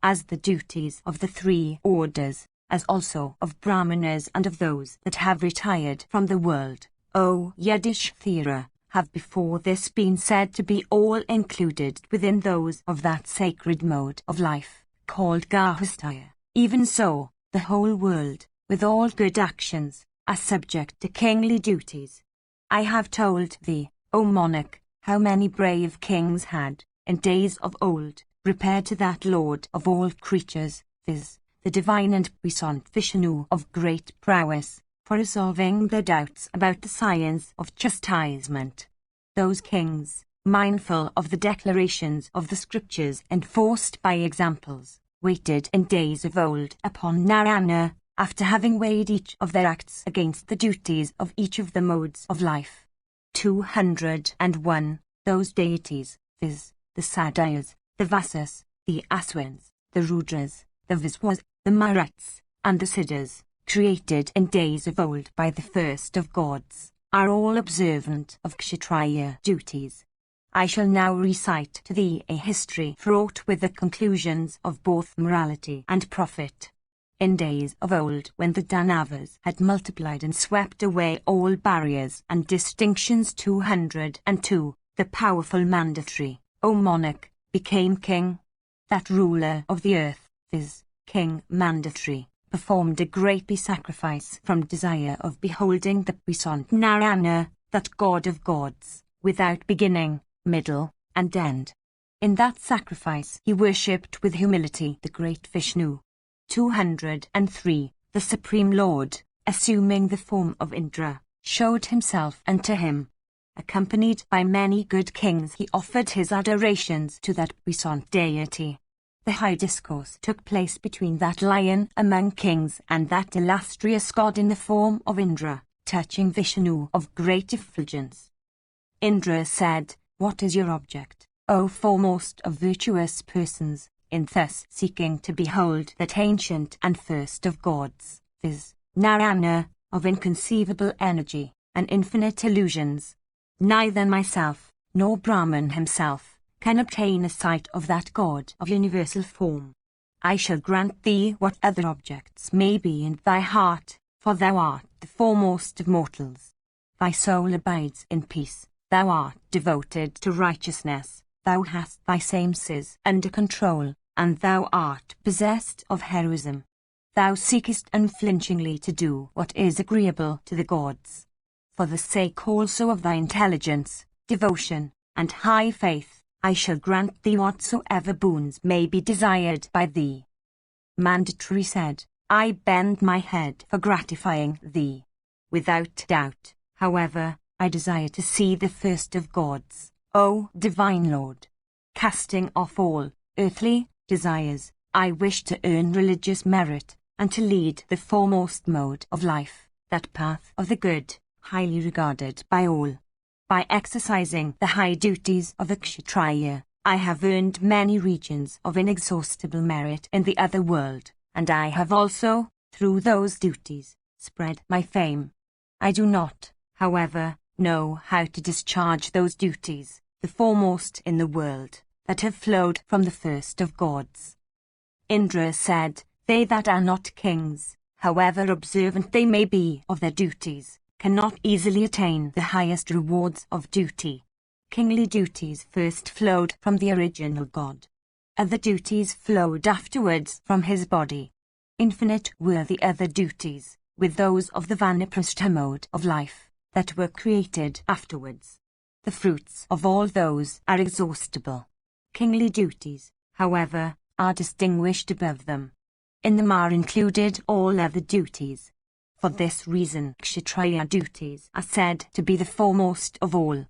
As the duties of the three orders, as also of Brahmanas and of those that have retired from the world, O Yudhishthira, have before this been said to be all included within those of that sacred mode of life, called Gahastya. Even so, the whole world, with all good actions, are subject to kingly duties. I have told thee, O monarch, how many brave kings had, in days of old, repaired to that Lord of all creatures, viz., the divine and puissant Vishnu of great prowess, for resolving their doubts about the science of chastisement. Those kings, mindful of the declarations of the scriptures enforced by examples, waited in days of old upon Narayana, after having weighed each of their acts against the duties of each of the modes of life. 201. Those deities, viz., the Sadhyas, the Vasas, the Aswins, the Rudras, the Viswas, the Maruts, and the Siddhas, created in days of old by the first of gods, are all observant of Kshatriya duties. I shall now recite to thee a history fraught with the conclusions of both morality and profit. In days of old, when the Danavas had multiplied and swept away all barriers and distinctions, 202, the powerful Mandatory, O monarch, became king. That ruler of the earth, viz., King Mandatory, performed a great sacrifice from desire of beholding the puissant Narayana, that god of gods, without beginning, middle, and end. In that sacrifice he worshipped with humility the great Vishnu. 203. The Supreme Lord, assuming the form of Indra, showed himself unto him. Accompanied by many good kings, he offered his adorations to that puissant deity. The high discourse took place between that lion among kings and that illustrious god in the form of Indra, touching Vishnu of great effulgence. Indra said, "What is your object, O foremost of virtuous persons, in thus seeking to behold that ancient and first of gods, viz., Narayana, of inconceivable energy and infinite illusions? Neither myself, nor Brahman himself, can obtain a sight of that God of universal form. I shall grant thee what other objects may be in thy heart, for thou art the foremost of mortals. Thy soul abides in peace, thou art devoted to righteousness, thou hast thy senses under control, and thou art possessed of heroism. Thou seekest unflinchingly to do what is agreeable to the gods. For the sake also of thy intelligence, devotion, and high faith, I shall grant thee whatsoever boons may be desired by thee." Mandatory said, "I bend my head for gratifying thee. Without doubt, however, I desire to see the first of gods, O Divine Lord. Casting off all earthly desires, I wish to earn religious merit, and to lead the foremost mode of life, that path of the good, highly regarded by all. By exercising the high duties of a Kshatriya, I have earned many regions of inexhaustible merit in the other world, and I have also, through those duties, spread my fame. I do not, however, know how to discharge those duties, the foremost in the world, that have flowed from the first of gods." Indra said, "They that are not kings, however observant they may be of their duties, cannot easily attain the highest rewards of duty. Kingly duties first flowed from the original God. Other duties flowed afterwards from his body. Infinite were the other duties, with those of the Vanaprastha mode of life, that were created afterwards. The fruits of all those are exhaustible. Kingly duties, however, are distinguished above them. In them are included all other duties. For this reason Kshatriya duties are said to be the foremost of all.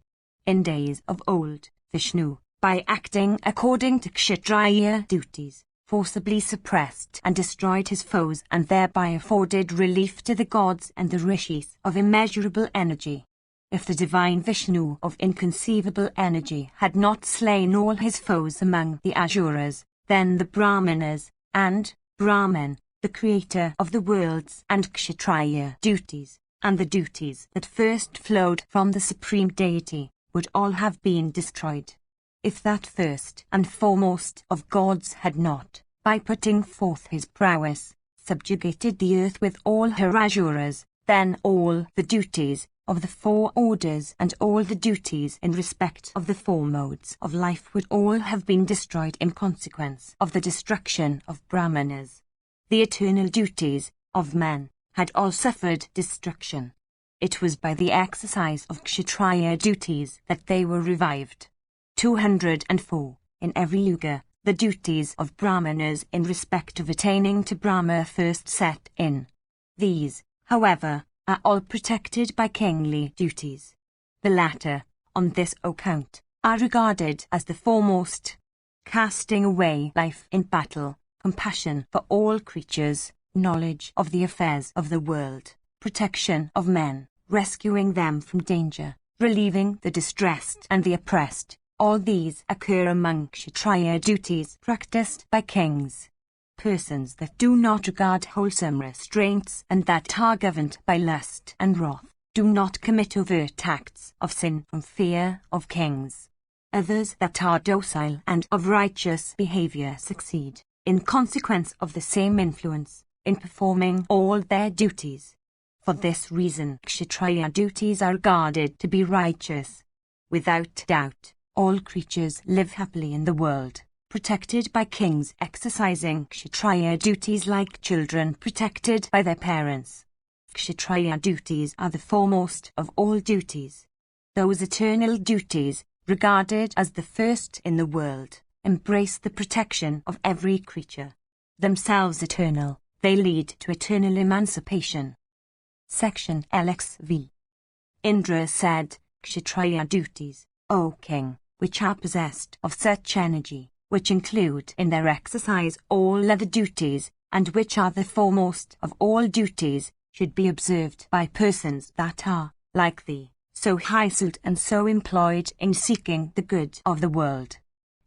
In days of old, Vishnu, by acting according to Kshatriya duties, forcibly suppressed and destroyed his foes and thereby afforded relief to the gods and the rishis of immeasurable energy. If the divine Vishnu of inconceivable energy had not slain all his foes among the Asuras, then the Brahmanas, and Brahman, the creator of the worlds, and Kshatriya duties, and the duties that first flowed from the supreme deity, would all have been destroyed. If that first and foremost of gods had not, by putting forth his prowess, subjugated the earth with all her Asuras, then all the duties of the four orders and all the duties in respect of the four modes of life would all have been destroyed in consequence of the destruction of Brahmanas. The eternal duties of men had all suffered destruction. It was by the exercise of Kshatriya duties that they were revived. 204. In every yuga, the duties of Brahmanas in respect of attaining to Brahma first set in. These, however, are all protected by kingly duties. The latter, on this account, are regarded as the foremost. Casting away life in battle, compassion for all creatures, knowledge of the affairs of the world, protection of men, rescuing them from danger, relieving the distressed and the oppressed, all these occur among Kshatriya duties practiced by kings. Persons that do not regard wholesome restraints and that are governed by lust and wrath, do not commit overt acts of sin from fear of kings. Others that are docile and of righteous behavior succeed, in consequence of the same influence, in performing all their duties. For this reason Kshatriya duties are regarded to be righteous. Without doubt, all creatures live happily in the world, protected by kings exercising Kshatriya duties like children protected by their parents. Kshatriya duties are the foremost of all duties. Those eternal duties, regarded as the first in the world, embrace the protection of every creature. Themselves eternal, they lead to eternal emancipation. Section LXV. Indra said, Kshatriya duties, O king, which are possessed of such energy, which include in their exercise all other duties, and which are the foremost of all duties, should be observed by persons that are, like thee, so high-souled and so employed in seeking the good of the world.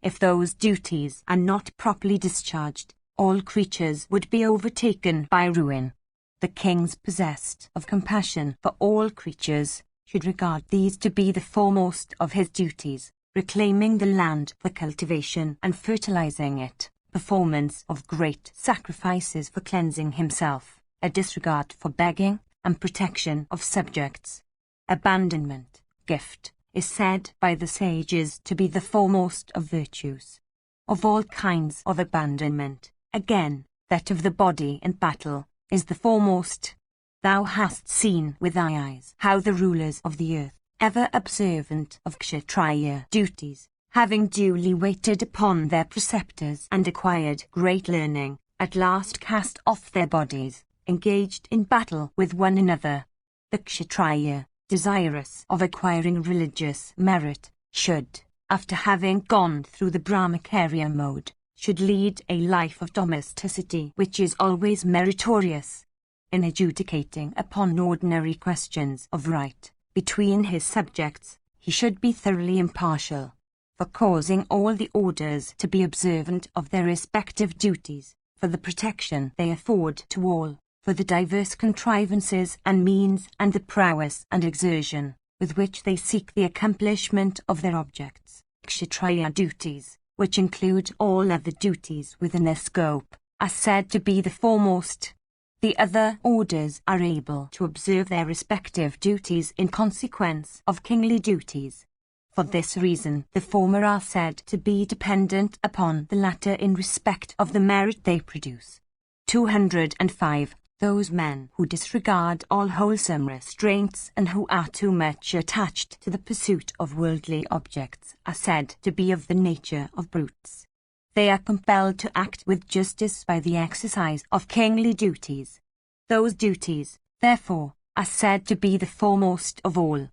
If those duties are not properly discharged, all creatures would be overtaken by ruin. The kings possessed of compassion for all creatures should regard these to be the foremost of his duties, reclaiming the land for cultivation and fertilizing it, performance of great sacrifices for cleansing himself, a disregard for begging, and protection of subjects. Abandonment, gift, is said by the sages to be the foremost of virtues. Of all kinds of abandonment, again, that of the body in battle is the foremost. Thou hast seen with thy eyes how the rulers of the earth, ever observant of Kshatriya duties, having duly waited upon their preceptors and acquired great learning, at last cast off their bodies, engaged in battle with one another. The Kshatriya, desirous of acquiring religious merit, should, after having gone through the Brahmacharya mode, should lead a life of domesticity which is always meritorious. In adjudicating upon ordinary questions of right between his subjects, he should be thoroughly impartial, for causing all the orders to be observant of their respective duties, for the protection they afford to all, for the diverse contrivances and means and the prowess and exertion with which they seek the accomplishment of their objects. Kshatriya duties, which include all other duties within their scope, are said to be the foremost. The other orders are able to observe their respective duties in consequence of kingly duties. For this reason, the former are said to be dependent upon the latter in respect of the merit they produce. 205. Those men who disregard all wholesome restraints and who are too much attached to the pursuit of worldly objects are said to be of the nature of brutes. They are compelled to act with justice by the exercise of kingly duties. Those duties, therefore, are said to be the foremost of all.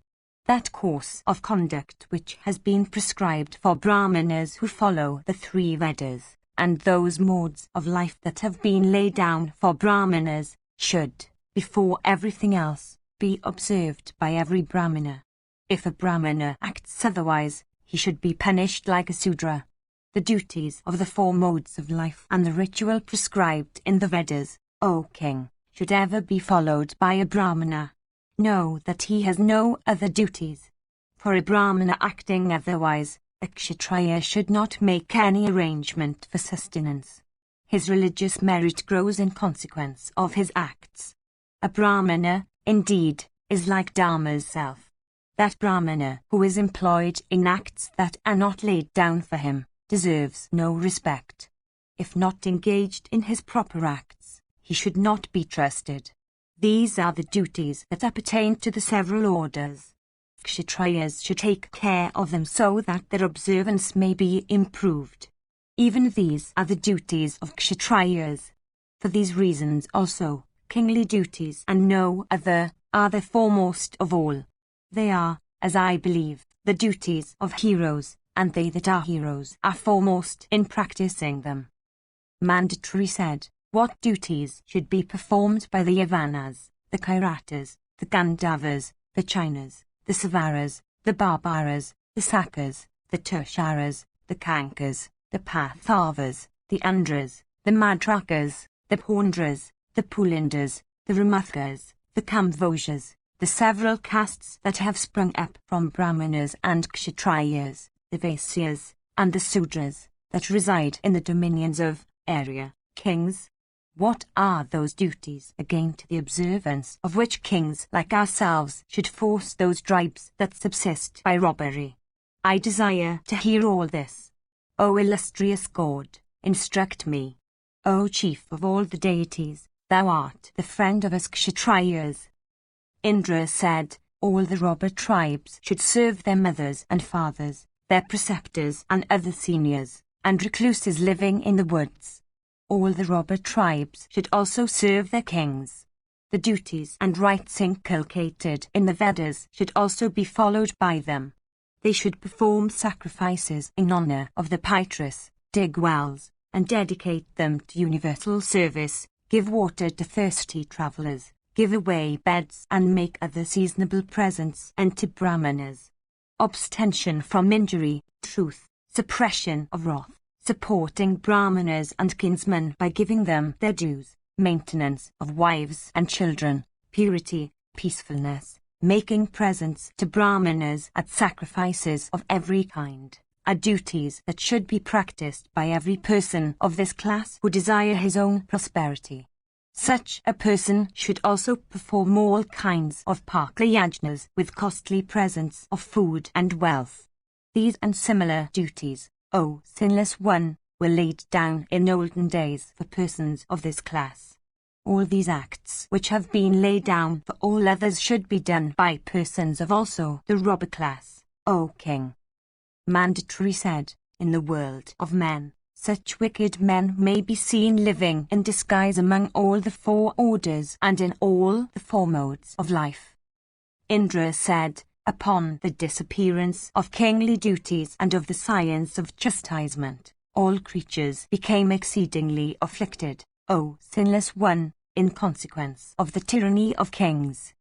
That course of conduct which has been prescribed for Brahmanas who follow the 3 Vedas, and those modes of life that have been laid down for Brahmanas, should, before everything else, be observed by every Brahmana. If a Brahmana acts otherwise, he should be punished like a Sudra. The duties of the 4 modes of life and the ritual prescribed in the Vedas, O king, should ever be followed by a Brahmana. Know that he has no other duties. For a Brahmana acting otherwise, a Kshatriya should not make any arrangement for sustenance. His religious merit grows in consequence of his acts. A Brahmana, indeed, is like Dharma's self. That Brahmana who is employed in acts that are not laid down for him deserves no respect. If not engaged in his proper acts, he should not be trusted. These are the duties that appertain to the several orders. Kshatriyas should take care of them so that their observance may be improved. Even these are the duties of Kshatriyas. For these reasons also, kingly duties and no other are the foremost of all. They are, as I believe, the duties of heroes, and they that are heroes are foremost in practicing them. Mandatory said, what duties should be performed by the Yavanas, the Kairatas, the Gandhavas, the Chinas, the Savaras, the Barbaras, the Sakas, the Tusharas, the Kankas, the Pathavas, the Andras, the Madrakas, the Pondras, the Pulindas, the Ramathkas, the Kamvojas, the several castes that have sprung up from Brahmanas and Kshatriyas, the Vaisyas, and the Sudras, that reside in the dominions of Arya kings. What are those duties again to the observance of which kings like ourselves should force those tribes that subsist by robbery? I desire to hear all this. O illustrious God, instruct me. O chief of all the deities, thou art the friend of us Kshatriyas. Indra said, all the robber tribes should serve their mothers and fathers, their preceptors and other seniors, and recluses living in the woods. All the robber tribes should also serve their kings. The duties and rights inculcated in the Vedas should also be followed by them. They should perform sacrifices in honor of the Pitris, dig wells, and dedicate them to universal service, give water to thirsty travelers, give away beds and make other seasonable presents unto Brahmanas. Abstention from injury, truth, suppression of wrath, supporting Brahmanas and kinsmen by giving them their dues, maintenance of wives and children, purity, peacefulness, making presents to Brahmanas at sacrifices of every kind, are duties that should be practiced by every person of this class who desire his own prosperity. Such a person should also perform all kinds of pakayajnas with costly presents of food and wealth. These and similar duties, O sinless one, were laid down in olden days for persons of this class. All these acts which have been laid down for all others should be done by persons of also the robber class, O king. Mandatory said, in the world of men, such wicked men may be seen living in disguise among all the four orders and in all the four modes of life. Indra said, upon the disappearance of kingly duties and of the science of chastisement, all creatures became exceedingly afflicted, O sinless one, in consequence of the tyranny of kings.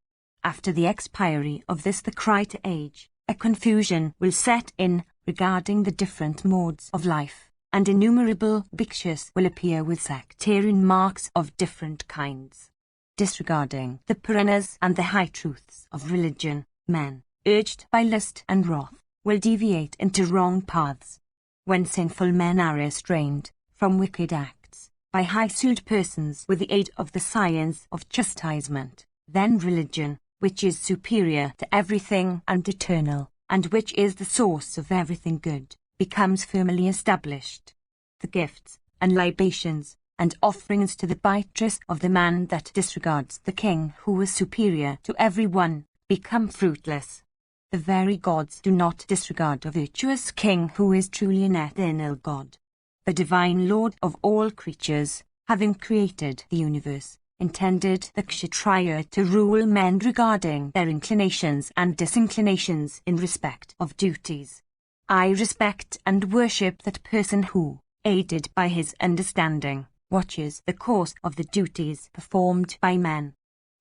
After the expiry of this the Krita age, a confusion will set in regarding the different modes of life, and innumerable bhikshus will appear with sectarian marks of different kinds. Disregarding the Puranas and the high truths of religion, men, urged by lust and wrath, will deviate into wrong paths. When sinful men are restrained from wicked acts by high-souled persons with the aid of the science of chastisement, then religion, which is superior to everything and eternal, and which is the source of everything good, becomes firmly established. The gifts and libations and offerings to the Pitris of the man that disregards the king who is superior to every one become fruitless. The very gods do not disregard a virtuous king who is truly an eternal God. The divine Lord of all creatures, having created the universe, intended the Kshatriya to rule men regarding their inclinations and disinclinations in respect of duties. I respect and worship that person who, aided by his understanding, watches the course of the duties performed by men.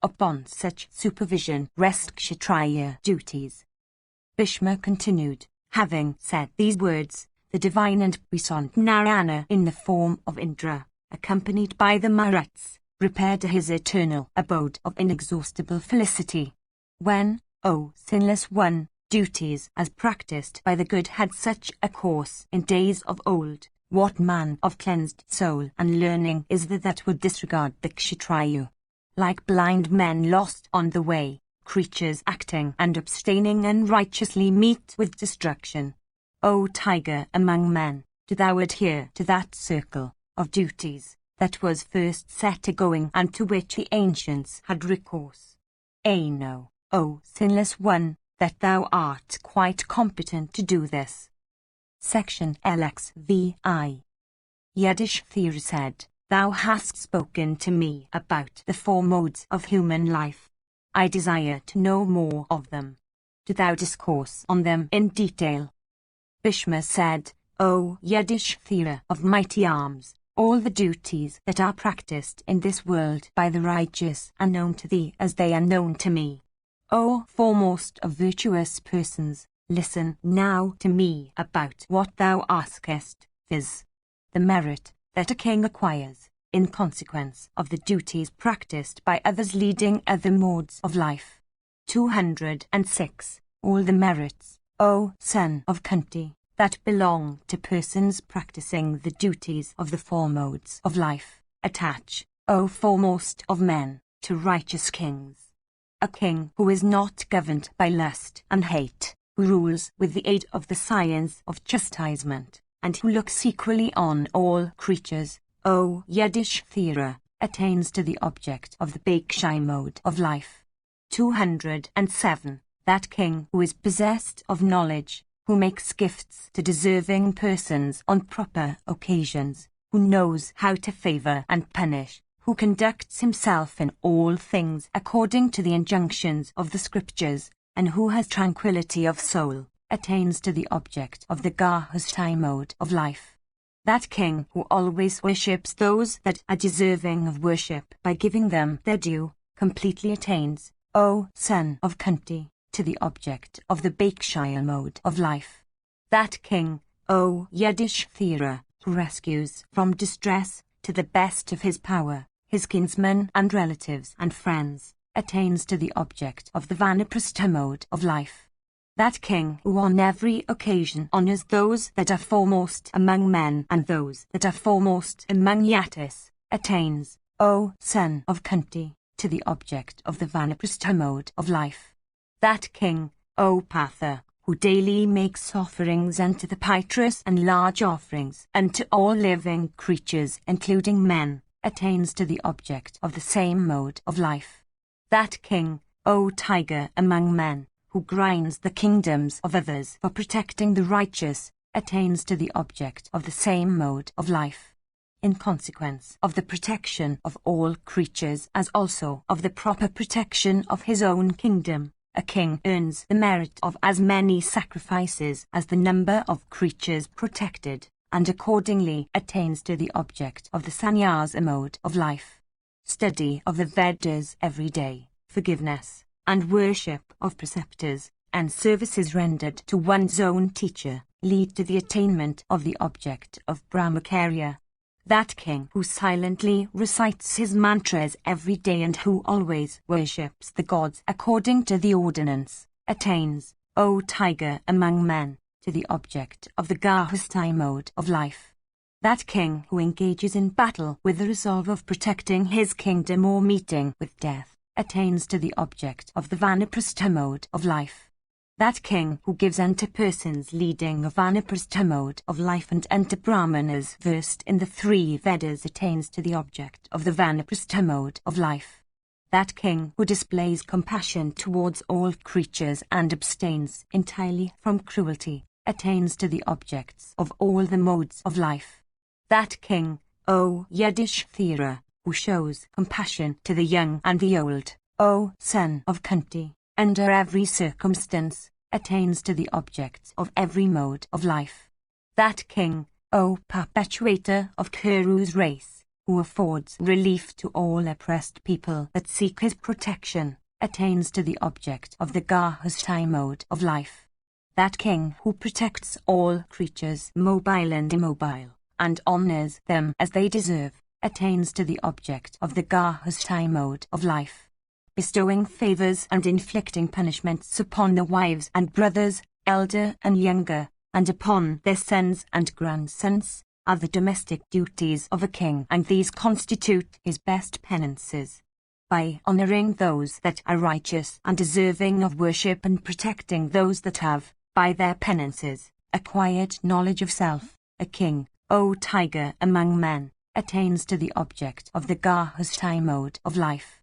Upon such supervision rest Kshatriya duties. Bhishma continued, having said these words, the divine and puissant Narayana in the form of Indra, accompanied by the Maruts, repaired to his eternal abode of inexhaustible felicity. When, O sinless one, duties as practiced by the good had such a course in days of old, what man of cleansed soul and learning is there that would disregard the Kshatriya? Like blind men lost on the way, creatures acting and abstaining unrighteously meet with destruction. O tiger among men, do thou adhere to that circle of duties that was first set a-going and to which the ancients had recourse. Know, O sinless one, that thou art quite competent to do this. Section LXVI. Yudhishthira said, Thou hast spoken to me about the four modes of human life. I desire to know more of them. Do thou discourse on them in detail. Bhishma said, O Yudhishthira of mighty arms, all the duties that are practiced in this world by the righteous are known to thee as they are known to me. O foremost of virtuous persons, listen now to me about what thou askest, viz. The merit that a king acquires, in consequence of the duties practiced by others leading other modes of life. 206. All the merits, O son of Kunti, that belong to persons practicing the duties of the four modes of life, attach, O foremost of men, to righteous kings. A king who is not governed by lust and hate, who rules with the aid of the science of chastisement, and who looks equally on all creatures, O Yudhishthira, attains to the object of the Bhikshai mode of life. 207. That king who is possessed of knowledge, who makes gifts to deserving persons on proper occasions, who knows how to favor and punish, who conducts himself in all things according to the injunctions of the Scriptures, and who has tranquility of soul, attains to the object of the Gahustai mode of life. That king who always worships those that are deserving of worship by giving them their due, completely attains, O son of Kunti, to the object of the Bakshaya mode of life. That king, O Yudhishthira, who rescues from distress, to the best of his power, his kinsmen and relatives and friends, attains to the object of the Vanaprastha mode of life. That king who on every occasion honors those that are foremost among men and those that are foremost among Yatis, attains, O son of Kunti, to the object of the Vanaprastha mode of life. That king, O Patha, who daily makes offerings unto the Pitras and large offerings unto all living creatures including men, attains to the object of the same mode of life. That king, O tiger among men, who grinds the kingdoms of others for protecting the righteous, attains to the object of the same mode of life. In consequence of the protection of all creatures as also of the proper protection of his own kingdom, a king earns the merit of as many sacrifices as the number of creatures protected, and accordingly attains to the object of the sannyasa mode of life. Study of the Vedas every day, forgiveness, and worship of preceptors, and services rendered to one's own teacher, lead to the attainment of the object of Brahmacharya. That king who silently recites his mantras every day and who always worships the gods according to the ordinance, attains, O tiger among men, to the object of the Gahustai mode of life. That king who engages in battle with the resolve of protecting his kingdom or meeting with death, attains to the object of the Vanaprastha mode of life. That king who gives unto persons leading a Vanaprastha mode of life and unto Brahmanas versed in the 3 Vedas attains to the object of the Vanaprastha mode of life. That king who displays compassion towards all creatures and abstains entirely from cruelty, attains to the objects of all the modes of life. That king, O Yudhishthira, who shows compassion to the young and the old, O son of Kunti, under every circumstance, attains to the objects of every mode of life. That king, O perpetuator of Kuru's race, who affords relief to all oppressed people that seek his protection, attains to the object of the Gahustai mode of life. That king who protects all creatures mobile and immobile, and honors them as they deserve, attains to the object of the Gahustai mode of life. Bestowing favors and inflicting punishments upon the wives and brothers, elder and younger, and upon their sons and grandsons, are the domestic duties of a king, and these constitute his best penances. By honoring those that are righteous and deserving of worship and protecting those that have, by their penances, acquired knowledge of self, a king, O tiger among men, attains to the object of the Gahustai mode of life.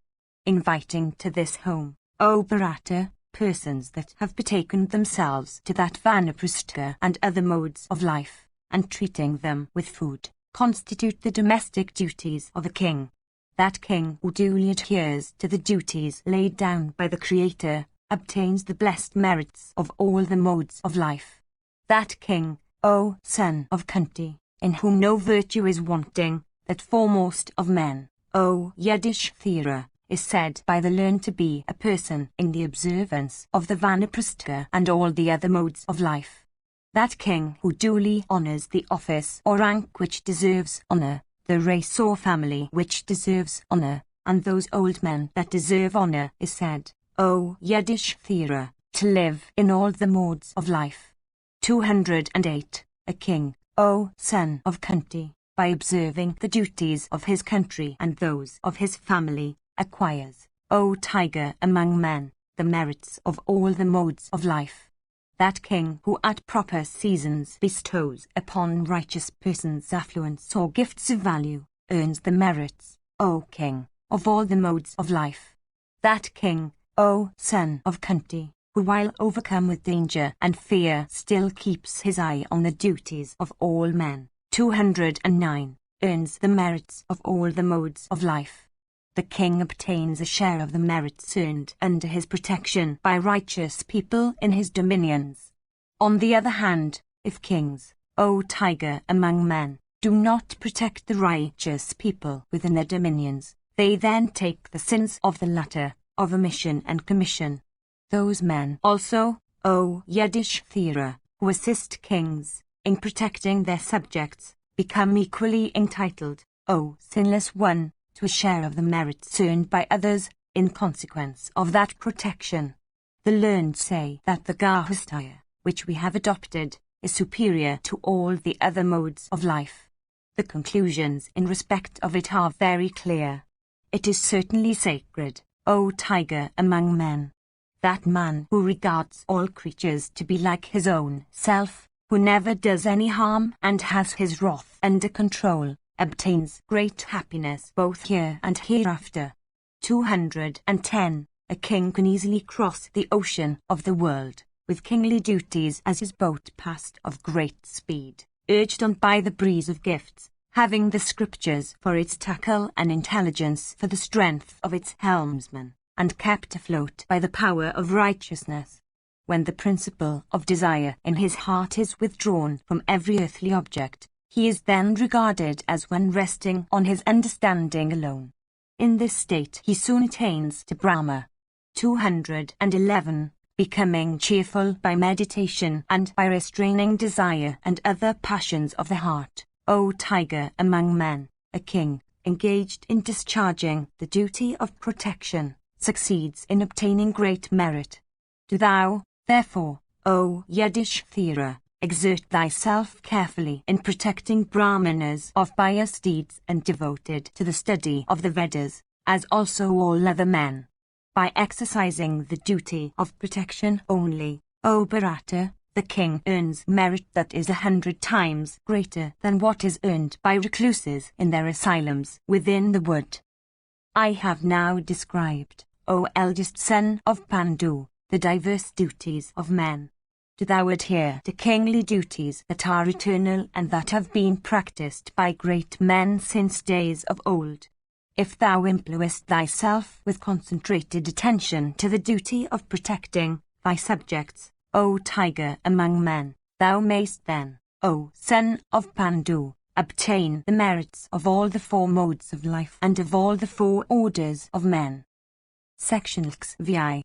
Inviting to this home, O Bharata, persons that have betaken themselves to that Vanaprastha and other modes of life, and treating them with food, constitute the domestic duties of a king. That king who duly adheres to the duties laid down by the Creator, obtains the blessed merits of all the modes of life. That king, O son of Kunti, in whom no virtue is wanting, that foremost of men, O Yudhishthira, is said by the learned to be a person in the observance of the Vanaprastha and all the other modes of life. That king who duly honors the office or rank which deserves honor, the race or family which deserves honor, and those old men that deserve honor, is said, O Yudhishthira, to live in all the modes of life. 208. A king, O son of Kunti, by observing the duties of his country and those of his family, acquires, O tiger among men, the merits of all the modes of life. That king who at proper seasons bestows upon righteous persons affluence or gifts of value, earns the merits, O king, of all the modes of life. That king, O son of Kunti, who while overcome with danger and fear still keeps his eye on the duties of all men. 209. Earns the merits of all the modes of life. The king obtains a share of the merits earned under his protection by righteous people in his dominions. On the other hand, if kings, O tiger among men, do not protect the righteous people within their dominions, they then take the sins of the latter, of omission and commission. Those men also, O Yudhishthira, who assist kings in protecting their subjects, become equally entitled, O sinless one, to a share of the merits earned by others, in consequence of that protection. The learned say that the Gahastya, which we have adopted, is superior to all the other modes of life. The conclusions in respect of it are very clear. It is certainly sacred, O tiger among men. That man who regards all creatures to be like his own self, who never does any harm and has his wrath under control, obtains great happiness both here and hereafter. 210. A king can easily cross the ocean of the world, with kingly duties as his boat passed of great speed, urged on by the breeze of gifts, having the scriptures for its tackle and intelligence for the strength of its helmsman, and kept afloat by the power of righteousness. When the principle of desire in his heart is withdrawn from every earthly object, he is then regarded as one resting on his understanding alone. In this state he soon attains to Brahma. 211. Becoming cheerful by meditation and by restraining desire and other passions of the heart, O tiger among men, a king, engaged in discharging the duty of protection, succeeds in obtaining great merit. Do thou, therefore, O Yudhishthira, exert thyself carefully in protecting Brahmanas of pious deeds and devoted to the study of the Vedas, as also all other men. By exercising the duty of protection only, O Bharata, the king earns merit that is 100 times greater than what is earned by recluses in their asylums within the wood. I have now described, O eldest son of Pandu, the diverse duties of men. Do thou adhere to kingly duties that are eternal and that have been practiced by great men since days of old. If thou employest thyself with concentrated attention to the duty of protecting thy subjects, O tiger among men, thou mayst then, O son of Pandu, obtain the merits of all the 4 modes of life and of all the 4 orders of men. Section XVI.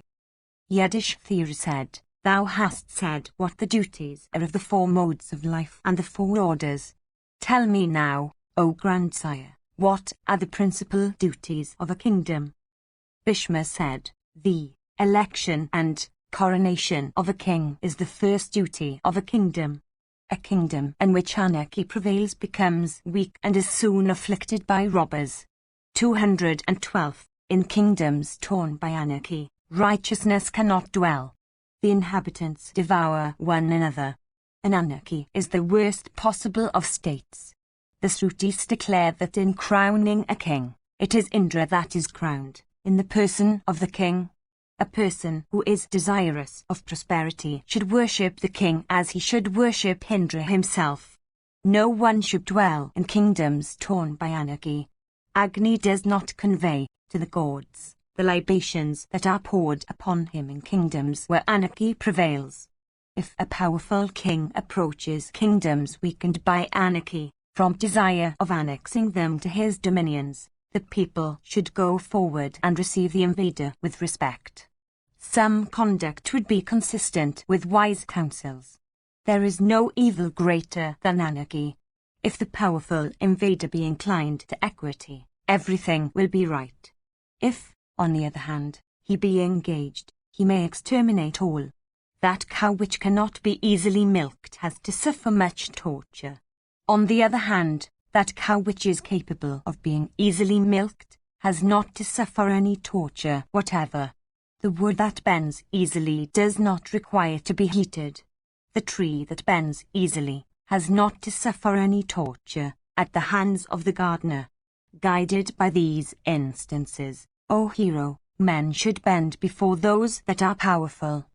Yudhishthira said, Thou hast said what the duties are of the 4 modes of life and the 4 orders. Tell me now, O grandsire, what are the principal duties of a kingdom? Bhishma said, The election and coronation of a king is the first duty of a kingdom. A kingdom in which anarchy prevails becomes weak and is soon afflicted by robbers. 212. In kingdoms torn by anarchy, righteousness cannot dwell. The inhabitants devour one another. An anarchy is the worst possible of states. The Srutis declare that in crowning a king, it is Indra that is crowned, in the person of the king. A person who is desirous of prosperity should worship the king as he should worship Indra himself. No one should dwell in kingdoms torn by anarchy. Agni does not convey to the gods the libations that are poured upon him in kingdoms where anarchy prevails. If a powerful king approaches kingdoms weakened by anarchy, from desire of annexing them to his dominions, the people should go forward and receive the invader with respect. Some conduct would be consistent with wise counsels. There is no evil greater than anarchy. If the powerful invader be inclined to equity, everything will be right. If, on the other hand, he be engaged, he may exterminate all. That cow which cannot be easily milked has to suffer much torture. On the other hand, that cow which is capable of being easily milked has not to suffer any torture whatever. The wood that bends easily does not require to be heated. The tree that bends easily has not to suffer any torture at the hands of the gardener. Guided by these instances, O hero, men should bend before those that are powerful.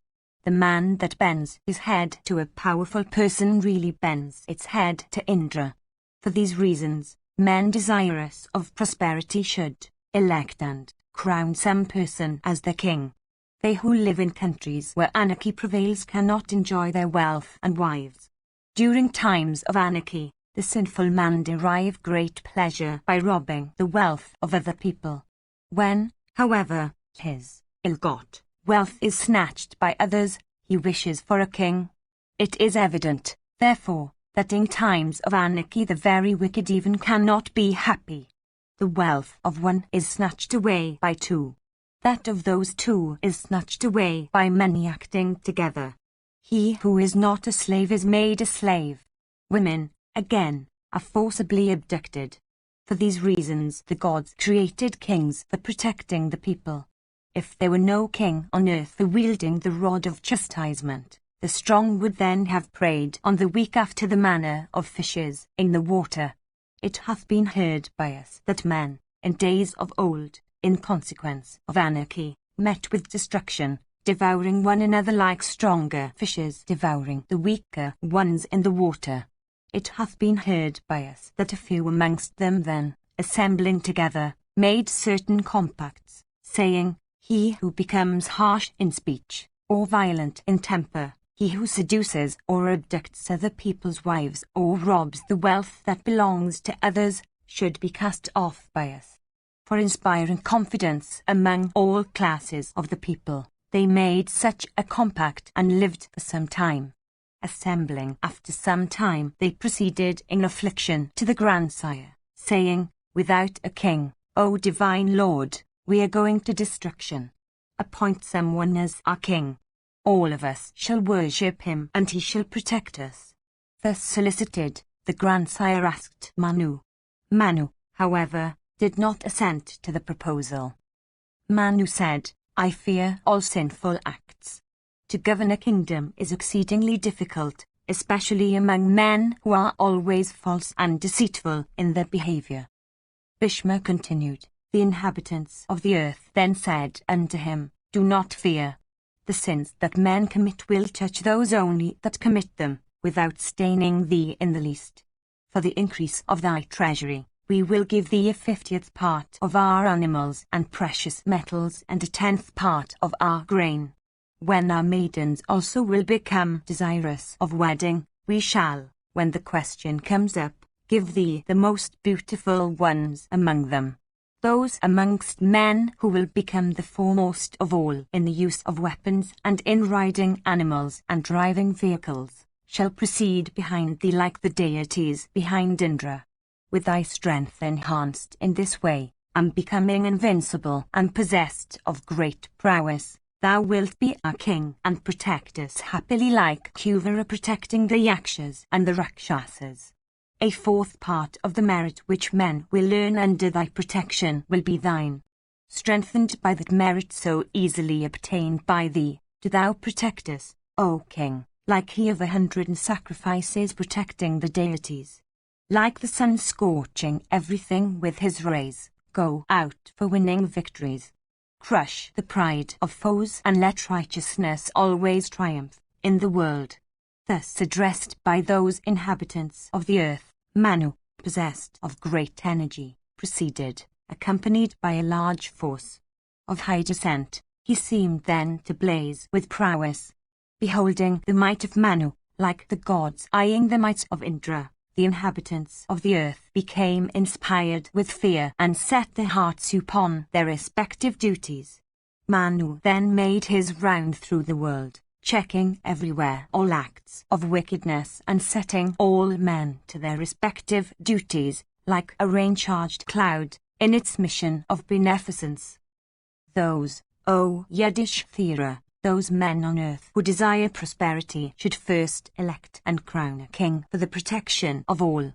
The man that bends his head to a powerful person really bends its head to Indra. For these reasons, men desirous of prosperity should elect and crown some person as their king. They who live in countries where anarchy prevails cannot enjoy their wealth and wives. During times of anarchy, the sinful man derives great pleasure by robbing the wealth of other people. When, however, his ill-got wealth is snatched by others, he wishes for a king. It is evident, therefore, that in times of anarchy the very wicked even cannot be happy. The wealth of one is snatched away by two. That of those two is snatched away by many acting together. He who is not a slave is made a slave. Women, again, are forcibly abducted. For these reasons the gods created kings for protecting the people. If there were no king on earth for wielding the rod of chastisement, the strong would then have preyed on the weak after the manner of fishes in the water. It hath been heard by us that men, in days of old, in consequence of anarchy, met with destruction, devouring one another like stronger fishes devouring the weaker ones in the water. It hath been heard by us that a few amongst them then, assembling together, made certain compacts, saying, He who becomes harsh in speech, or violent in temper, he who seduces or abducts other people's wives or robs the wealth that belongs to others, should be cast off by us. For inspiring confidence among all classes of the people, they made such a compact and lived for some time. Assembling after some time, they proceeded in affliction to the grandsire, saying, Without a king, O divine Lord, we are going to destruction. Appoint someone as our king. All of us shall worship him, and he shall protect us. Thus solicited, the grandsire asked Manu. Manu, however, did not assent to the proposal. Manu said, I fear all sinful acts. To govern a kingdom is exceedingly difficult, especially among men who are always false and deceitful in their behavior. Bhishma continued, The inhabitants of the earth then said unto him, Do not fear. The sins that men commit will touch those only that commit them, without staining thee in the least. For the increase of thy treasury, we will give thee a 50th part of our animals and precious metals and a 10th part of our grain. When our maidens also will become desirous of wedding, we shall, when the question comes up, give thee the most beautiful ones among them. Those amongst men who will become the foremost of all in the use of weapons and in riding animals and driving vehicles, shall proceed behind thee like the deities behind Indra. With thy strength enhanced in this way, and becoming invincible and possessed of great prowess, thou wilt be our king and protect us happily like Kuvera protecting the Yakshas and the Rakshasas. A 4th part of the merit which men will earn under thy protection will be thine. Strengthened by that merit so easily obtained by thee, do thou protect us, O king, like he of 100 sacrifices protecting the deities. Like the sun scorching everything with his rays, go out for winning victories. Crush the pride of foes and let righteousness always triumph in the world. Thus addressed by those inhabitants of the earth, Manu, possessed of great energy, proceeded, accompanied by a large force. Of high descent, he seemed then to blaze with prowess. Beholding the might of Manu, like the gods eyeing the might of Indra, the inhabitants of the earth became inspired with fear and set their hearts upon their respective duties. Manu then made his round through the world, checking everywhere all acts of wickedness and setting all men to their respective duties, like a rain-charged cloud, in its mission of beneficence. Those, O Yudhishthira, those men on earth who desire prosperity should first elect and crown a king for the protection of all.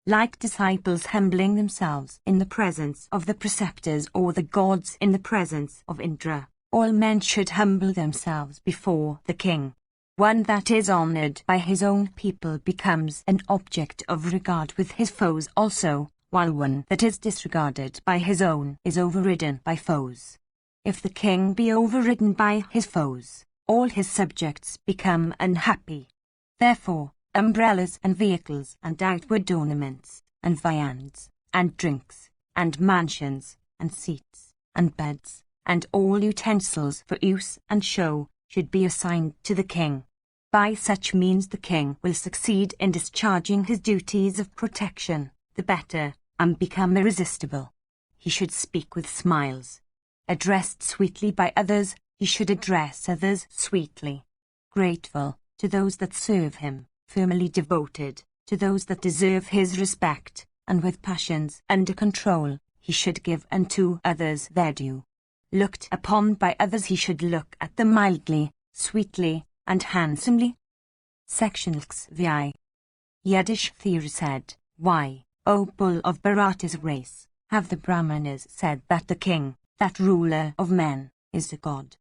Like disciples humbling themselves in the presence of the preceptors or the gods in the presence of Indra, all men should humble themselves before the king. One that is honored by his own people becomes an object of regard with his foes also, while one that is disregarded by his own is overridden by foes. If the king be overridden by his foes, all his subjects become unhappy. Therefore, umbrellas and vehicles and outward ornaments, and viands, and drinks, and mansions, and seats, and beds, and all utensils for use and show, should be assigned to the king. By such means the king will succeed in discharging his duties of protection the better, and become irresistible. He should speak with smiles. Addressed sweetly by others, he should address others sweetly. Grateful to those that serve him, firmly devoted to those that deserve his respect, and with passions under control, he should give unto others their due. Looked upon by others, he should look at them mildly, sweetly, and handsomely. Section XVI. Yudhishthira said, "Why, O bull of Bharata's race, have the Brahmanas said that the king, that ruler of men, is a god?"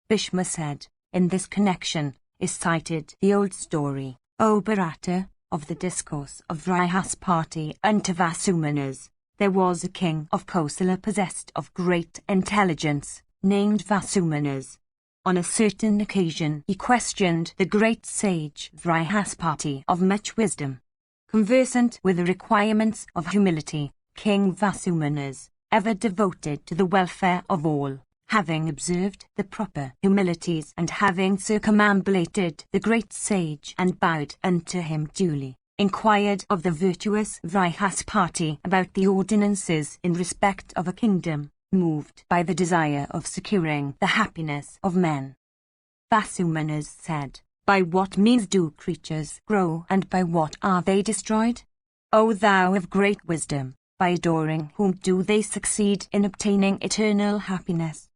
Bhishma said, in this connection is cited the old story, O Bharata, of the discourse of Vrihaspati unto Vasumanas. There was a king of Kosala possessed of great intelligence, named Vasumanas. On a certain occasion he questioned the great sage Vrihaspati of much wisdom. Conversant with the requirements of humility, King Vasumanas, ever devoted to the welfare of all, having observed the proper humilities and having circumambulated the great sage and bowed unto him duly, inquired of the virtuous Vrihaspati about the ordinances in respect of a kingdom, moved by the desire of securing the happiness of men. Vasumanas said, "By what means do creatures grow, and by what are they destroyed? O thou of great wisdom, by adoring whom do they succeed in obtaining eternal happiness?"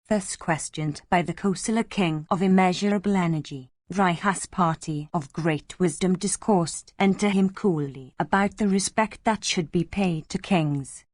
Thus questioned by the Kosala king of immeasurable energy, Vrihaspati of great wisdom discoursed unto him coolly about the respect that should be paid to kings.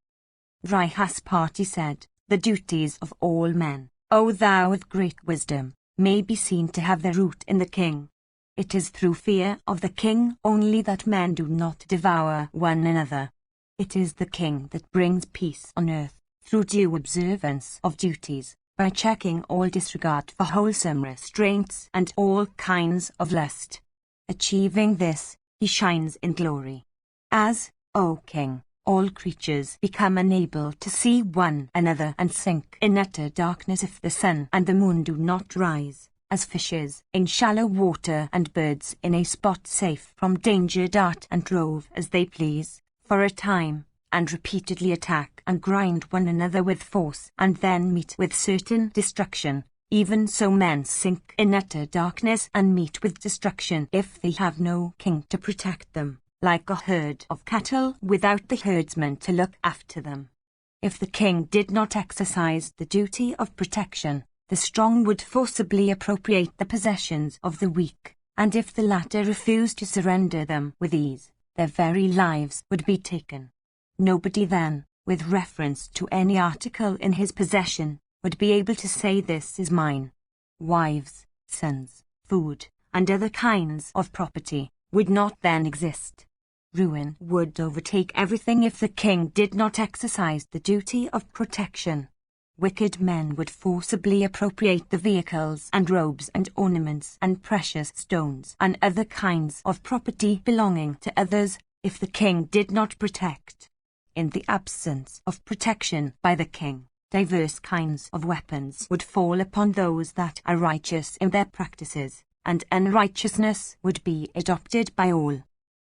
Vrihaspati said, "The duties of all men, O thou of great wisdom, may be seen to have their root in the king. It is through fear of the king only that men do not devour one another. It is the king that brings peace on earth, through due observance of duties, by checking all disregard for wholesome restraints and all kinds of lust. Achieving this, he shines in glory. As, O king, all creatures become unable to see one another and sink in utter darkness if the sun and the moon do not rise, as fishes in shallow water and birds in a spot safe from danger dart and rove as they please, for a time, and repeatedly attack and grind one another with force and then meet with certain destruction, even so men sink in utter darkness and meet with destruction if they have no king to protect them, like a herd of cattle without the herdsman to look after them. If the king did not exercise the duty of protection, the strong would forcibly appropriate the possessions of the weak, and if the latter refused to surrender them with ease, their very lives would be taken. Nobody then, with reference to any article in his possession, would be able to say this is mine. Wives, sons, food, and other kinds of property would not then exist. Ruin would overtake everything if the king did not exercise the duty of protection. Wicked men would forcibly appropriate the vehicles and robes and ornaments and precious stones and other kinds of property belonging to others if the king did not protect. In the absence of protection by the king, diverse kinds of weapons would fall upon those that are righteous in their practices, and unrighteousness would be adopted by all.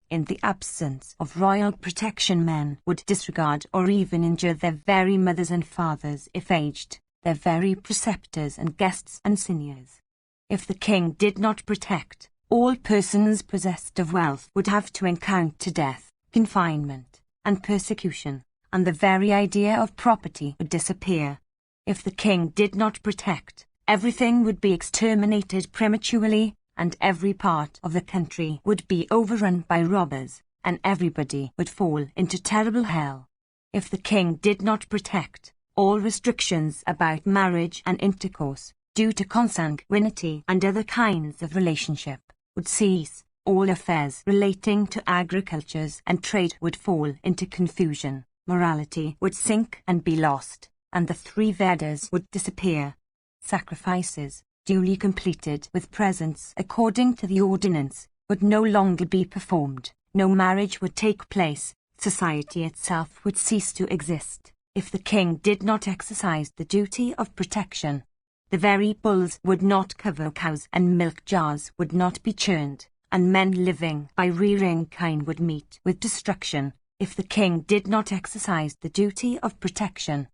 In the absence of royal protection, men would disregard or even injure their very mothers and fathers if aged, their very preceptors and guests and seniors. If the king did not protect, all persons possessed of wealth would have to encounter death, confinement, and persecution, and the very idea of property would disappear. If the king did not protect, everything would be exterminated prematurely, and every part of the country would be overrun by robbers, and everybody would fall into terrible hell. If the king did not protect, all restrictions about marriage and intercourse, due to consanguinity and other kinds of relationship, would cease. All affairs relating to agriculture and trade would fall into confusion, morality would sink and be lost, and the three Vedas would disappear. Sacrifices, duly completed with presents according to the ordinance, would no longer be performed, no marriage would take place, society itself would cease to exist, if the king did not exercise the duty of protection. The very bulls would not cover cows, and milk jars would not be churned, and men living by rearing kine would meet with destruction, if the king did not exercise the duty of protection.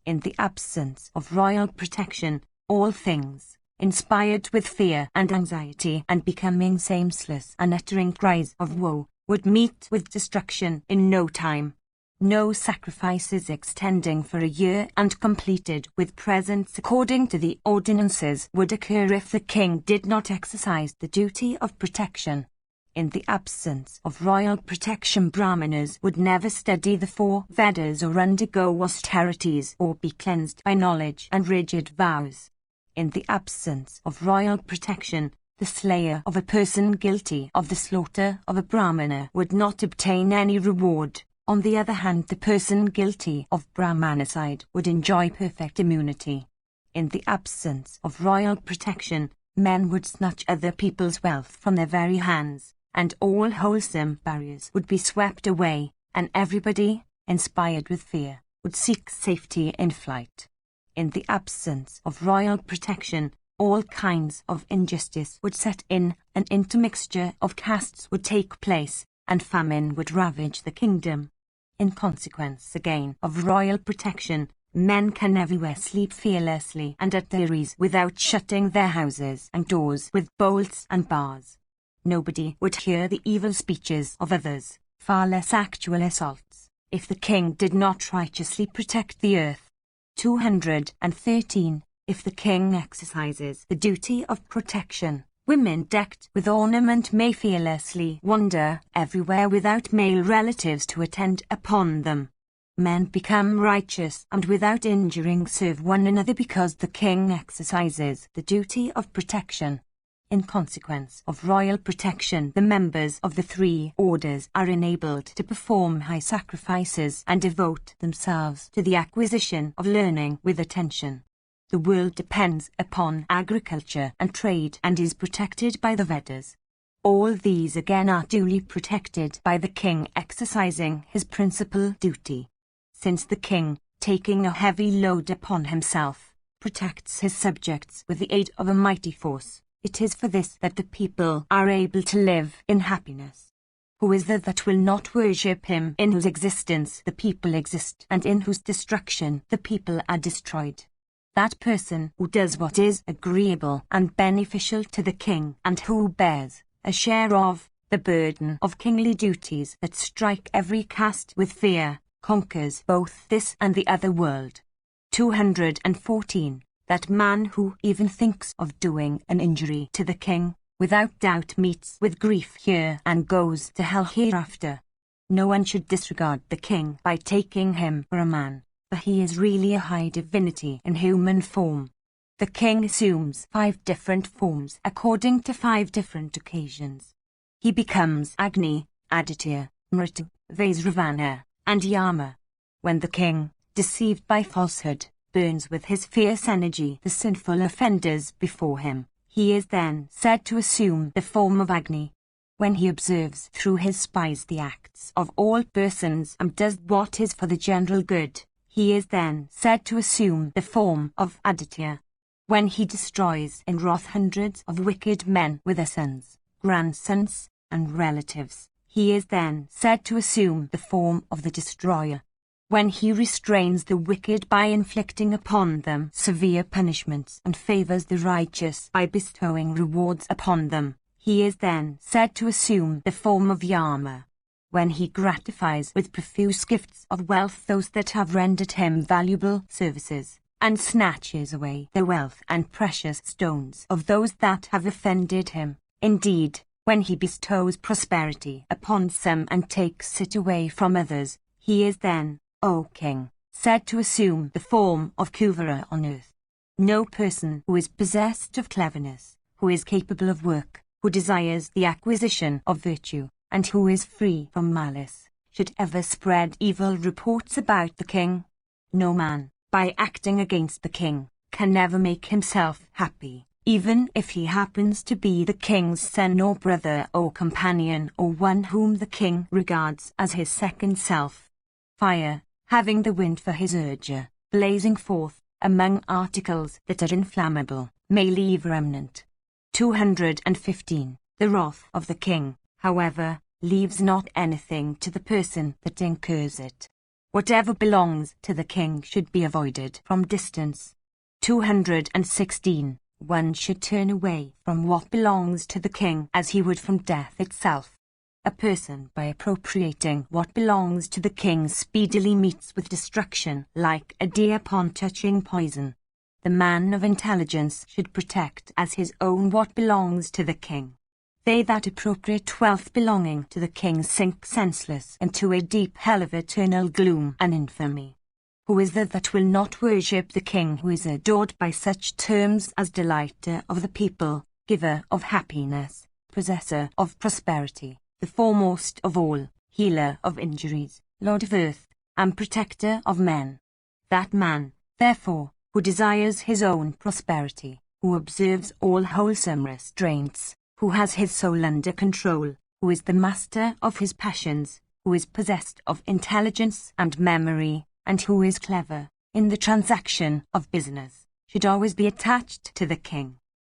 In the absence of royal protection, all things, inspired with fear and anxiety and becoming senseless and uttering cries of woe, would meet with destruction in no time. No sacrifices extending for a year and completed with presents according to the ordinances would occur if the king did not exercise the duty of protection. In the absence of royal protection, Brahmanas would never study the 4 Vedas or undergo austerities or be cleansed by knowledge and rigid vows. In the absence of royal protection, the slayer of a person guilty of the slaughter of a Brahmana would not obtain any reward. On the other hand, the person guilty of Brahmanacide would enjoy perfect immunity. In the absence of royal protection, men would snatch other people's wealth from their very hands, and all wholesome barriers would be swept away, and everybody, inspired with fear, would seek safety in flight. In the absence of royal protection, all kinds of injustice would set in, an intermixture of castes would take place, and famine would ravage the kingdom. In consequence again of royal protection, men can everywhere sleep fearlessly and at their ease without shutting their houses and doors with bolts and bars. Nobody would hear the evil speeches of others, far less actual assaults, if the king did not righteously protect the earth. 213. If the king exercises the duty of protection, women decked with ornament may fearlessly wander everywhere without male relatives to attend upon them. Men become righteous and without injuring serve one another because the king exercises the duty of protection. In consequence of royal protection, the members of the 3 orders are enabled to perform high sacrifices and devote themselves to the acquisition of learning with attention. The world depends upon agriculture and trade and is protected by the Vedas. All these again are duly protected by the king exercising his principal duty. Since the king, taking a heavy load upon himself, protects his subjects with the aid of a mighty force, it is for this that the people are able to live in happiness. Who is there that will not worship him in whose existence the people exist and in whose destruction the people are destroyed? That person who does what is agreeable and beneficial to the king and who bears a share of the burden of kingly duties that strike every caste with fear, conquers both this and the other world. 214. That man who even thinks of doing an injury to the king, without doubt meets with grief here and goes to hell hereafter. No one should disregard the king by taking him for a man, for he is really a high divinity in human form. The king assumes 5 different forms according to 5 different occasions. He becomes Agni, Aditya, Mritu, Vajravana, and Yama. When the king, deceived by falsehood, burns with his fierce energy the sinful offenders before him, he is then said to assume the form of Agni. When he observes through his spies the acts of all persons and does what is for the general good, he is then said to assume the form of Aditya. When he destroys in wrath hundreds of wicked men with their sons, grandsons, and relatives, he is then said to assume the form of the destroyer. When he restrains the wicked by inflicting upon them severe punishments and favors the righteous by bestowing rewards upon them, he is then said to assume the form of Yama. When he gratifies with profuse gifts of wealth those that have rendered him valuable services, and snatches away the wealth and precious stones of those that have offended him. Indeed, when he bestows prosperity upon some and takes it away from others, he is then, O king, said to assume the form of Kuvara on earth. No person who is possessed of cleverness, who is capable of work, who desires the acquisition of virtue, and who is free from malice, should ever spread evil reports about the king. No man, by acting against the king, can never make himself happy, even if he happens to be the king's son or brother or companion or one whom the king regards as his second self. Fire, having the wind for his urger, blazing forth, among articles that are inflammable, may leave remnant. 215. The wrath of the king, however, leaves not anything to the person that incurs it. Whatever belongs to the king should be avoided from distance. 216. One should turn away from what belongs to the king as he would from death itself. A person by appropriating what belongs to the king speedily meets with destruction like a deer upon touching poison. The man of intelligence should protect as his own what belongs to the king. They that appropriate wealth belonging to the king sink senseless into a deep hell of eternal gloom and infamy. Who is there that will not worship the king who is adored by such terms as delighter of the people, giver of happiness, possessor of prosperity, the foremost of all, healer of injuries, lord of earth, and protector of men? That man, therefore, who desires his own prosperity, who observes all wholesome restraints, who has his soul under control, who is the master of his passions, who is possessed of intelligence and memory, and who is clever in the transaction of business, should always be attached to the king.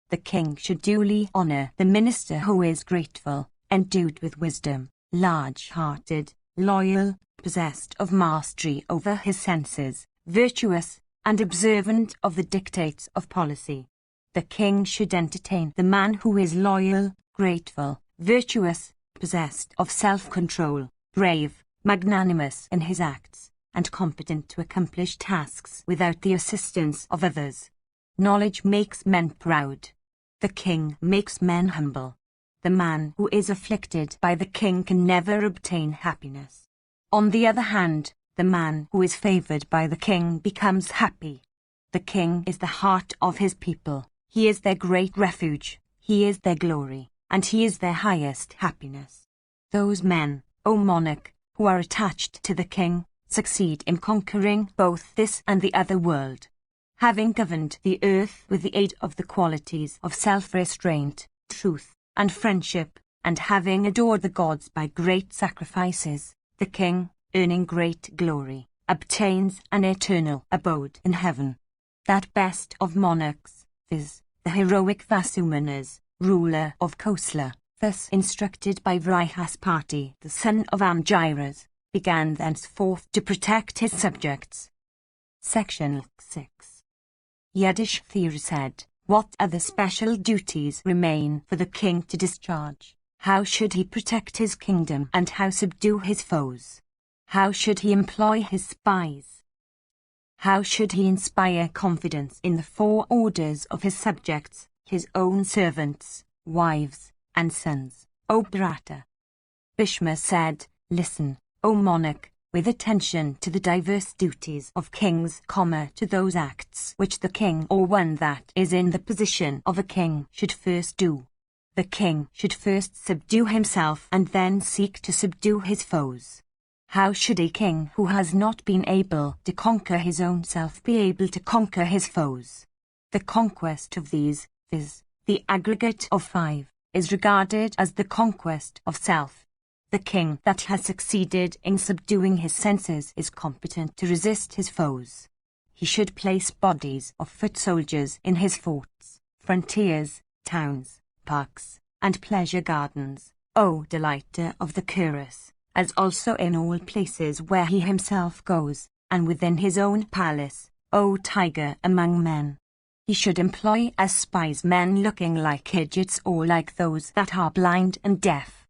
The king should duly honor the minister who is grateful, endued with wisdom, large-hearted, loyal, possessed of mastery over his senses, virtuous, and observant of the dictates of policy. The king should entertain the man who is loyal, grateful, virtuous, possessed of self-control, brave, magnanimous in his acts, and competent to accomplish tasks without the assistance of others. Knowledge makes men proud. The king makes men humble. The man who is afflicted by the king can never obtain happiness. On the other hand, the man who is favored by the king becomes happy. The king is the heart of his people. He is their great refuge. He is their glory, and he is their highest happiness. Those men, O monarch, who are attached to the king, succeed in conquering both this and the other world. Having governed the earth with the aid of the qualities of self-restraint, truth, and friendship, and having adored the gods by great sacrifices, the king, earning great glory, obtains an eternal abode in heaven. That best of monarchs, viz., the heroic Vasumanas, ruler of Kosala, thus instructed by Vrihaspati, the son of Angiras, began thenceforth to protect his subjects. Section 6. Yudhishthira said, what other special duties remain for the king to discharge? How should he protect his kingdom and how subdue his foes? How should he employ his spies? How should he inspire confidence in the four orders of his subjects, his own servants, wives, and sons? O Bharata. Bhishma said, listen, O monarch, with attention to the diverse duties of kings, to those acts which the king or one that is in the position of a king should first do. The king should first subdue himself and then seek to subdue his foes. How should a king who has not been able to conquer his own self be able to conquer his foes? The conquest of these, viz., the aggregate of 5, is regarded as the conquest of self. The king that has succeeded in subduing his senses is competent to resist his foes. He should place bodies of foot soldiers in his forts, frontiers, towns, parks, and pleasure gardens, O delighter of the chorus, as also in all places where he himself goes, and within his own palace, O tiger among men. He should employ as spies men looking like idiots or like those that are blind and deaf.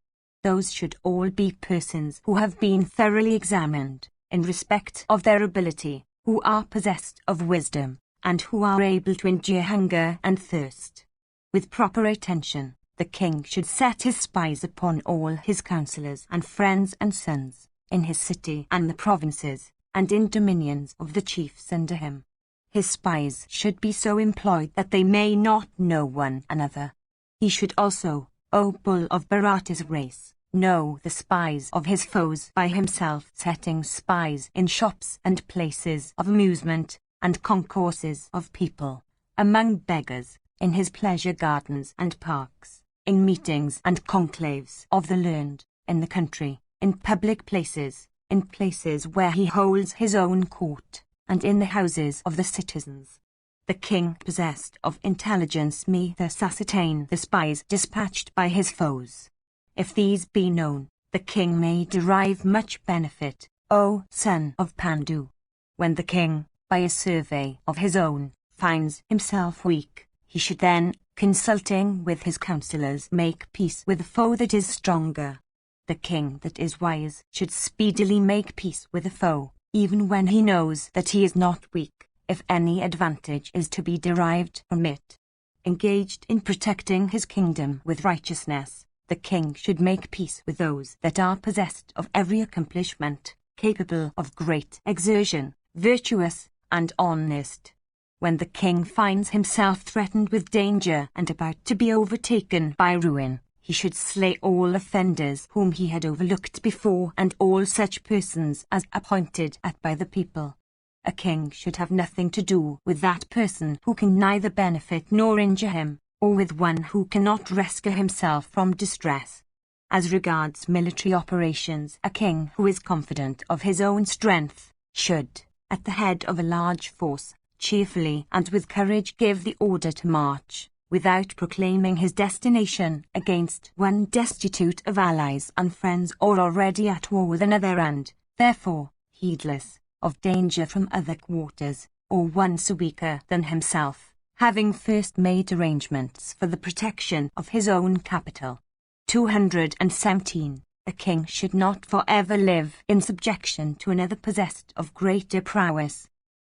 Those should all be persons who have been thoroughly examined, in respect of their ability, who are possessed of wisdom, and who are able to endure hunger and thirst. With proper attention, the king should set his spies upon all his counsellors and friends and sons, in his city and the provinces, and in dominions of the chiefs under him. His spies should be so employed that they may not know one another. He should also, O bull of Bharata's race, know the spies of his foes by himself setting spies in shops and places of amusement, and concourses of people, among beggars, in his pleasure gardens and parks, in meetings and conclaves of the learned, in the country, in public places, in places where he holds his own court, and in the houses of the citizens. The king possessed of intelligence may thus ascertain the spies dispatched by his foes. If these be known, the king may derive much benefit, O son of Pandu. When the king, by a survey of his own, finds himself weak, he should then, consulting with his counsellors, make peace with the foe that is stronger. The king that is wise should speedily make peace with the foe, even when he knows that he is not weak, if any advantage is to be derived from it. Engaged in protecting his kingdom with righteousness, the king should make peace with those that are possessed of every accomplishment, capable of great exertion, virtuous and honest. When the king finds himself threatened with danger and about to be overtaken by ruin, he should slay all offenders whom he had overlooked before and all such persons as appointed at by the people. A king should have nothing to do with that person who can neither benefit nor injure him, or with one who cannot rescue himself from distress. As regards military operations, a king who is confident of his own strength should, at the head of a large force, cheerfully and with courage give the order to march, without proclaiming his destination against one destitute of allies and friends or already at war with another and, therefore, heedless of danger from other quarters, or one so weaker than himself, having first made arrangements for the protection of his own capital. 217. A king should not forever live in subjection to another possessed of greater prowess.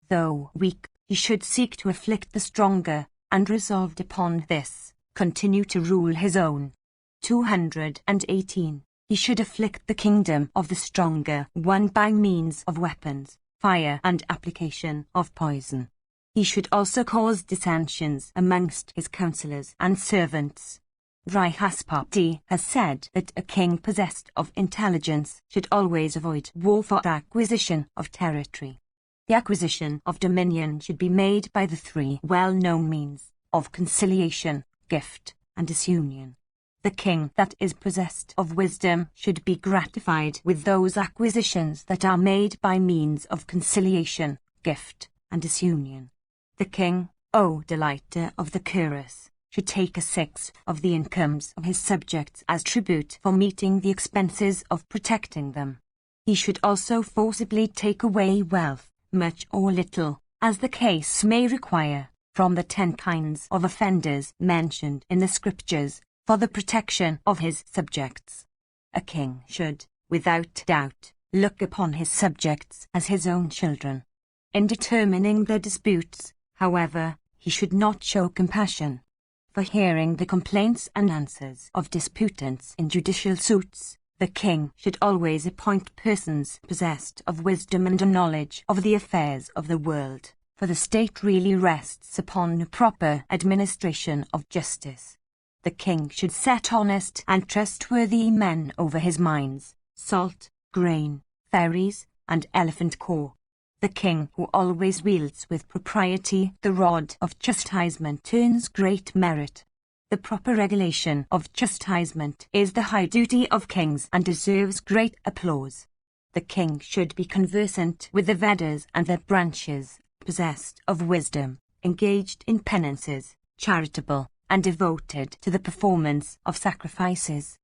Though weak, he should seek to afflict the stronger, and resolved upon this, continue to rule his own. 218. He should afflict the kingdom of the stronger one by means of weapons, fire and application of poison. He should also cause dissensions amongst his counsellors and servants. Brihaspati has said that a king possessed of intelligence should always avoid war for acquisition of territory. The acquisition of dominion should be made by the three well-known means of conciliation, gift, and disunion. The king that is possessed of wisdom should be gratified with those acquisitions that are made by means of conciliation, gift, and disunion. The king, O delighter of the cuirass, should take 1/6 of the incomes of his subjects as tribute for meeting the expenses of protecting them. He should also forcibly take away wealth, much or little, as the case may require, from the 10 kinds of offenders mentioned in the scriptures, for the protection of his subjects. A king should, without doubt, look upon his subjects as his own children. In determining their disputes, however, he should not show compassion. For hearing the complaints and answers of disputants in judicial suits, the king should always appoint persons possessed of wisdom and a knowledge of the affairs of the world, for the state really rests upon a proper administration of justice. The king should set honest and trustworthy men over his mines, salt, grain, ferries, and elephant core. The king who always wields with propriety the rod of chastisement turns great merit. The proper regulation of chastisement is the high duty of kings and deserves great applause. The king should be conversant with the Vedas and their branches, possessed of wisdom, engaged in penances, charitable, and devoted to the performance of sacrifices.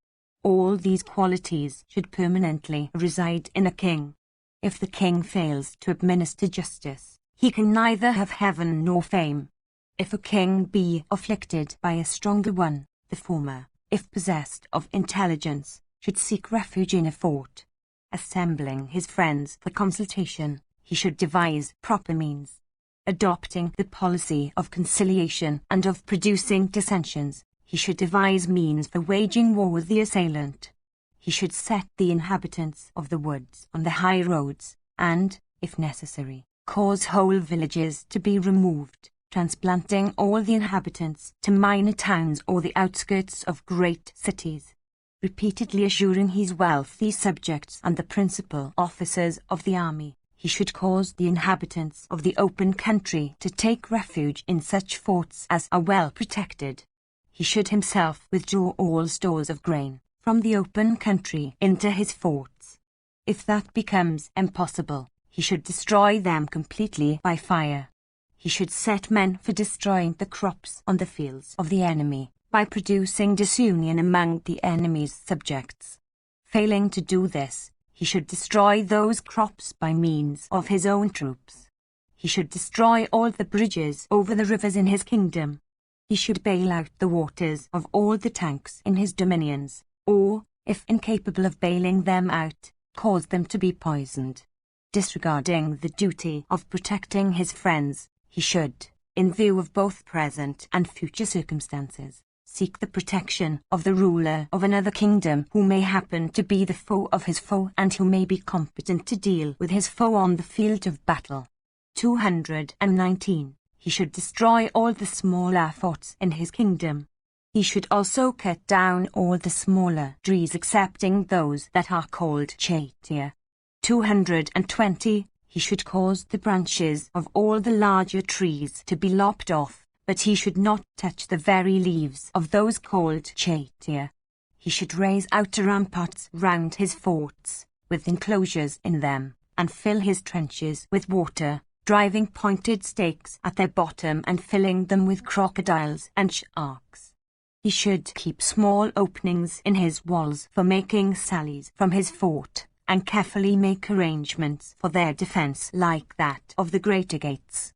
All these qualities should permanently reside in a king. If the king fails to administer justice, he can neither have heaven nor fame. If a king be afflicted by a stronger one, the former, if possessed of intelligence, should seek refuge in a fort. Assembling his friends for consultation, he should devise proper means. Adopting the policy of conciliation and of producing dissensions, he should devise means for waging war with the assailant. He should set the inhabitants of the woods on the high roads, and, if necessary, cause whole villages to be removed, transplanting all the inhabitants to minor towns or the outskirts of great cities. Repeatedly assuring his wealthy subjects and the principal officers of the army, He should cause the inhabitants of the open country to take refuge in such forts as are well protected. He should himself withdraw all stores of grain from the open country into his forts. If that becomes impossible, he should destroy them completely by fire. He should set men for destroying the crops on the fields of the enemy, by producing disunion among the enemy's subjects. Failing to do this, he should destroy those crops by means of his own troops. He should destroy all the bridges over the rivers in his kingdom. He should bail out the waters of all the tanks in his dominions, or, if incapable of bailing them out, cause them to be poisoned. Disregarding the duty of protecting his friends, he should, in view of both present and future circumstances, seek the protection of the ruler of another kingdom who may happen to be the foe of his foe and who may be competent to deal with his foe on the field of battle. 219. He should destroy all the smaller forts in his kingdom. He should also cut down all the smaller trees excepting those that are called chatia. 220. He should cause the branches of all the larger trees to be lopped off, but he should not touch the very leaves of those called chatia. He should raise outer ramparts round his forts, with enclosures in them, and fill his trenches with water, driving pointed stakes at their bottom and filling them with crocodiles and sharks. He should keep small openings in his walls for making sallies from his fort, and carefully make arrangements for their defence like that of the greater gates.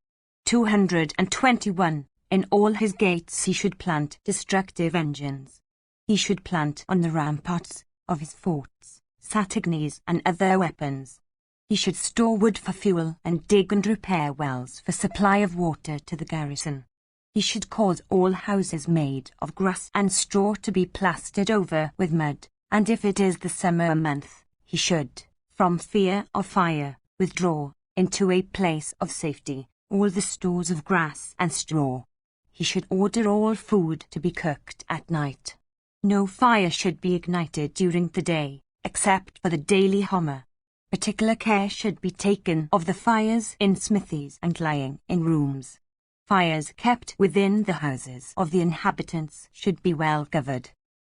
221. In all his gates he should plant destructive engines. He should plant on the ramparts of his forts satagnes and other weapons. He should store wood for fuel and dig and repair wells for supply of water to the garrison. He should cause all houses made of grass and straw to be plastered over with mud, and if it is the summer month, he should, from fear of fire, withdraw into a place of safety all the stores of grass and straw. He should order all food to be cooked at night. No fire should be ignited during the day, except for the daily homer. Particular care should be taken of the fires in smithies and lying in rooms. Fires kept within the houses of the inhabitants should be well covered.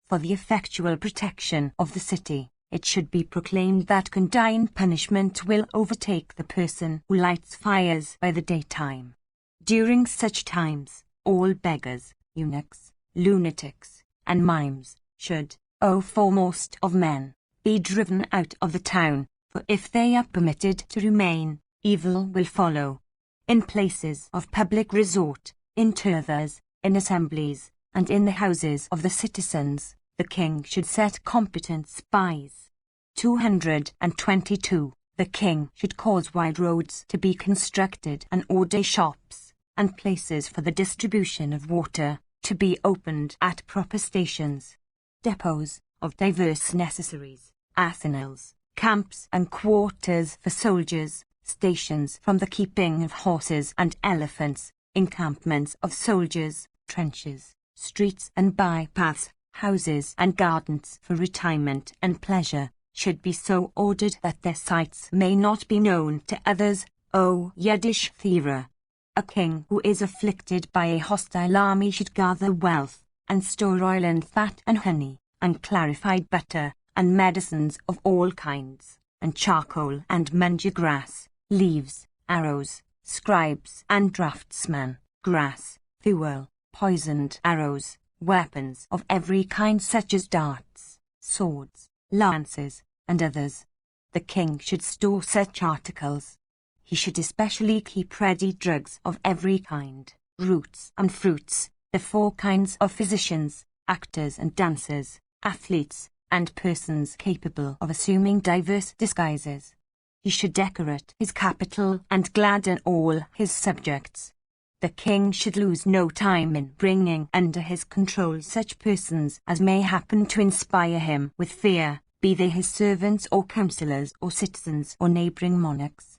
For the effectual protection of the city, it should be proclaimed that condign punishment will overtake the person who lights fires by the daytime. During such times, all beggars, eunuchs, lunatics, and mimes should, O foremost of men, be driven out of the town, for if they are permitted to remain, evil will follow. In places of public resort, in turthers, in assemblies, and in the houses of the citizens, the king should set competent spies. 222. The king should cause wide roads to be constructed and order shops and places for the distribution of water to be opened at proper stations, depots of diverse necessaries, arsenals, camps and quarters for soldiers, stations from the keeping of horses and elephants, encampments of soldiers, trenches, streets and bypaths, houses and gardens for retirement and pleasure, should be so ordered that their sites may not be known to others, O Yiddish Thera. A king who is afflicted by a hostile army should gather wealth, and store oil and fat and honey, and clarified butter, and medicines of all kinds, and charcoal and munger grass, leaves, arrows, scribes and draftsmen, grass, fuel, poisoned arrows, weapons of every kind such as darts, swords, lances, and others. The king should store such articles. He should especially keep ready drugs of every kind, roots and fruits, the 4 kinds of physicians, actors and dancers, athletes, and persons capable of assuming diverse disguises. He should decorate his capital and gladden all his subjects. The king should lose no time in bringing under his control such persons as may happen to inspire him with fear, be they his servants or councillors or citizens or neighbouring monarchs.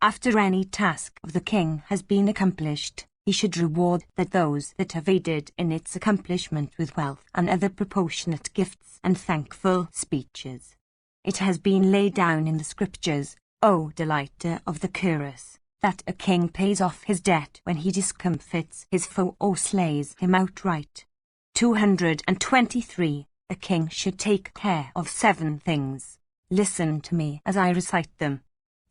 After any task of the king has been accomplished, he should reward those that have aided in its accomplishment with wealth and other proportionate gifts and thankful speeches. It has been laid down in the scriptures, O delighter of the curse, that a king pays off his debt when he discomfits his foe or slays him outright. 223. A king should take care of 7 things. Listen to me as I recite them.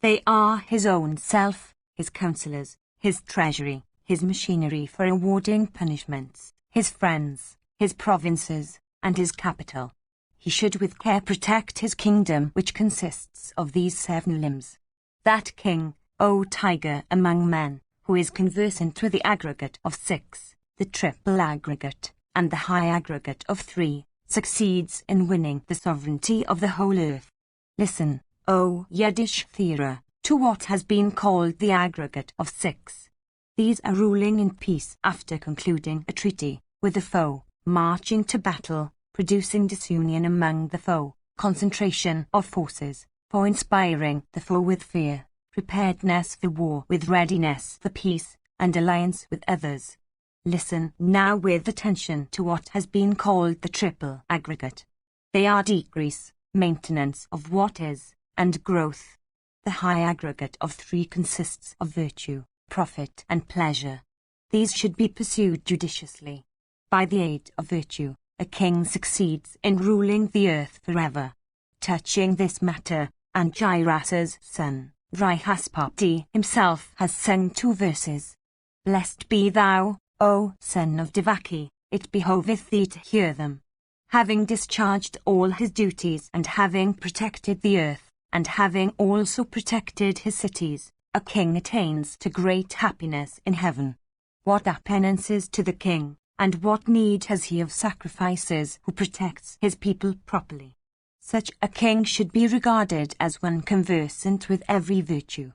They are his own self, his counselors, his treasury, his machinery for awarding punishments, his friends, his provinces, and his capital. He should with care protect his kingdom, which consists of these 7 limbs. That king, O tiger among men, who is conversant with the aggregate of 6, the triple aggregate, and the high aggregate of 3, succeeds in winning the sovereignty of the whole earth. Listen, O Yudhishthira, to what has been called the aggregate of 6. These are ruling in peace after concluding a treaty with the foe, marching to battle, producing disunion among the foe, concentration of forces, for inspiring the foe with fear, preparedness for war with readiness for peace, and alliance with others. Listen now with attention to what has been called the triple aggregate. They are decrease, maintenance of what is, and growth. The high aggregate of 3 consists of virtue, profit, and pleasure. These should be pursued judiciously. By the aid of virtue, a king succeeds in ruling the earth forever. Touching this matter, Angirasa's son, Brihaspati himself has sung 2 verses. Blessed be thou, O son of Devaki, it behoveth thee to hear them. Having discharged all his duties and having protected the earth, and having also protected his cities, a king attains to great happiness in heaven. What are penances to the king, and what need has he of sacrifices who protects his people properly? Such a king should be regarded as one conversant with every virtue.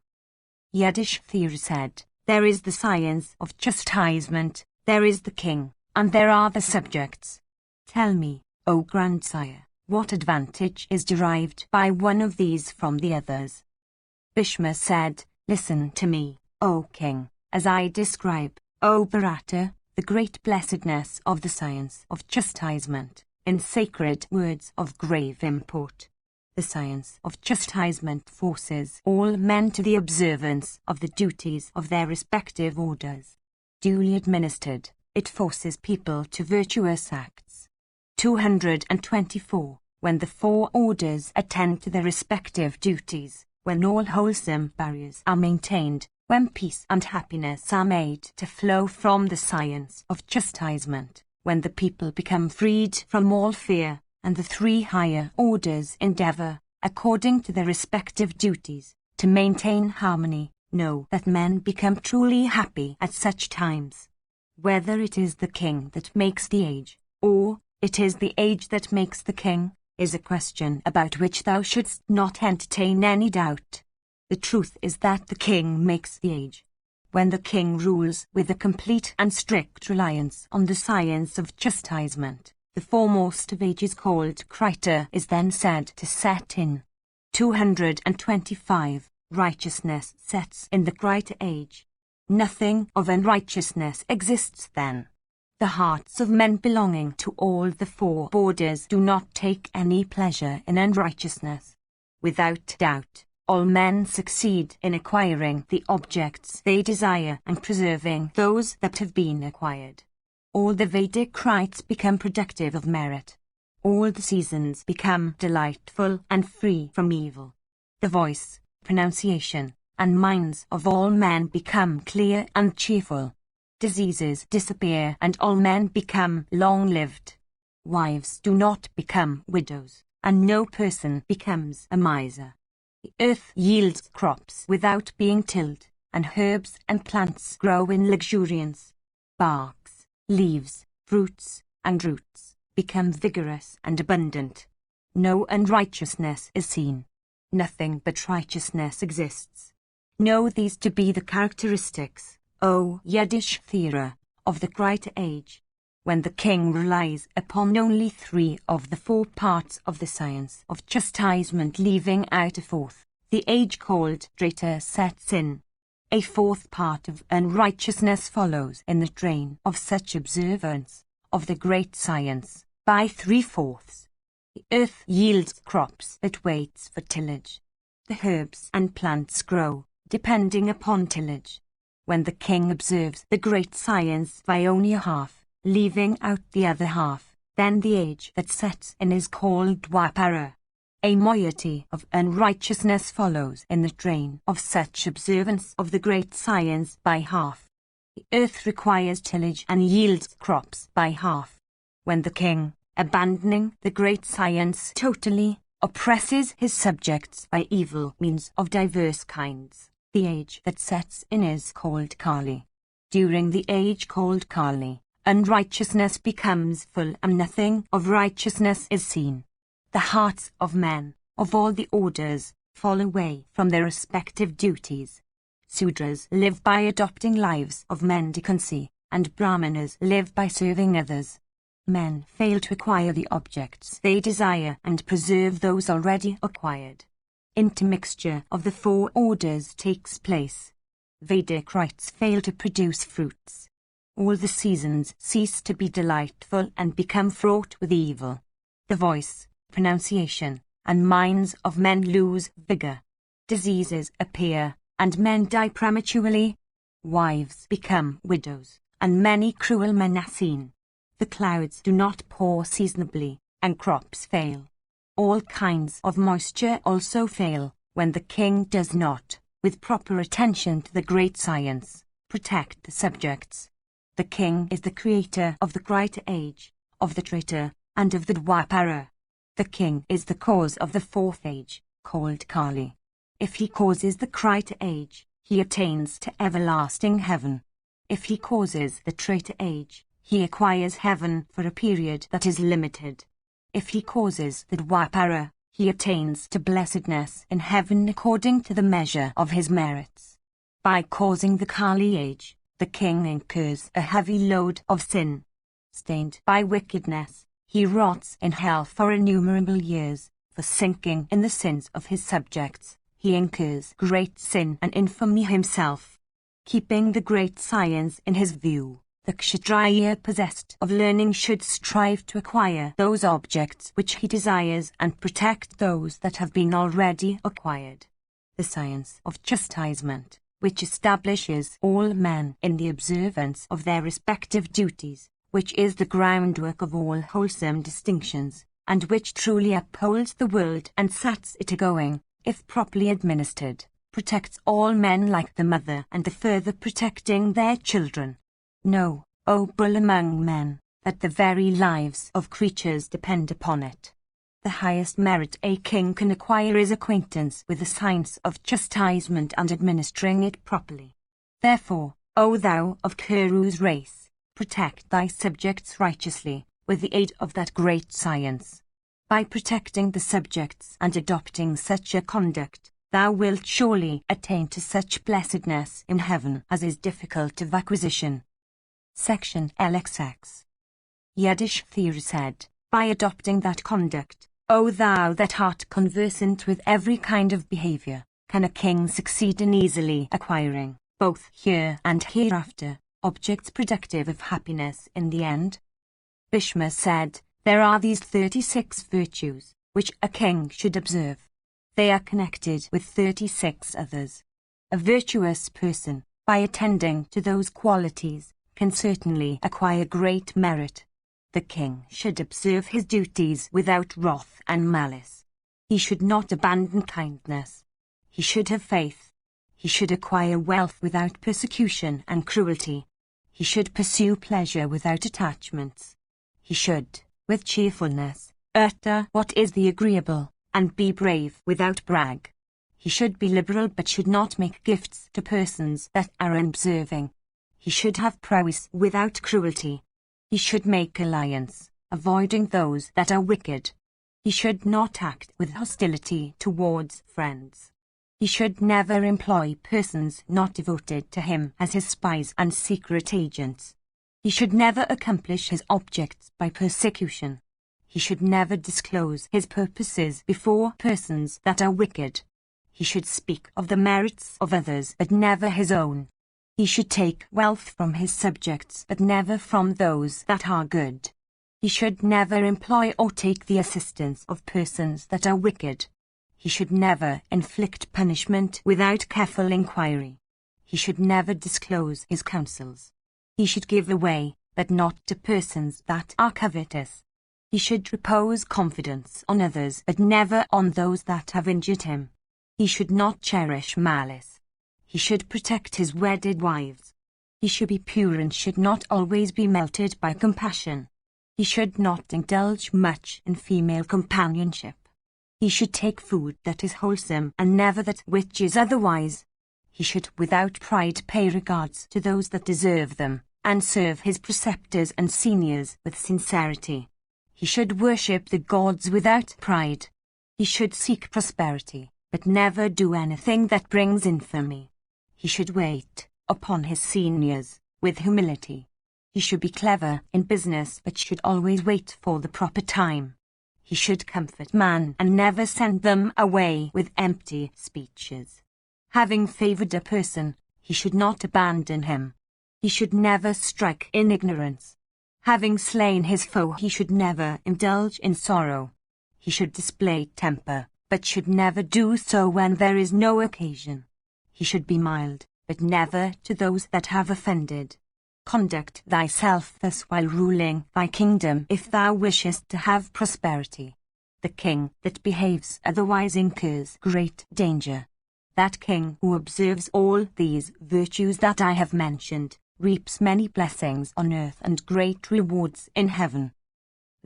Yudhishthira said, there is the science of chastisement, there is the king, and there are the subjects. Tell me, O grandsire, what advantage is derived by one of these from the others? Bhishma said, listen to me, O king, as I describe, O Bharata, the great blessedness of the science of chastisement, in sacred words of grave import. The science of chastisement forces all men to the observance of the duties of their respective orders. Duly administered, it forces people to virtuous acts. 224. When the 4 orders attend to their respective duties, when all wholesome barriers are maintained, when peace and happiness are made to flow from the science of chastisement, when the people become freed from all fear, and the 3 higher orders endeavor, according to their respective duties, to maintain harmony, know that men become truly happy at such times. Whether it is the king that makes the age, or it is the age that makes the king, is a question about which thou shouldst not entertain any doubt. The truth is that the king makes the age. When the king rules with a complete and strict reliance on the science of chastisement, the foremost of ages called Krita is then said to set in. 225. Righteousness sets in the Krita age. Nothing of unrighteousness exists then. The hearts of men belonging to all the 4 borders do not take any pleasure in unrighteousness. Without doubt, all men succeed in acquiring the objects they desire and preserving those that have been acquired. All the Vedic rites become productive of merit. All the seasons become delightful and free from evil. The voice, pronunciation, and minds of all men become clear and cheerful. Diseases disappear and all men become long-lived. Wives do not become widows, and no person becomes a miser. The earth yields crops without being tilled, and herbs and plants grow in luxuriance. Barks, leaves, fruits, and roots become vigorous and abundant. No unrighteousness is seen. Nothing but righteousness exists. Know these to be the characteristics, O Yudhishthira, of the Krita age, when the king relies upon only 3 of the 4 parts of the science of chastisement, leaving out a 4th, the age called Treta sets in. A 4th part of unrighteousness follows in the train of such observance of the great science, by 3/4. The earth yields crops that waits for tillage. the herbs and plants grow, depending upon tillage. When the king observes the great science by only a half, leaving out the other half, then the age that sets in is called Dwapara. A moiety of unrighteousness follows in the train of such observance of the great science by half. The earth requires tillage and yields crops by half. When the king, abandoning the great science totally, oppresses his subjects by evil means of diverse kinds, the age that sets in is called Kali. During the age called Kali, unrighteousness becomes full and nothing of righteousness is seen. The hearts of men, of all the orders, fall away from their respective duties. Sudras live by adopting lives of mendicancy, and Brahmanas live by serving others. Men fail to acquire the objects they desire and preserve those already acquired. Intermixture of the four orders takes place. Vedic rites fail to produce fruits. All the seasons cease to be delightful and become fraught with evil. The voice, pronunciation, and minds of men lose vigor. Diseases appear, and men die prematurely. Wives become widows, and many cruel men are seen. The clouds do not pour seasonably, and crops fail. All kinds of moisture also fail, when the king does not, with proper attention to the great science, protect the subjects. The king is the creator of the Krita age, of the Treta, and of the Dwapara. The king is the cause of the fourth age, called Kali. If he causes the Krita age, he attains to everlasting heaven. If he causes the Treta age, he acquires heaven for a period that is limited. If he causes the Dwapara, he attains to blessedness in heaven according to the measure of his merits. By causing the Kali age, the king incurs a heavy load of sin. Stained by wickedness, he rots in hell for innumerable years. For sinking in the sins of his subjects, he incurs great sin and infamy himself. Keeping the great science in his view, the Kshatriya possessed of learning should strive to acquire those objects which he desires and protect those that have been already acquired. The science of chastisement, which establishes all men in the observance of their respective duties, which is the groundwork of all wholesome distinctions, and which truly upholds the world and sets it a-going, if properly administered, protects all men like the mother and the further protecting their children. Know, O bull among men, that the very lives of creatures depend upon it. The highest merit a king can acquire is acquaintance with the science of chastisement and administering it properly. Therefore, O thou of Kuru's race, protect thy subjects righteously, with the aid of that great science. By protecting the subjects and adopting such a conduct, thou wilt surely attain to such blessedness in heaven as is difficult of acquisition. Section LXX. Yudhishthira said, by adopting that conduct, O thou that art conversant with every kind of behavior, can a king succeed in easily acquiring, both here and hereafter, objects productive of happiness in the end? Bhishma said, there are these 36 virtues, which a king should observe. They are connected with 36 others. A virtuous person, by attending to those qualities, can certainly acquire great merit. The king should observe his duties without wrath and malice. He should not abandon kindness. He should have faith. He should acquire wealth without persecution and cruelty. He should pursue pleasure without attachments. He should, with cheerfulness, utter what is the agreeable, and be brave without brag. He should be liberal but should not make gifts to persons that are unobserving. He should have prowess without cruelty. He should make alliance, avoiding those that are wicked. He should not act with hostility towards friends. He should never employ persons not devoted to him as his spies and secret agents. He should never accomplish his objects by persecution. He should never disclose his purposes before persons that are wicked. He should speak of the merits of others but never his own. He should take wealth from his subjects but never from those that are good. He should never employ or take the assistance of persons that are wicked. He He should never inflict punishment without careful inquiry. He should never disclose his counsels. He should give away, but not to persons that are covetous. He should repose confidence on others, but never on those that have injured him. He should not cherish malice. He should protect his wedded wives. He should be pure and should not always be melted by compassion. He should not indulge much in female companionship. He should take food that is wholesome and never that which is otherwise. He should without pride pay regards to those that deserve them, and serve his preceptors and seniors with sincerity. He should worship the gods without pride. He should seek prosperity, but never do anything that brings infamy. He should wait upon his seniors with humility. He should be clever in business, but should always wait for the proper time. He should comfort man and never send them away with empty speeches. Having favored a person, he should not abandon him. He should never strike in ignorance. Having slain his foe, he should never indulge in sorrow. He should display temper, but should never do so when there is no occasion. He should be mild, but never to those that have offended. Conduct thyself thus while ruling thy kingdom if thou wishest to have prosperity. The king that behaves otherwise incurs great danger. That king who observes all these virtues that I have mentioned reaps many blessings on earth and great rewards in heaven.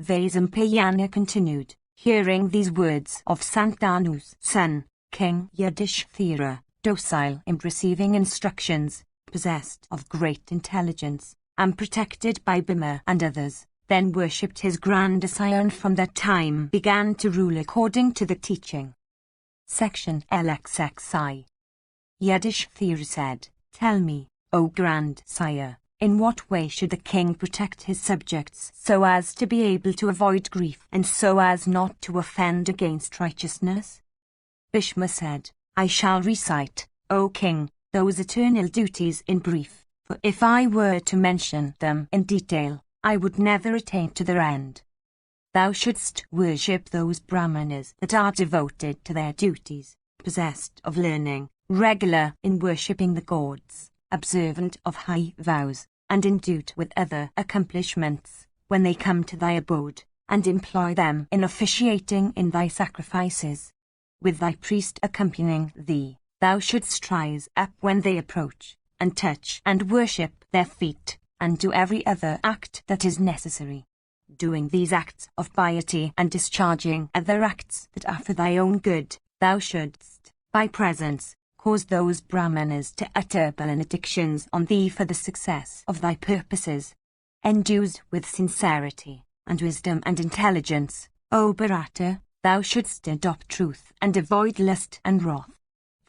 Vaisampayana continued, hearing these words of Santanu's son, King Yudhishthira, docile in receiving instructions, possessed of great intelligence, and protected by Bhima and others, then worshipped his grandsire and from that time began to rule according to the teaching. Section LXXI. Yudhishthira said, Tell me, O grandsire, in what way should the king protect his subjects so as to be able to avoid grief and so as not to offend against righteousness? Bhishma said, I shall recite, O king, those eternal duties in brief, for if I were to mention them in detail, I would never attain to their end. Thou shouldst worship those Brahmanas that are devoted to their duties, possessed of learning, regular in worshipping the gods, observant of high vows, and endued with other accomplishments, when they come to thy abode, and employ them in officiating in thy sacrifices. With thy priest accompanying thee, thou shouldst rise up when they approach, and touch and worship their feet, and do every other act that is necessary. Doing these acts of piety and discharging other acts that are for thy own good, thou shouldst, by presence, cause those Brahmanas to utter benedictions on thee for the success of thy purposes. Endued with sincerity, and wisdom and intelligence, O Bharata, thou shouldst adopt truth and avoid lust and wrath.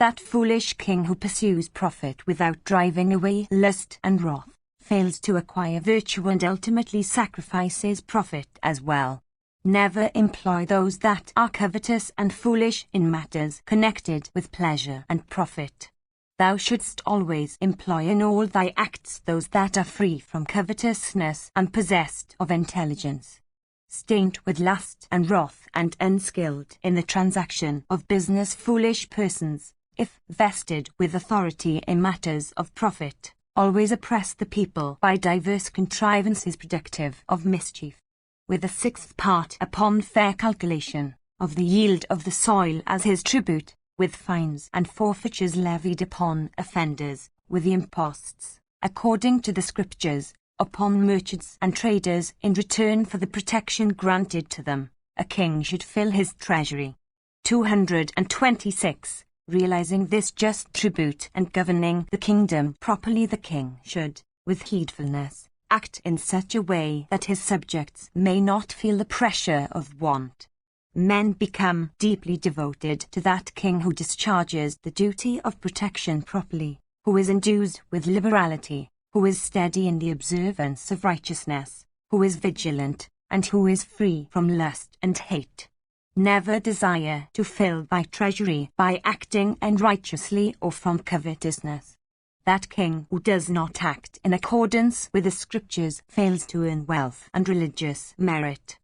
That foolish king who pursues profit without driving away lust and wrath, fails to acquire virtue and ultimately sacrifices profit as well. Never employ those that are covetous and foolish in matters connected with pleasure and profit. Thou shouldst always employ in all thy acts those that are free from covetousness and possessed of intelligence. Stained with lust and wrath and unskilled in the transaction of business, foolish persons, if vested with authority in matters of profit, always oppress the people by diverse contrivances productive of mischief. With a sixth part upon fair calculation of the yield of the soil as his tribute, with fines and forfeitures levied upon offenders, with the imposts, according to the scriptures, upon merchants and traders in return for the protection granted to them, a king should fill his treasury. 226. Realizing this just tribute and governing the kingdom properly, the king should, with heedfulness, act in such a way that his subjects may not feel the pressure of want. Men become deeply devoted to that king who discharges the duty of protection properly, who is endued with liberality, who is steady in the observance of righteousness, who is vigilant, and who is free from lust and hate. Never desire to fill thy treasury by acting unrighteously or from covetousness. That king who does not act in accordance with the scriptures fails to earn wealth and religious merit.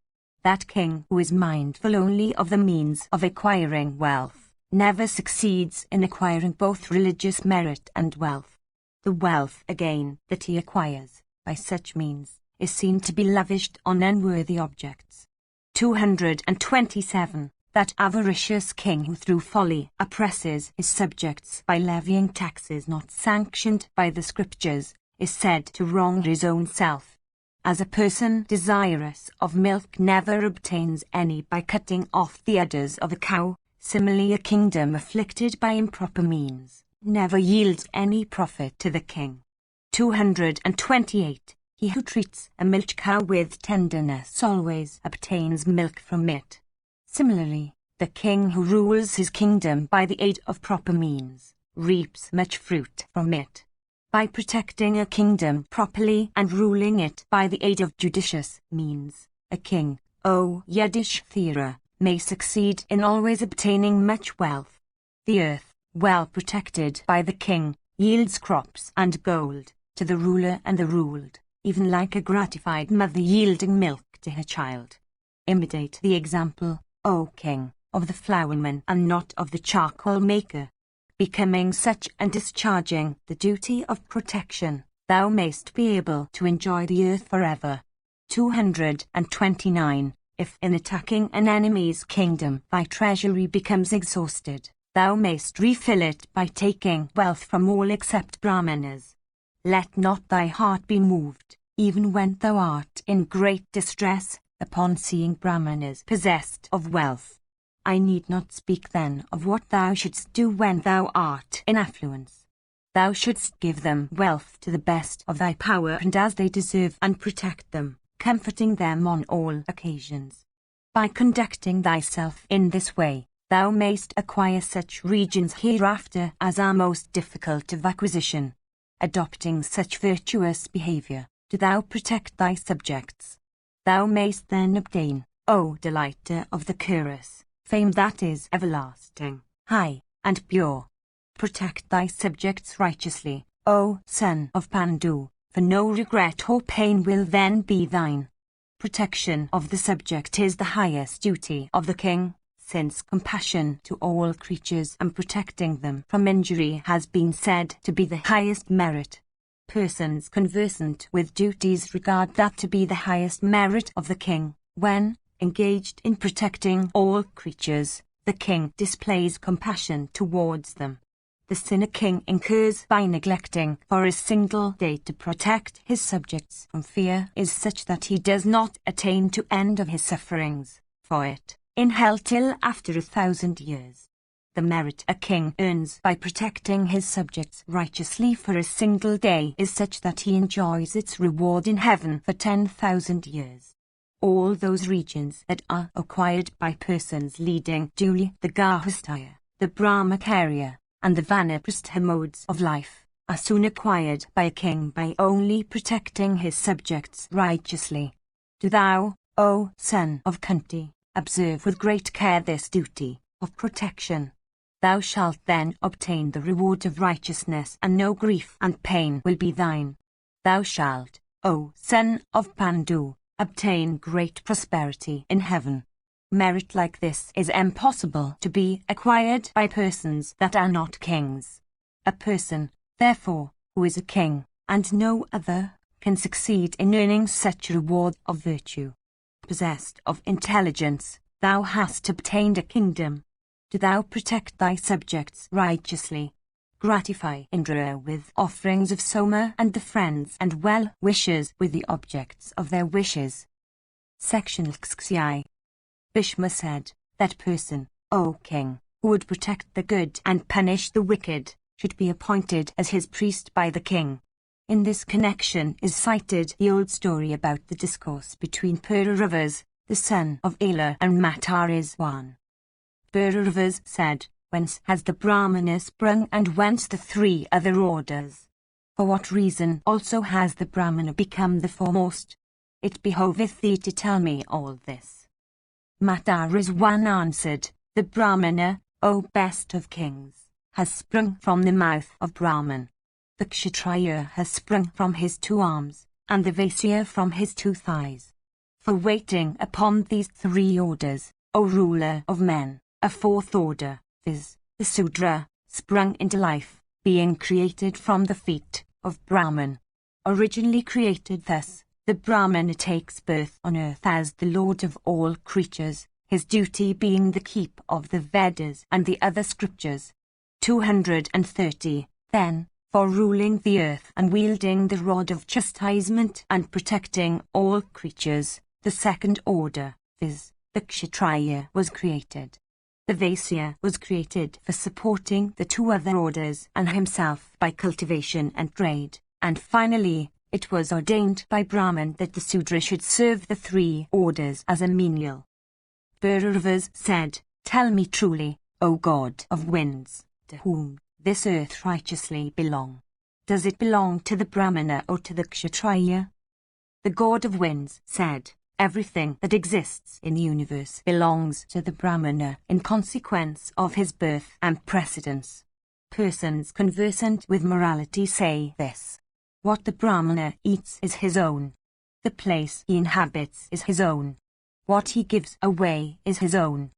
That king who is mindful only of the means of acquiring wealth, never succeeds in acquiring both religious merit and wealth. The wealth, again, that he acquires, by such means, is seen to be lavished on unworthy objects. 227. That avaricious king who through folly oppresses his subjects by levying taxes not sanctioned by the scriptures, is said to wrong his own self. As a person desirous of milk never obtains any by cutting off the udders of a cow, similarly a kingdom afflicted by improper means never yields any profit to the king. 228. He who treats a milch cow with tenderness always obtains milk from it. Similarly, the king who rules his kingdom by the aid of proper means reaps much fruit from it. By protecting a kingdom properly and ruling it by the aid of judicious means, a king, O Yudhishthira, may succeed in always obtaining much wealth. The earth, well protected by the king, yields crops and gold to the ruler and the ruled, even like a gratified mother yielding milk to her child. Imitate the example, O king, of the flourman and not of the charcoal maker. Becoming such and discharging the duty of protection, thou mayst be able to enjoy the earth forever. 229. If in attacking an enemy's kingdom thy treasury becomes exhausted, thou mayst refill it by taking wealth from all except Brahmanas. Let not thy heart be moved, even when thou art in great distress, upon seeing Brahmanas possessed of wealth. I need not speak then of what thou shouldst do when thou art in affluence. Thou shouldst give them wealth to the best of thy power and as they deserve, and protect them, comforting them on all occasions. By conducting thyself in this way, thou mayst acquire such regions hereafter as are most difficult of acquisition. Adopting such virtuous behavior, do thou protect thy subjects. Thou mayst then obtain, O delighter of the Kuras, fame that is everlasting, high, and pure. Protect thy subjects righteously, O son of Pandu, for no regret or pain will then be thine. Protection of the subject is the highest duty of the king, since compassion to all creatures and protecting them from injury has been said to be the highest merit. Persons conversant with duties regard that to be the highest merit of the king. When, engaged in protecting all creatures, the king displays compassion towards them. The sin a king incurs by neglecting for a single day to protect his subjects from fear is such that he does not attain to end of his sufferings for it in hell till after 1,000 years. The merit a king earns by protecting his subjects righteously for a single day is such that he enjoys its reward in heaven for 10,000 years. All those regions that are acquired by persons leading duly the Gahastya, the Brahmacharya, and the Vanaprastha modes of life, are soon acquired by a king by only protecting his subjects righteously. Do thou, O son of Kunti, observe with great care this duty of protection. Thou shalt then obtain the reward of righteousness, and no grief and pain will be thine. Thou shalt, O son of Pandu, obtain great prosperity in heaven. Merit like this is impossible to be acquired by persons that are not kings. A person, therefore, who is a king, and no other, can succeed in earning such reward of virtue. Possessed of intelligence, thou hast obtained a kingdom. Do thou protect thy subjects righteously. Gratify Indra with offerings of Soma and the friends and well-wishers with the objects of their wishes. Section Lxi. Bhishma said, that person, O king, who would protect the good and punish the wicked, should be appointed as his priest by the king. In this connection is cited the old story about the discourse between Pururavas, the son of Ela, and Matariswan. Pururavas said, whence has the Brahmana sprung and whence the 3 other orders? For what reason also has the Brahmana become the foremost? It behoveth thee to tell me all this. Matariswan answered, the Brahmana, O best of kings, has sprung from the mouth of Brahman. The Kshatriya has sprung from his 2 arms, and the Vaisya from his 2 thighs. For waiting upon these three orders, O ruler of men, a fourth order, viz., the Sudra, sprung into life, being created from the feet of Brahman. Originally created thus, the Brahmana takes birth on earth as the lord of all creatures, his duty being the keep of the Vedas and the other scriptures. 230. Then, for ruling the earth and wielding the rod of chastisement and protecting all creatures, the second order, viz., the Kshatriya, was created. The Vaisya was created for supporting the two other orders and himself by cultivation and trade, and finally, it was ordained by Brahman that the Sudra should serve the three orders as a menial. Bhuravas said, "Tell me truly, O God of winds, to whom this earth righteously belong? Does it belong to the Brahmana or to the Kshatriya?" The God of winds said, "Everything that exists in the universe belongs to the Brahmana in consequence of his birth and precedence." Persons conversant with morality say this. What the Brahmana eats is his own. The place he inhabits is his own. What he gives away is his own.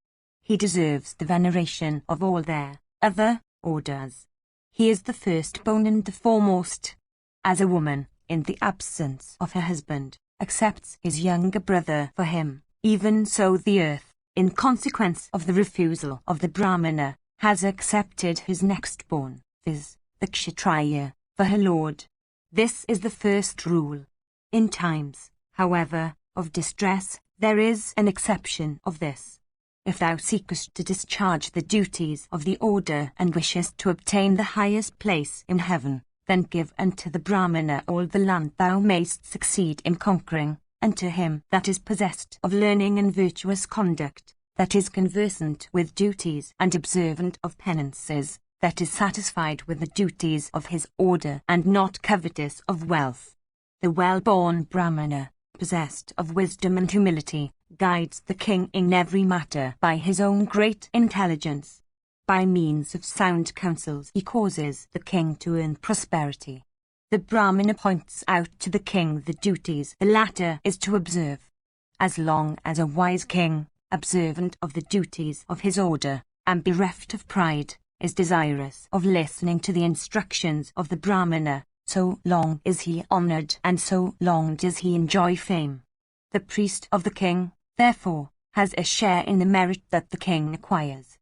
He deserves the veneration of all their other orders. He is the firstborn and the foremost. As a woman, in the absence of her husband, accepts his younger brother for him, even so the earth, in consequence of the refusal of the Brahmana, has accepted his next-born, viz., the Kshatriya, for her lord. This is the first rule. In times, however, of distress, there is an exception of this. If thou seekest to discharge the duties of the order and wishest to obtain the highest place in heaven, then give unto the Brahmana all the land thou mayst succeed in conquering, and to him that is possessed of learning and virtuous conduct, that is conversant with duties and observant of penances, that is satisfied with the duties of his order and not covetous of wealth. The well-born Brahmana, possessed of wisdom and humility, guides the king in every matter by his own great intelligence. By means of sound counsels he causes the king to earn prosperity. The Brahmana points out to the king the duties the latter is to observe. As long as a wise king, observant of the duties of his order, and bereft of pride, is desirous of listening to the instructions of the Brahmana, so long is he honored and so long does he enjoy fame. The priest of the king, therefore, has a share in the merit that the king acquires.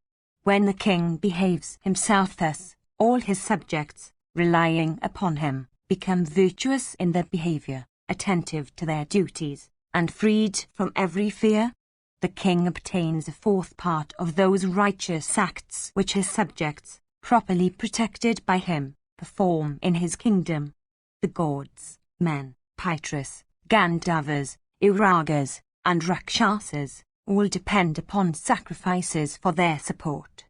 When the king behaves himself thus, all his subjects, relying upon him, become virtuous in their behavior, attentive to their duties, and freed from every fear. The king obtains a fourth part of those righteous acts which his subjects, properly protected by him, perform in his kingdom. The gods, men, Pitras, Gandharvas, Uragas, and Rakshasas, all depend upon sacrifices for their support.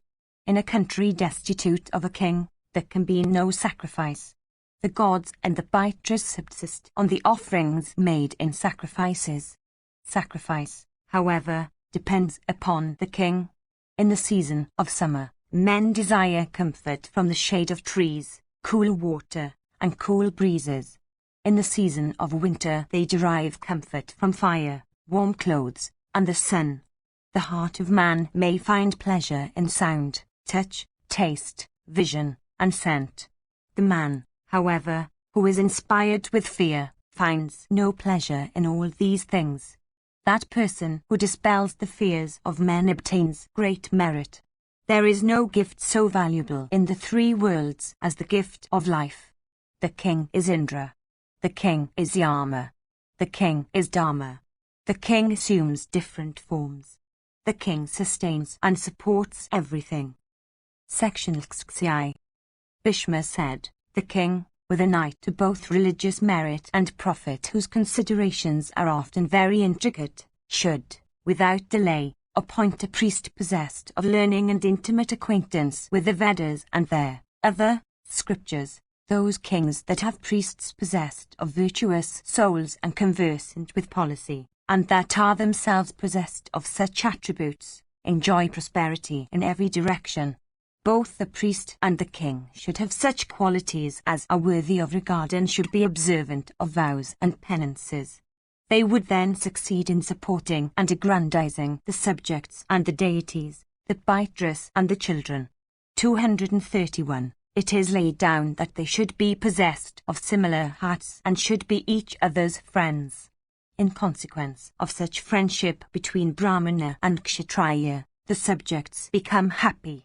In a country destitute of a king, there can be no sacrifice. The gods and the Pitras subsist on the offerings made in sacrifices. Sacrifice, however, depends upon the king. In the season of summer, men desire comfort from the shade of trees, cool water, and cool breezes. In the season of winter they derive comfort from fire, warm clothes, and the sun. The heart of man may find pleasure in sound, touch, taste, vision, and scent. The man, however, who is inspired with fear, finds no pleasure in all these things. That person who dispels the fears of men obtains great merit. There is no gift so valuable in the three worlds as the gift of life. The king is Indra. The king is Yama. The king is Dharma. The king assumes different forms. The king sustains and supports everything. Section XXI. Bhishma said, the king, with an eye to both religious merit and profit whose considerations are often very intricate, should, without delay, appoint a priest possessed of learning and intimate acquaintance with the Vedas and their other scriptures, those kings that have priests possessed of virtuous souls and conversant with policy, and that are themselves possessed of such attributes, enjoy prosperity in every direction. Both the priest and the king should have such qualities as are worthy of regard and should be observant of vows and penances. They would then succeed in supporting and aggrandizing the subjects and the deities, the Beatrice and the children. 231. It is laid down that they should be possessed of similar hearts and should be each other's friends. In consequence of such friendship between Brahmana and Kshatriya, the subjects become happy.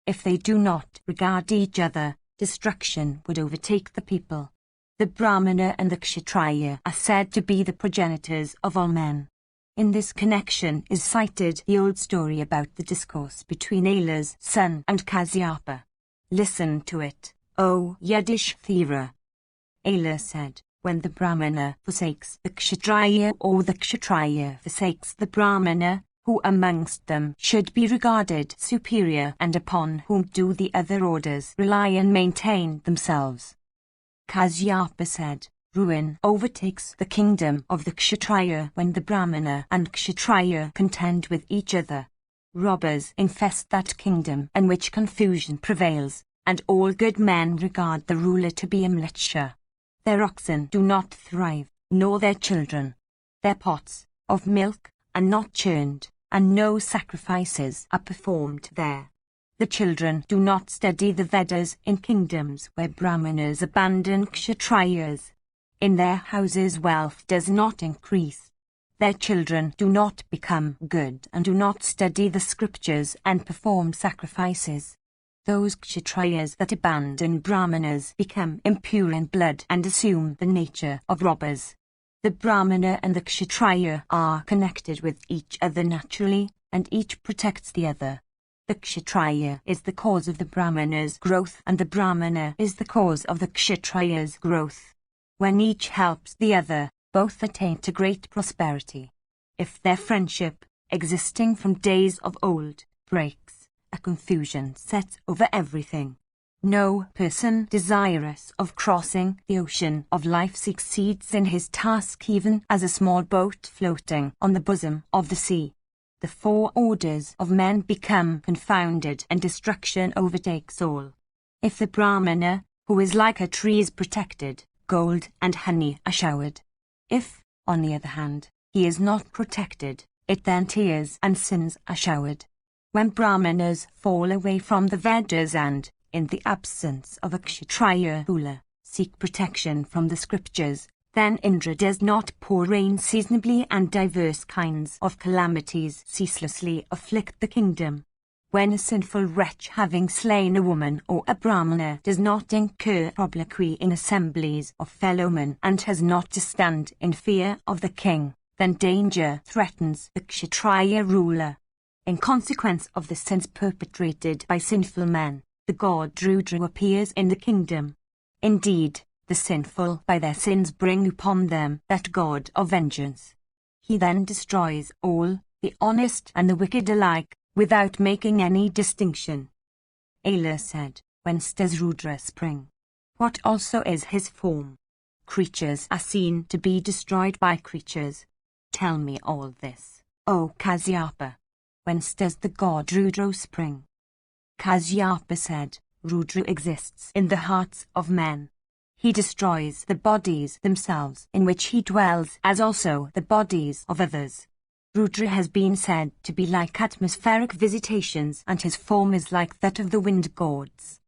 If they do not regard each other, destruction would overtake the people. The Brahmana and the Kshatriya are said to be the progenitors of all men. In this connection is cited the old story about the discourse between Aila's son and Kasyapa. Listen to it, O Yudhishthira. Aila said, when the Brahmana forsakes the Kshatriya or the Kshatriya forsakes the Brahmana, who amongst them should be regarded superior and upon whom do the other orders rely and maintain themselves? Kasyapa said, ruin overtakes the kingdom of the Kshatriya when the Brahmana and Kshatriya contend with each other. Robbers infest that kingdom in which confusion prevails, and all good men regard the ruler to be a mletsha. Their oxen do not thrive, nor their children. Their pots of milk are not churned, and no sacrifices are performed there. The children do not study the Vedas in kingdoms where Brahmanas abandon Kshatriyas. In their houses wealth does not increase. Their children do not become good and do not study the scriptures and perform sacrifices. Those Kshatriyas that abandon Brahmanas become impure in blood and assume the nature of robbers. The Brahmana and the Kshatriya are connected with each other naturally, and each protects the other. The Kshatriya is the cause of the Brahmana's growth and the Brahmana is the cause of the Kshatriya's growth. When each helps the other, both attain to great prosperity. If their friendship, existing from days of old, breaks, a confusion sets over everything. No person desirous of crossing the ocean of life succeeds in his task even as a small boat floating on the bosom of the sea. The four orders of men become confounded and destruction overtakes all. If the Brahmana, who is like a tree, is protected, gold and honey are showered. If, on the other hand, he is not protected, it then tears and sins are showered. When Brahmanas fall away from the Vedas and, in the absence of a Kshatriya ruler, seek protection from the scriptures, then Indra does not pour rain seasonably and diverse kinds of calamities ceaselessly afflict the kingdom. When a sinful wretch having slain a woman or a Brahmana does not incur obloquy in assemblies of fellow men and has not to stand in fear of the king, then danger threatens the Kshatriya ruler. In consequence of the sins perpetrated by sinful men, the god Rudra appears in the kingdom. Indeed, the sinful by their sins bring upon them that god of vengeance. He then destroys all, the honest and the wicked alike, without making any distinction. Aila said, whence does Rudra spring? What also is his form? Creatures are seen to be destroyed by creatures. Tell me all this, O Kasyapa. Whence does the god Rudra spring? Kasyapa said, Rudra exists in the hearts of men. He destroys the bodies themselves in which he dwells as also the bodies of others. Rudra has been said to be like atmospheric visitations and his form is like that of the wind gods.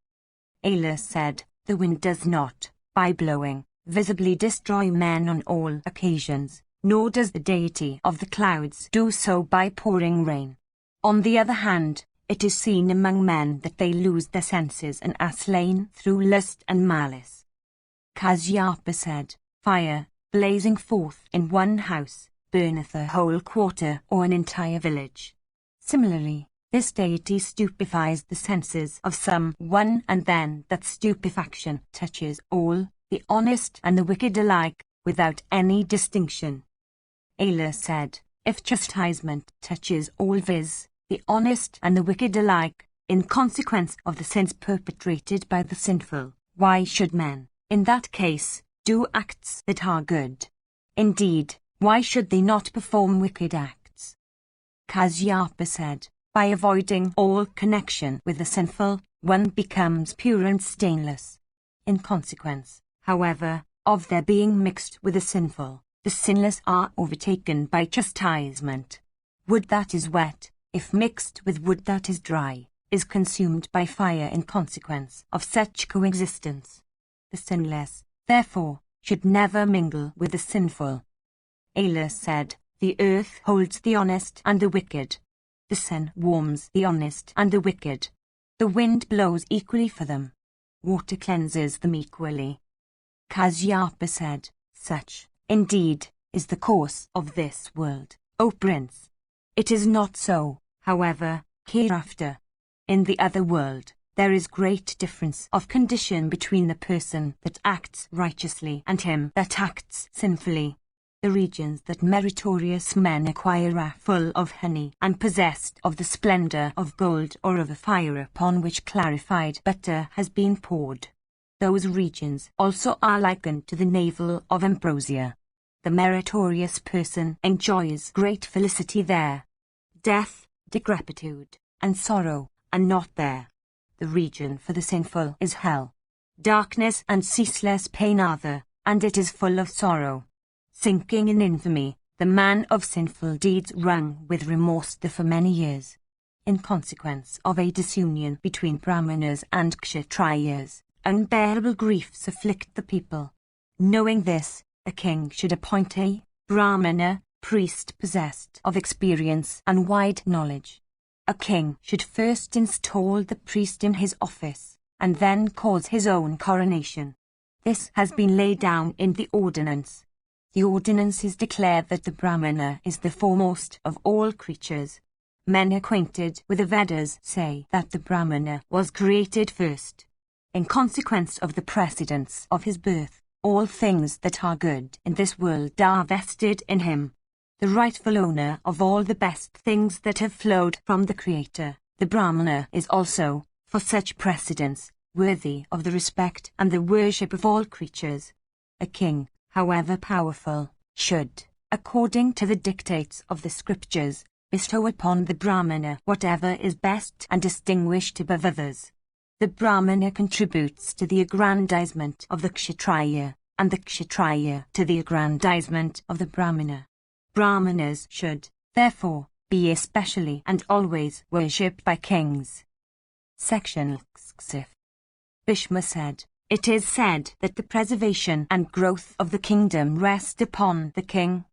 Aila said, the wind does not, by blowing, visibly destroy men on all occasions, nor does the deity of the clouds do so by pouring rain. On the other hand, it is seen among men that they lose their senses and are slain through lust and malice. Kasyapa said, fire, blazing forth in one house, burneth a whole quarter or an entire village. Similarly, this deity stupefies the senses of some one and then that stupefaction touches all, the honest and the wicked alike, without any distinction. Aila said, if chastisement touches all viz, the honest and the wicked alike, in consequence of the sins perpetrated by the sinful, why should men, in that case, do acts that are good? Indeed, why should they not perform wicked acts? Kasyapa said, by avoiding all connection with the sinful, one becomes pure and stainless. In consequence, however, of their being mixed with the sinful, The sinless are overtaken by chastisement. Wood that is wet, if mixed with wood that is dry, is consumed by fire in consequence of such coexistence. The sinless, therefore, should never mingle with the sinful. Aulus said, "The earth holds the honest and the wicked. The sun warms the honest and the wicked. The wind blows equally for them. Water cleanses them equally." Casiopus said, "Such, indeed, is the course of this world, O Prince. It is not so, however, hereafter. In the other world, there is great difference of condition between the person that acts righteously and him that acts sinfully. The regions that meritorious men acquire are full of honey and possessed of the splendor of gold or of a fire upon which clarified butter has been poured. Those regions also are likened to the navel of ambrosia. The meritorious person enjoys great felicity there. Death, decrepitude, and sorrow are not there. The region for the sinful is hell. Darkness and ceaseless pain are there, and it is full of sorrow. Sinking in infamy, the man of sinful deeds wrung with remorse for many years. In consequence of a disunion between Brahmanas and Kshatriyas, unbearable griefs afflict the people. Knowing this, a king should appoint a Brahmana priest possessed of experience and wide knowledge. A king should first install the priest in his office, and then cause his own coronation. This has been laid down in the ordinance. The ordinances declare that the Brahmana is the foremost of all creatures. Men acquainted with the Vedas say that the Brahmana was created first. In consequence of the precedence of his birth, all things that are good in this world are vested in him. The rightful owner of all the best things that have flowed from the Creator, the Brahmana is also, for such precedence, worthy of the respect and the worship of all creatures. A king, however powerful, should, according to the dictates of the scriptures, bestow upon the Brahmana whatever is best and distinguished above others. The Brahmana contributes to the aggrandizement of the Kshatriya, and the Kshatriya to the aggrandizement of the Brahmana. Brahmanas should, therefore, be especially and always worshipped by kings. Section Xxif. Bhishma said, "It is said that the preservation and growth of the kingdom rest upon the king.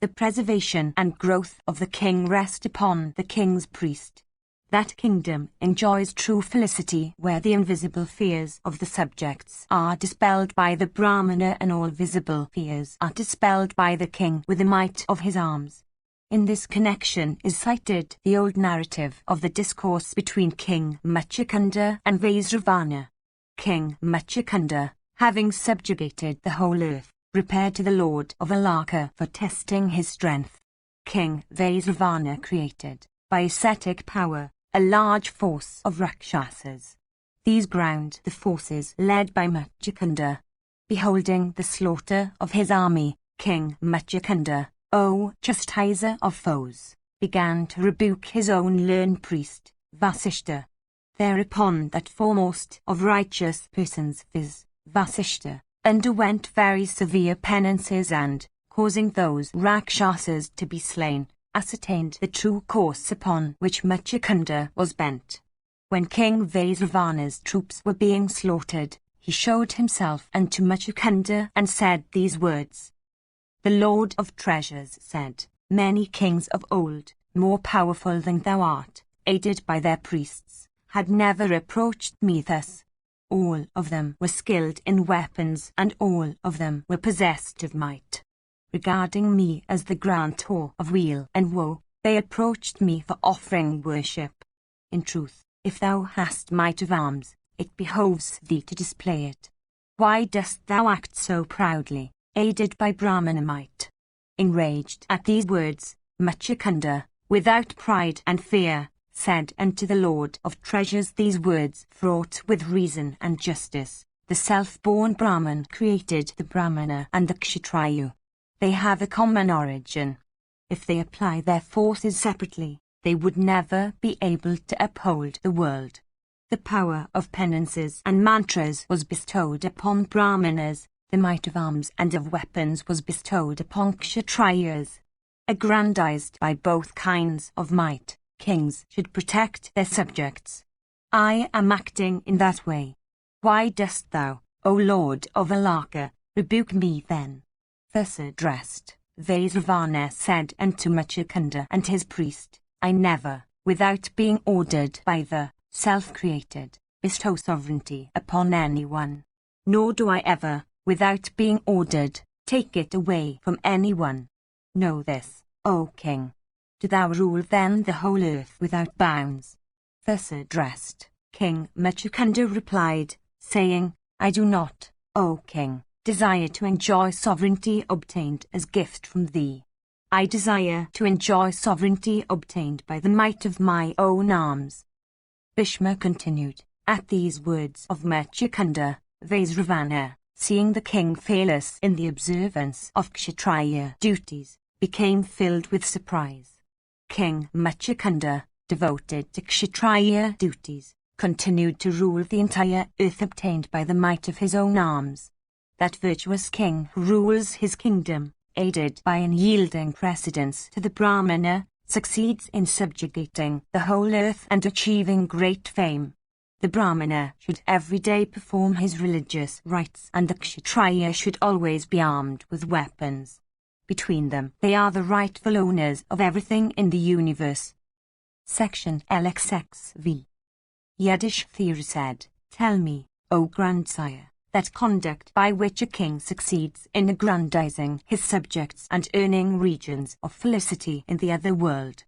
The preservation and growth of the king rest upon the king's priest. That kingdom enjoys true felicity where the invisible fears of the subjects are dispelled by the Brahmana and all visible fears are dispelled by the king with the might of his arms." In this connection is cited the old narrative of the discourse between King Muchukunda and Vaisravana. King Muchukunda, having subjugated the whole earth, repaired to the Lord of Alaka for testing his strength. King Vaisravana created, by ascetic power, a large force of Rakshasas. These ground the forces led by Muchukunda. Beholding the slaughter of his army, King Muchukunda, O chastiser of foes, began to rebuke his own learned priest, Vasishta. Thereupon that foremost of righteous persons, viz. Vasishta, underwent very severe penances and, causing those Rakshasas to be slain, ascertained the true course upon which Muchukunda was bent. When King Vaisravana's troops were being slaughtered, he showed himself unto Muchukunda and said these words. The Lord of Treasures said, "Many kings of old, more powerful than thou art, aided by their priests, had never approached me thus. All of them were skilled in weapons and all of them were possessed of might. Regarding me as the grantor of weal and woe, they approached me for offering worship. In truth, if thou hast might of arms, it behoves thee to display it. Why dost thou act so proudly, aided by Brahmana might?" Enraged at these words, Muchukunda, without pride and fear, said unto the Lord of Treasures these words fraught with reason and justice. The self-born Brahman created the Brahmana and the Kshatriya. They have a common origin. If they apply their forces separately, they would never be able to uphold the world. The power of penances and mantras was bestowed upon Brahmanas, The might of arms and of weapons was bestowed upon Kshatriyas. Aggrandized by both kinds of might, kings should protect their subjects. I am acting in that way. Why dost thou, O Lord of Alaka, rebuke me then? Thus addressed, Vaisravana said unto Machakanda and his priest, I never, without being ordered by the self-created, bestow sovereignty upon anyone. Nor do I ever, without being ordered, take it away from anyone. Know this, O king. Do thou rule then the whole earth without bounds? Thus addressed, King Machakanda replied, saying, I do not, O king, desire to enjoy sovereignty obtained as gift from thee. I desire to enjoy sovereignty obtained by the might of my own arms. Bhishma continued, at these words of Machakanda, Vaisravana, seeing the king failless in the observance of Kshatriya duties, became filled with surprise. King Machakanda, devoted to Kshatriya duties, continued to rule the entire earth obtained by the might of his own arms. That virtuous king who rules his kingdom, aided by unyielding precedence to the Brahmana, succeeds in subjugating the whole earth and achieving great fame. The Brahmana should every day perform his religious rites, and the Kshatriya should always be armed with weapons. Between them, they are the rightful owners of everything in the universe. Section LXXV. Yudhishthira said, Tell me, O grandsire, that conduct by which a king succeeds in aggrandizing his subjects and earning regions of felicity in the other world.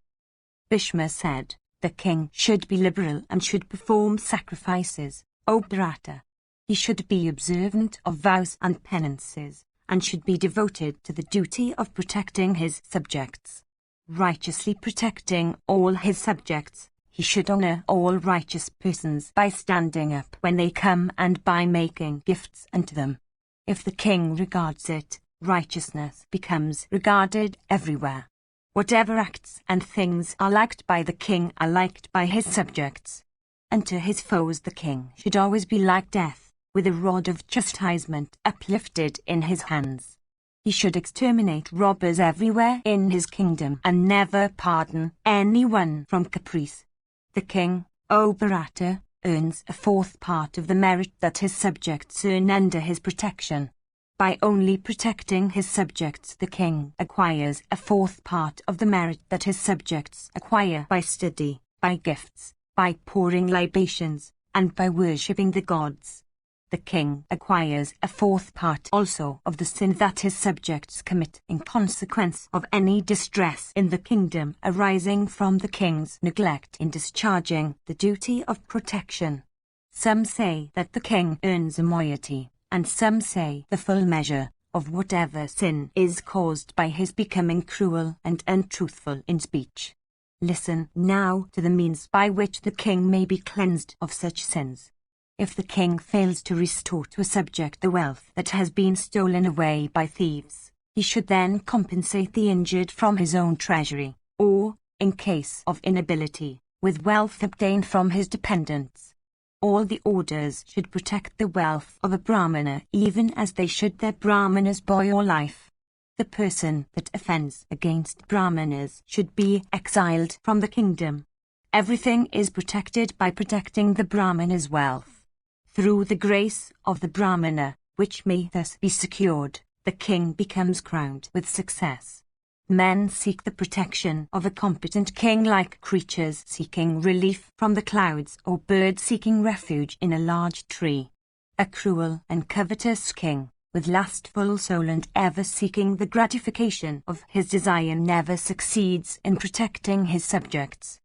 Bhishma said, the king should be liberal and should perform sacrifices, O Bharata. He should be observant of vows and penances, and should be devoted to the duty of protecting his subjects. Righteously protecting all his subjects, he should honor all righteous persons by standing up when they come and by making gifts unto them. If the king regards it, righteousness becomes regarded everywhere. Whatever acts and things are liked by the king are liked by his subjects. And to his foes the king should always be like death, with a rod of chastisement uplifted in his hands. He should exterminate robbers everywhere in his kingdom and never pardon anyone from caprice. The king, O Bharata, earns a fourth part of the merit that his subjects earn under his protection. By only protecting his subjects the king acquires a fourth part of the merit that his subjects acquire by study, by gifts, by pouring libations, and by worshipping the gods. The king acquires a fourth part also of the sin that his subjects commit in consequence of any distress in the kingdom arising from the king's neglect in discharging the duty of protection. Some say that the king earns a moiety, and some say the full measure of whatever sin is caused by his becoming cruel and untruthful in speech. Listen now to the means by which the king may be cleansed of such sins. If the king fails to restore to a subject the wealth that has been stolen away by thieves, he should then compensate the injured from his own treasury, or, in case of inability, with wealth obtained from his dependents. All the orders should protect the wealth of a Brahmana even as they should their Brahmana's boy or life. The person that offends against Brahmanas should be exiled from the kingdom. Everything is protected by protecting the Brahmana's wealth. Through the grace of the Brahmana, which may thus be secured, the king becomes crowned with success. Men seek the protection of a competent king like creatures seeking relief from the clouds or birds seeking refuge in a large tree. A cruel and covetous king, with lustful soul and ever seeking the gratification of his desire, never succeeds in protecting his subjects.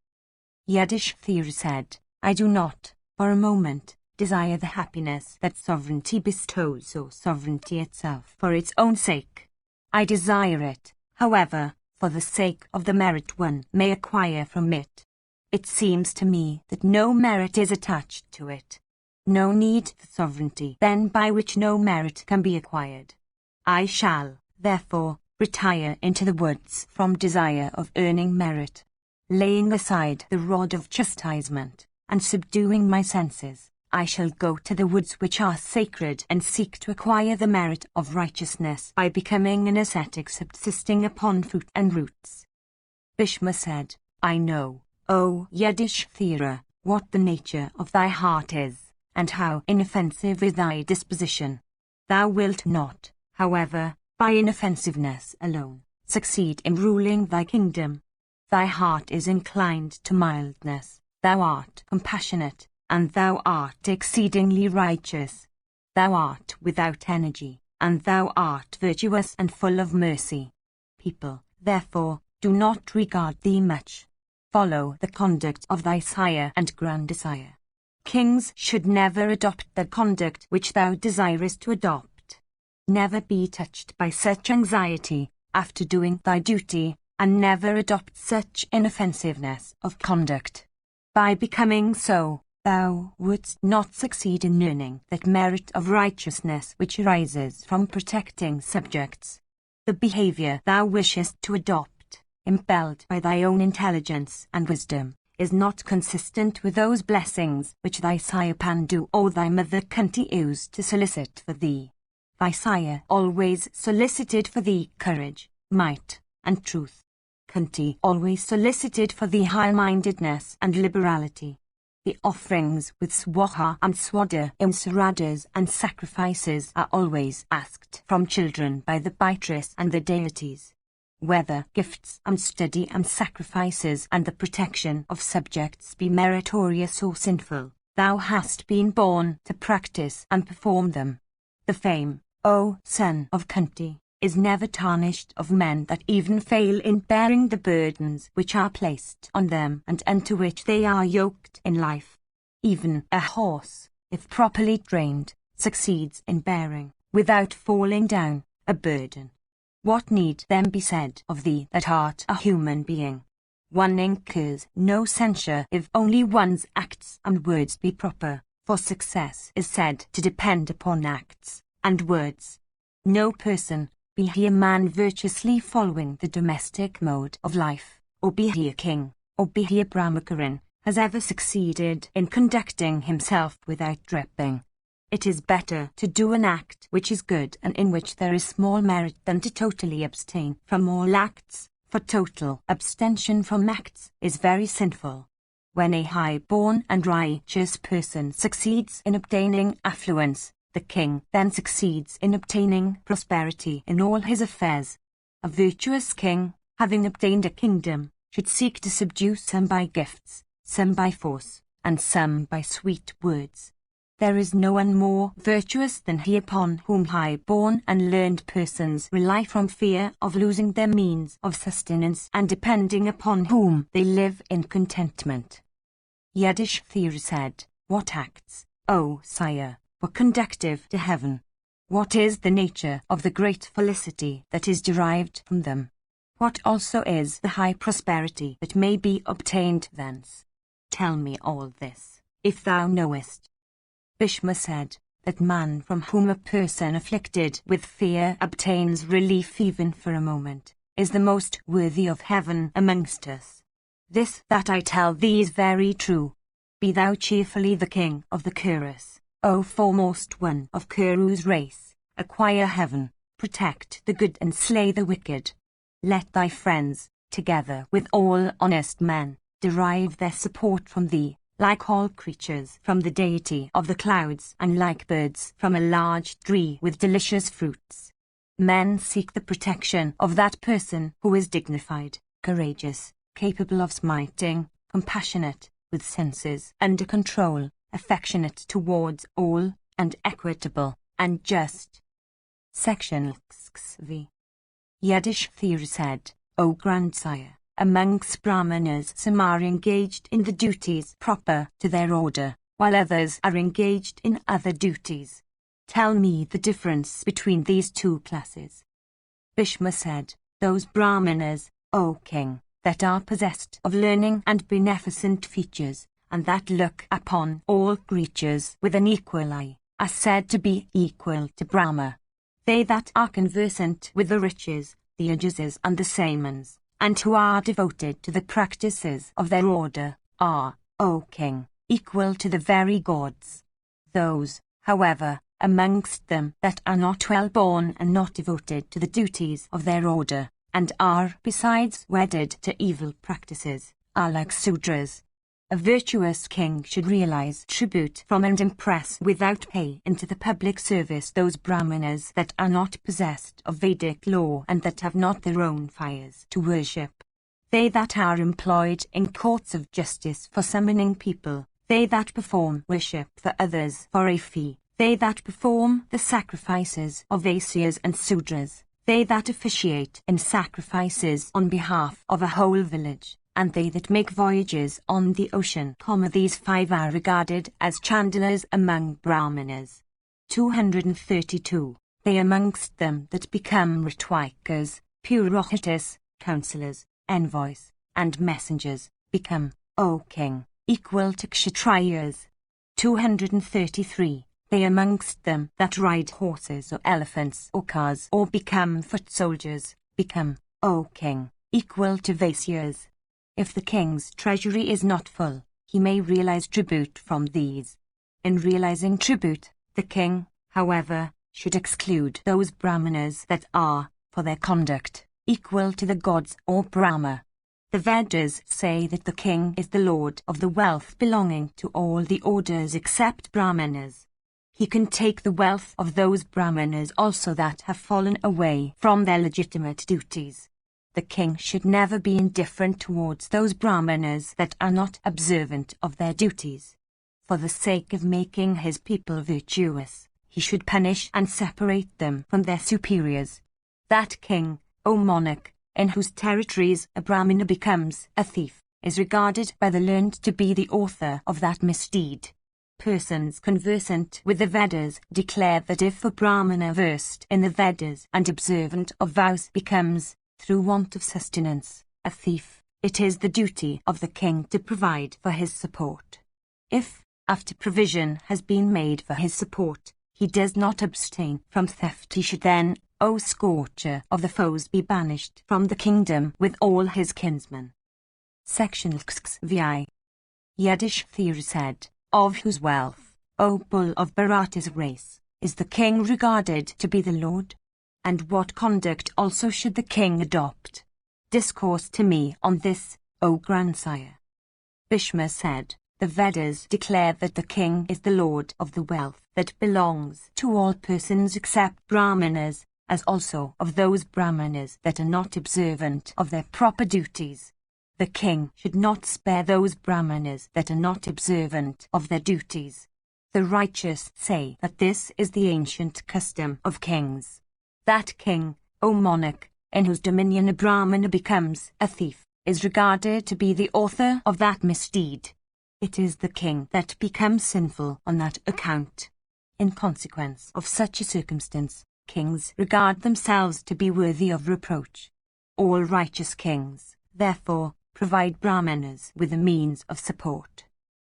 Yudhishthira said, I do not, for a moment, desire the happiness that sovereignty bestows or sovereignty itself for its own sake. I desire it, however, for the sake of the merit one may acquire from it. It seems to me that no merit is attached to it. No need for sovereignty then by which no merit can be acquired. I shall, therefore, retire into the woods from desire of earning merit. Laying aside the rod of chastisement, and subduing my senses, I shall go to the woods which are sacred and seek to acquire the merit of righteousness by becoming an ascetic subsisting upon fruit and roots. Bhishma said, I know, O Yudhishthira, what the nature of thy heart is, and how inoffensive is thy disposition. Thou wilt not, however, by inoffensiveness alone, succeed in ruling thy kingdom. Thy heart is inclined to mildness, thou art compassionate, and thou art exceedingly righteous. Thou art without energy, and thou art virtuous and full of mercy. People, therefore, do not regard thee much. Follow the conduct of thy sire and grandsire. Kings should never adopt the conduct which thou desirest to adopt. Never be touched by such anxiety, after doing thy duty, and never adopt such inoffensiveness of conduct. By becoming so, thou wouldst not succeed in earning that merit of righteousness which arises from protecting subjects. The behavior thou wishest to adopt, impelled by thy own intelligence and wisdom, is not consistent with those blessings which thy sire Pandu or thy mother Kunti used to solicit for thee. Thy sire always solicited for thee courage, might, and truth. Kunti always solicited for thee high-mindedness and liberality. The offerings with swaha and swada in saradas and sacrifices are always asked from children by the Baitres and the deities. Whether gifts and study and sacrifices and the protection of subjects be meritorious or sinful, thou hast been born to practice and perform them. The fame, O son of Kunti, is never tarnished of men that even fail in bearing the burdens which are placed on them and unto which they are yoked in life. Even a horse, if properly trained, succeeds in bearing, without falling down, a burden. What need then be said of thee that art a human being? One incurs no censure if only one's acts and words be proper, for success is said to depend upon acts and words. No person, be he a man virtuously following the domestic mode of life, or be he a king, or be he a Brahmacharin, has ever succeeded in conducting himself without dripping. It is better to do an act which is good and in which there is small merit than to totally abstain from all acts, for total abstention from acts is very sinful. When a high-born and righteous person succeeds in obtaining affluence, the king then succeeds in obtaining prosperity in all his affairs. A virtuous king, having obtained a kingdom, should seek to subdue some by gifts, some by force, and some by sweet words. There is no one more virtuous than he upon whom high-born and learned persons rely from fear of losing their means of sustenance and depending upon whom they live in contentment. Yudhishthira said, What acts, O sire, were conducive to heaven? What is the nature of the great felicity that is derived from them? What also is the high prosperity that may be obtained thence? Tell me all this, if thou knowest. Bhishma said, that man from whom a person afflicted with fear obtains relief even for a moment, is the most worthy of heaven amongst us. This that I tell thee is very true. Be thou cheerfully the king of the Kurus, O foremost one of Kuru's race, acquire heaven, protect the good and slay the wicked. Let thy friends, together with all honest men, derive their support from thee, like all creatures from the deity of the clouds and like birds from a large tree with delicious fruits. Men seek the protection of that person who is dignified, courageous, capable of smiting, compassionate, with senses under control, affectionate towards all, and equitable, and just. Section XV. Yudhishthira said, O grandsire, amongst Brahmanas some are engaged in the duties proper to their order, while others are engaged in other duties. Tell me the difference between these two classes. Bhishma said, Those Brahmanas, O king, that are possessed of learning and beneficent features, and that look upon all creatures with an equal eye, are said to be equal to Brahma. They that are conversant with the riches, the ajases and the samans, and who are devoted to the practices of their order, are, O king, equal to the very gods. Those, however, amongst them that are not well born and not devoted to the duties of their order, and are besides wedded to evil practices, are like Sudras. A virtuous king should realize tribute from and impress without pay into the public service those Brahmanas that are not possessed of Vedic law and that have not their own fires to worship. They that are employed in courts of justice for summoning people, they that perform worship for others for a fee, they that perform the sacrifices of Vaisyas and Sudras, they that officiate in sacrifices on behalf of a whole village, and they that make voyages on the ocean. These 5 are regarded as Chandalas among Brahmanas. 232. They amongst them that become Ritvikas, Purohitas, counsellors, envoys, and messengers, become, O king, equal to Kshatriyas. 233. They amongst them that ride horses or elephants or cars or become foot soldiers, become, O king, equal to Vaisyas. If the king's treasury is not full, he may realize tribute from these. In realizing tribute, the king, however, should exclude those Brahmanas that are, for their conduct, equal to the gods or Brahma. The Vedas say that the king is the lord of the wealth belonging to all the orders except Brahmanas. He can take the wealth of those Brahmanas also that have fallen away from their legitimate duties. The king should never be indifferent towards those Brahmanas that are not observant of their duties. For the sake of making his people virtuous, he should punish and separate them from their superiors. That king, O monarch, in whose territories a Brahmana becomes a thief, is regarded by the learned to be the author of that misdeed. Persons conversant with the Vedas declare that if a Brahmana versed in the Vedas and observant of vows becomes, through want of sustenance, a thief, it is the duty of the king to provide for his support. If, after provision has been made for his support, he does not abstain from theft, he should then, O scorcher of the foes, be banished from the kingdom with all his kinsmen. Section XVI. Yudhishthira said, of whose wealth, O bull of Bharata's race, is the king regarded to be the lord? And what conduct also should the king adopt? Discourse to me on this, O grandsire. Bhishma said, the Vedas declare that the king is the lord of the wealth that belongs to all persons except Brahmanas, as also of those Brahmanas that are not observant of their proper duties. The king should not spare those Brahmanas that are not observant of their duties. The righteous say that this is the ancient custom of kings. That king, O monarch, in whose dominion a Brahmana becomes a thief, is regarded to be the author of that misdeed. It is the king that becomes sinful on that account. In consequence of such a circumstance, kings regard themselves to be worthy of reproach. All righteous kings, therefore, provide Brahmanas with a means of support.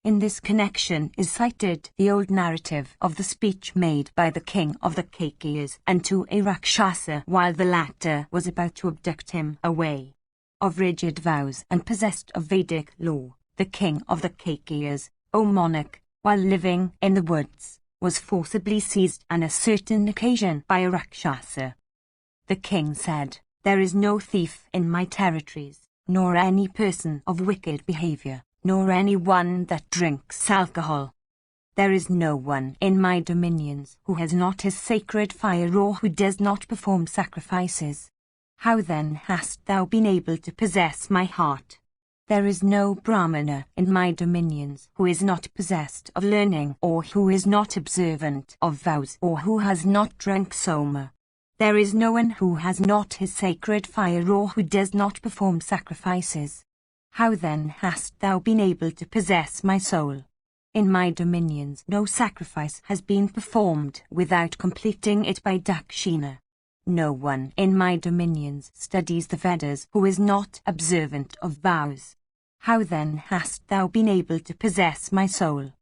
In this connection is cited the old narrative of the speech made by the king of the Kakeyas unto a Rakshasa while the latter was about to abduct him away. Of rigid vows and possessed of Vedic law, the king of the Kakeyas, O monarch, while living in the woods, was forcibly seized on a certain occasion by a Rakshasa. The king said, there is no thief in my territories, nor any person of wicked behavior, nor any one that drinks alcohol. There is no one in my dominions who has not his sacred fire or who does not perform sacrifices. How then hast thou been able to possess my heart? There is no Brahmana in my dominions who is not possessed of learning or who is not observant of vows or who has not drunk soma. There is no one who has not his sacred fire or who does not perform sacrifices. How then hast thou been able to possess my soul? In my dominions no sacrifice has been performed without completing it by dakshina. No one in my dominions studies the Vedas who is not observant of vows. How then hast thou been able to possess my soul?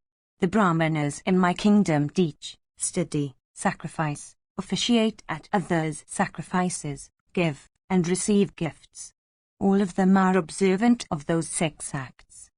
The Brahmanas in my kingdom teach, study, sacrifice, officiate at others' sacrifices, give, and receive gifts. All of them are observant of those 6 acts.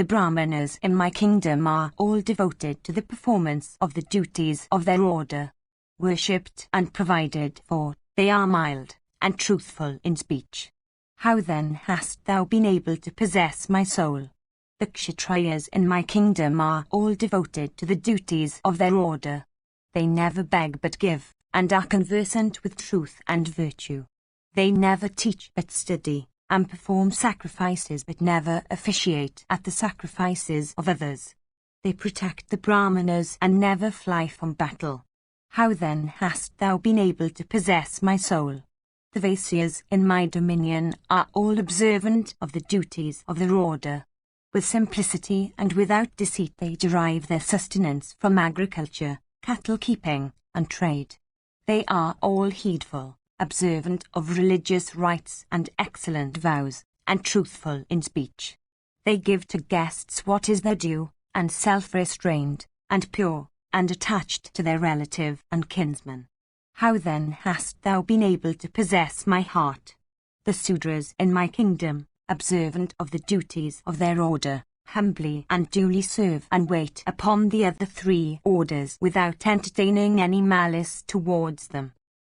The Brahmanas in my kingdom are all devoted to the performance of the duties of their order. Worshipped and provided for, they are mild and truthful in speech. How then hast thou been able to possess my soul? The Kshatriyas in my kingdom are all devoted to the duties of their order. They never beg but give, and are conversant with truth and virtue. They never teach but study, and perform sacrifices but never officiate at the sacrifices of others. They protect the Brahmanas and never fly from battle. How then hast thou been able to possess my soul? The Vaisyas in my dominion are all observant of the duties of their order. With simplicity and without deceit they derive their sustenance from agriculture, cattle keeping, and trade. They are all heedful, observant of religious rites and excellent vows, and truthful in speech. They give to guests what is their due, and self-restrained, and pure, and attached to their relative and kinsman. How then hast thou been able to possess my heart? The Sudras in my kingdom, observant of the duties of their order, humbly and duly serve and wait upon the other three orders without entertaining any malice towards them.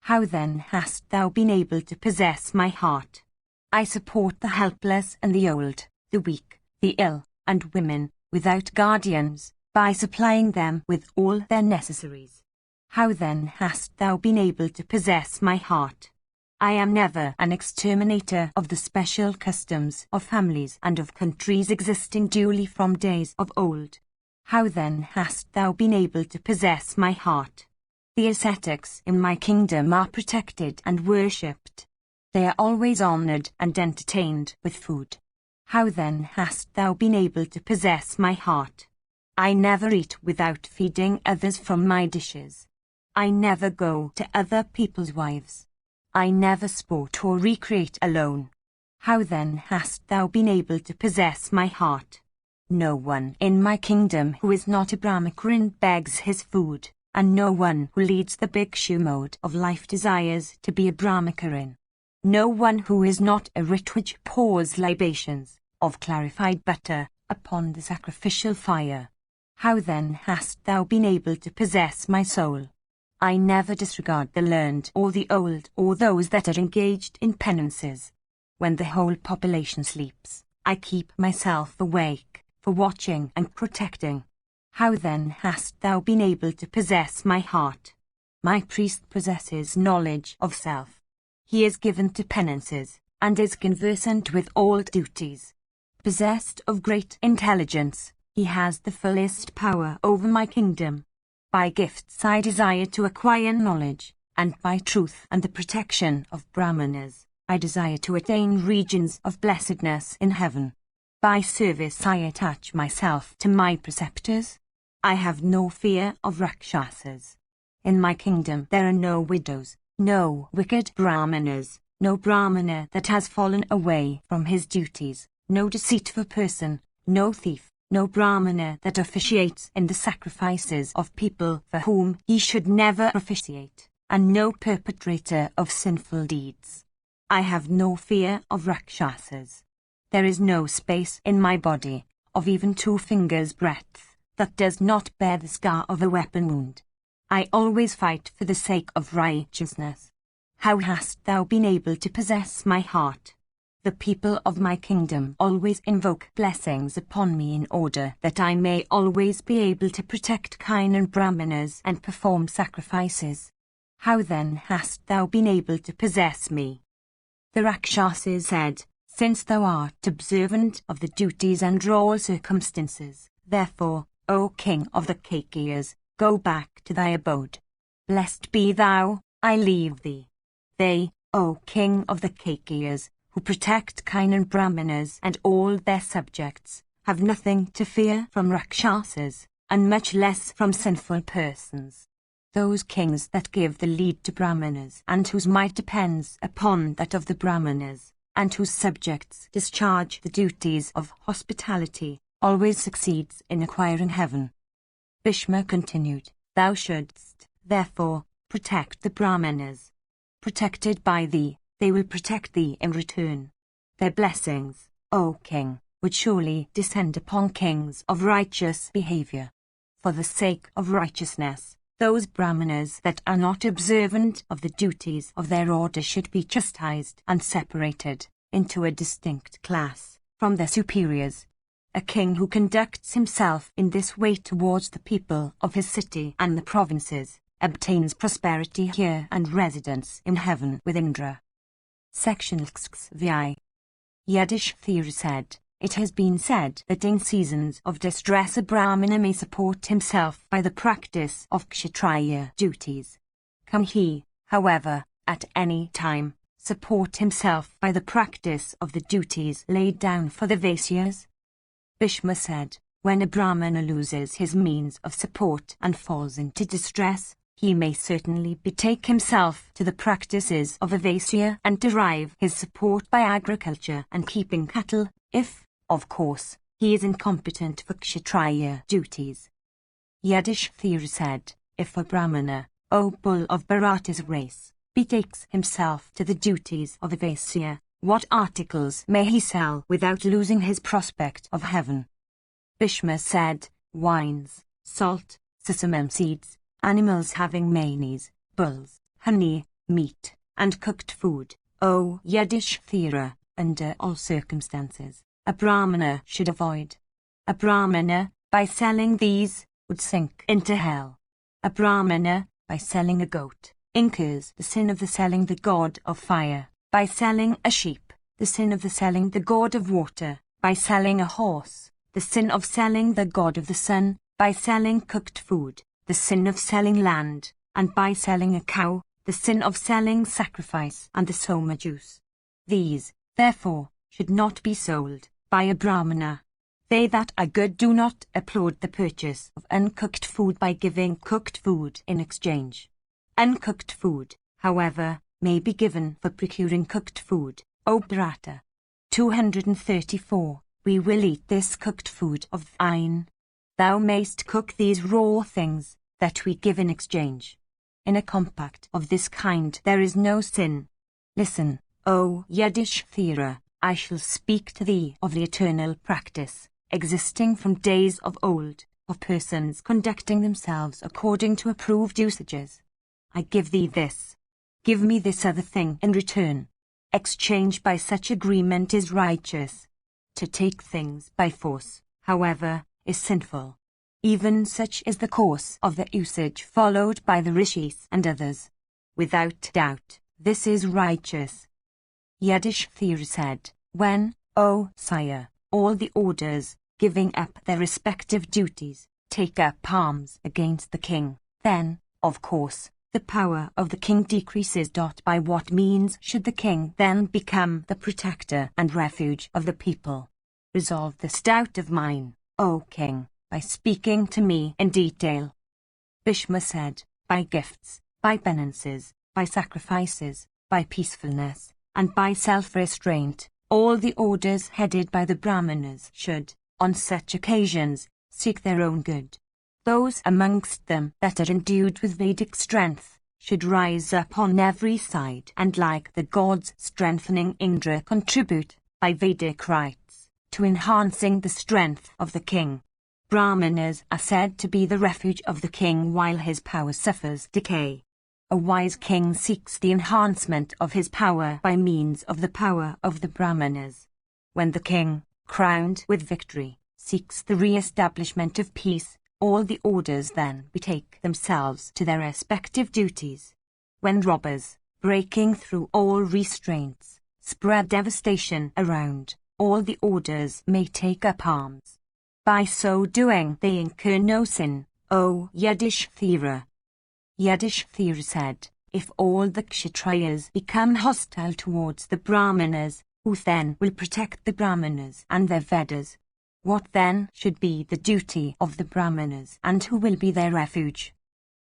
How then hast thou been able to possess my heart? I support the helpless and the old, the weak, the ill, and women, without guardians, by supplying them with all their necessaries. How then hast thou been able to possess my heart? I am never an exterminator of the special customs of families and of countries existing duly from days of old. How then hast thou been able to possess my heart? The ascetics in my kingdom are protected and worshipped. They are always honored and entertained with food. How then hast thou been able to possess my heart? I never eat without feeding others from my dishes. I never go to other people's wives. I never sport or recreate alone. How then hast thou been able to possess my heart? No one in my kingdom who is not a Brahmacharin begs his food, and no one who leads the bhikshu mode of life desires to be a Brahmacharin. No one who is not a Ritwij pours libations of clarified butter upon the sacrificial fire. How then hast thou been able to possess my soul? I never disregard the learned or the old or those that are engaged in penances. When the whole population sleeps, I keep myself awake, for watching and protecting. How then hast thou been able to possess my heart? My priest possesses knowledge of self. He is given to penances, and is conversant with all duties. Possessed of great intelligence, he has the fullest power over my kingdom. By gifts I desire to acquire knowledge, and by truth and the protection of Brahmanas, I desire to attain regions of blessedness in heaven. By service I attach myself to my preceptors. I have no fear of Rakshasas. In my kingdom there are no widows, no wicked Brahmanas, no Brahmana that has fallen away from his duties, no deceitful person, no thief, no Brahmana that officiates in the sacrifices of people for whom he should never officiate, and no perpetrator of sinful deeds. I have no fear of Rakshasas. There is no space in my body, of even 2 fingers' breadth, that does not bear the scar of a weapon wound. I always fight for the sake of righteousness. How hast thou been able to possess my heart? The people of my kingdom always invoke blessings upon me in order that I may always be able to protect kine and Brahmanas and perform sacrifices. How then hast thou been able to possess me? The Rakshasas said, Since thou art observant of the duties under all circumstances, therefore, O king of the Kakeyas, go back to thy abode. Blessed be thou, I leave thee. They, O king of the Kakeyas, who protect kine and Brahmanas and all their subjects, have nothing to fear from Rakshasas, and much less from sinful persons. Those kings that give the lead to Brahmanas, and whose might depends upon that of the Brahmanas, and whose subjects discharge the duties of hospitality, always succeeds in acquiring heaven. Bhishma continued, Thou shouldst, therefore, protect the Brahmanas. Protected by thee, they will protect thee in return. Their blessings, O king, would surely descend upon kings of righteous behavior. For the sake of righteousness, those Brahmanas that are not observant of the duties of their order should be chastised and separated into a distinct class from their superiors. A king who conducts himself in this way towards the people of his city and the provinces obtains prosperity here and residence in heaven with Indra. Section XVI. Yudhishthira said, "It has been said that in seasons of distress a Brahmana may support himself by the practice of Kshatriya duties. Can he, however, at any time, support himself by the practice of the duties laid down for the Vaisyas?" Bhishma said, "When a Brahmana loses his means of support and falls into distress, he may certainly betake himself to the practices of a Vaisya and derive his support by agriculture and keeping cattle, if, of course, he is incompetent for Kshatriya duties." Yudhishthira said, "If a Brahmana, O bull of Bharata's race, betakes himself to the duties of a Vaisya, what articles may he sell without losing his prospect of heaven?" Bhishma said, "Wines, salt, sesamum seeds, animals having manes, bulls, honey, meat, and cooked food, O Yudhishthira, under all circumstances, a Brahmana should avoid. A Brahmana, by selling these, would sink into hell. A Brahmana, by selling a goat, incurs the sin of the selling the god of fire. By selling a sheep, the sin of the selling the god of water. By selling a horse, the sin of selling the god of the sun. By selling cooked food, the sin of selling land. And by selling a cow, the sin of selling sacrifice and the soma juice. These, therefore, should not be sold by a Brahmana. They that are good do not applaud the purchase of uncooked food by giving cooked food in exchange. Uncooked food, however, may be given for procuring cooked food, O Bharata. 234. We will eat this cooked food of thine. Thou mayst cook these raw things that we give in exchange. In a compact of this kind there is no sin. Listen, O Yudhishthira, I shall speak to thee of the eternal practice, existing from days of old, of persons conducting themselves according to approved usages. I give thee this. Give me this other thing in return. Exchange by such agreement is righteous. To take things by force, however, is sinful. Even such is the course of the usage followed by the rishis and others. Without doubt, this is righteous." Yudhishthira said, "When, O sire, all the orders, giving up their respective duties, take up arms against the king, then, of course, the power of the king decreases. By what means should the king then become the protector and refuge of the people? Resolve this doubt of mine, O king, by speaking to me in detail." Bhishma said, "By gifts, by penances, by sacrifices, by peacefulness, and by self-restraint, all the orders headed by the Brahmanas should, on such occasions, seek their own good. Those amongst them that are endued with Vedic strength should rise up on every side and like the gods strengthening Indra contribute, by Vedic rites, to enhancing the strength of the king. Brahmanas are said to be the refuge of the king while his power suffers decay. A wise king seeks the enhancement of his power by means of the power of the Brahmanas. When the king, crowned with victory, seeks the re-establishment of peace, all the orders then betake themselves to their respective duties. When robbers, breaking through all restraints, spread devastation around, all the orders may take up arms. By so doing they incur no sin, O Yudhishthira." Yudhishthira said, "If all the Kshatriyas become hostile towards the Brahmanas, who then will protect the Brahmanas and their Vedas? What then should be the duty of the Brahmanas and who will be their refuge?"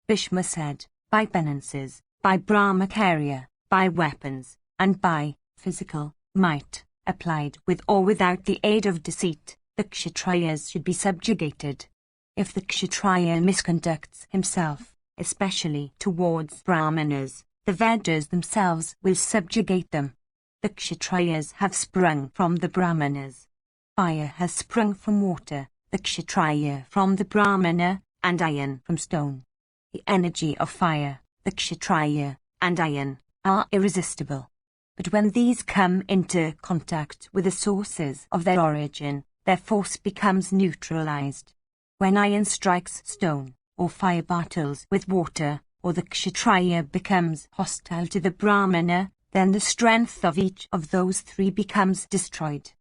Bhishma said, "By penances, by brahmacharya, by weapons, and by physical might, applied with or without the aid of deceit, the Kshatriyas should be subjugated. If the Kshatriya misconducts himself, especially towards Brahmanas, the Vedas themselves will subjugate them. The Kshatriyas have sprung from the Brahmanas. Fire has sprung from water, the Kshatriya from the Brahmana, and iron from stone. The energy of fire, the Kshatriya, and iron are irresistible. But when these come into contact with the sources of their origin, their force becomes neutralized. When iron strikes stone, or fire battles with water, or the Kshatriya becomes hostile to the Brahmana, then the strength of each of those three becomes destroyed.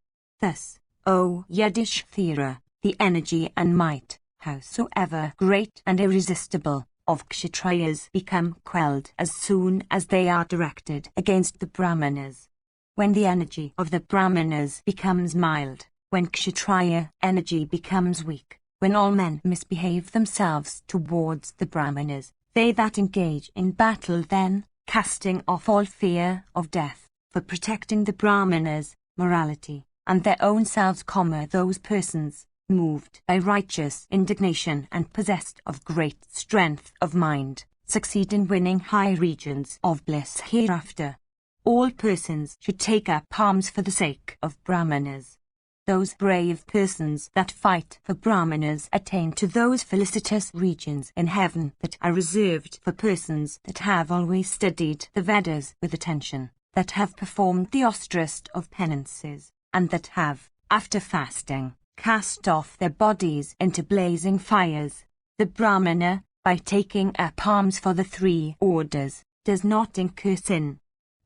Thus, O Yudhishthira, the energy and might, howsoever great and irresistible, of Kshatriyas become quelled as soon as they are directed against the Brahmanas. When the energy of the Brahmanas becomes mild, when Kshatriya energy becomes weak, when all men misbehave themselves towards the Brahmanas, they that engage in battle then, casting off all fear of death, for protecting the Brahmanas' morality, and their own selves, those persons, moved by righteous indignation and possessed of great strength of mind, succeed in winning high regions of bliss hereafter. All persons should take up arms for the sake of Brahmanas. Those brave persons that fight for Brahmanas attain to those felicitous regions in heaven that are reserved for persons that have always studied the Vedas with attention, that have performed the austerest of penances, and that have, after fasting, cast off their bodies into blazing fires. The Brahmana, by taking up arms for the three orders, does not incur sin.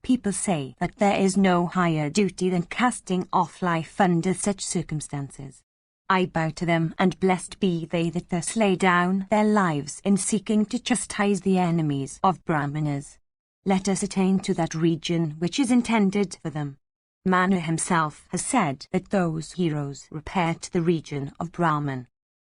People say that there is no higher duty than casting off life under such circumstances. I bow to them, and blessed be they that thus lay down their lives in seeking to chastise the enemies of Brahmanas. Let us attain to that region which is intended for them. Manu himself has said that those heroes repair to the region of Brahman.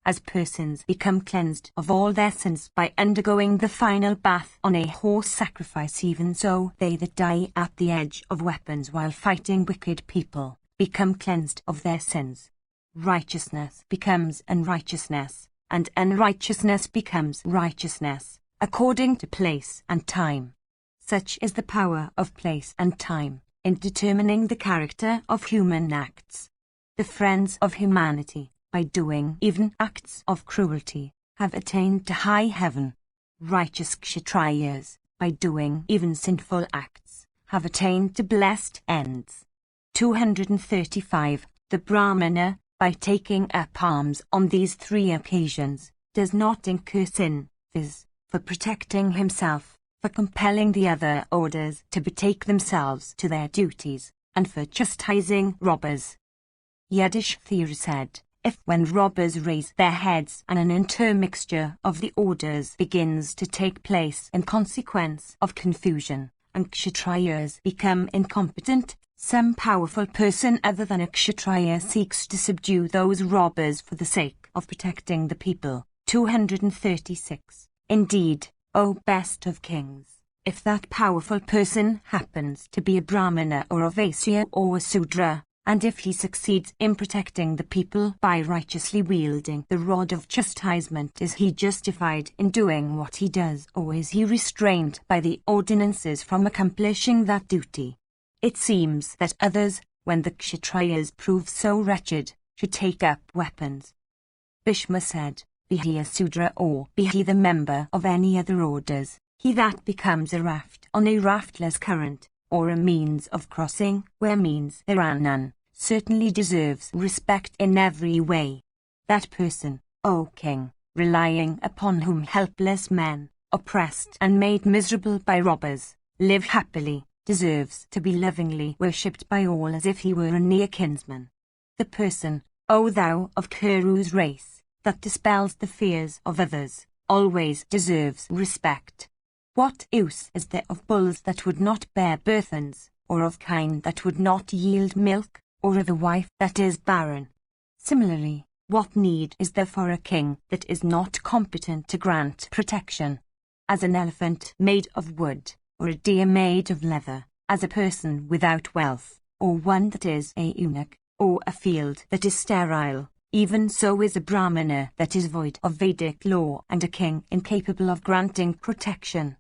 As persons become cleansed of all their sins by undergoing the final bath on a horse sacrifice, even so they that die at the edge of weapons while fighting wicked people become cleansed of their sins. Righteousness becomes unrighteousness, and unrighteousness becomes righteousness, according to place and time. Such is the power of place and time in determining the character of human acts. The friends of humanity, by doing even acts of cruelty, have attained to high heaven. Righteous Kshatriyas, by doing even sinful acts, have attained to blessed ends. 235. The Brahmana, by taking up arms on these three occasions, does not incur sin, viz., for protecting himself, for compelling the other orders to betake themselves to their duties, and for chastising robbers. Yudhishthira said, if when robbers raise their heads and an intermixture of the orders begins to take place in consequence of confusion, and Kshatriyas become incompetent, some powerful person other than a Kshatriya seeks to subdue those robbers for the sake of protecting the people. 236. Indeed, O best of kings, if that powerful person happens to be a Brahmana or a Vaisya or a Sudra, and if he succeeds in protecting the people by righteously wielding the rod of chastisement, is he justified in doing what he does, or is he restrained by the ordinances from accomplishing that duty? It seems that others, when the Kshatriyas prove so wretched, should take up weapons. Bhishma said, be he a Sudra or be he the member of any other orders, he that becomes a raft on a raftless current, or a means of crossing where means there are none, certainly deserves respect in every way. That person, O king, relying upon whom helpless men, oppressed and made miserable by robbers, live happily, deserves to be lovingly worshipped by all as if he were a near kinsman. The person, O thou of Kuru's race, that dispels the fears of others, always deserves respect. What use is there of bulls that would not bear burthens, or of kine that would not yield milk, or of a wife that is barren? Similarly, what need is there for a king that is not competent to grant protection? As an elephant made of wood, or a deer made of leather, as a person without wealth, or one that is a eunuch, or a field that is sterile, even so is a Brahmana that is void of Vedic law and a king incapable of granting protection.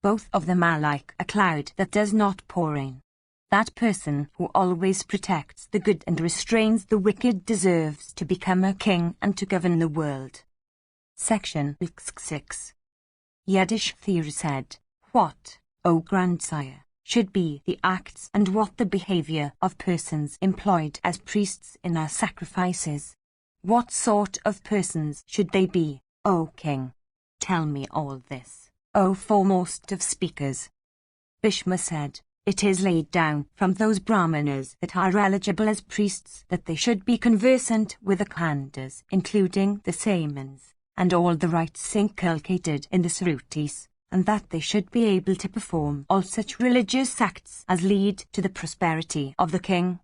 Both of them are like a cloud that does not pour rain. That person who always protects the good and restrains the wicked deserves to become a king and to govern the world. Section 6. Yiddish theory said, what, O grandsire, should be the acts and what the behavior of persons employed as priests in our sacrifices? What sort of persons should they be, O king? Tell me all this, O foremost of speakers. Bhishma said, it is laid down from those Brahmanas that are eligible as priests that they should be conversant with the khandas, including the Samans, and all the rites inculcated in the Srutis, and that they should be able to perform all such religious acts as lead to the prosperity of the king.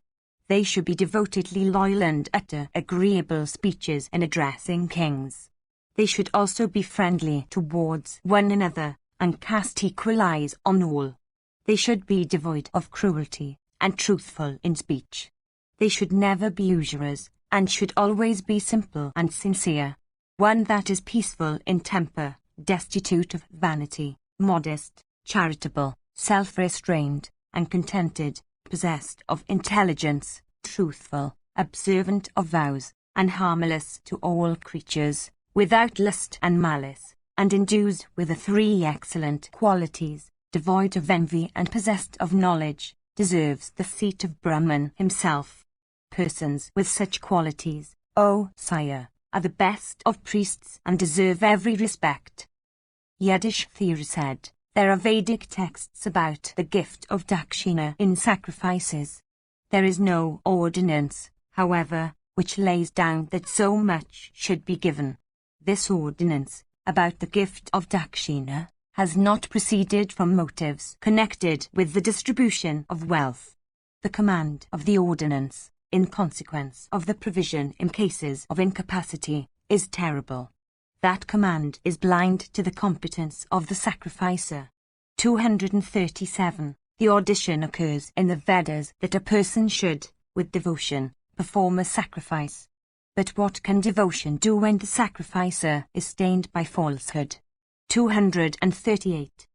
They should be devotedly loyal and utter agreeable speeches in addressing kings. They should also be friendly towards one another, and cast equal eyes on all. They should be devoid of cruelty, and truthful in speech. They should never be usurers, and should always be simple and sincere. One that is peaceful in temper, destitute of vanity, modest, charitable, self-restrained, and contented, possessed of intelligence, truthful, observant of vows, and harmless to all creatures, without lust and malice, and endued with the three excellent qualities, devoid of envy and possessed of knowledge, deserves the seat of Brahman himself. Persons with such qualities, O sire, are the best of priests and deserve every respect. Yiddish theory said, there are Vedic texts about the gift of dakshina in sacrifices. There is no ordinance, however, which lays down that so much should be given. This ordinance, about the gift of dakshina, has not proceeded from motives connected with the distribution of wealth. The command of the ordinance, in consequence of the provision in cases of incapacity, is terrible. That command is blind to the competence of the sacrificer. 237. The audition occurs in the Vedas that a person should, with devotion, perform a sacrifice. But what can devotion do when the sacrificer is stained by falsehood? 238.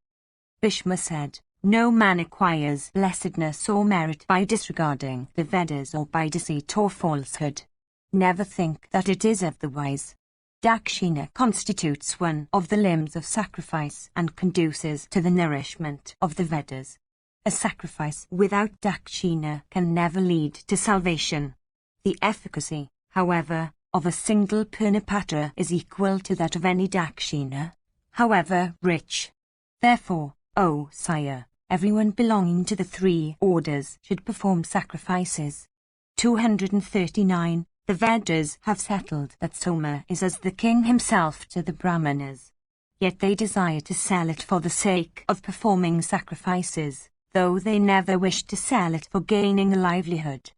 Bhishma said, no man acquires blessedness or merit by disregarding the Vedas or by deceit or falsehood. Never think that it is otherwise. Dakshina constitutes one of the limbs of sacrifice and conduces to the nourishment of the Vedas. A sacrifice without dakshina can never lead to salvation. The efficacy, however, of a single purnapatra is equal to that of any dakshina, however rich. Therefore, O sire, everyone belonging to the three orders should perform sacrifices. 239. The Vedas have settled that Soma is as the king himself to the Brahmanas. Yet they desire to sell it for the sake of performing sacrifices, though they never wish to sell it for gaining a livelihood.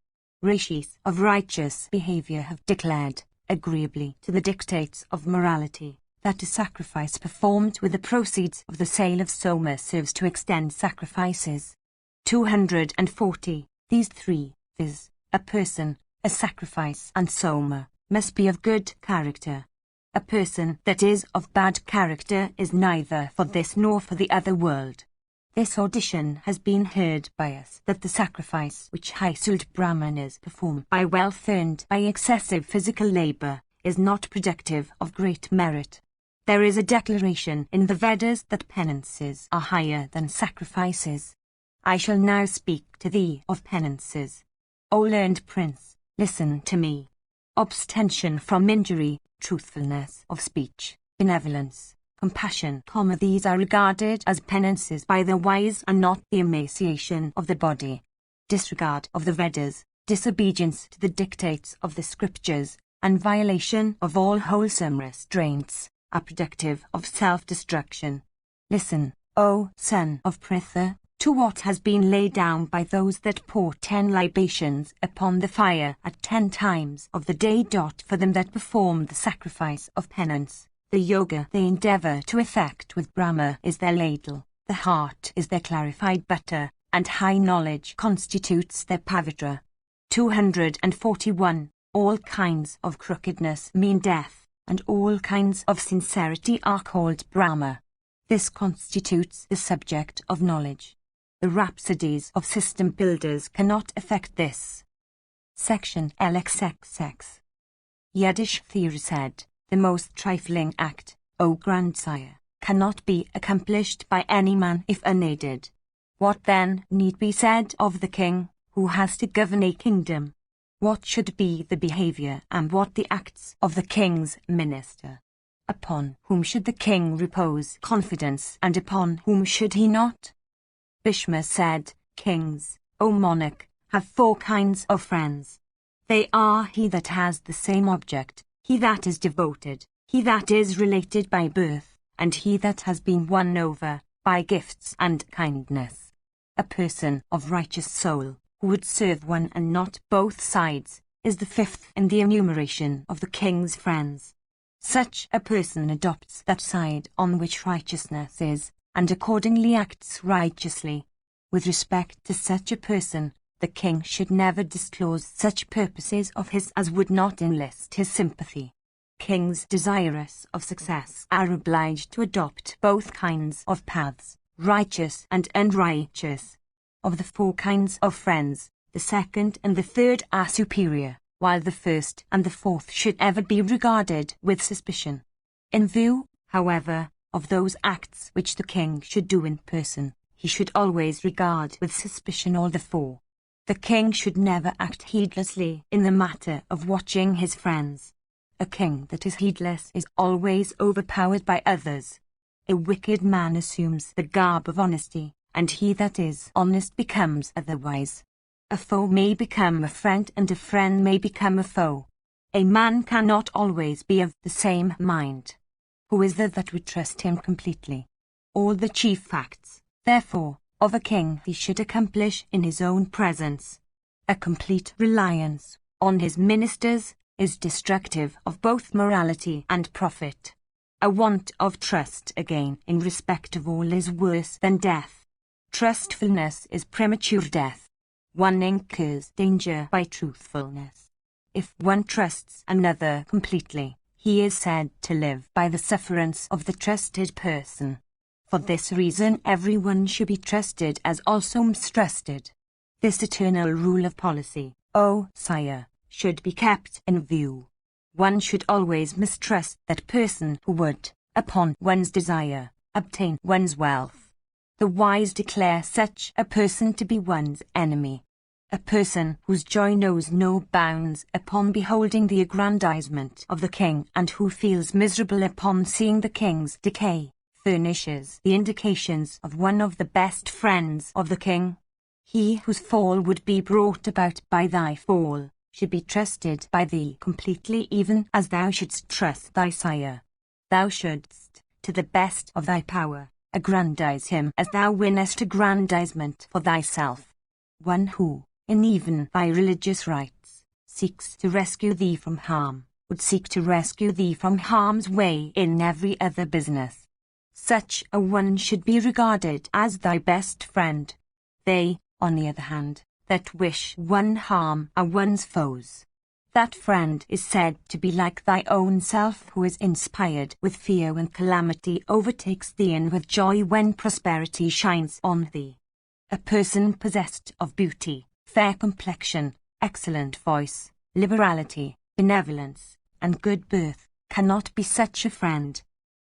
Rishis of righteous behavior have declared, agreeably to the dictates of morality, that a sacrifice performed with the proceeds of the sale of Soma serves to extend sacrifices. 240. These three, viz., a person, a sacrifice and Soma, must be of good character. A person that is of bad character is neither for this nor for the other world. This audition has been heard by us that the sacrifice which high-souled Brahmanas perform by wealth earned by excessive physical labour is not productive of great merit. There is a declaration in the Vedas that penances are higher than sacrifices. I shall now speak to thee of penances. O learned prince, listen to me. Abstention from injury, truthfulness of speech, benevolence, compassion, these are regarded as penances by the wise and not the emaciation of the body. Disregard of the Vedas, disobedience to the dictates of the scriptures, and violation of all wholesome restraints are productive of self-destruction. Listen, O son of Pritha, to what has been laid down by those that pour 10 libations upon the fire at 10 times of the day. For them that perform the sacrifice of penance, the yoga they endeavour to effect with Brahma is their ladle, the heart is their clarified butter, and high knowledge constitutes their pavitra. 241. All kinds of crookedness mean death, and all kinds of sincerity are called Brahma. This constitutes the subject of knowledge. The rhapsodies of system builders cannot effect this. Section LXXX. Yiddish theory said, the most trifling act, O grandsire, cannot be accomplished by any man if unaided. What then need be said of the king, who has to govern a kingdom? What should be the behavior and what the acts of the king's minister? Upon whom should the king repose confidence and upon whom should he not? Bishma said, kings, O monarch, have 4 kinds of friends. They are he that has the same object, he that is devoted, he that is related by birth, and he that has been won over by gifts and kindness. A person of righteous soul, who would serve one and not both sides, is the 5th in the enumeration of the king's friends. Such a person adopts that side on which righteousness is, and accordingly acts righteously. With respect to such a person, the king should never disclose such purposes of his as would not enlist his sympathy. Kings desirous of success are obliged to adopt both kinds of paths, righteous and unrighteous. Of the 4 kinds of friends, the 2nd and the 3rd are superior, while the 1st and the 4th should ever be regarded with suspicion. In view, however, of those acts which the king should do in person, he should always regard with suspicion all the 4. The king should never act heedlessly in the matter of watching his friends. A king that is heedless is always overpowered by others. A wicked man assumes the garb of honesty, and he that is honest becomes otherwise. A foe may become a friend and a friend may become a foe. A man cannot always be of the same mind. Who is there that would trust him completely? All the chief facts, therefore, of a king he should accomplish in his own presence. A complete reliance on his ministers is destructive of both morality and profit. A want of trust again in respect of all is worse than death. Trustfulness is premature death. One incurs danger by truthfulness. If one trusts another completely, he is said to live by the sufferance of the trusted person. For this reason everyone should be trusted as also mistrusted. This eternal rule of policy, O sire, should be kept in view. One should always mistrust that person who would, upon one's desire, obtain one's wealth. The wise declare such a person to be one's enemy. A person whose joy knows no bounds upon beholding the aggrandizement of the king and who feels miserable upon seeing the king's decay, furnishes the indications of one of the best friends of the king. He whose fall would be brought about by thy fall should be trusted by thee completely, even as thou shouldst trust thy sire. Thou shouldst, to the best of thy power, aggrandize him as thou winnest aggrandizement for thyself. One who, in even thy religious rites, seeks to rescue thee from harm, would seek to rescue thee from harm's way in every other business. Such a one should be regarded as thy best friend. They, on the other hand, that wish one harm are one's foes. That friend is said to be like thy own self, who is inspired with fear when calamity overtakes thee and with joy when prosperity shines on thee. A person possessed of beauty, fair complexion, excellent voice, liberality, benevolence, and good birth, cannot be such a friend.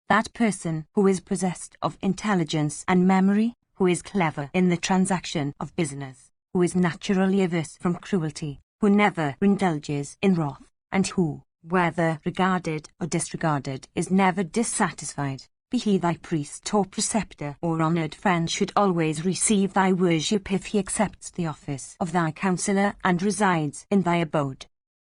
That person who is possessed of intelligence and memory, who is clever in the transaction of business, who is naturally averse from cruelty, who never indulges in wrath, and who, whether regarded or disregarded, is never dissatisfied, be he thy priest or preceptor or honoured friend, should always receive thy worship if he accepts the office of thy counsellor and resides in thy abode.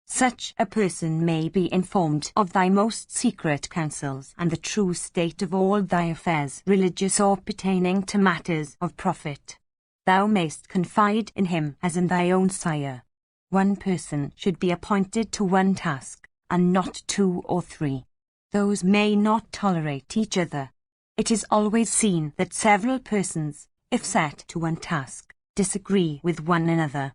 Such a person may be informed of thy most secret counsels and the true state of all thy affairs, religious or pertaining to matters of profit. Thou mayst confide in him as in thy own sire. One person should be appointed to one task, and not 2 or 3. Those may not tolerate each other. It is always seen that several persons, if set to one task, disagree with one another.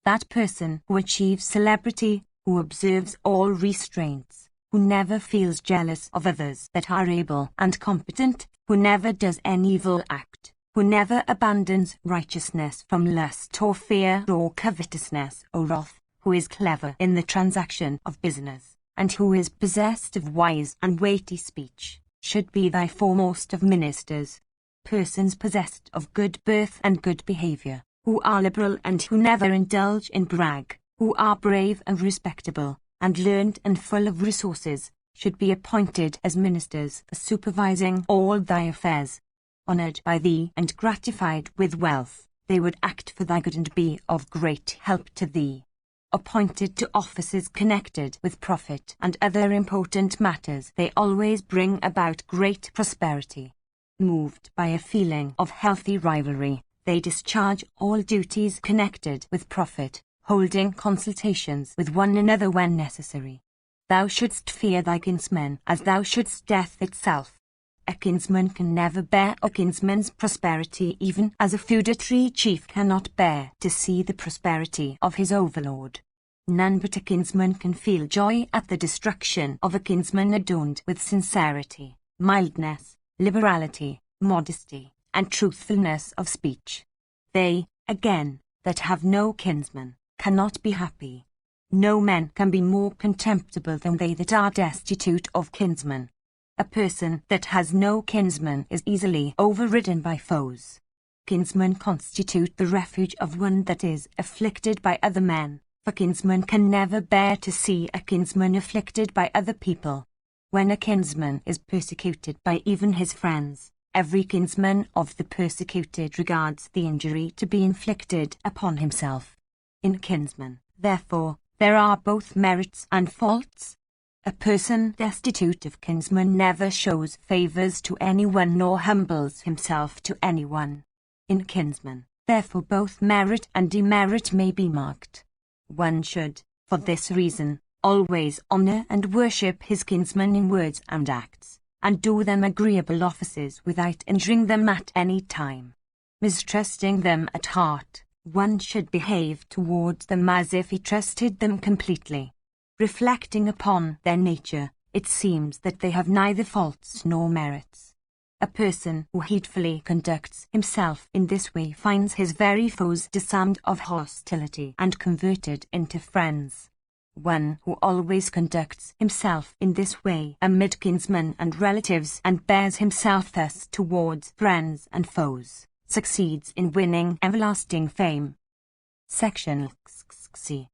That person who achieves celebrity, who observes all restraints, who never feels jealous of others that are able and competent, who never does any evil act, who who never abandons righteousness from lust or fear or covetousness or wrath, who is clever in the transaction of business, and who is possessed of wise and weighty speech, should be thy foremost of ministers. Persons possessed of good birth and good behavior, who are liberal and who never indulge in brag, who are brave and respectable, and learned and full of resources, should be appointed as ministers supervising all thy affairs. Honored by thee and gratified with wealth, they would act for thy good and be of great help to thee. Appointed to offices connected with profit and other important matters, they always bring about great prosperity. Moved by a feeling of healthy rivalry, they discharge all duties connected with profit, holding consultations with one another when necessary. Thou shouldst fear thy kinsmen as thou shouldst death itself. A kinsman can never bear a kinsman's prosperity, even as a feudatory chief cannot bear to see the prosperity of his overlord. None but a kinsman can feel joy at the destruction of a kinsman adorned with sincerity, mildness, liberality, modesty, and truthfulness of speech. They, again, that have no kinsman, cannot be happy. No men can be more contemptible than they that are destitute of kinsmen. A person that has no kinsman is easily overridden by foes. Kinsmen constitute the refuge of one that is afflicted by other men, for kinsmen can never bear to see a kinsman afflicted by other people. When a kinsman is persecuted by even his friends, every kinsman of the persecuted regards the injury to be inflicted upon himself. In kinsmen, therefore, there are both merits and faults. A person destitute of kinsmen never shows favors to anyone nor humbles himself to anyone. In kinsmen, therefore, both merit and demerit may be marked. One should, for this reason, always honor and worship his kinsmen in words and acts, and do them agreeable offices without injuring them at any time. Mistrusting them at heart, one should behave towards them as if he trusted them completely. Reflecting upon their nature, it seems that they have neither faults nor merits. A person who heedfully conducts himself in this way finds his very foes disarmed of hostility and converted into friends. One who always conducts himself in this way amid kinsmen and relatives and bears himself thus towards friends and foes, succeeds in winning everlasting fame. Section C.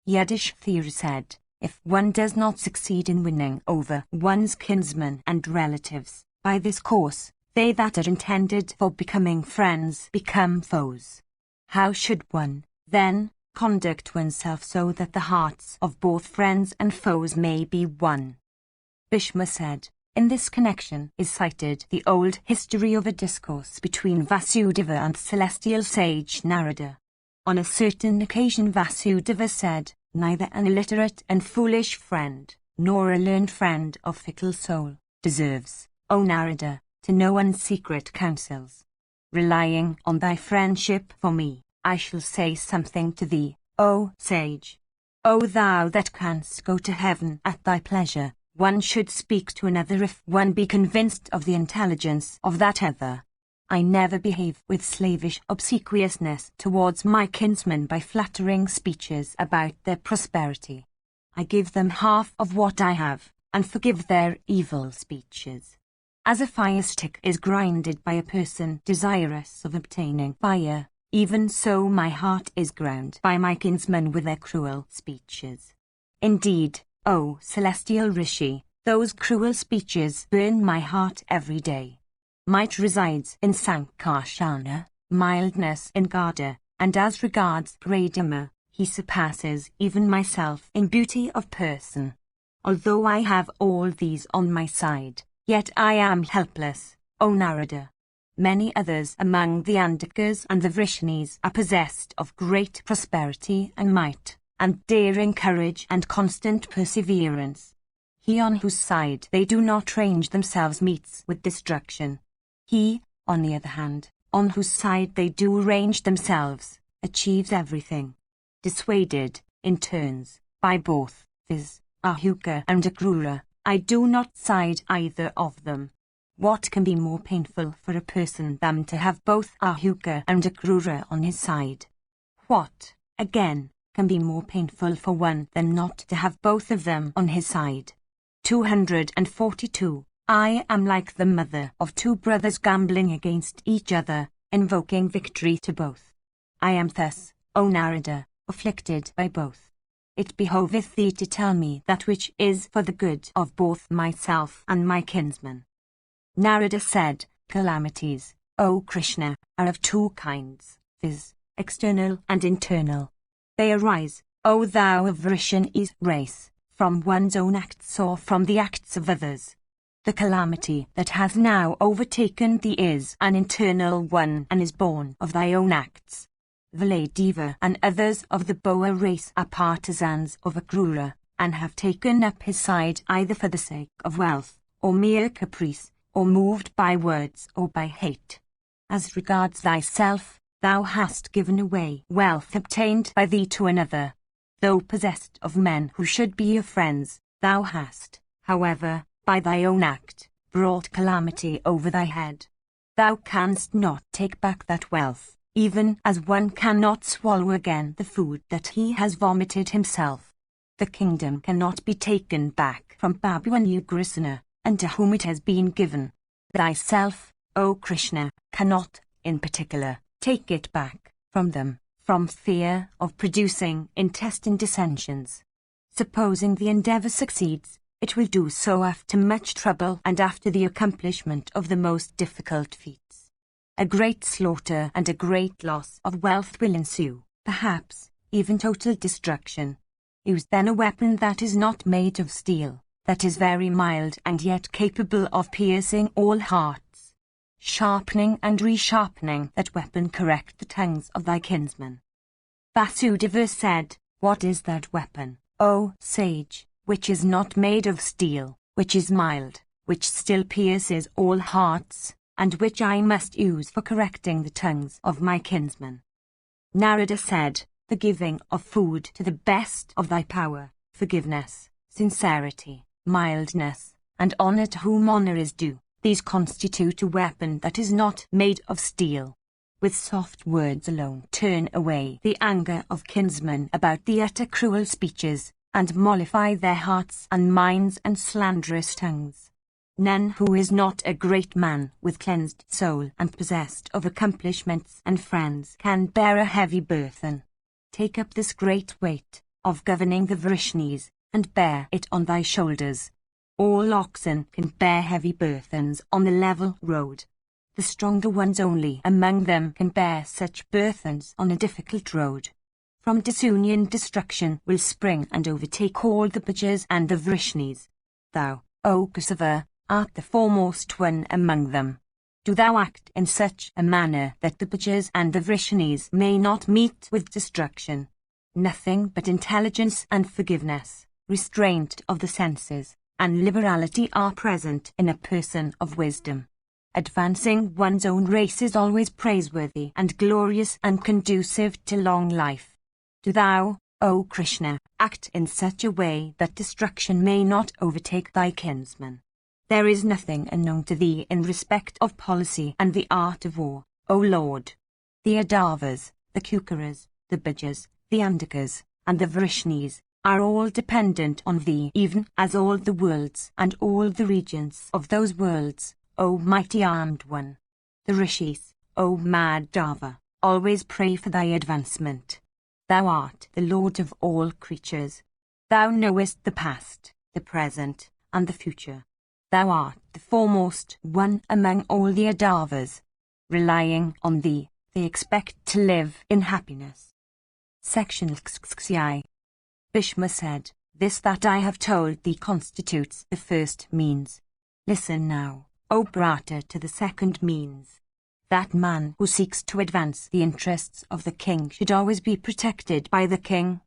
Yiddish theory said, if one does not succeed in winning over one's kinsmen and relatives, by this course, they that are intended for becoming friends become foes. How should one, then, conduct oneself so that the hearts of both friends and foes may be won? Bhishma said, in this connection is cited the old history of a discourse between Vasudeva and celestial sage Narada. On a certain occasion Vasudeva said, neither an illiterate and foolish friend, nor a learned friend of fickle soul, deserves, O Narada, to know one's secret counsels. Relying on thy friendship for me, I shall say something to thee, O sage. O thou that canst go to heaven at thy pleasure, one should speak to another if one be convinced of the intelligence of that other. I never behave with slavish obsequiousness towards my kinsmen by flattering speeches about their prosperity. I give them half of what I have, and forgive their evil speeches. As a fire stick is grinded by a person desirous of obtaining fire, even so my heart is ground by my kinsmen with their cruel speeches. Indeed, O celestial Rishi, those cruel speeches burn my heart every day. Might resides in Sankarsana, mildness in Gada, and as regards Pradima, he surpasses even myself in beauty of person. Although I have all these on my side, yet I am helpless, O Narada. Many others among the Andakas and the Vrishnis are possessed of great prosperity and might, and daring courage and constant perseverance. He on whose side they do not range themselves meets with destruction. He, on the other hand, on whose side they do range themselves, achieves everything. Dissuaded, in turns, by both, viz., Ahuka and Akrura, I do not side either of them. What can be more painful for a person than to have both Ahuka and Akrura on his side? What, again, can be more painful for one than not to have both of them on his side? 242. I am like the mother of two brothers gambling against each other, invoking victory to both. I am thus, O Narada, afflicted by both. It behoveth thee to tell me that which is for the good of both myself and my kinsman. Narada said, calamities, O Krishna, are of two kinds, viz., external and internal. They arise, O thou of Vrishani's race, from one's own acts or from the acts of others. The calamity that has now overtaken thee is an internal one and is born of thy own acts. Valadeva and others of the Boa race are partisans of Akrura, and have taken up his side either for the sake of wealth, or mere caprice, or moved by words or by hate. As regards thyself, thou hast given away wealth obtained by thee to another. Though possessed of men who should be your friends, thou hast, however, by thy own act, brought calamity over thy head. Thou canst not take back that wealth, even as one cannot swallow again the food that he has vomited himself. The kingdom cannot be taken back from Babu and Ugrasena, and to whom it has been given. Thyself, O Krishna, cannot, in particular, take it back from them, from fear of producing intestine dissensions. Supposing the endeavour succeeds, it will do so after much trouble and after the accomplishment of the most difficult feats. A great slaughter and a great loss of wealth will ensue, perhaps, even total destruction. Use then a weapon that is not made of steel, that is very mild and yet capable of piercing all hearts. Sharpening and resharpening that weapon correct the tongues of thy kinsmen. Vasudeva said, what is that weapon, O sage, which is not made of steel, which is mild, which still pierces all hearts, and which I must use for correcting the tongues of my kinsmen? Narada said, the giving of food to the best of thy power, forgiveness, sincerity, mildness, and honor to whom honor is due. These constitute a weapon that is not made of steel. With soft words alone turn away the anger of kinsmen about the utter cruel speeches, and mollify their hearts and minds and slanderous tongues. None who is not a great man with cleansed soul and possessed of accomplishments and friends can bear a heavy burthen. Take up this great weight of governing the Vrishnis, and bear it on thy shoulders. All oxen can bear heavy burthens on the level road. The stronger ones only among them can bear such burthens on a difficult road. From disunion destruction will spring and overtake all the Bhajas and the Vrishnis. Thou, O Kesava, art the foremost one among them. Do thou act in such a manner that the Bhajas and the Vrishnis may not meet with destruction. Nothing but intelligence and forgiveness, restraint of the senses, and liberality are present in a person of wisdom. Advancing one's own race is always praiseworthy and glorious and conducive to long life. Do thou, O Krishna, act in such a way that destruction may not overtake thy kinsmen. There is nothing unknown to thee in respect of policy and the art of war, O Lord. The Adavas, the Kukaras, the Bhajas, the Andakas, and the Vrishnis are all dependent on thee, even as all the worlds and all the regions of those worlds, O mighty armed one. The Rishis, O Madhava, always pray for thy advancement. Thou art the Lord of all creatures. Thou knowest the past, the present, and the future. Thou art the foremost one among all the Adavas. Relying on thee, they expect to live in happiness. Section XXI. Bhishma said, this that I have told thee constitutes the first means. Listen now, O Bharata, to the second means. That man who seeks to advance the interests of the king should always be protected by the king.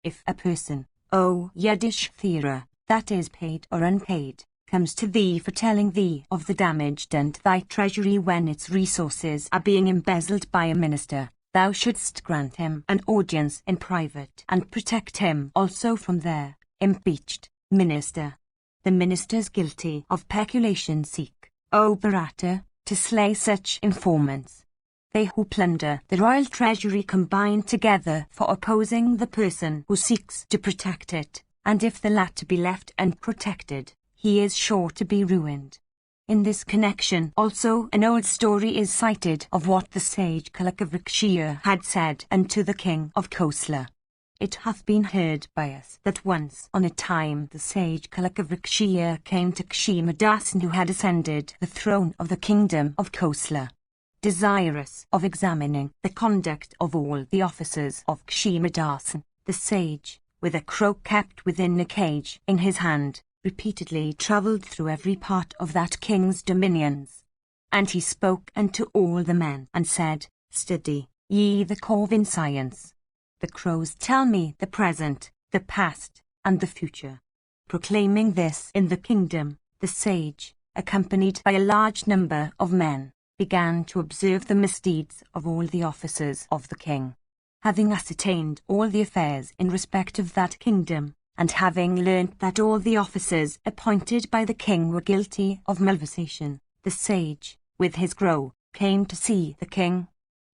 If a person, O Yudhishthira, that is paid or unpaid, comes to thee for telling thee of the damage done to thy treasury when its resources are being embezzled by a minister, thou shouldst grant him an audience in private and protect him also from their impeached minister. The ministers guilty of peculation seek, O Bharata, to slay such informants. They who plunder the royal treasury combine together for opposing the person who seeks to protect it, and if the latter be left unprotected, he is sure to be ruined. In this connection also an old story is cited of what the sage Kalakavrikshiya had said unto the king of Kosala. It hath been heard by us that once on a time the sage Kalakavrikshiya came to Kshimadasan, who had ascended the throne of the kingdom of Kosala. Desirous of examining the conduct of all the officers of Kshimadasan, the sage, with a crow kept within a cage in his hand, repeatedly travelled through every part of that king's dominions. And he spoke unto all the men, and said, Study ye the Corvin science. The crows tell me the present, the past, and the future. Proclaiming this in the kingdom, the sage, accompanied by a large number of men, began to observe the misdeeds of all the officers of the king. Having ascertained all the affairs in respect of that kingdom, and having learnt that all the officers appointed by the king were guilty of malversation, the sage, with his crow, came to see the king.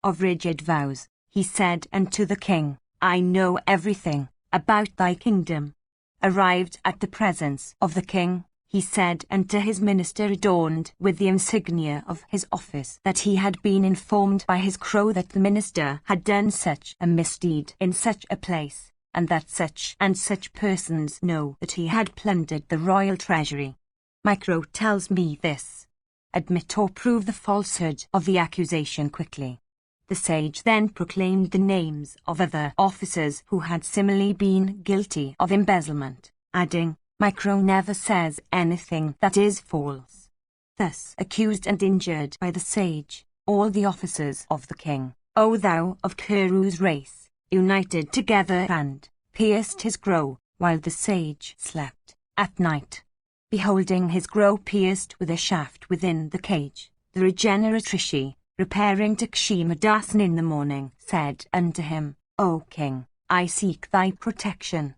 Of rigid vows, he said unto the king, I know everything about thy kingdom. Arrived at the presence of the king, he said unto his minister adorned with the insignia of his office that he had been informed by his crow that the minister had done such a misdeed in such a place, and that such and such persons know that he had plundered the royal treasury. My crow tells me this. Admit or prove the falsehood of the accusation quickly. The sage then proclaimed the names of other officers who had similarly been guilty of embezzlement, adding, My crow never says anything that is false. Thus accused and injured by the sage, all the officers of the king, O thou of Kuru's race, united together and pierced his crow, while the sage slept at night. Beholding his crow pierced with a shaft within the cage, the regenerate Rishi, repairing to Kshimadasan in the morning, said unto him, O king, I seek thy protection.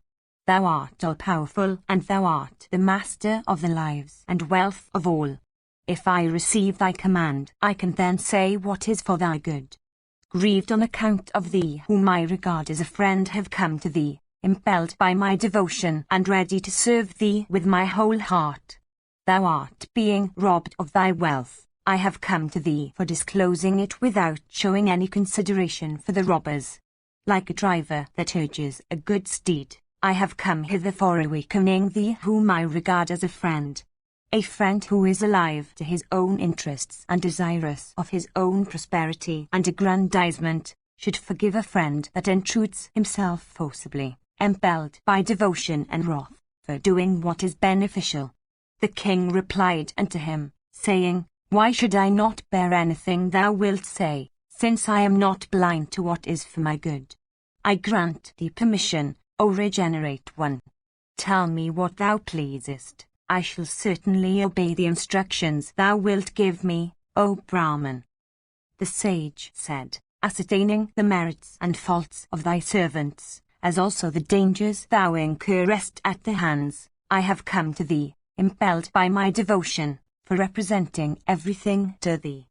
Thou art all-powerful, and thou art the master of the lives and wealth of all. If I receive thy command, I can then say what is for thy good. Grieved on account of thee whom I regard as a friend have come to thee, impelled by my devotion and ready to serve thee with my whole heart. Thou art being robbed of thy wealth. I have come to thee for disclosing it without showing any consideration for the robbers. Like a driver that urges a good steed, I have come hither for awakening thee whom I regard as a friend. A friend who is alive to his own interests and desirous of his own prosperity and aggrandizement, should forgive a friend that intrudes himself forcibly, impelled by devotion and wrath, for doing what is beneficial. The king replied unto him, saying, Why should I not bear anything thou wilt say, since I am not blind to what is for my good? I grant thee permission, O regenerate one. Tell me what thou pleasest. I shall certainly obey the instructions thou wilt give me, O Brahman. The sage said, Ascertaining the merits and faults of thy servants, as also the dangers thou incurrest at their hands, I have come to thee, impelled by my devotion, for representing everything to thee.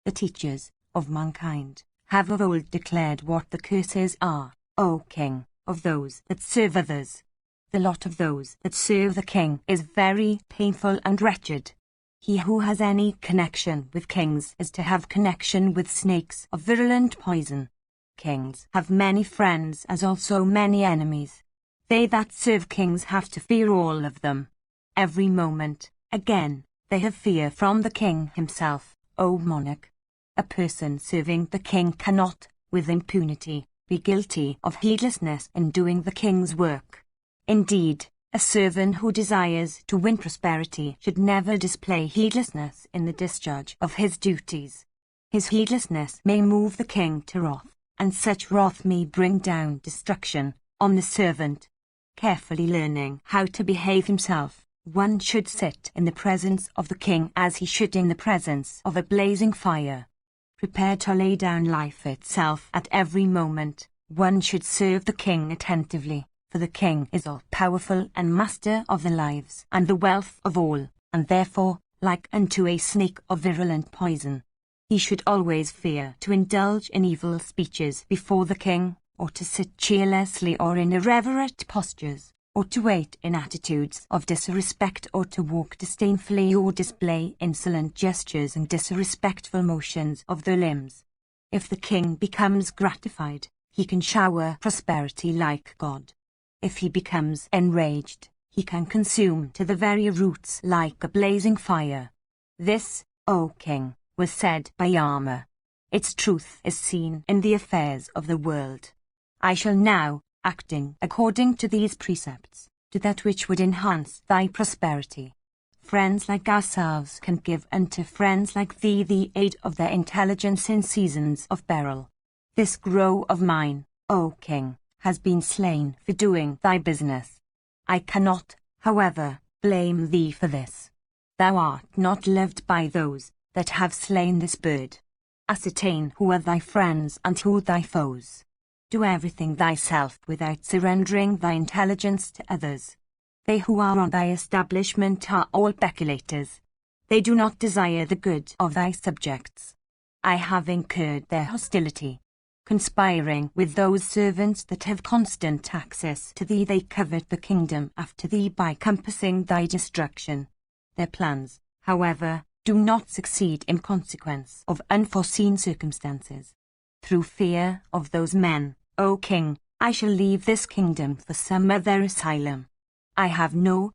The teachers of mankind have of old declared what the curses are, O king, of those that serve others. The lot of those that serve the king is very painful and wretched. He who has any connection with kings is to have connection with snakes of virulent poison. Kings have many friends as also many enemies. They that serve kings have to fear all of them. Every moment, again, they have fear from the king himself, O monarch. A person serving the king cannot, with impunity, be guilty of heedlessness in doing the king's work. Indeed, a servant who desires to win prosperity should never display heedlessness in the discharge of his duties. His heedlessness may move the king to wrath, and such wrath may bring down destruction on the servant. Carefully learning how to behave himself, one should sit in the presence of the king as he should in the presence of a blazing fire. Prepared to lay down life itself at every moment, one should serve the king attentively, for the king is all-powerful and master of the lives and the wealth of all, and therefore, like unto a snake of virulent poison. He should always fear to indulge in evil speeches before the king, or to sit cheerlessly or in irreverent postures, or to wait in attitudes of disrespect, or to walk disdainfully, or display insolent gestures and disrespectful motions of the limbs. If the king becomes gratified, he can shower prosperity like God. If he becomes enraged, he can consume to the very roots like a blazing fire. This, O king, was said by Yama. Its truth is seen in the affairs of the world. I shall now, acting according to these precepts, do that which would enhance thy prosperity. Friends like ourselves can give unto friends like thee the aid of their intelligence in seasons of peril. This grow of mine, O king, has been slain for doing thy business. I cannot, however, blame thee for this. Thou art not loved by those that have slain this bird. Ascertain who are thy friends and who thy foes. Do everything thyself without surrendering thy intelligence to others. They who are on thy establishment are all speculators. They do not desire the good of thy subjects. I have incurred their hostility. Conspiring with those servants that have constant access to thee, they covet the kingdom after thee by compassing thy destruction. Their plans, however, do not succeed in consequence of unforeseen circumstances. Through fear of those men, O king, I shall leave this kingdom for some other asylum. I have no will